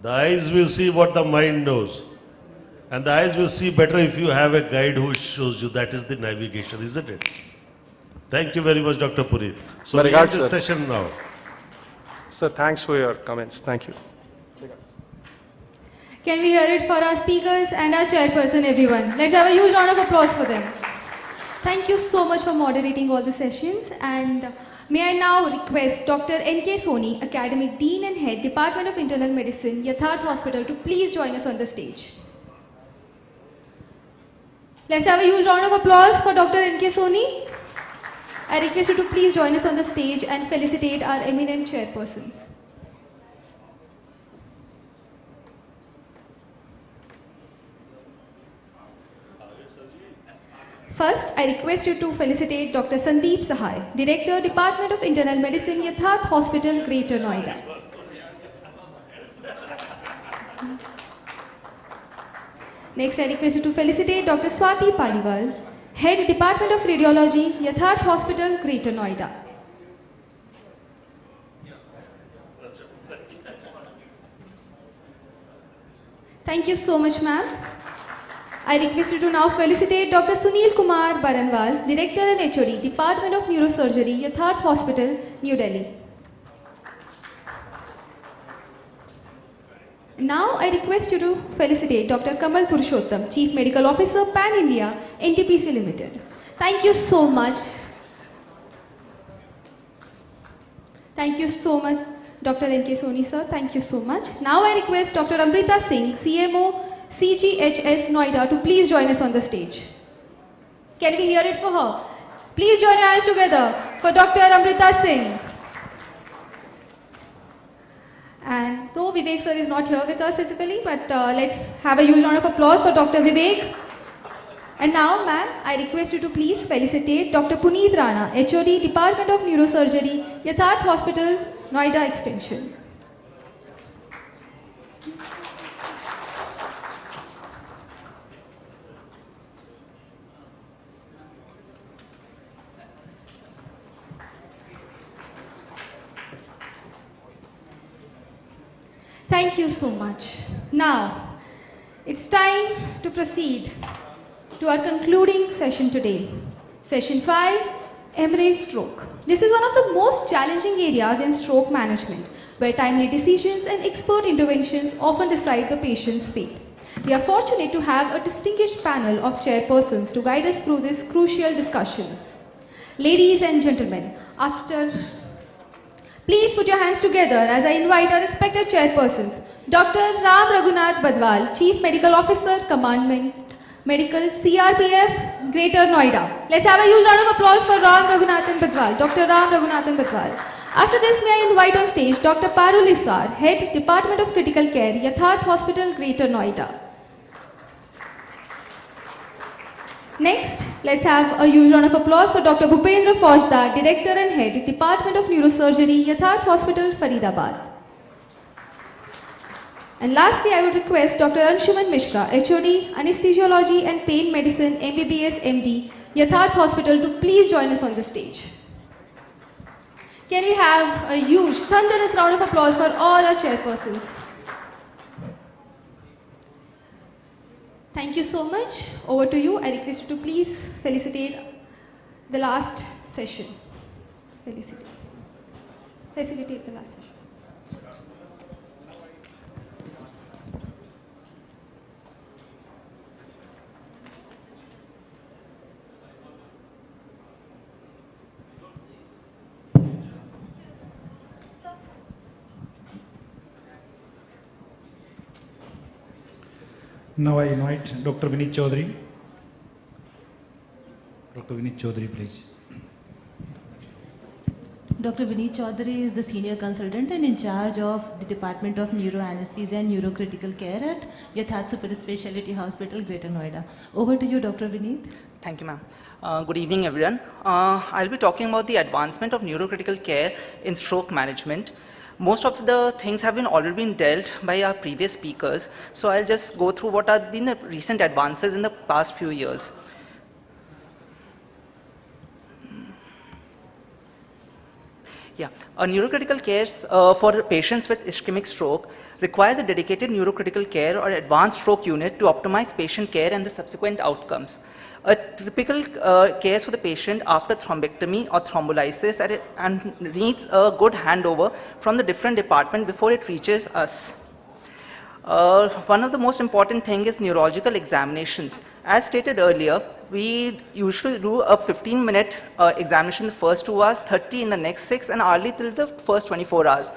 The eyes will see what the mind knows. And the eyes will see better if you have a guide who shows you. That is the navigation, isn't it? Thank you very much, Dr. Puneet. So we end this session now. Sir, thanks for your comments. Thank you. Can we hear it for our speakers and our chairperson, everyone? Let's have a huge round of applause for them. Thank you so much for moderating all the sessions. And may I now request Dr. N.K. Soni, Academic Dean and Head, Department of Internal Medicine, Yatharth Hospital, to please join us on the stage. Let's have a huge round of applause for Dr. N.K. Soni. I request you to please join us on the stage and felicitate our eminent chairpersons. First, I request you to felicitate Dr. Sandeep Sahai, Director, Department of Internal Medicine, Yatharth Hospital, Greater Noida. Next, I request you to felicitate Dr. Swati Paliwal, Head, Department of Radiology, Yatharth Hospital, Greater Noida. Thank you so much, ma'am. I request you to now felicitate Dr. Sunil Kumar Baranwal, Director and HOD, Department of Neurosurgery, Yatharth Hospital, New Delhi. Now I request you to felicitate Dr. Kamal Purushottam, Chief Medical Officer, Pan India, NTPC Limited. Thank you so much. Thank you so much, Dr. N.K. Soni sir. Thank you so much. Now I request Dr. Amrita Singh, CMO, CGHS Noida, to please join us on the stage. Can we hear it for her? Please join your hands together for Dr. Amrita Singh. And though Vivek sir is not here with us physically, but let's have a huge round of applause for Dr. Vivek. And now, ma'am, I request you to please felicitate Dr. Puneet Rana, HOD, Department of Neurosurgery, Yatharth Hospital, Noida Extension. Thank you so much. Now, it's time to proceed to our concluding session today. Session 5, hemorrhage stroke. This is one of the most challenging areas in stroke management, where timely decisions and expert interventions often decide the patient's fate. We are fortunate to have a distinguished panel of chairpersons to guide us through this crucial discussion. Ladies and gentlemen, please put your hands together as I invite our respected chairpersons, Dr. Ram Raghunath Badwal, Chief Medical Officer, Commandment Medical, CRPF, Greater Noida. Let's have a huge round of applause for Ram Raghunathan Badwal, Dr. Ram Raghunathan Badwal. After this, may I invite on stage Dr. Paru Lissar, Head, Department of Critical Care, Yatharth Hospital, Greater Noida. Next, let's have a huge round of applause for Dr. Bhupendra Faujdar, Director and Head, Department of Neurosurgery, Yatharth Hospital, Faridabad. And lastly, I would request Dr. Anshuman Mishra, HOD, Anesthesiology and Pain Medicine, MBBS MD, Yatharth Hospital, to please join us on the stage. Can we have a huge, thunderous round of applause for all our chairpersons? Thank you so much. Over to you. I request you to please felicitate the last session. Facilitate the last session. Now I invite Dr. Vinit Chaudhary. Dr. Vinit Chaudhary, please. Dr. Vinit Chaudhary is the Senior Consultant and in charge of the Department of Neuroanesthesia and Neurocritical Care at Yatharth Super Speciality Hospital, Greater Noida. Over to you, Dr. Vinit. Thank you, ma'am. Good evening, everyone. I'll be talking about the advancement of neurocritical care in stroke management. Most of the things have already been dealt by our previous speakers, so I'll just go through what have been the recent advances in the past few years. Yeah, a neurocritical care for patients with ischemic stroke requires a dedicated neurocritical care or advanced stroke unit to optimize patient care and the subsequent outcomes. A typical case for the patient after thrombectomy or thrombolysis and needs a good handover from the different department before it reaches us. One of the most important thing is neurological examinations. As stated earlier, we usually do a 15-minute examination the first 2 hours, 30 in the next 6, and hourly till the first 24 hours.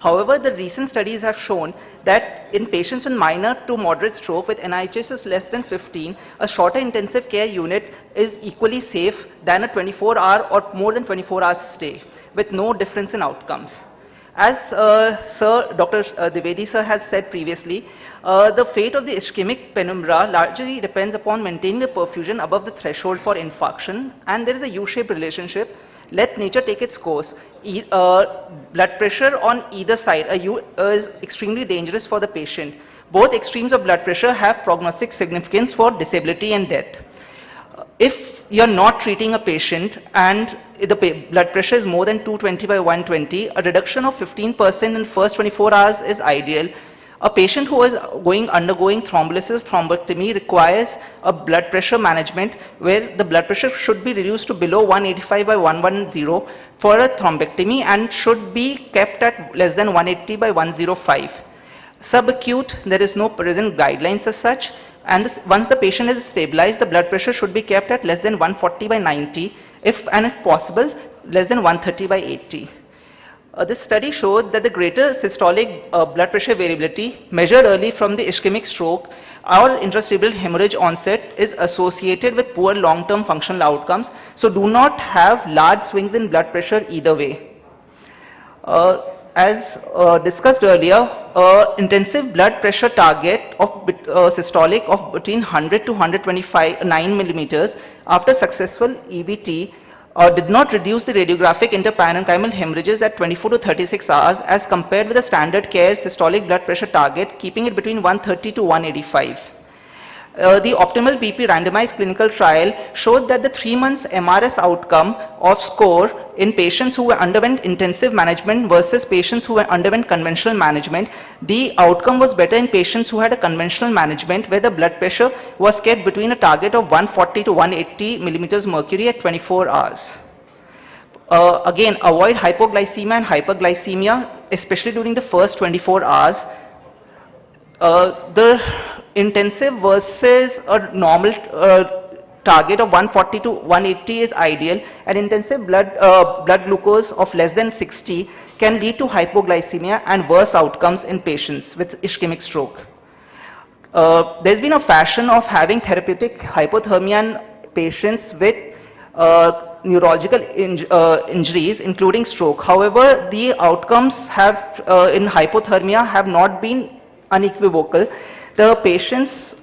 However, the recent studies have shown that in patients with minor to moderate stroke with NIHS less than 15, a shorter intensive care unit is equally safe than a 24-hour or more than 24 hours stay with no difference in outcomes. As Dr. Dwivedi sir has said previously, the fate of the ischemic penumbra largely depends upon maintaining the perfusion above the threshold for infarction, and there is a U-shaped relationship. Let nature take its course. Blood pressure on either side is extremely dangerous for the patient. Both extremes of blood pressure have prognostic significance for disability and death. If you're not treating a patient and the blood pressure is more than 220 by 120, a reduction of 15% in the first 24 hours is ideal. A patient who is undergoing thrombolysis, thrombectomy requires a blood pressure management where the blood pressure should be reduced to below 185 by 110 for a thrombectomy and should be kept at less than 180 by 105. Subacute, there is no present guidelines as such, and once the patient is stabilized, the blood pressure should be kept at less than 140 by 90, if possible, less than 130 by 80. This study showed that the greater systolic blood pressure variability measured early from the ischemic stroke or intracerebral hemorrhage onset is associated with poor long-term functional outcomes. So do not have large swings in blood pressure either way. As discussed earlier, intensive blood pressure target of systolic of between 100 to 129 millimeters after successful EVT did not reduce the radiographic interparenchymal hemorrhages at 24 to 36 hours as compared with the standard care systolic blood pressure target, keeping it between 130 to 185. The optimal BP randomized clinical trial showed that the 3 months MRS outcome of score in patients who underwent intensive management versus patients who underwent conventional management, the outcome was better in patients who had a conventional management where the blood pressure was kept between a target of 140 to 180 millimeters mercury at 24 hours. Again, avoid hypoglycemia and hyperglycemia, especially during the first 24 hours. The intensive versus a normal target of 140 to 180 is ideal, and intensive blood glucose of less than 60 can lead to hypoglycemia and worse outcomes in patients with ischemic stroke. There's been a fashion of having therapeutic hypothermia in patients with neurological injuries, including stroke. However, the outcomes in hypothermia have not been unequivocal. The patients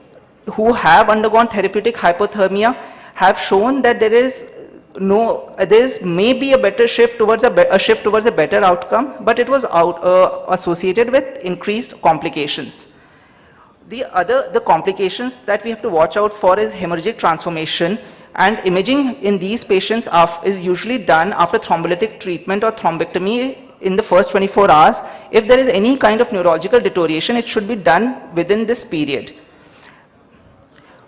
who have undergone therapeutic hypothermia have shown that there may be a better shift towards a better outcome, but it was associated with increased complications. The complications that we have to watch out for is hemorrhagic transformation, and imaging in these patients is usually done after thrombolytic treatment or thrombectomy in the first 24 hours. If there is any kind of neurological deterioration, it should be done within this period.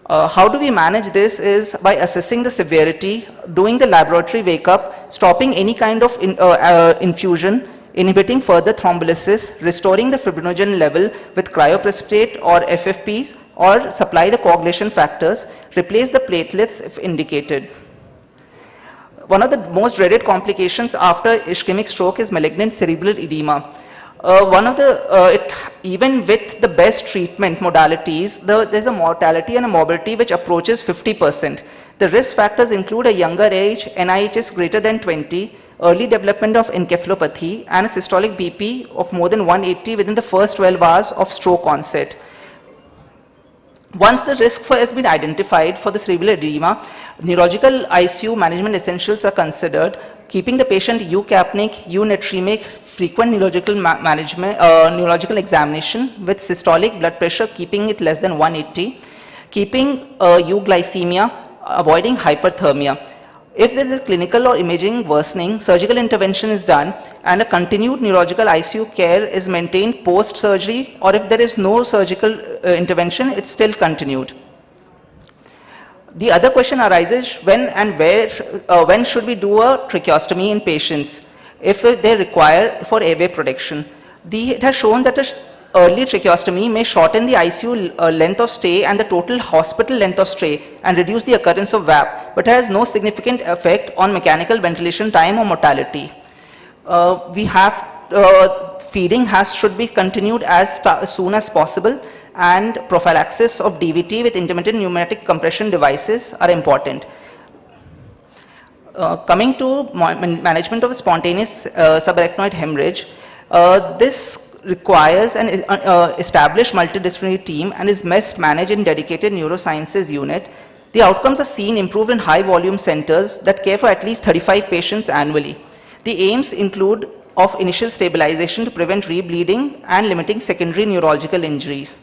How do we manage this is by assessing the severity, doing the laboratory wake-up, stopping any kind of infusion, inhibiting further thrombolysis, restoring the fibrinogen level with cryoprecipitate or FFPs, or supply the coagulation factors, replace the platelets if indicated. One of the most dreaded complications after ischemic stroke is malignant cerebral edema. Even with the best treatment modalities, there's a mortality and a morbidity which approaches 50%. The risk factors include a younger age, NIH greater than 20, early development of encephalopathy, and a systolic BP of more than 180 within the first 12 hours of stroke onset. Once the risk has been identified for the cerebral edema, neurological ICU management essentials are considered, keeping the patient eucapnic, eunatremic, frequent neurological management, neurological examination with systolic blood pressure keeping it less than 180, keeping euglycemia, avoiding hyperthermia. If there is clinical or imaging worsening, surgical intervention is done and a continued neurological ICU care is maintained post-surgery, or if there is no surgical intervention, it's still continued. The other question arises when and where, when should we do a tracheostomy in patients if they require for airway protection. It has shown that early tracheostomy may shorten the ICU length of stay and the total hospital length of stay and reduce the occurrence of VAP, but has no significant effect on mechanical ventilation time or mortality. Feeding should be continued as soon as possible, and prophylaxis of DVT with intermittent pneumatic compression devices are important. Coming to management of spontaneous subarachnoid hemorrhage, This requires an established multidisciplinary team and is best managed in dedicated neurosciences unit. The outcomes are seen improved in high volume centers that care for at least 35 patients annually. The aims include of initial stabilization to prevent rebleeding and limiting secondary neurological injuries.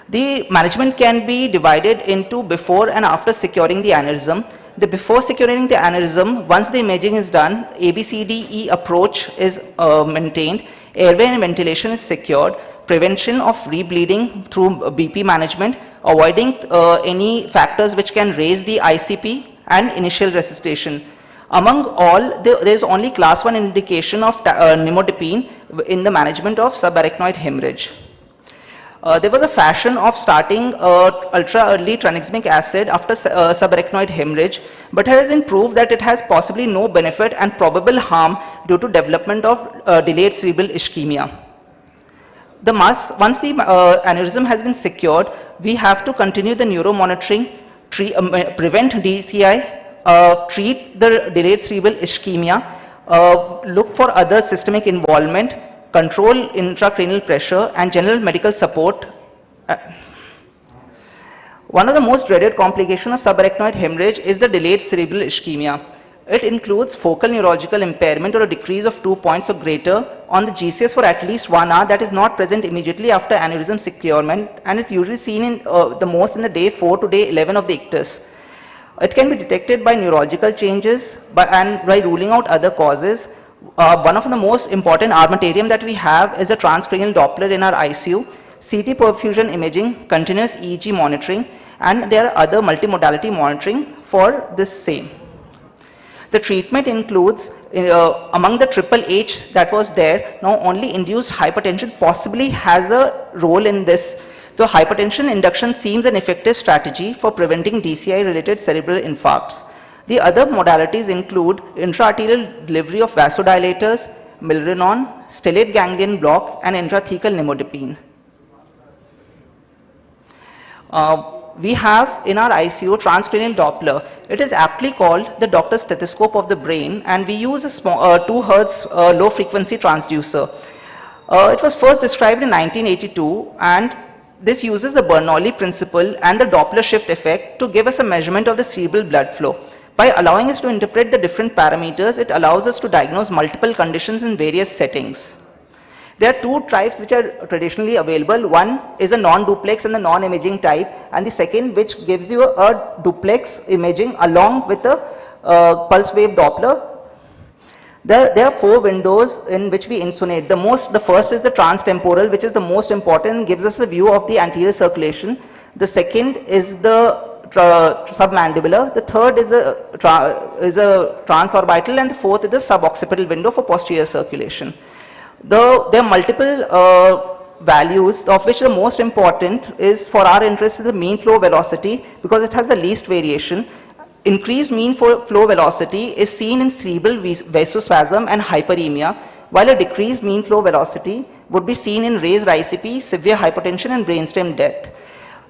The management can be divided into before and after securing the aneurysm. The before securing the aneurysm, once the imaging is done, ABCDE approach is maintained, airway and ventilation is secured, prevention of rebleeding through BP management, avoiding any factors which can raise the ICP, and initial resuscitation. Among all, there is only class 1 indication of nimodipine in the management of subarachnoid hemorrhage. There was a fashion of starting ultra-early tranexamic acid after subarachnoid hemorrhage, but it has been proved that it has possibly no benefit and probable harm due to development of delayed cerebral ischemia. Once the aneurysm has been secured, we have to continue the neuromonitoring, prevent DCI, treat the delayed cerebral ischemia, look for other systemic involvement, control intracranial pressure, and general medical support. One of the most dreaded complications of subarachnoid hemorrhage is the delayed cerebral ischemia. It includes focal neurological impairment or a decrease of 2 points or greater on the GCS for at least 1 hour that is not present immediately after aneurysm securement, and is usually seen in the most in the day 4 to day 11 of the ictus. It can be detected by neurological changes and by ruling out other causes. One of the most important armamentarium that we have is a transcranial Doppler in our ICU, CT perfusion imaging, continuous EEG monitoring, and there are other multimodality monitoring for this same. The treatment includes, among the triple H that was there, now only induced hypertension possibly has a role in this. So hypertension induction seems an effective strategy for preventing DCI related cerebral infarcts. The other modalities include intraarterial delivery of vasodilators, milrinone, stellate ganglion block, and intrathecal nimodipine. We have in our ICU transcranial Doppler. It is aptly called the doctor's stethoscope of the brain, and we use a small 2 Hz low frequency transducer. It was first described in 1982, and this uses the Bernoulli principle and the Doppler shift effect to give us a measurement of the cerebral blood flow. By allowing us to interpret the different parameters, it allows us to diagnose multiple conditions in various settings. There are 2 types which are traditionally available. One is a non-duplex and the non-imaging type, and the second which gives you a duplex imaging along with the pulse wave Doppler. There are 4 windows in which we insonate. The first is the transtemporal, which is the most important and gives us a view of the anterior circulation. The second is the submandibular. The third is a transorbital, and the fourth is the suboccipital window for posterior circulation. There are multiple values, of which the most important is, for our interest, is the mean flow velocity, because it has the least variation. Increased mean flow velocity is seen in cerebral vasospasm and hyperemia, while a decreased mean flow velocity would be seen in raised ICP, severe hypertension, and brainstem death.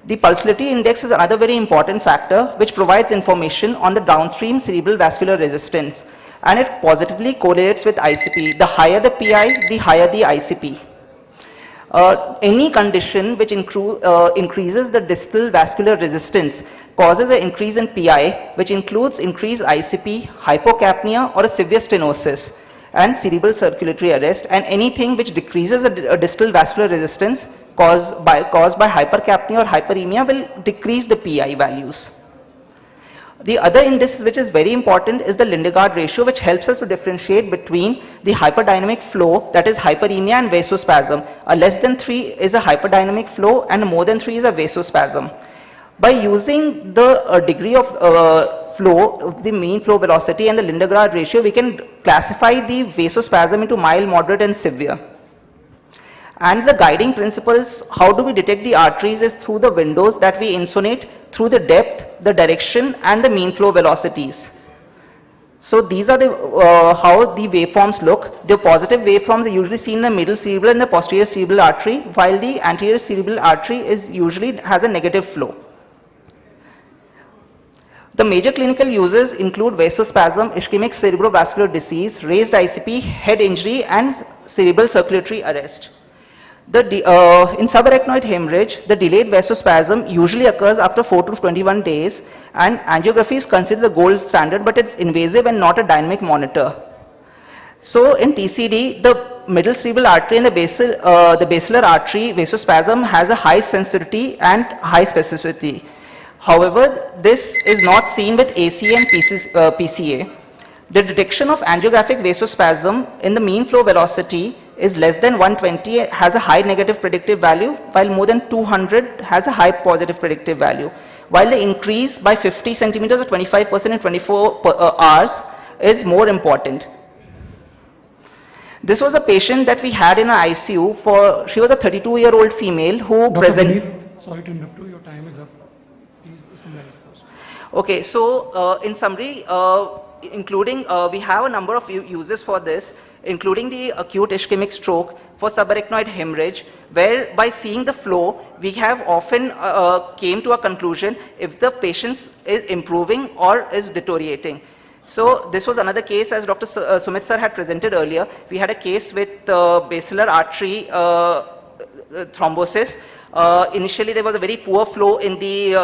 The pulsatility index is another very important factor which provides information on the downstream cerebral vascular resistance, and it positively correlates with ICP. The higher the PI, the higher the ICP. Any condition which increases the distal vascular resistance causes an increase in PI, which includes increased ICP, hypocapnia, or a severe stenosis and cerebral circulatory arrest, and anything which decreases a distal vascular resistance caused by hypercapnia or hyperemia will decrease the PI values. The other index which is very important is the Lindegaard ratio, which helps us to differentiate between the hyperdynamic flow, that is hyperemia, and vasospasm. A less than 3 is a hyperdynamic flow and more than 3 is a vasospasm. By using the degree of flow of the mean flow velocity and the Lindegaard ratio, we can classify the vasospasm into mild, moderate, and severe. And the guiding principles, how do we detect the arteries, is through the windows that we insonate, through the depth, the direction, and the mean flow velocities. So these are the how the waveforms look. The positive waveforms are usually seen in the middle cerebral and the posterior cerebral artery, while the anterior cerebral artery is usually has a negative flow. The major clinical uses include vasospasm, ischemic cerebrovascular disease, raised ICP, head injury, and cerebral circulatory arrest. In subarachnoid hemorrhage, the delayed vasospasm usually occurs after 4 to 21 days, and angiography is considered the gold standard, but it's invasive and not a dynamic monitor. So in TCD, the middle cerebral artery and the basilar artery vasospasm has a high sensitivity and high specificity. However, this is not seen with AC and PCA. The detection of angiographic vasospasm in the mean flow velocity is less than 120 has a high negative predictive value, while more than 200 has a high positive predictive value. While the increase by 50 centimeters or 25% in 24 hours is more important. This was a patient that we had in our ICU she was a 32-year-old female who presented. Sorry to interrupt you, your time is up. Please summarize first. Okay, so in summary, including, we have a number of uses for this, including the acute ischemic stroke for subarachnoid hemorrhage, where by seeing the flow, we have often came to a conclusion if the patient is improving or is deteriorating. So this was another case, as Dr. Sumit sir had presented earlier. We had a case with basilar artery thrombosis. Initially, there was a very poor flow in the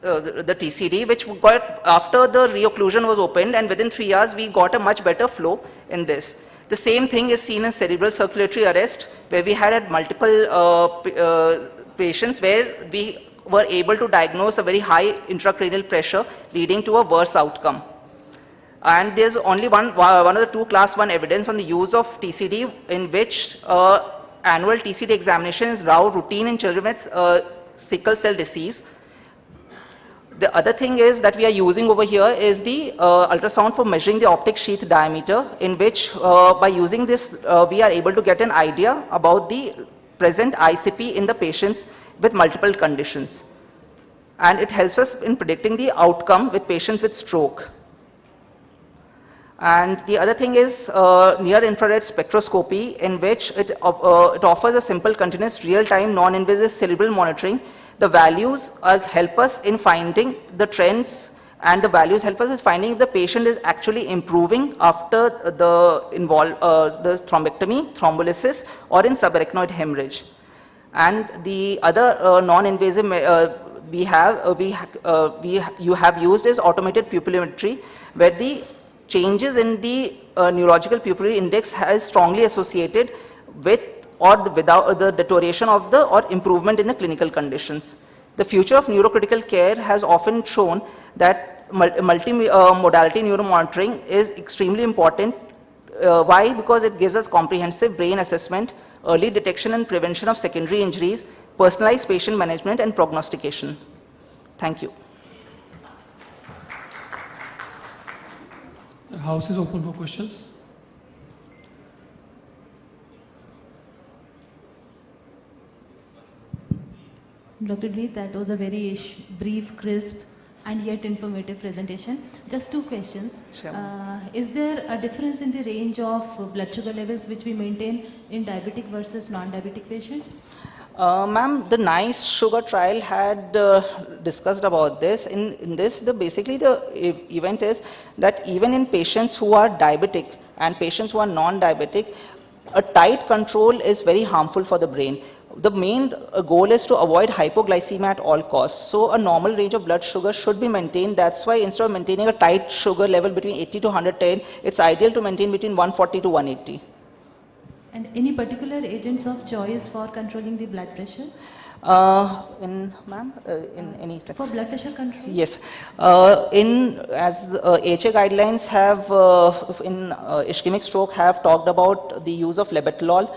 TCD, which got, after the reocclusion was opened, and within 3 hours, we got a much better flow in this. The same thing is seen in cerebral circulatory arrest, where we had multiple patients where we were able to diagnose a very high intracranial pressure, leading to a worse outcome. And there's only one of the two class 1 evidence on the use of TCD, in which annual TCD examination is now routine in children with sickle cell disease. The other thing is that we are using over here is the ultrasound for measuring the optic sheath diameter, in which by using this we are able to get an idea about the present ICP in the patients with multiple conditions. And it helps us in predicting the outcome with patients with stroke. And the other thing is near-infrared spectroscopy, in which it offers a simple, continuous, real-time, non-invasive cerebral monitoring. The values help us in finding the trends, and the values help us in finding if the patient is actually improving after the thrombectomy, thrombolysis, or in subarachnoid hemorrhage. And the other non-invasive you have used is automated pupillometry, where the changes in the neurological pupillary index is strongly associated with or without the deterioration of the or improvement in the clinical conditions. The future of neurocritical care has often shown that multi-modality neuromonitoring is extremely important. Why? Because it gives us comprehensive brain assessment, early detection and prevention of secondary injuries, personalized patient management and prognostication. Thank you. The house is open for questions. Dr. Vineet, that was a very brief, crisp, and yet informative presentation. Just two questions. Sure. Is there a difference in the range of blood sugar levels which we maintain in diabetic versus non-diabetic patients? Ma'am, the NICE sugar trial had discussed about this. In this, basically the event is that even in patients who are diabetic and patients who are non-diabetic, a tight control is very harmful for the brain. The main goal is to avoid hypoglycemia at all costs. So a normal range of blood sugar should be maintained. That's why instead of maintaining a tight sugar level between 80 to 110, it's ideal to maintain between 140 to 180. And any particular agents of choice for controlling the blood pressure? In any for blood pressure control? Yes. As AHA guidelines have in ischemic stroke have talked about the use of labetalol,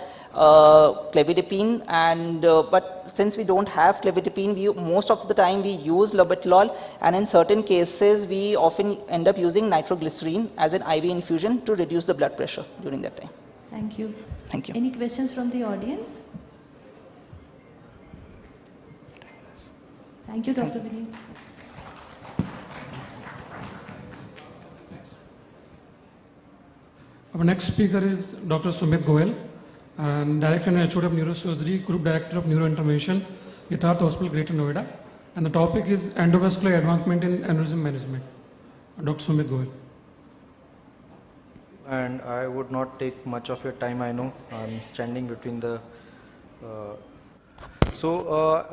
clevidipine, and but since we don't have clevidipine, most of the time we use labetalol, and in certain cases we often end up using nitroglycerine as an IV infusion to reduce the blood pressure during that time. Thank you. Thank you. Any questions from the audience? Thank you, Dr. Vineet. Our next speaker is Dr. Sumit Goel, and Director and HOD of Neurosurgery, Group Director of Neurointervention, Yatharth Hospital, Greater Noida. And the topic is endovascular advancement in aneurysm management. Dr. Sumit Goel. and I would not take much of your time. I know I'm standing between the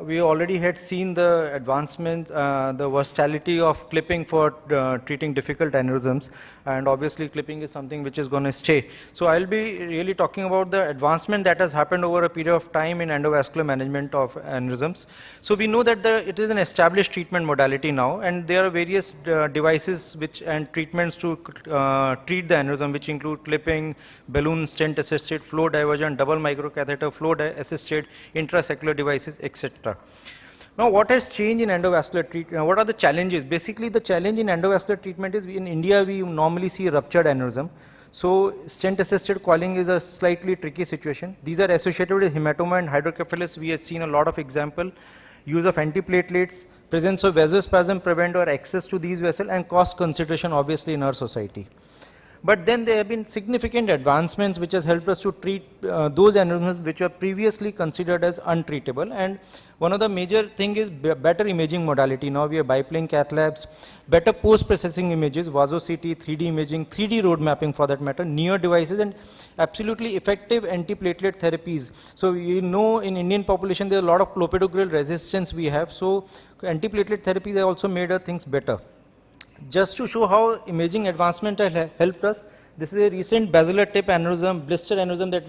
we already had seen the advancement, the versatility of clipping for treating difficult aneurysms, and obviously clipping is something which is going to stay. So I'll be really talking about the advancement that has happened over a period of time in endovascular management of aneurysms. So we know that it is an established treatment modality now, and there are various devices and treatments to treat the aneurysm, which include clipping, balloon stent assisted, flow diversion, double microcatheter, flow assisted, intrasaccular devices, etc. Now, what has changed in endovascular treatment? What are the challenges? Basically, the challenge in endovascular treatment is in India we normally see ruptured aneurysm. So, stent assisted coiling is a slightly tricky situation. These are associated with hematoma and hydrocephalus. We have seen a lot of example. Use of antiplatelets, presence of vasospasm prevent or access to these vessels, and cost consideration obviously in our society. But then there have been significant advancements which has helped us to treat those aneurysms which were previously considered as untreatable, and one of the major thing is better imaging modality. Now we have biplane cath labs, better post-processing images, vaso-CT, 3D imaging, 3D road mapping for that matter, newer devices, and absolutely effective antiplatelet therapies. So you know in Indian population there is a lot of clopidogrel resistance we have, so antiplatelet therapies have also made things better. Just to show how imaging advancement has helped us, this is a recent basilar tip aneurysm, blister aneurysm that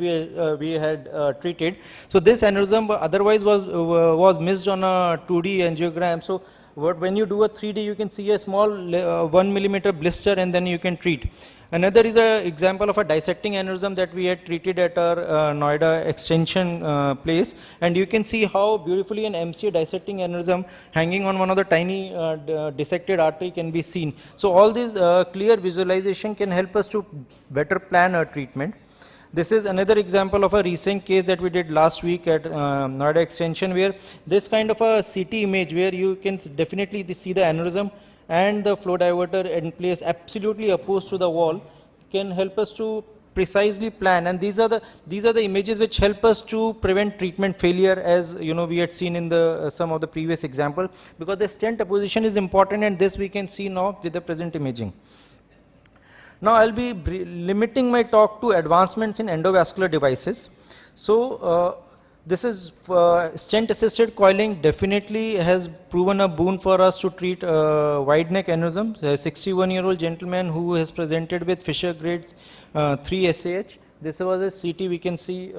we had treated. So this aneurysm otherwise was missed on a 2D angiogram. So when you do a 3D, you can see a small 1 millimeter blister, and then you can treat. Another is an example of a dissecting aneurysm that we had treated at our Noida extension place, and you can see how beautifully an MCA dissecting aneurysm hanging on one of the tiny dissected artery can be seen. So all this clear visualization can help us to better plan our treatment. This is another example of a recent case that we did last week at Noida extension, where this kind of a CT image where you can definitely see the aneurysm and the flow diverter in place absolutely opposed to the wall can help us to precisely plan, and these are the images which help us to prevent treatment failure, as you know we had seen in the some of the previous example, because the stent apposition is important, and this we can see now with the present imaging. Now I'll be limiting my talk to advancements in endovascular devices. So this is stent assisted coiling definitely has proven a boon for us to treat wide neck aneurysm. A 61-year-old gentleman who has presented with Fisher grade 3 SAH. This was a CT, we can see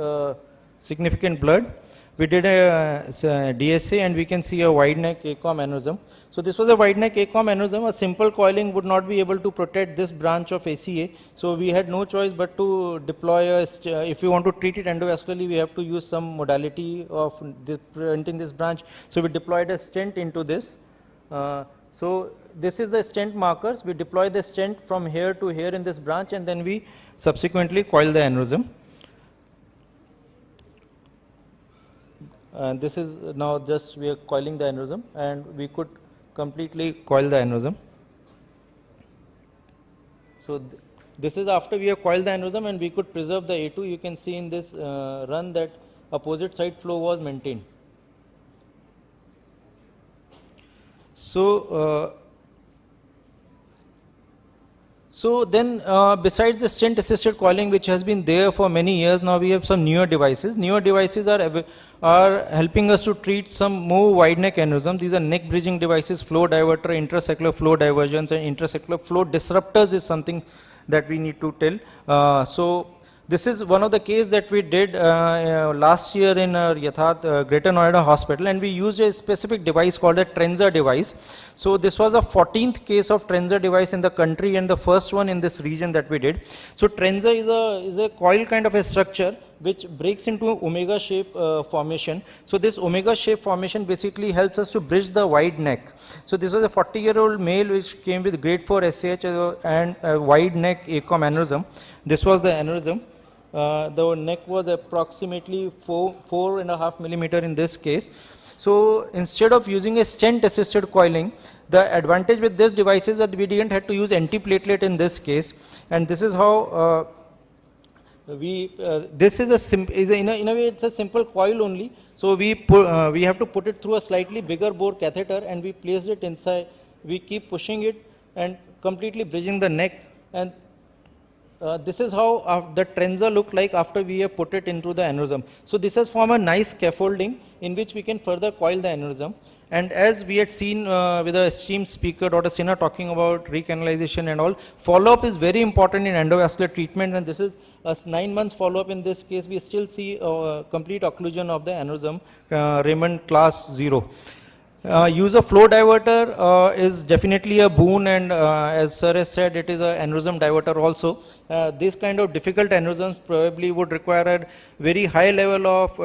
significant blood. We did a DSA, and we can see a wide neck ACOM aneurysm. So this was a wide neck ACOM aneurysm. A simple coiling would not be able to protect this branch of ACA. So we had no choice but to deploy if we want to treat it endovascularly, we have to use some modality of preventing this branch. So we deployed a stent into this. So this is the stent markers. We deploy the stent from here to here in this branch, and then we subsequently coil the aneurysm. And this is now just we are coiling the aneurysm, and we could completely coil the aneurysm. So this is after we have coiled the aneurysm, and we could preserve the A2. You can see in this run that opposite side flow was maintained. So then besides the stent assisted coiling, which has been there for many years, now we have some newer devices. Newer devices are helping us to treat some more wide neck aneurysm. These are neck bridging devices, flow diverter, intrasaccular flow diversions, and intrasaccular flow disruptors is something that we need to tell. So this is one of the cases that we did last year in Yatharth, Greater Noida hospital, and we used a specific device called a Trenza device. So this was a 14th case of Trenza device in the country, and the first one in this region that we did. So Trenza is a coil kind of a structure which breaks into omega shape formation. So this omega shape formation basically helps us to bridge the wide neck. So this was a 40-year-old male which came with grade 4 SAH and a wide neck ACOM aneurysm. This was the aneurysm. The neck was approximately 4.5 millimeter in this case. So instead of using a stent assisted coiling, the advantage with this device is that we didn't have to use antiplatelet in this case, and this is how this is in a way it's a simple coil only. So we have to put it through a slightly bigger bore catheter, and we place it inside. We keep pushing it and completely bridging the neck, and this is how the trenza look like after we have put it into the aneurysm. So this has formed a nice scaffolding in which we can further coil the aneurysm. And as we had seen with the esteemed speaker, Dr. Sinha, talking about recanalization and all, follow-up is very important in endovascular treatment, and this is a 9 months follow-up. In this case, we still see complete occlusion of the aneurysm, Raymond class 0. Use of flow diverter is definitely a boon, and as sir has said, it is an aneurysm diverter also. This kind of difficult aneurysms probably would require a very high level of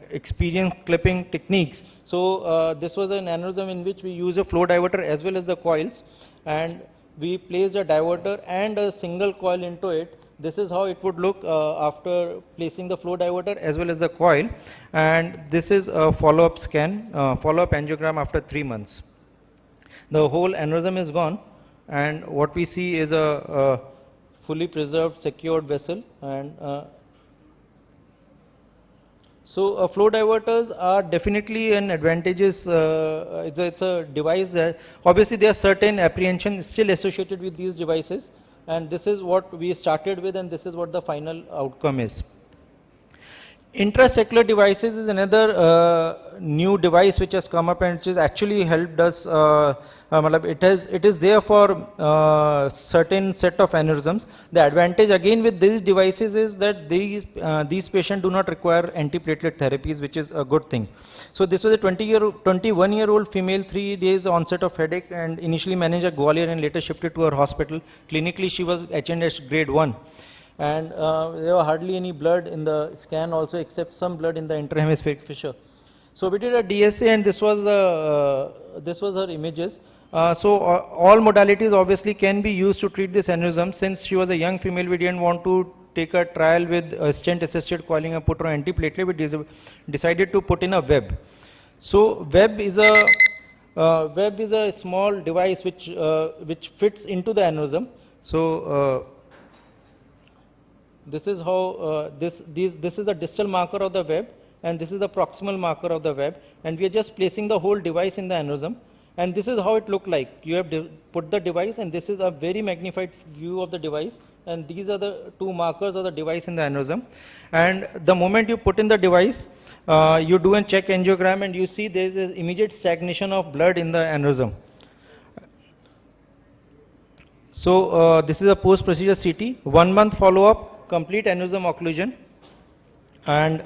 experience clipping techniques. So this was an aneurysm in which we use a flow diverter as well as the coils, and we placed a diverter and a single coil into it. This is how it would look after placing the flow diverter as well as the coil, and this is a follow-up scan, follow-up angiogram after 3 months. The whole aneurysm is gone, and what we see is a fully preserved, secured vessel. And so flow diverters are definitely an advantageous, it's a device that obviously there are certain apprehensions still associated with these devices, and this is what we started with, and this is what the final outcome is. Intracerebral devices is another new device which has come up, and which has actually helped us. It is there for certain set of aneurysms. The advantage again with these devices is that these patients do not require antiplatelet therapies, which is a good thing. So this was a 21-year-old female, 3 days onset of headache, and initially managed at Gwalior and later shifted to her hospital. Clinically, she was HNS grade 1. And there were hardly any blood in the scan also, except some blood in the intrahemispheric fissure. So we did a DSA, and this was her images. So all modalities obviously can be used to treat this aneurysm. Since she was a young female, we didn't want to take a trial with stent assisted coiling and put her on antiplatelet. We decided to put in a web. So web is a small device which fits into the aneurysm. So this is how this is the distal marker of the web, and this is the proximal marker of the web, and we are just placing the whole device in the aneurysm, and this is how it looked like. You have put the device, and this is a very magnified view of the device, and these are the 2 markers of the device in the aneurysm. And the moment you put in the device, you do a check angiogram, and you see there is an immediate stagnation of blood in the aneurysm. So this is a post-procedure CT, 1 month follow-up, complete aneurysm occlusion, and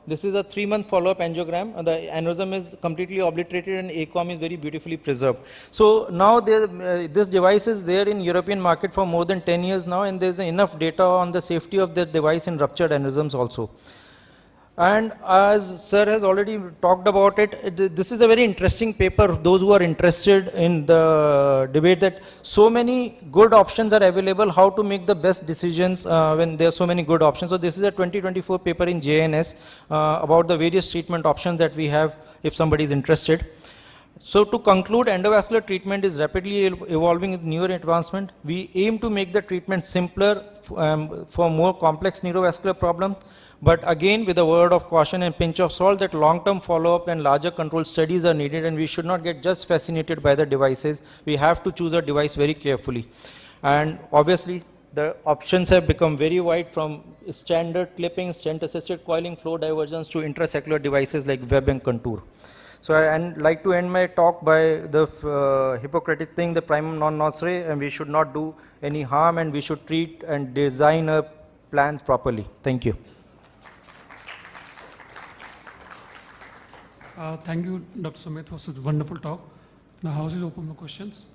this is a 3-month follow-up angiogram. The aneurysm is completely obliterated, and ACOM is very beautifully preserved. So now this device is there in European market for more than 10 years now, and there is enough data on the safety of the device in ruptured aneurysms also. And as sir has already talked about it, this is a very interesting paper. Those who are interested in the debate, that so many good options are available, how to make the best decisions when there are so many good options. So this is a 2024 paper in JNS about the various treatment options that we have if somebody is interested. So to conclude, endovascular treatment is rapidly evolving with newer advancement. We aim to make the treatment simpler for more complex neurovascular problems. But again, with a word of caution and pinch of salt, that long-term follow-up and larger control studies are needed, and we should not get just fascinated by the devices. We have to choose a device very carefully. And obviously, the options have become very wide, from standard clipping, stent-assisted coiling, flow diversions, to intracerebral devices like web and contour. So I'd like to end my talk by the Hippocratic thing, the primum non nocere, and we should not do any harm, and we should treat and design our plans properly. Thank you. Thank you, Dr. Sumit, for such a wonderful talk. The house is open for questions.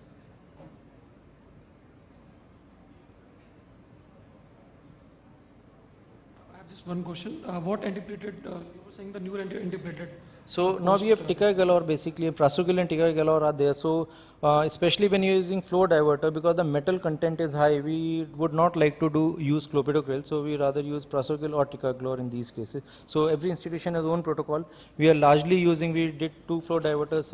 I have just one question. What antiplatelet, you were saying the newer antiplatelet. So now we have ticagrelor, basically prasugrel and ticagrelor are there. So especially when you're using flow diverter, because the metal content is high, we would not like to use clopidogrel. So we rather use prasugrel or ticagrelor in these cases. So every institution has own protocol. We are largely using, we did 2 flow diverters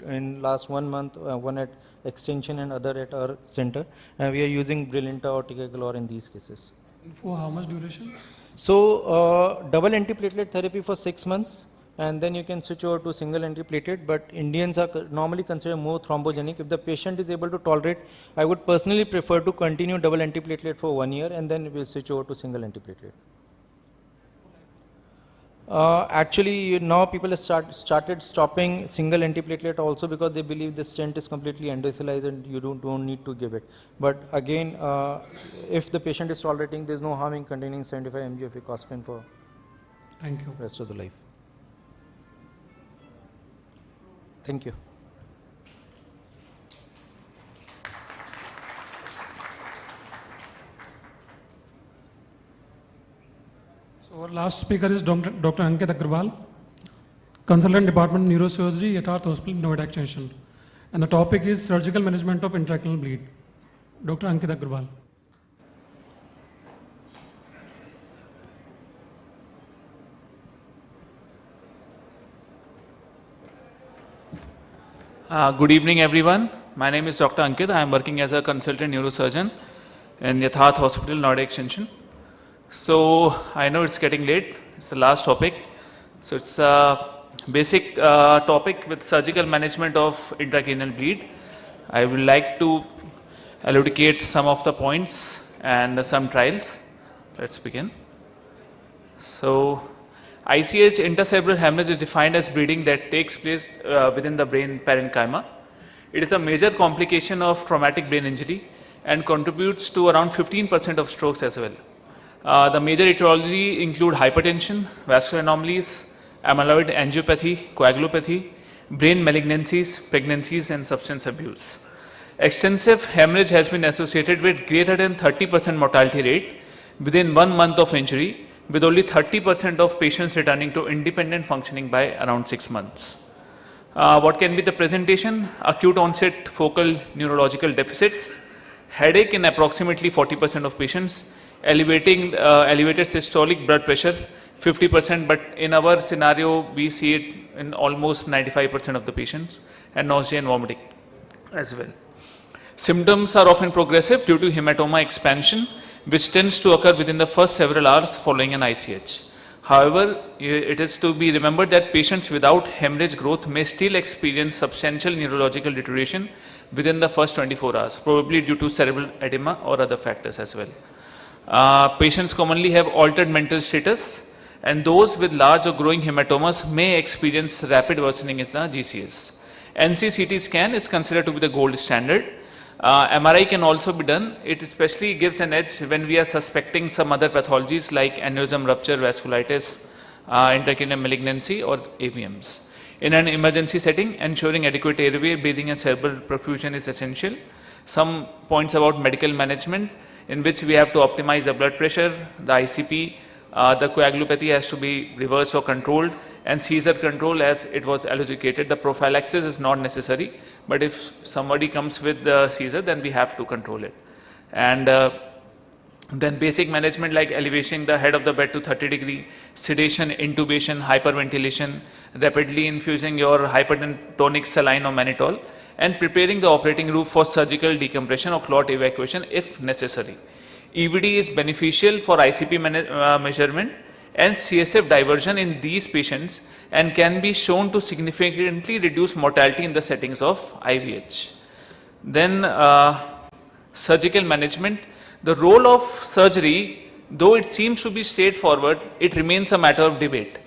in last 1 month, one at extension and other at our center. And we are using Brilinta or ticagrelor in these cases. And for how much duration? So double antiplatelet therapy for 6 months. and then you can switch over to single antiplatelet, but Indians are normally considered more thrombogenic. If the patient is able to tolerate, I would personally prefer to continue double antiplatelet for 1 year and then we'll switch over to single antiplatelet. Actually, now people have started stopping single antiplatelet also because they believe the stent is completely endothelialized and you don't need to give it. But again, if the patient is tolerating, there's no harm in containing 75 mg of ecospin for rest of the life. Thank you. So our last speaker is Dr. Ankit Agrawal, Consultant Department Neurosurgery, Yatharth Hospital, Noida Extension. And the topic is surgical management of intracranial bleed. Dr. Ankit Agrawal. Good evening, everyone. My name is Dr. Ankit. I am working as a consultant neurosurgeon in Yatharth Hospital, Noida Extension. So I know it's getting late. It's the last topic. So it's a basic topic with surgical management of intracranial bleed. I would like to elucidate some of the points and some trials. Let's begin. So ICH, intercerebral hemorrhage, is defined as bleeding that takes place within the brain parenchyma. It is a major complication of traumatic brain injury and contributes to around 15% of strokes as well. The major etiology include hypertension, vascular anomalies, amyloid angiopathy, coagulopathy, brain malignancies, pregnancies, and substance abuse. Extensive hemorrhage has been associated with greater than 30% mortality rate within 1 month of injury, with only 30% of patients returning to independent functioning by around 6 months. What can be the presentation? Acute onset focal neurological deficits, headache in approximately 40% of patients, elevated systolic blood pressure 50%, but in our scenario we see it in almost 95% of the patients, and nausea and vomiting as well. Symptoms are often progressive due to hematoma expansion, which tends to occur within the first several hours following an ICH. However, it is to be remembered that patients without hemorrhage growth may still experience substantial neurological deterioration within the first 24 hours, probably due to cerebral edema or other factors as well. Patients commonly have altered mental status, and those with large or growing hematomas may experience rapid worsening in the GCS. NC-CT scan is considered to be the gold standard. MRI can also be done. It especially gives an edge when we are suspecting some other pathologies like aneurysm, rupture, vasculitis, intracranial malignancy, or AVMs. In an emergency setting, ensuring adequate airway, breathing, and cerebral perfusion is essential. Some points about medical management, in which we have to optimize the blood pressure, the ICP, the coagulopathy has to be reversed or controlled, and seizure control, as it was elucidated. The prophylaxis is not necessary, but if somebody comes with the seizure, then we have to control it. And then basic management like elevating the head of the bed to 30 degree, sedation, intubation, hyperventilation, rapidly infusing your hypertonic saline or mannitol, and preparing the operating room for surgical decompression or clot evacuation if necessary. EVD is beneficial for ICP measurement and CSF diversion in these patients, and can be shown to significantly reduce mortality in the settings of IVH. Then surgical management. The role of surgery, though it seems to be straightforward, it remains a matter of debate.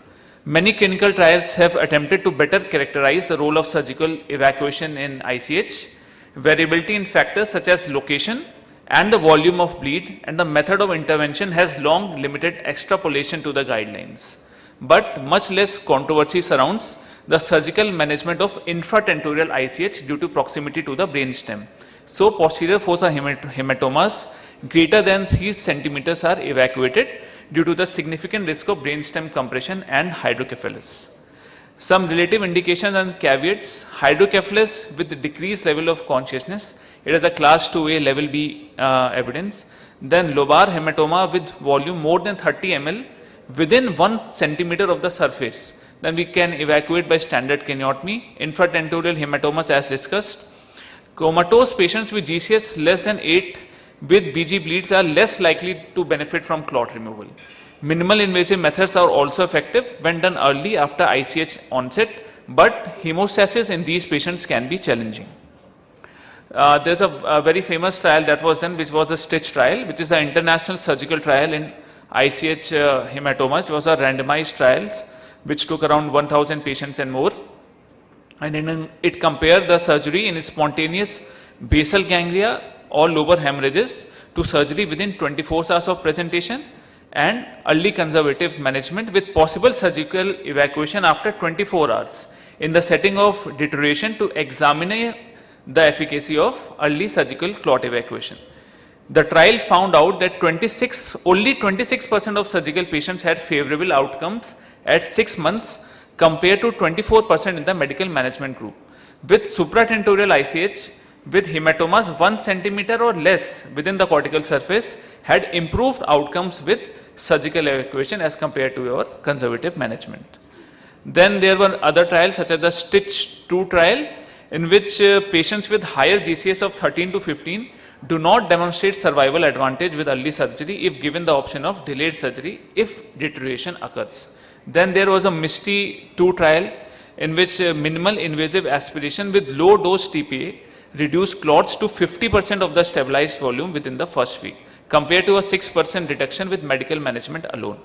Many clinical trials have attempted to better characterize the role of surgical evacuation in ICH. Variability in factors such as location and the volume of bleed and the method of intervention has long limited extrapolation to the guidelines. But much less controversy surrounds the surgical management of infratentorial ICH due to proximity to the brainstem. So posterior fossa hematomas greater than 3 centimeters are evacuated due to the significant risk of brainstem compression and hydrocephalus. Some relative indications and caveats: hydrocephalus with decreased level of consciousness, it is a class 2A level B evidence. Then lobar hematoma with volume more than 30 ml within 1 centimeter of the surface, then we can evacuate by standard craniotomy. Infratentorial hematomas as discussed. Comatose patients with GCS less than 8 with BG bleeds are less likely to benefit from clot removal. Minimal invasive methods are also effective when done early after ICH onset, but hemostasis in these patients can be challenging. There's a very famous trial that was done, which was a STITCH trial, which is the international surgical trial in ICH hematomas. It was a randomized trials which took around 1,000 patients and more. And it compared the surgery in spontaneous basal ganglia or lobar hemorrhages to surgery within 24 hours of presentation and early conservative management with possible surgical evacuation after 24 hours in the setting of deterioration to examine the efficacy of early surgical clot evacuation. The trial found out that only 26% of surgical patients had favorable outcomes at 6 months compared to 24% in the medical management group. With supratentorial ICH with hematomas 1 centimeter or less within the cortical surface had improved outcomes with surgical evacuation as compared to your conservative management. Then there were other trials such as the STITCH 2 trial, in which patients with higher GCS of 13 to 15 do not demonstrate survival advantage with early surgery if given the option of delayed surgery if deterioration occurs. Then there was a MISTI 2 trial in which minimal invasive aspiration with low dose TPA reduced clots to 50% of the stabilized volume within the first week compared to a 6% reduction with medical management alone.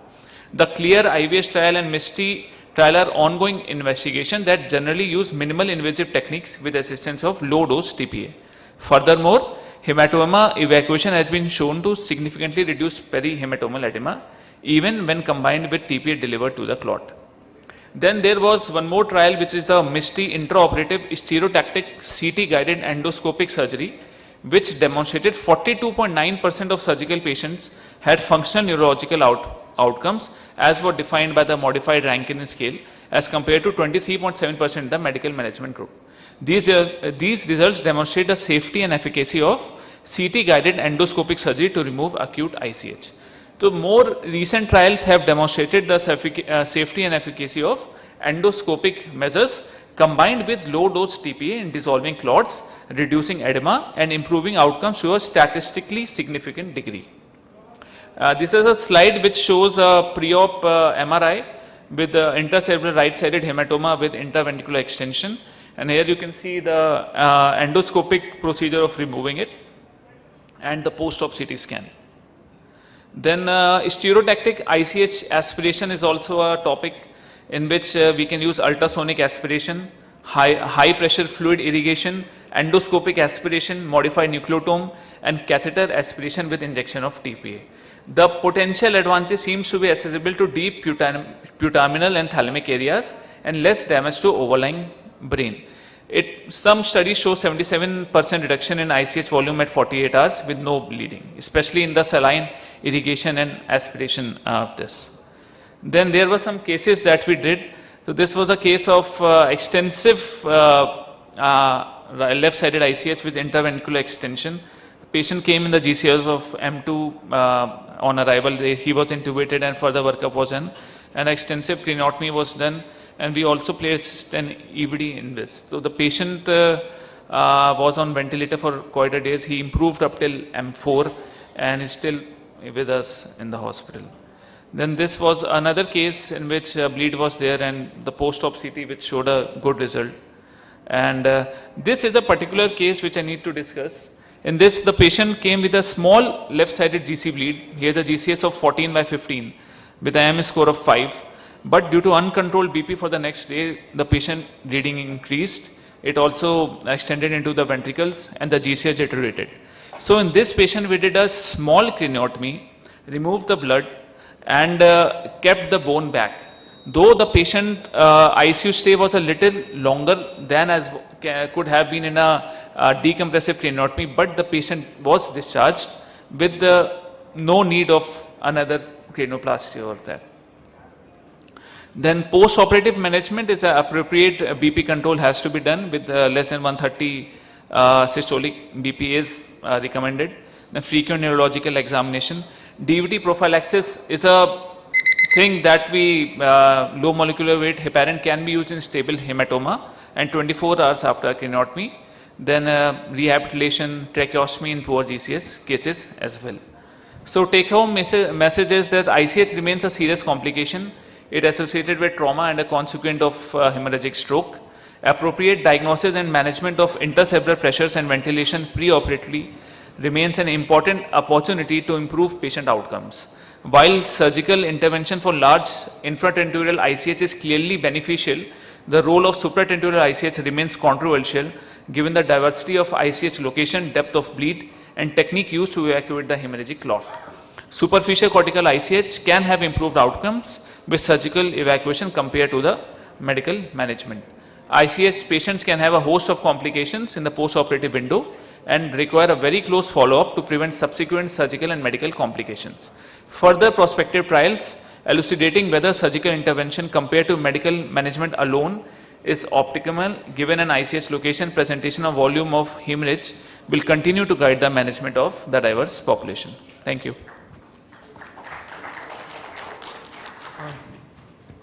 The CLEAR IVS trial and MISTI trial are ongoing investigation that generally use minimal invasive techniques with assistance of low dose TPA. Furthermore, hematoma evacuation has been shown to significantly reduce perihematomal edema even when combined with TPA delivered to the clot. Then there was one more trial, which is the MISTI intraoperative stereotactic CT guided endoscopic surgery, which demonstrated 42.9% of surgical patients had functional neurological outcomes as were defined by the modified Rankin scale as compared to 23.7% in the medical management group. These results demonstrate the safety and efficacy of CT guided endoscopic surgery to remove acute ICH. So more recent trials have demonstrated the safety and efficacy of endoscopic measures combined with low dose TPA in dissolving clots, reducing edema and improving outcomes to a statistically significant degree. This is a slide which shows a pre-op MRI with the intercerebral right-sided hematoma with interventricular extension, and here you can see the endoscopic procedure of removing it and the post-op CT scan. Then stereotactic ICH aspiration is also a topic in which we can use ultrasonic aspiration, high pressure fluid irrigation, endoscopic aspiration, modified nucleotome and catheter aspiration with injection of TPA. The potential advantage seems to be accessible to deep putaminal and thalamic areas and less damage to overlying brain. Some studies show 77% reduction in ICH volume at 48 hours with no bleeding, especially in the saline irrigation and aspiration of this. Then there were some cases that we did. So this was a case of extensive left-sided ICH with interventricular extension. The patient came in the GCS of M2 on arrival. He was intubated and further workup was done. An extensive craniotomy was done, and we also placed an EVD in this. So the patient was on ventilator for quite a days. He improved up till M4 and is still with us in the hospital. Then this was another case in which bleed was there and the post-op CT which showed a good result. And this is a particular case which I need to discuss. In this, the patient came with a small left-sided GC bleed. He has a GCS of 14/15 with an IM score of 5. But due to uncontrolled BP for the next day, the patient bleeding increased. It also extended into the ventricles and the GCS deteriorated. So in this patient, we did a small craniotomy, removed the blood and kept the bone back. Though the patient ICU stay was a little longer than as could have been in a decompressive craniotomy, but the patient was discharged with no need of another cranioplasty over there. Then post-operative management is appropriate BP control has to be done with less than 130 systolic BP is recommended. The frequent neurological examination. DVT prophylaxis is a thing that we, low molecular weight heparin can be used in stable hematoma and 24 hours after craniotomy. Then rehabilitation, tracheostomy in poor GCS cases as well. So take home message is that ICH remains a serious complication. It is associated with trauma and a consequent of hemorrhagic stroke. Appropriate diagnosis and management of intercerebral pressures and ventilation preoperatively remains an important opportunity to improve patient outcomes. While surgical intervention for large infratentorial ICH is clearly beneficial, the role of supratentorial ICH remains controversial given the diversity of ICH location, depth of bleed, and technique used to evacuate the hemorrhagic clot. Superficial cortical ICH can have improved outcomes with surgical evacuation compared to the medical management. ICH patients can have a host of complications in the post-operative window and require a very close follow-up to prevent subsequent surgical and medical complications. Further prospective trials elucidating whether surgical intervention compared to medical management alone is optimal given an ICH location, presentation of volume of hemorrhage will continue to guide the management of the diverse population. Thank you.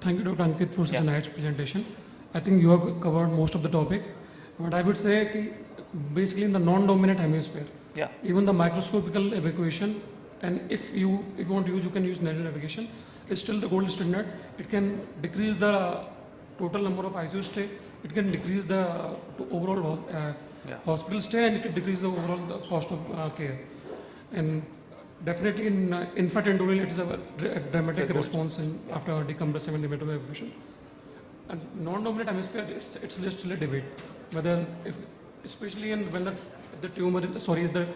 Thank you, Dr. Ankit, for such a nice presentation. I think you have covered most of the topic, but I would say basically in the non-dominant hemisphere, even the microscopical evacuation, and if you want to use, you can use nasal navigation, is still the gold standard. It can decrease the total number of ICU stay, it can decrease the overall hospital stay, and it can decrease the overall cost of care. And definitely in infratentorial, it is a dramatic response after decompressive and hematopoietic evacuation. And non-dominant hemisphere, it's just still a debate whether, especially when the tumor, the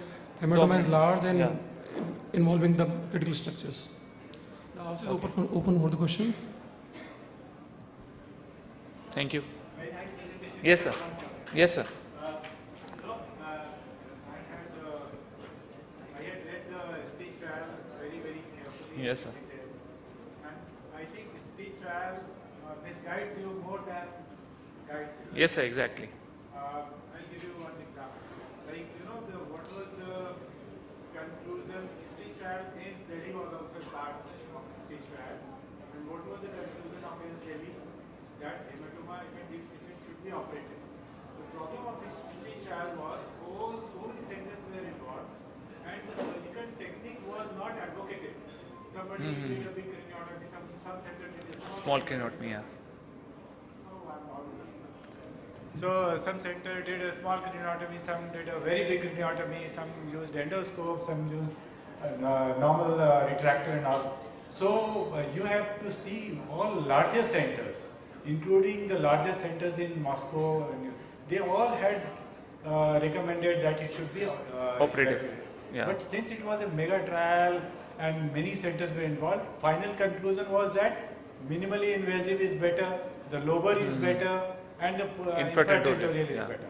hematoma is large and involving the critical structures. The house is open for the question. Thank you. Yes, sir. Yes, sir. Yes, sir. And I think speech trial misguides you more than guides you. Yes, sir, exactly. I'll give you one example. Like, what was the conclusion? Speech trial in Delhi was also part of speech trial. And what was the conclusion of in Delhi? That hematoma in deep seated should be operated. The problem of this speech trial was so many centers were involved and the surgical technique was not advocated. Somebody did a big craniotomy, some center did a small craniotomy, So some center did a small craniotomy, some did a very big craniotomy, some used endoscope, some used normal retractor and all. So you have to see all larger centers, including the largest centers in Moscow. They all had recommended that it should be operative. But since it was a mega trial, and many centers were involved, final conclusion was that minimally invasive is better, the lobar is better, and the infratentorial is better.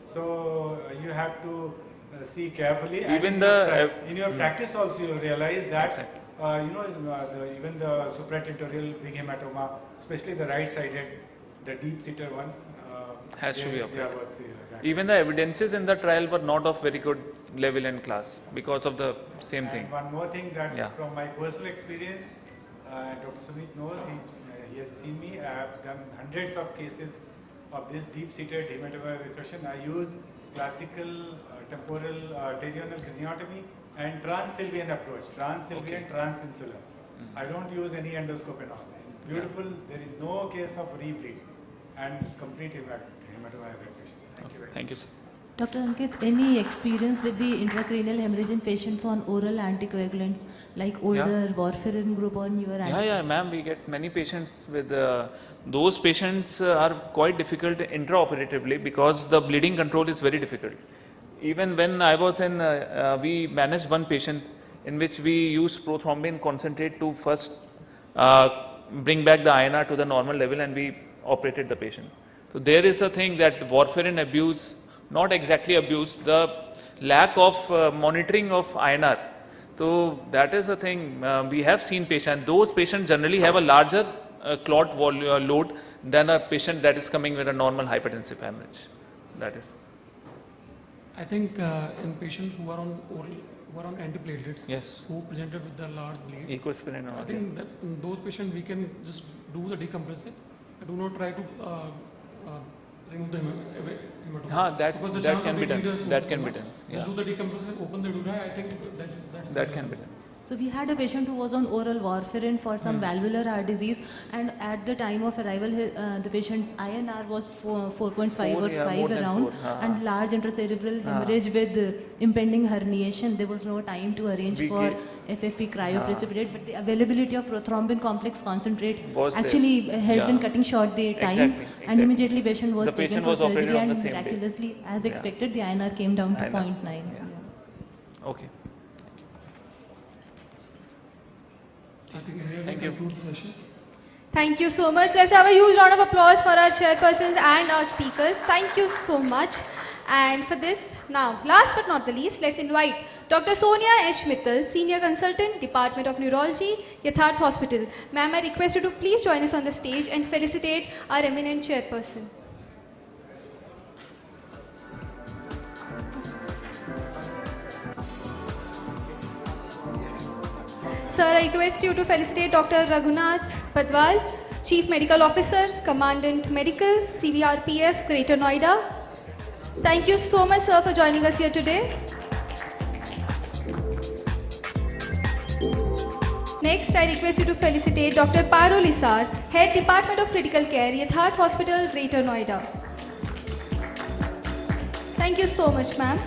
So you have to see carefully. Even in your practice also you realize that even the supratentorial big hematoma, especially the right-sided, the deep-seated one, has to be operated. Even the evidences in the trial were not of very good level and class because of the same thing. One more thing that from my personal experience, Dr. Sumit knows, he has seen me, I have done hundreds of cases of this deep-seated hematoma evacuation. I use classical temporal arterional craniotomy and trans-Sylvian approach, trans-Sylvian, transinsular. I don't use any endoscope at all. Beautiful, there is no case of rebleed and complete hematoma evacuation. Thank you very much. Thank you, sir. Dr. Ankit, any experience with the intracranial hemorrhage in patients on oral anticoagulants like older warfarin group or newer anticoagulants? Yeah, ma'am, we get many patients with those patients are quite difficult intraoperatively because the bleeding control is very difficult. Even when I was in, we managed one patient in which we used prothrombin concentrate to first bring back the INR to the normal level and we operated the patient. So there is a thing that warfarin abuse, not exactly abuse, the lack of monitoring of INR. So that is a thing we have seen patients. Those patients generally have a larger clot load than a patient that is coming with a normal hypertensive hemorrhage. That is. I think in patients who are on oral, who are on antiplatelets, who presented with the large bleed, I think that in those patients we can just do the decompressive. Do not try to remove the hematoma. That can be done. That can be done. Just do the decompressive, open the dura. I think that can be done. So we had a patient who was on oral warfarin for some valvular heart disease, and at the time of arrival, the patient's INR was 4.5 or 5 around, and large intracerebral hemorrhage with impending herniation. There was no time to arrange for FFP cryoprecipitate, but the availability of prothrombin complex concentrate actually helped in cutting short the time, and immediately patient was taken for surgery, and miraculously, as expected, the INR came down to 0.9. Okay. Thank you. Thank you so much. Let's have a huge round of applause for our chairpersons and our speakers. Thank you so much. And for this, now, last but not the least, let's invite Dr. Sonia H. Mittal, Senior Consultant, Department of Neurology, Yatharth Hospital. Ma'am, I request you to please join us on the stage and felicitate our eminent chairperson. Sir, I request you to felicitate Dr. Raghunath Padwal, Chief Medical Officer, Commandant Medical, CVRPF, Greater Noida. Thank you so much, sir, for joining us here today. Next, I request you to felicitate Dr. Paro Lisar, Head Department of Critical Care, Yatharth Hospital, Greater Noida. Thank you so much, ma'am.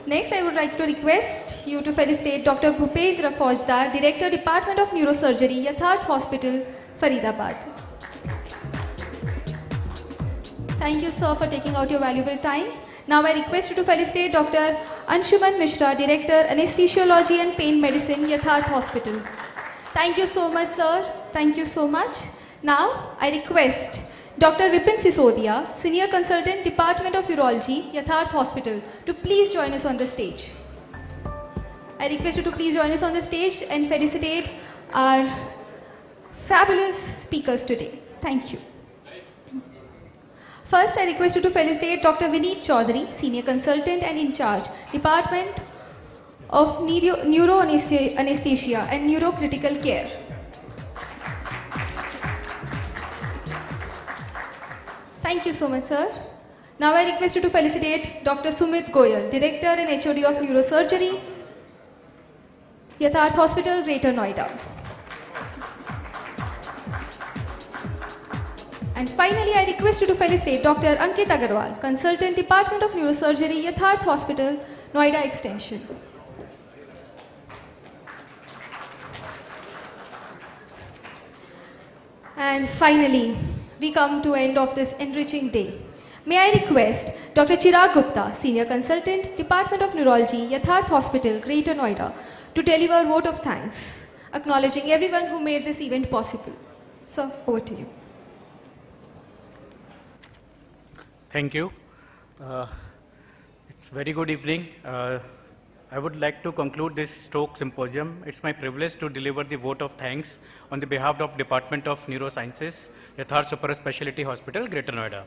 Next, I would like to request you to felicitate Dr. Bhupendra Faujdar, Director, Department of Neurosurgery, Yatharth Hospital, Faridabad. Thank you, sir, for taking out your valuable time. Now, I request you to felicitate Dr. Anshuman Mishra, Director, Anesthesiology and Pain Medicine, Yatharth Hospital. Thank you so much, sir. Thank you so much. Now, I request Dr. Vipin Sisodia, Senior Consultant, Department of Urology, Yatharth Hospital, to please join us on the stage. I request you to please join us on the stage and felicitate our fabulous speakers today. Thank you. First, I request you to felicitate Dr. Vineet Chaudhary, Senior Consultant and in charge, Department of Neuroanesthesia and Neurocritical Care. Thank you so much, sir. Now I request you to felicitate Dr. Sumit Goyal, Director and HOD of Neurosurgery, Yatharth Hospital, Greater Noida. And finally, I request you to felicitate Dr. Ankit Agarwal, Consultant, Department of Neurosurgery, Yatharth Hospital, Noida Extension. And finally, we come to end of this enriching day. May I request Dr. Chirag Gupta, Senior Consultant, Department of Neurology, Yatharth Hospital, Greater Noida, to deliver a vote of thanks, acknowledging everyone who made this event possible. Sir, over to you. Thank you. It's very good evening. I would like to conclude this stroke symposium. It's my privilege to deliver the vote of thanks on the behalf of Department of Neurosciences, Yatharth Super Speciality Hospital, Greater Noida.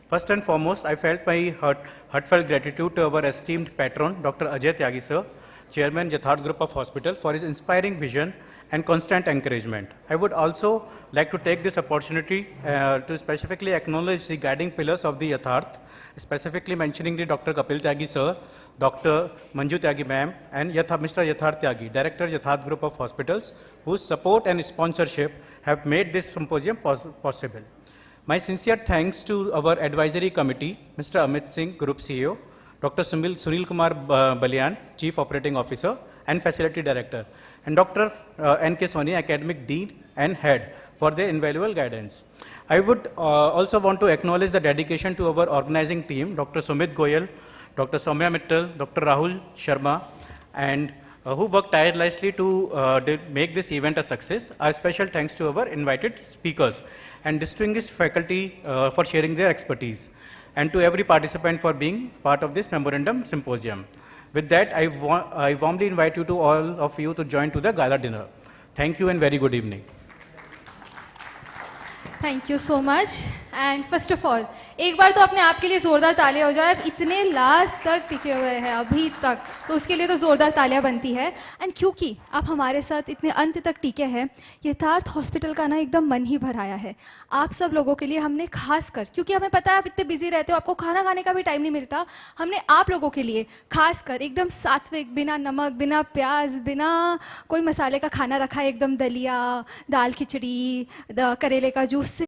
First and foremost, I felt my heartfelt gratitude to our esteemed patron, Dr. Ajay Tyagi sir, Chairman, Yatharth Group of Hospital, for his inspiring vision and constant encouragement. I would also like to take this opportunity to specifically acknowledge the guiding pillars of the Yatharth, specifically mentioning the Dr. Kapil Tyagi sir, Dr. Manju Tyagi ma'am, and Mr. Yatharth Tyagi, Director, Yatharth Group of Hospitals, whose support and sponsorship have made this symposium possible. My sincere thanks to our advisory committee, Mr. Amit Singh, Group CEO, Dr. Sunil Kumar Balian, Chief Operating Officer and Facility Director, and Dr. N.K. Soni, Academic Dean and Head, for their invaluable guidance. I would also want to acknowledge the dedication to our organizing team, Dr. Sumit Goyal, Dr. Soumya Mittal, Dr. Rahul Sharma, and who worked tirelessly to make this event a success. A special thanks to our invited speakers and distinguished faculty for sharing their expertise, and to every participant for being part of this memorandum symposium. With that, I warmly invite you to all of you to join to the gala dinner. Thank you and very good evening. Thank you so much. And first of all एक बार तो अपने आप के लिए ज़ोरदार तालियां हो जाए, इतने लास्ट तक टिके हुए हैं अभी तक, तो उसके लिए तो ज़ोरदार तालियां बनती है। एंड क्योंकि आप हमारे साथ इतने अंत तक टिके हैं, यथार्थ हॉस्पिटल का ना एकदम मन ही भर आया है। आप सब लोगों के लिए हमने खास कर, क्योंकि हमें पता है आप इतने बिजी रहते हो, आपको खाना खाने का भी टाइम नहीं मिलता, हमने आप लोगों के लिए खास कर एकदम सात्विक, बिना नमक, बिना प्याज, बिना कोई मसाले का खाना रखा है, एकदम दलिया, दाल खिचड़ी, करेले का जूस।